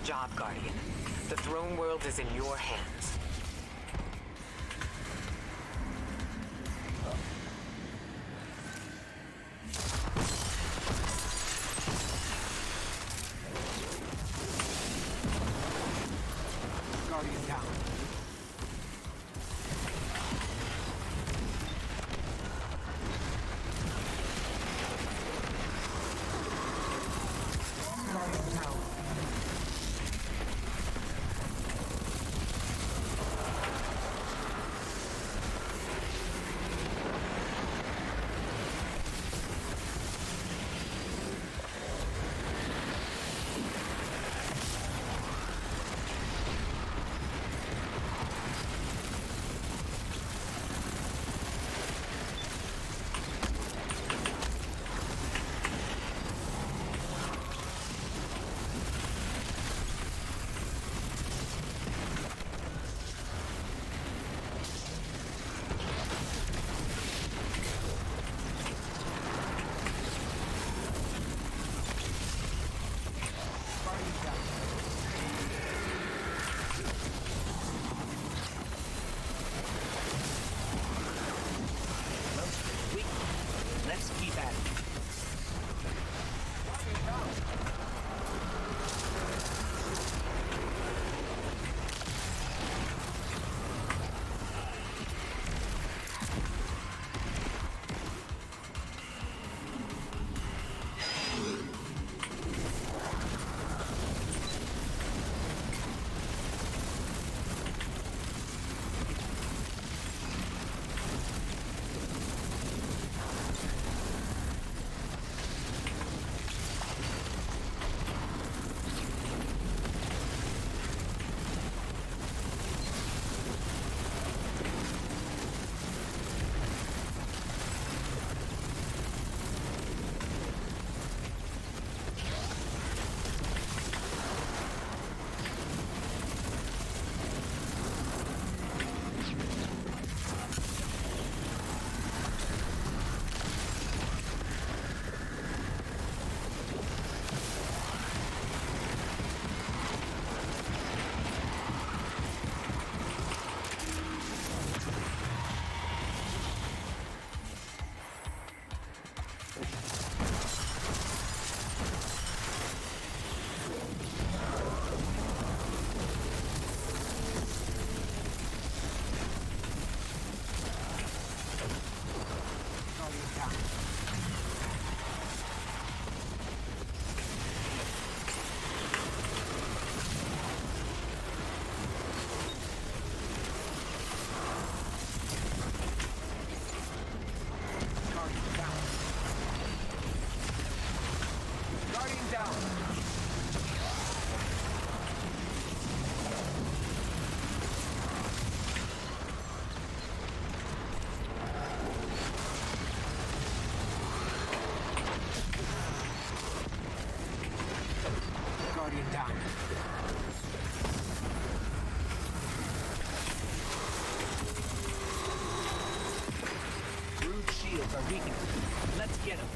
Good job, Guardian. The throne world is in your hands. Guardian down. Guardian down. Let's keep at it. Guardian down. Brood shields are weakening. Let's get him.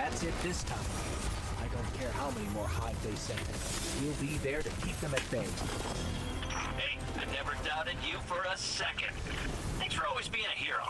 That's it this time. I don't care how many more Hive they send. We'll be there to keep them at bay. Hey, I never doubted you for a second. Thanks for always being a hero.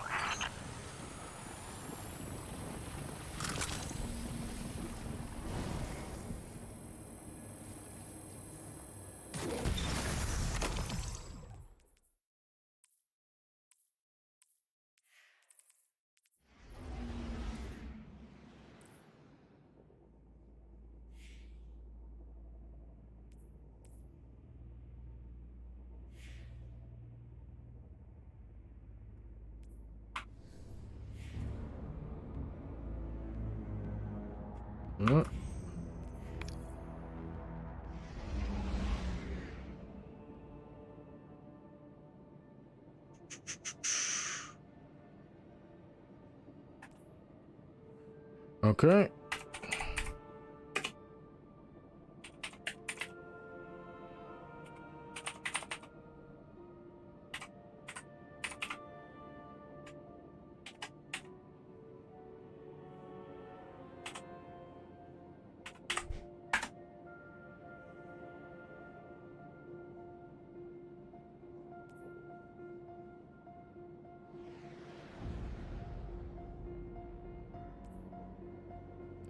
Okay.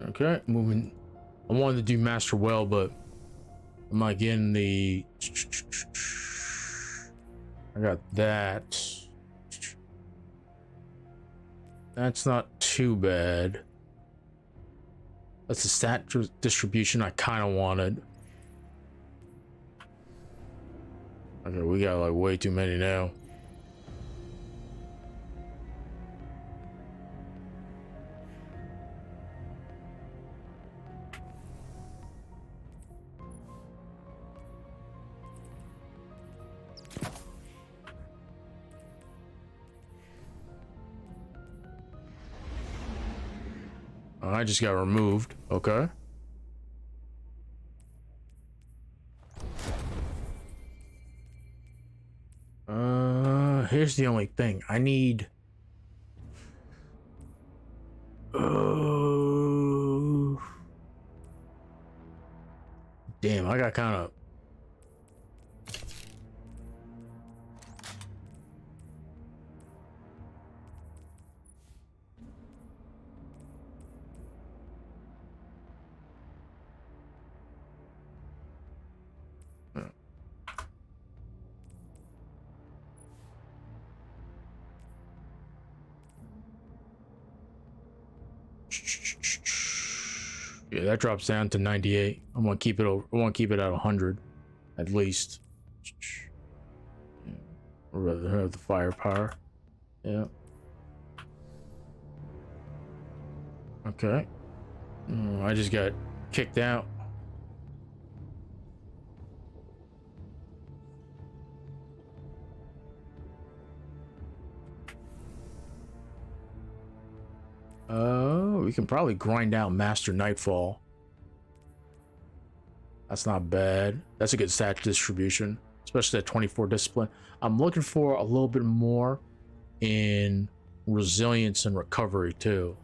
Okay, moving. I wanted to do Master Well, but I'm not getting the. I got that. That's not too bad. That's the stat distribution I kind of wanted. Okay, we got like way too many now. I just got removed. Okay. Here's the only thing. I need. Damn, I got kind of. Yeah, that drops down to 98. I want to keep it over. I want to keep it at 100, at least. Or rather have the firepower. Yeah. Okay. I just got kicked out. We can probably grind out Master Nightfall. That's not bad. That's a good stat distribution, especially at 24 discipline. I'm looking for a little bit more in resilience and recovery too.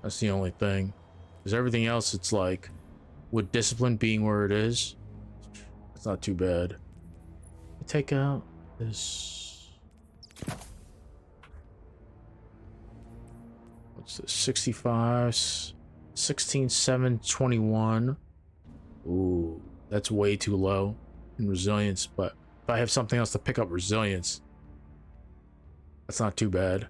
That's the only thing. Because everything else, it's like, with discipline being where it is, it's not too bad. Take out this. What's this? 65, 16, 7, 21. Ooh, that's way too low in resilience. But if I have something else to pick up resilience, that's not too bad.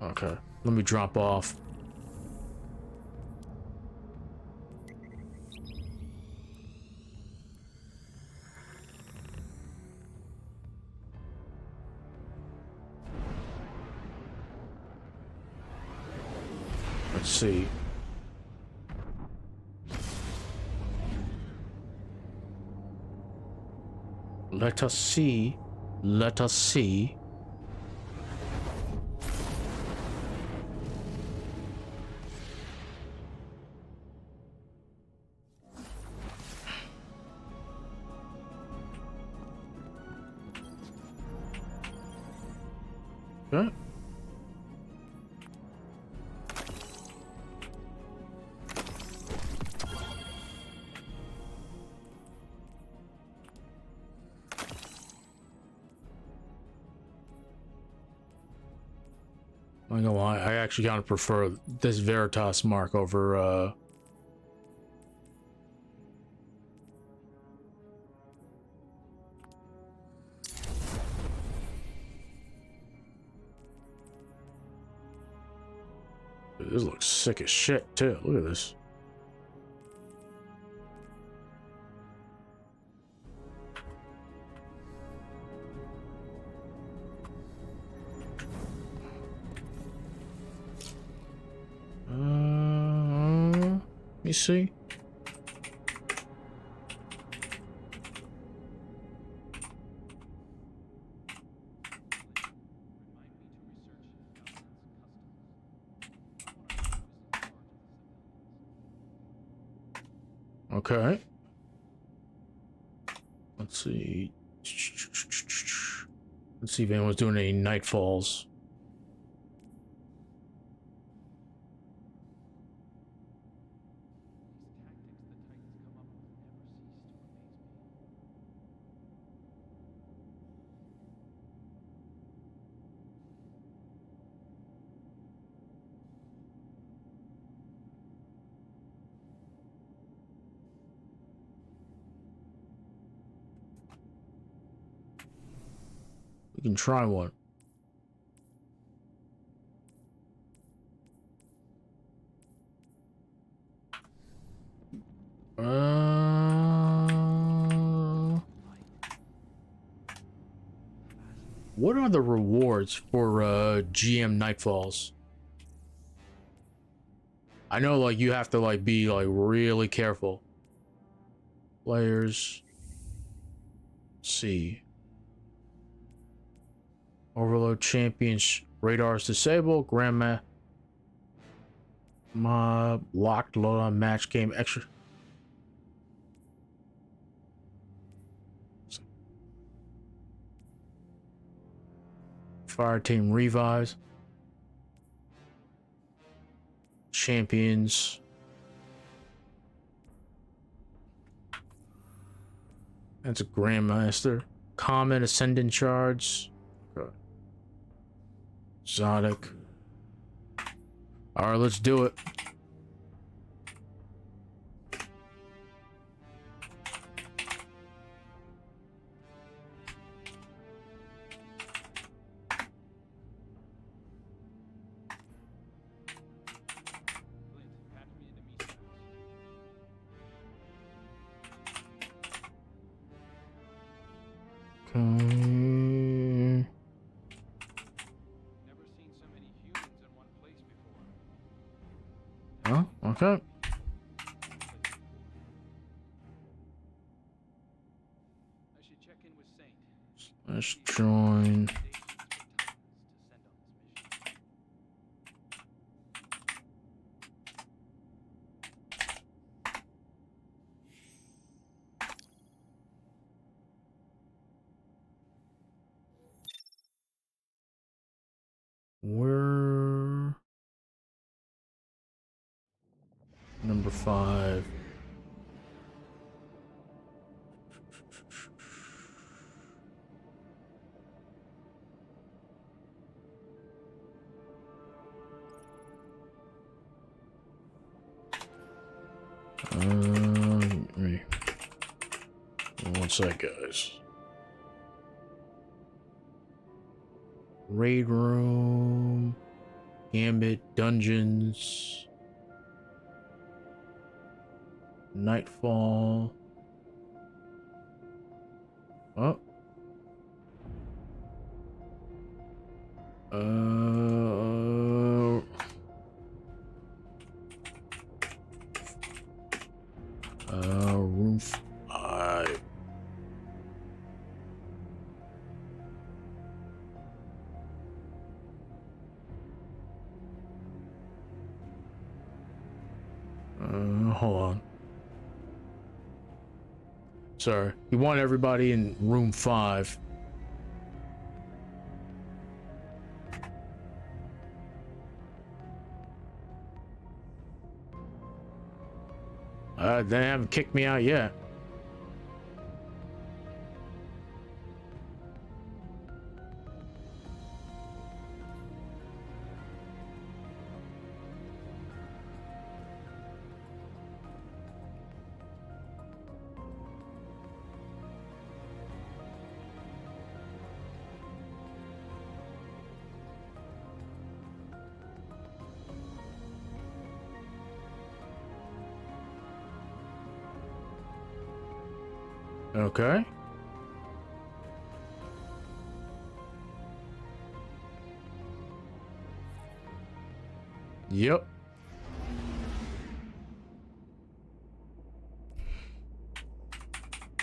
Okay, let me drop off. Let's see. Let us see. Let us see. Okay. I'm not gonna lie, I actually kind of prefer this Veritas mark over this looks sick as shit too. Look at this. Let me see. Okay. Let's see. Let's see if anyone's doing any nightfalls. We can try one. What are the rewards for GM Nightfalls? I know, like, you have to like be like really careful. Players. Let's see. Overload champions. Radars disabled. Grandma. Mob. Locked load on match game. Extra. Fire team revives. Champions. That's a Grandmaster. Common Ascendant Shards. Okay. Exotic. Alright, let's do it. Huh? Okay. Let's join. We're number 5. Wait. One sec, guys. Raid room, Gambit, dungeons, Nightfall. Oh. Room 5. Hold on. Sorry. You want everybody in room 5. They haven't kicked me out yet. Okay. Yep.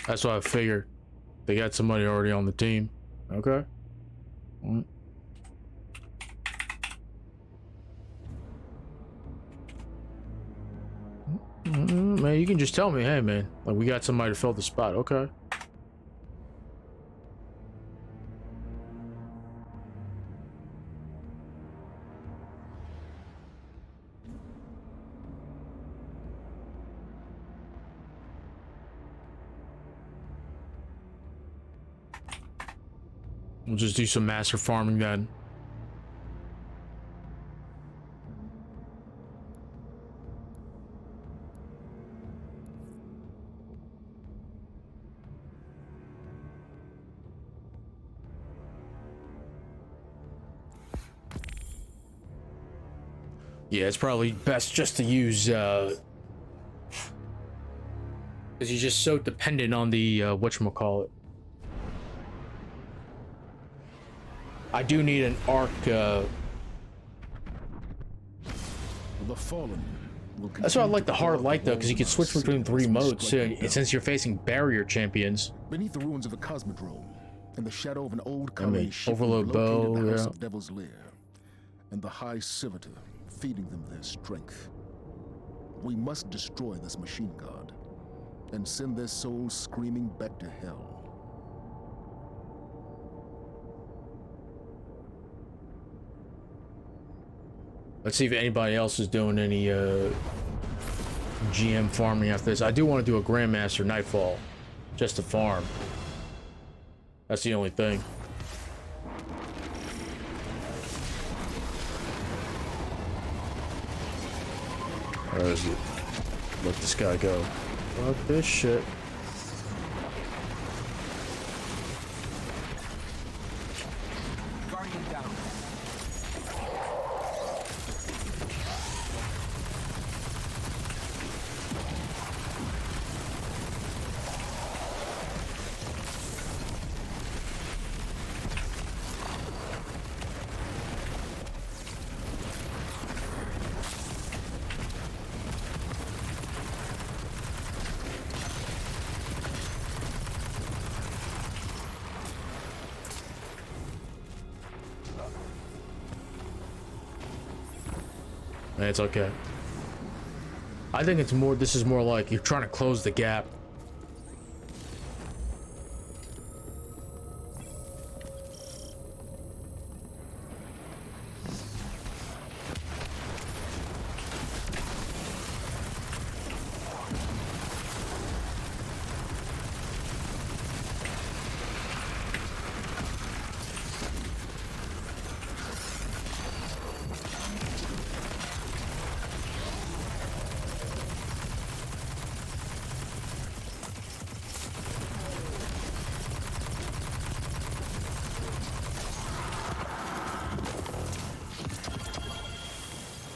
That's what I figured. They got somebody already on the team. Okay. Man, you can just tell me, hey man, like we got somebody to fill the spot. Okay. We'll just do some master farming then. Yeah, it's probably best just to use, because you're just so dependent on the, whatchamacallit. I do need an arc, The fallen will That's why I like the hard light though, because you can switch between 3 modes, since you're facing barrier champions. beneath the ruins of the Cosmodrome, in the shadow of an old I mean, colony ship Overload located in Bow, the House yeah. of Devil's Lair, and the High Civitor feeding them their strength. We must destroy this machine god and send their souls screaming back to hell. Let's see if anybody else is doing any GM farming after this. I do want to do a Grandmaster Nightfall, just to farm. That's the only thing. Where is it? Let this guy go. Fuck this shit. Guardian down. It's okay. I think it's more, this is more like you're trying to close the gap.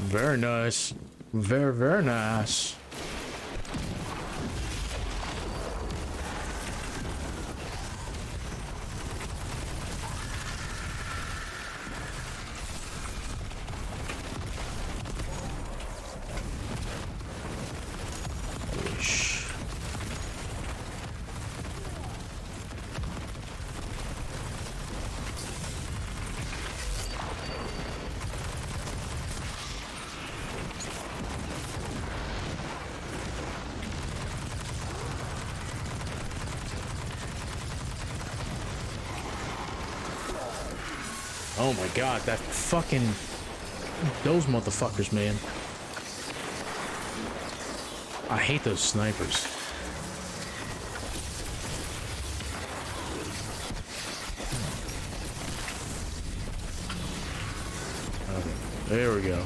Very nice. Very, very nice. Oh my god, that fucking... Those motherfuckers, man. I hate those snipers. Okay, there we go.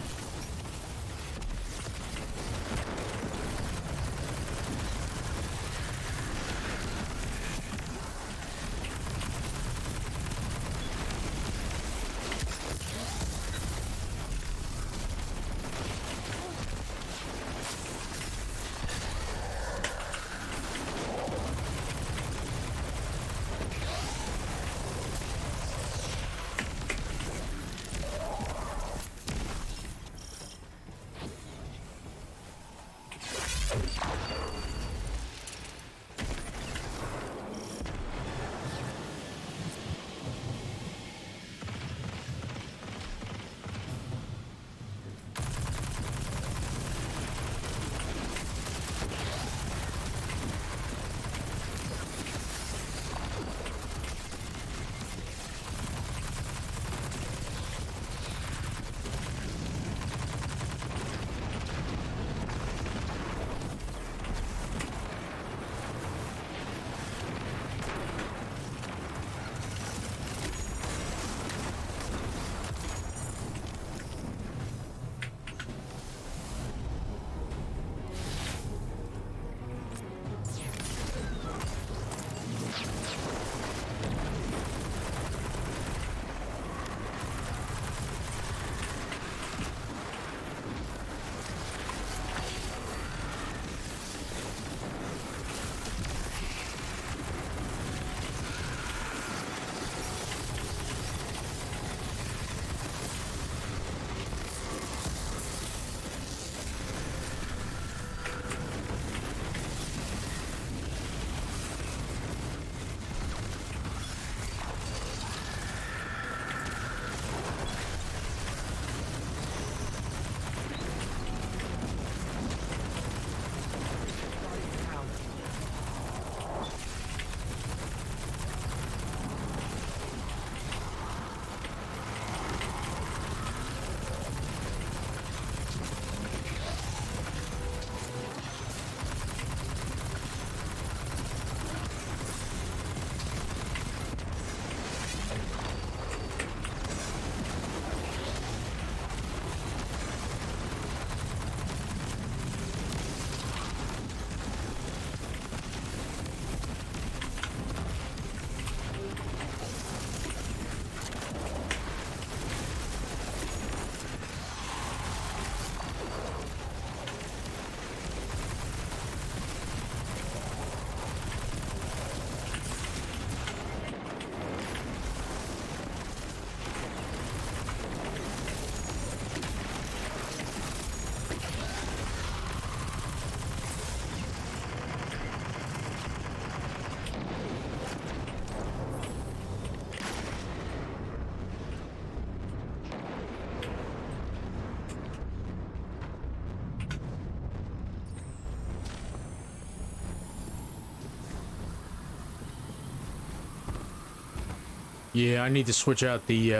Yeah, I need to switch out the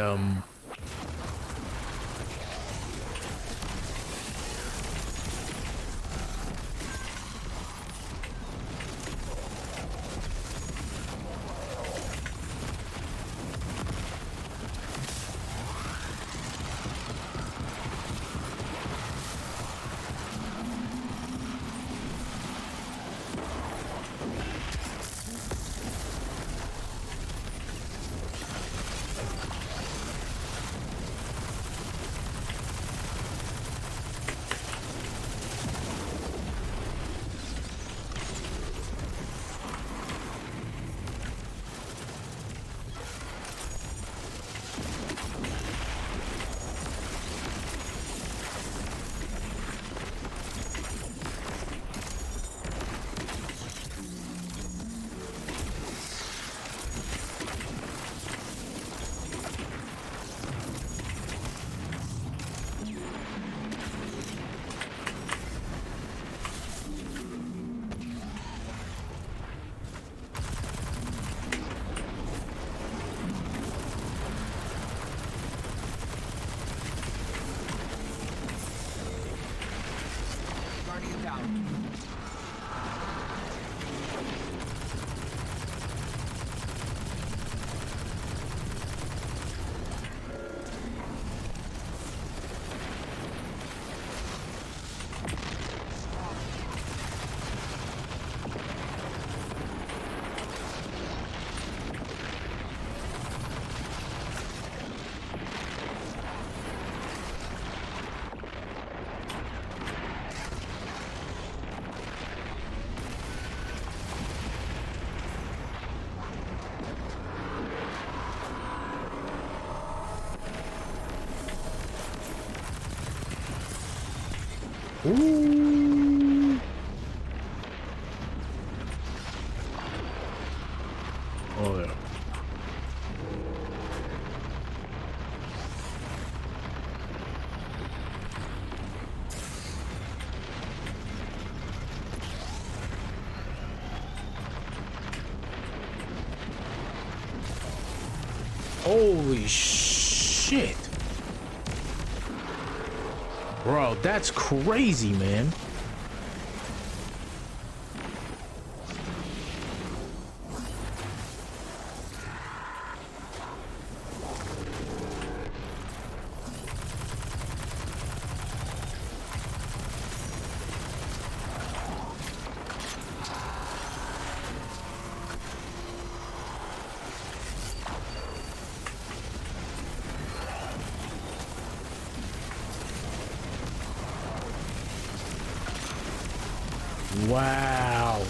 Ooh. Oh yeah. Holy shit. Bro, that's crazy, man. Wow.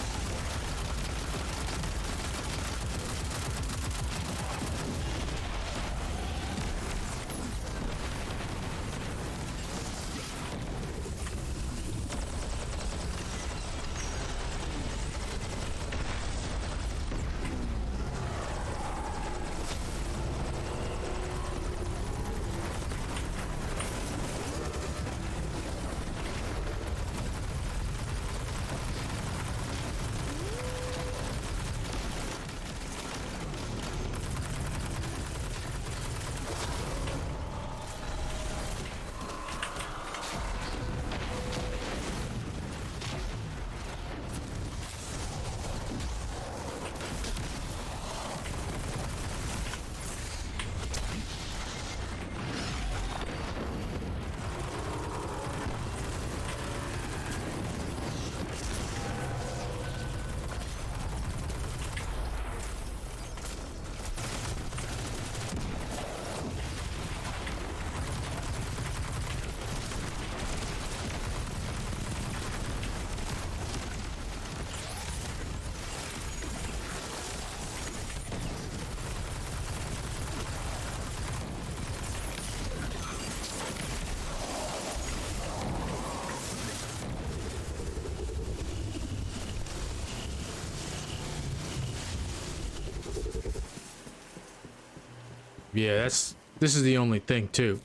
Yeah, this is the only thing too.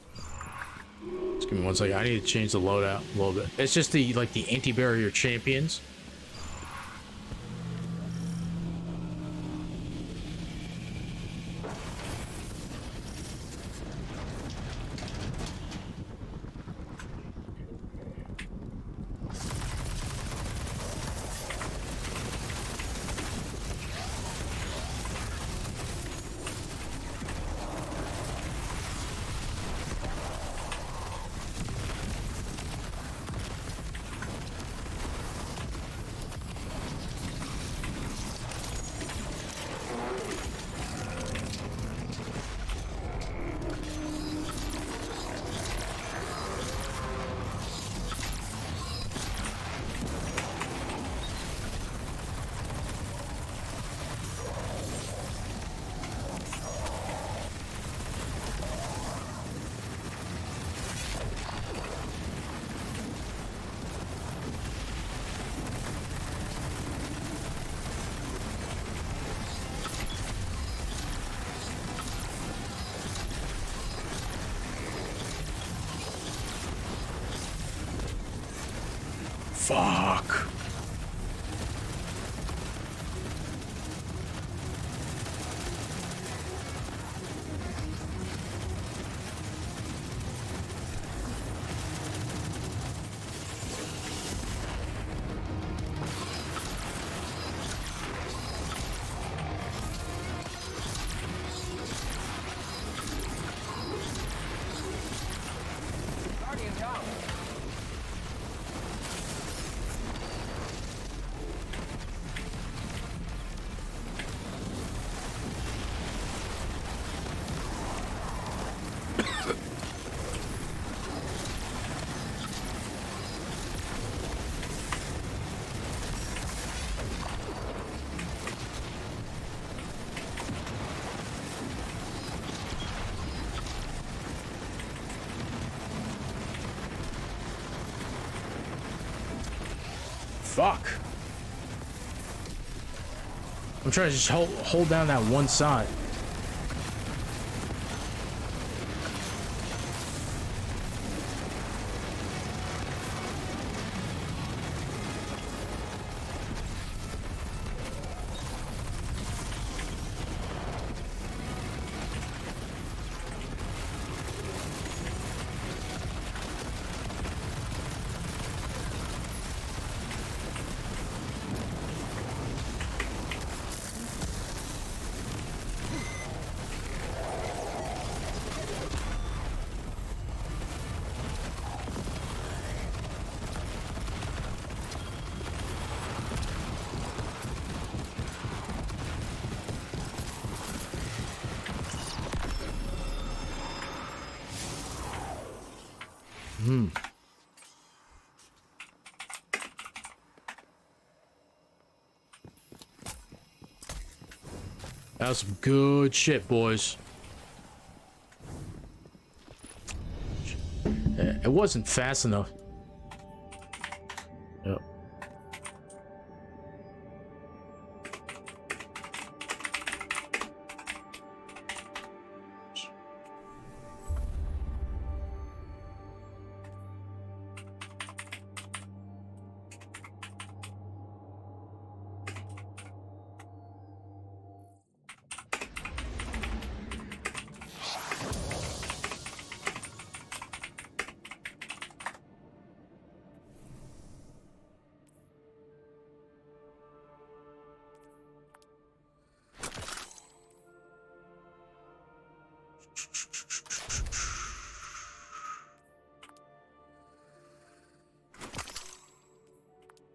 Just give me one second. I need to change the loadout a little bit. It's just the the anti-barrier champions. Fuck. Fuck. I'm trying to just hold down that one side. That was some good shit, boys. It wasn't fast enough. Yep.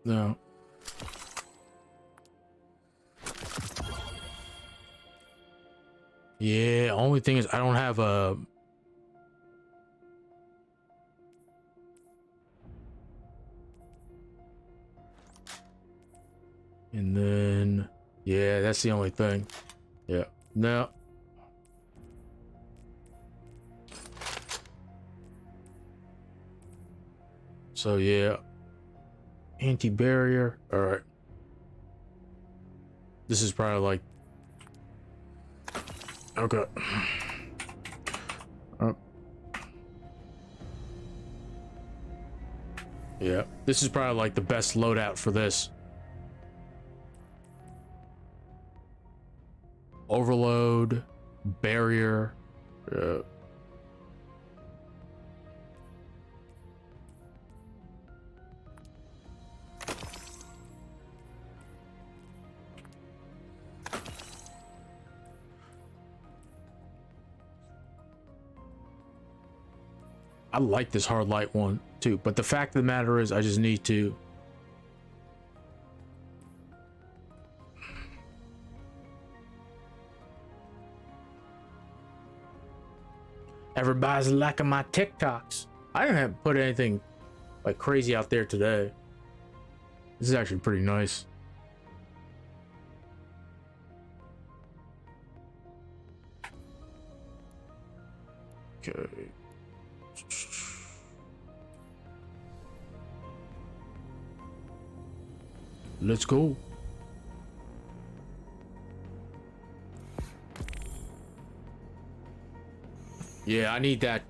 No. Yeah, only thing is I don't have a... And then... Yeah, that's the only thing. Yeah. No. So, yeah. Anti-barrier. Alright. This is probably like... Okay. Yeah. This is probably like the best loadout for this. Overload. Barrier. I like this hard light one too, but the fact of the matter is I just need to everybody's liking my TikToks. I didn't have to put anything like crazy out there today. This is actually pretty nice. Okay. Let's go. Yeah, I need that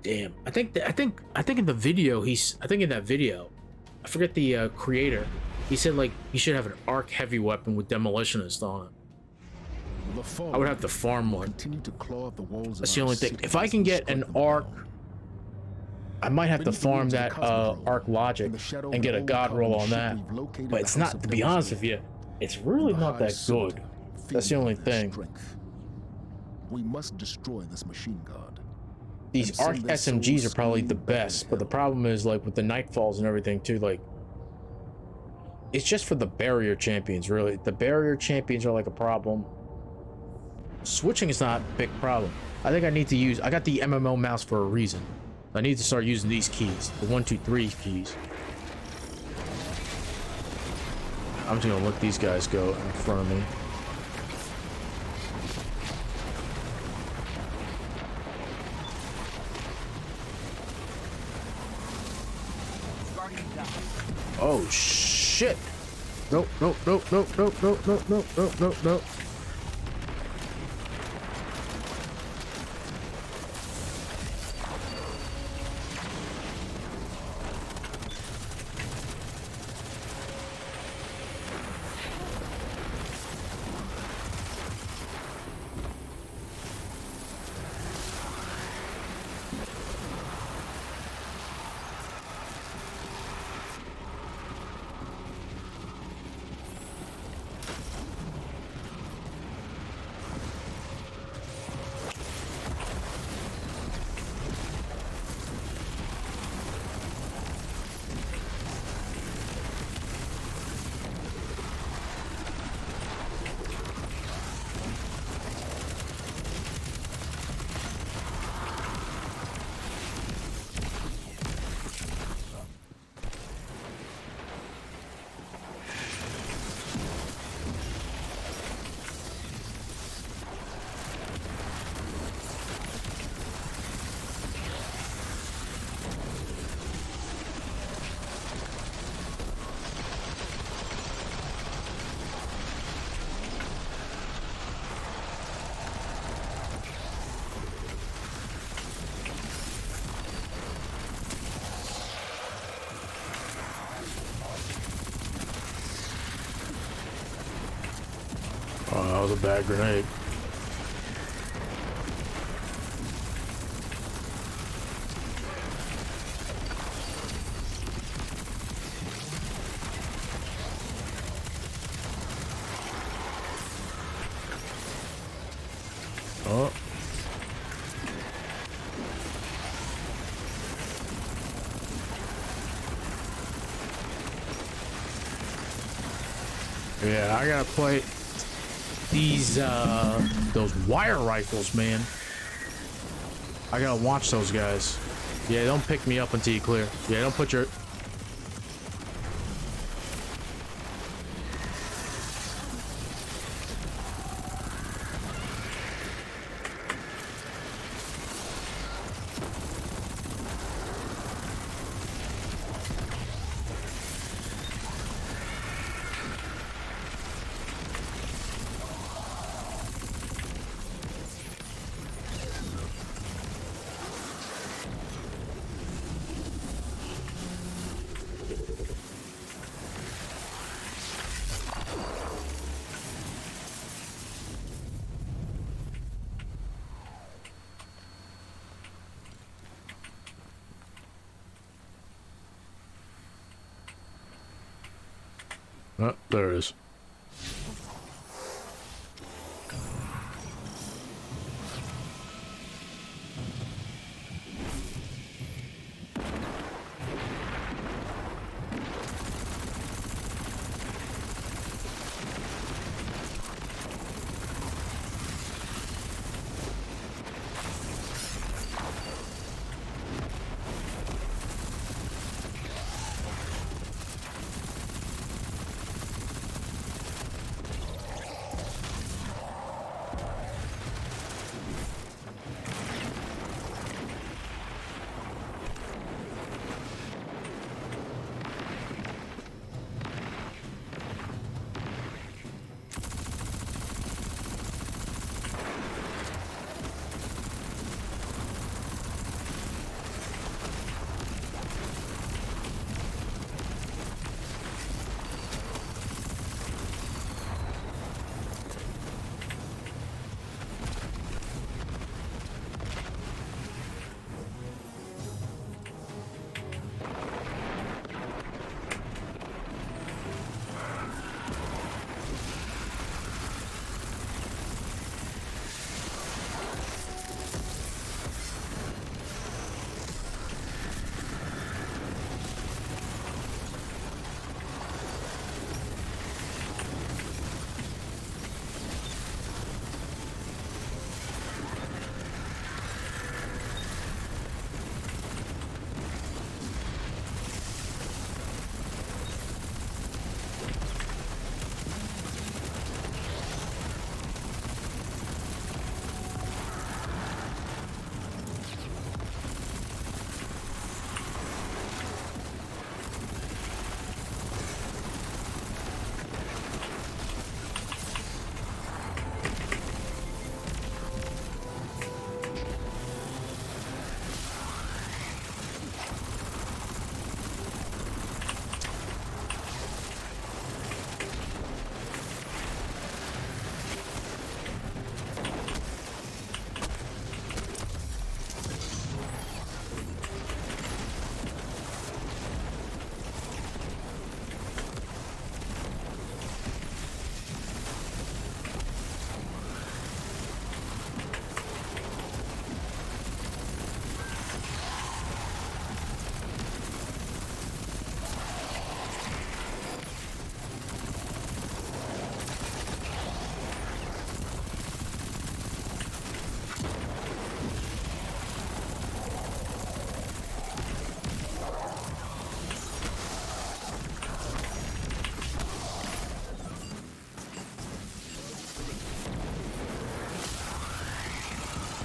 Damn. I think in the video in that video, I forget the creator. He said like you should have an arc heavy weapon with demolitionist on it. I would have to farm one. That's the only thing. If I can get an arc, I might have to farm that arc logic and get a god roll on that. But it's not, to be honest with you, it's really not that good. That's the only thing. We must destroy this machine god. These arc SMGs are probably the best, but the problem is like with the nightfalls and everything too, like it's just for the barrier champions, really. The barrier champions are like a problem. Switching is not a big problem. I think I need to use, I got the MMO mouse for a reason. I need to start using these keys, the 1, 2, 3 keys. I'm just gonna let these guys go in front of me. Oh shit! Nope, nope, nope, nope, nope, nope, nope, nope, nope, nope, nope. Oh, that was a bad grenade. Oh. Yeah, I gotta play these those wire rifles, man. I gotta watch those guys. Yeah, don't pick me up until you clear. Yeah, don't put your oh, there it is.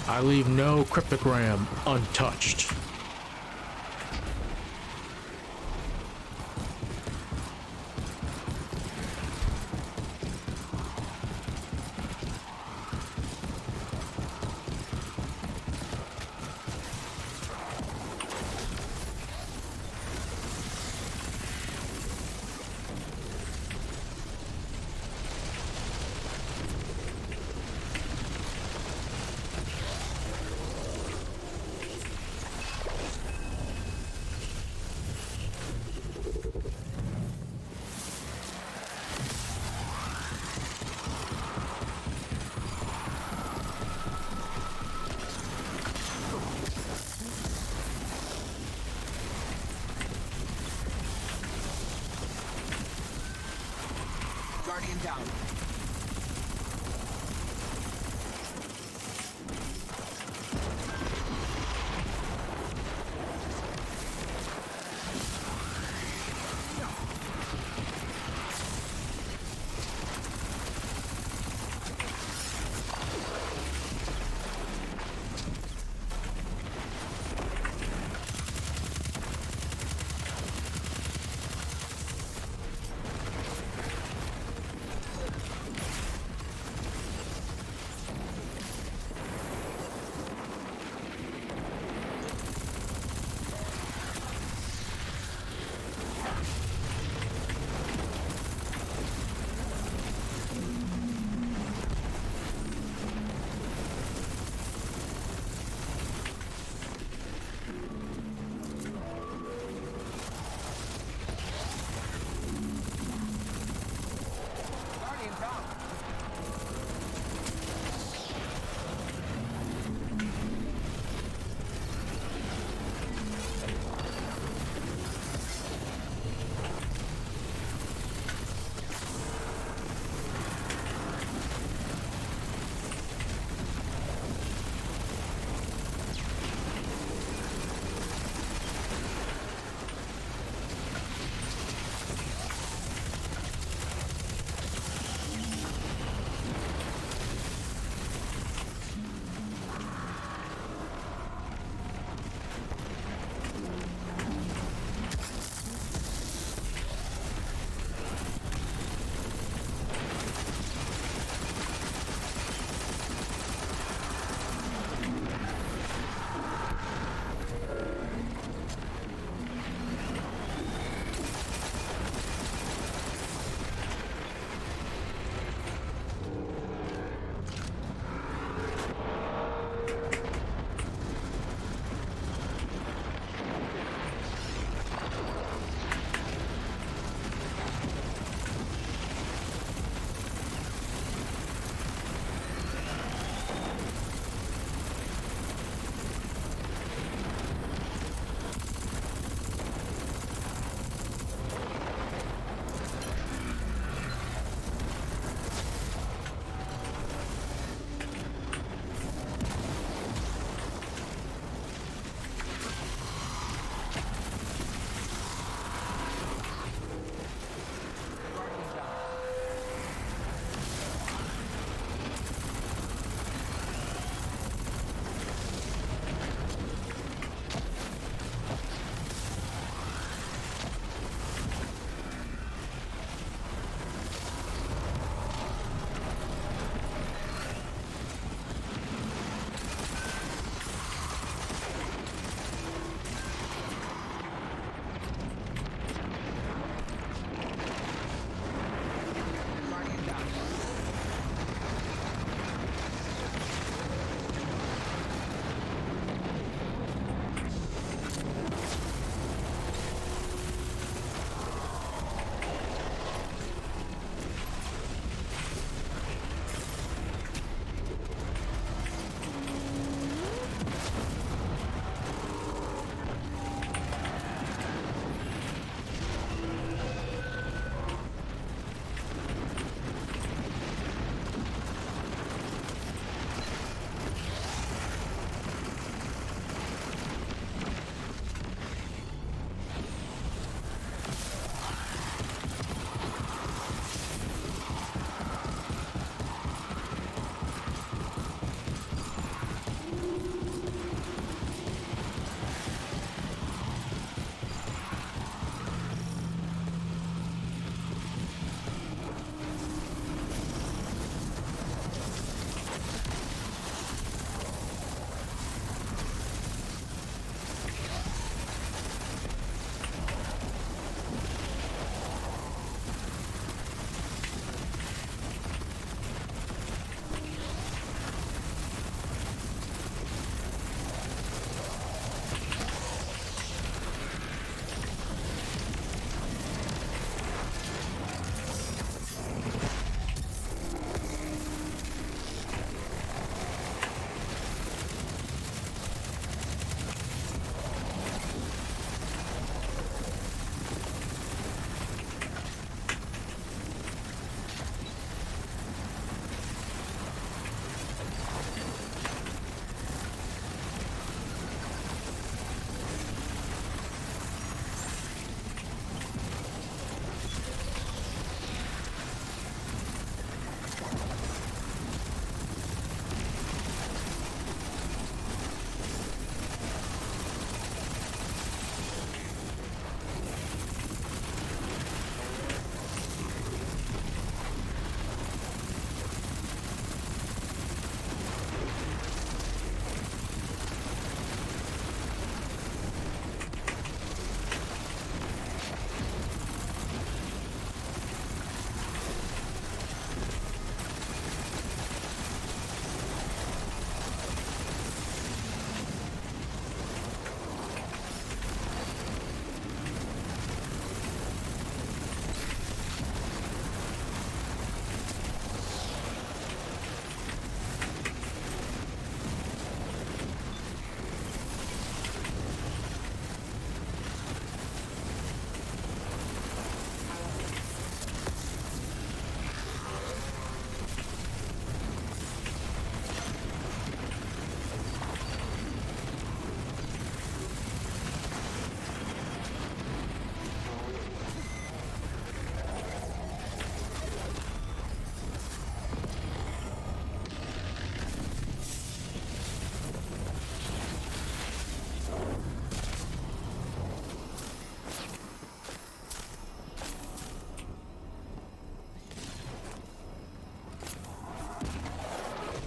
I leave no cryptogram untouched. Guardian down.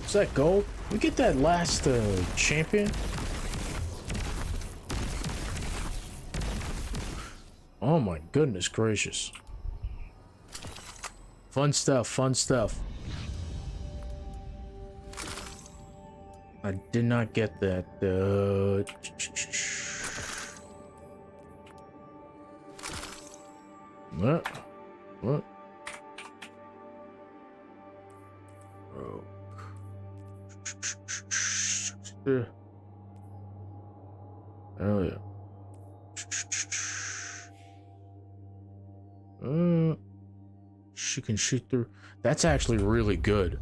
Is that gold? We get that last champion? Oh my goodness gracious. Fun stuff, fun stuff. I did not get that. What? What? Oh. Oh yeah. She can shoot through. That's actually really good.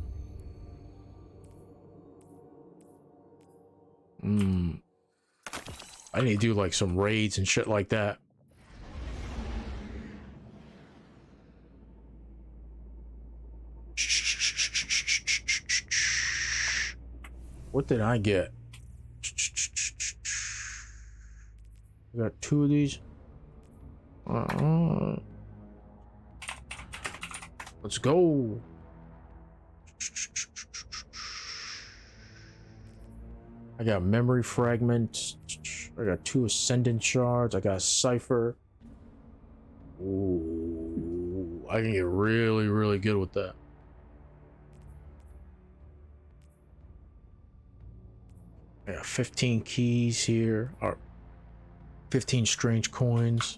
I need to do like some raids and shit like that. What did I get? I got 2 of these. Let's go. I got memory fragments. I got 2 ascendant shards. I got cipher. Ooh, I can get really, really good with that. I got 15 keys here, or 15 strange coins.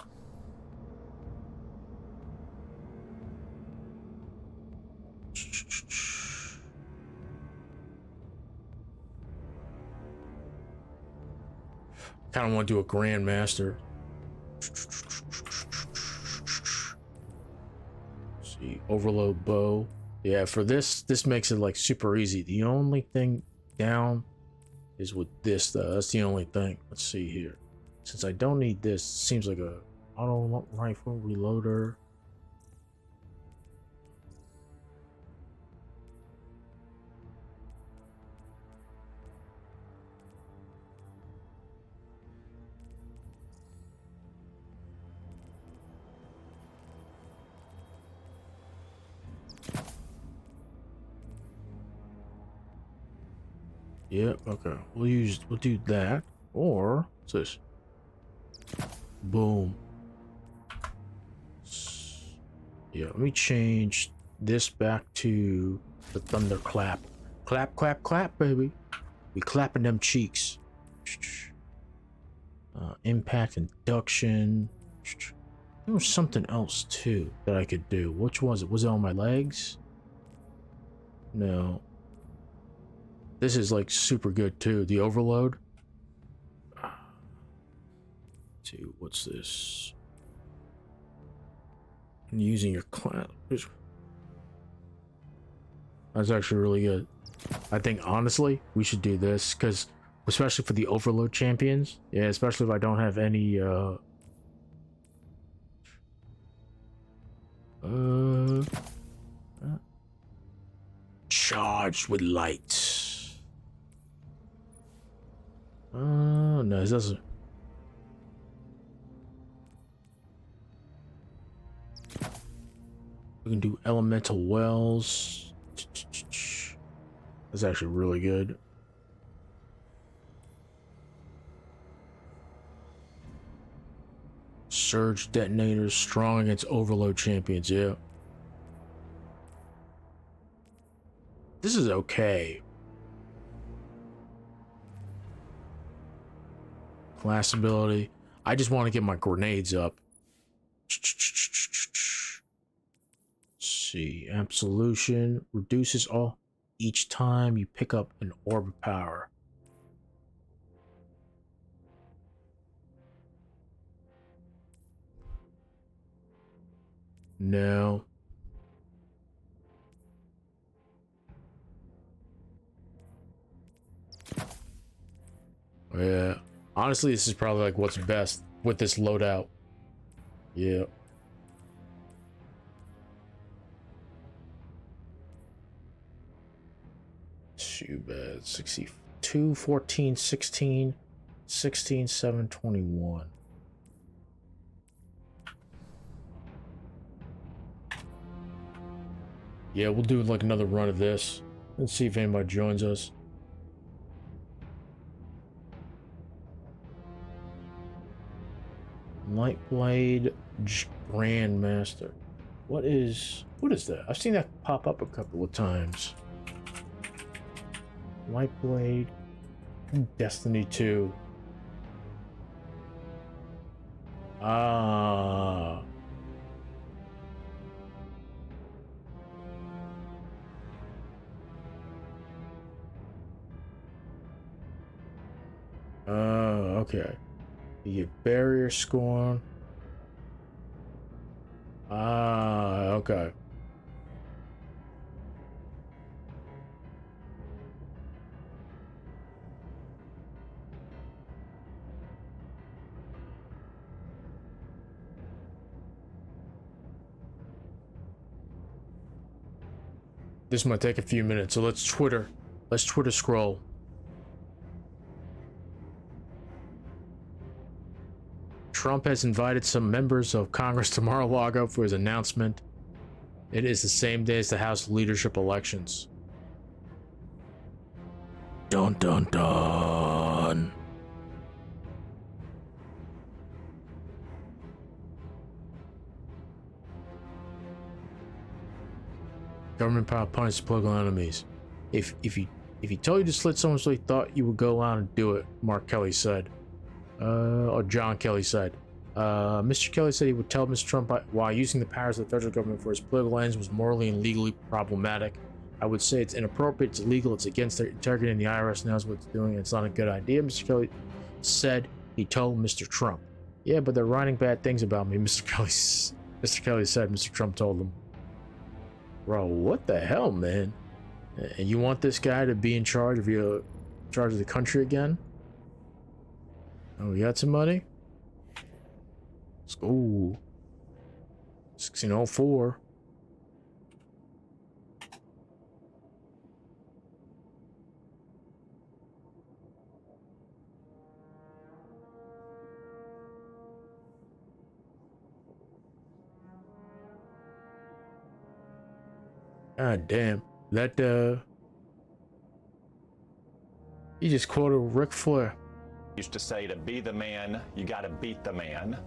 Kind of want to do a grandmaster. See, overload bow. Yeah, for this makes it like super easy. The only thing down is with this though. That's the only thing. Let's see here. Since I don't need this, seems like a auto rifle reloader. Yep, okay. We'll do that. Or what's this? Boom. Yeah, let me change this back to the thunderclap. Clap, clap, clap, baby. We clapping them cheeks. Impact induction. There was something else too that I could do. Which was it? Was it on my legs? No. This is like super good too. The overload. Let's see, what's this? And using your clap. That's actually really good. I think honestly we should do this because, especially for the overload champions. Yeah, especially if I don't have any. Charged with light. Oh no, it doesn't. We can do elemental wells. That's actually really good. Surge detonators, strong against overload champions. Yeah. This is okay. Class ability. I just want to get my grenades up. Let's see. Absolution reduces all each time you pick up an orb of power. No. Yeah. Honestly, this is probably like what's best with this loadout. Yeah. Too bad. 62, 14, 16, 16, 7, 21. Yeah, we'll do like another run of this. Let's see if anybody joins us. Nightblade Grandmaster. What is that? I've seen that pop up a couple of times. Nightblade Destiny 2. Ah. Okay. You get barrier scorn. Ah, okay. This might take a few minutes, so let's Twitter scroll. Trump has invited some members of Congress to Mar-a-Lago for his announcement. It is the same day as the House leadership elections. Dun dun dun. Government power punishes political enemies. If he told you to slit someone so he thought you would go out and do it, Mark Kelly said. Or John Kelly said. Mr. Kelly said he would tell Mr. Trump why using the powers of the federal government for his political ends was morally and legally problematic. I would say it's inappropriate, it's illegal, it's against their integrity, and the IRS knows what it's doing, and it's not a good idea, Mr. Kelly said he told Mr. Trump. Yeah, but they're writing bad things about me, Mr. Kelly said Mr. Trump told them. Bro, what the hell, man? And you want this guy to be in charge of the country again? Oh, we got some money? Ooh. 1604. God damn. That, you just quoted Ric Flair. Used to say, to be the man, you got to beat the man.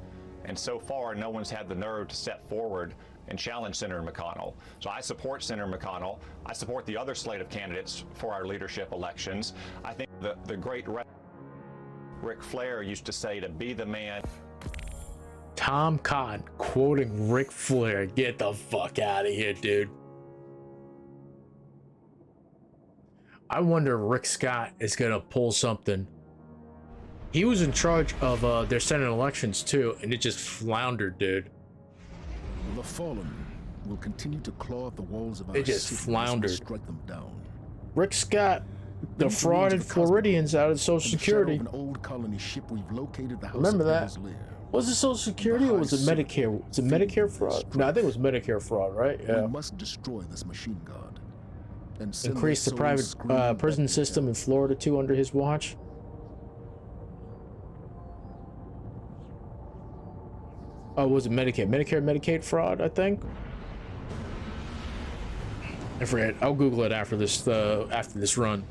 And so far, no one's had the nerve to step forward and challenge Senator McConnell. So I support Senator McConnell. I support the other slate of candidates for our leadership elections. I think the great Ric Flair used to say, to be the man. Tom Cotton quoting Ric Flair. Get the fuck out of here, dude. I wonder if Rick Scott is gonna pull something. He was in charge of their Senate elections too, and it just floundered, dude. The fallen will continue to claw at the walls of our It just cities floundered. and strike them down. Rick Scott defrauded Floridians out of Social Security. An old colony ship, we've located the house Remember of that? Devil's Lair. Was it Social Security or was it Medicare? Was it Medicare fraud? No, I think it was Medicare fraud, right? Yeah. We must destroy this machine god. And send Increase the their private souls screaming prison back to system in Florida too under his watch. Oh, was it Medicaid? Medicaid fraud, I think. I forget. I'll Google it after this run.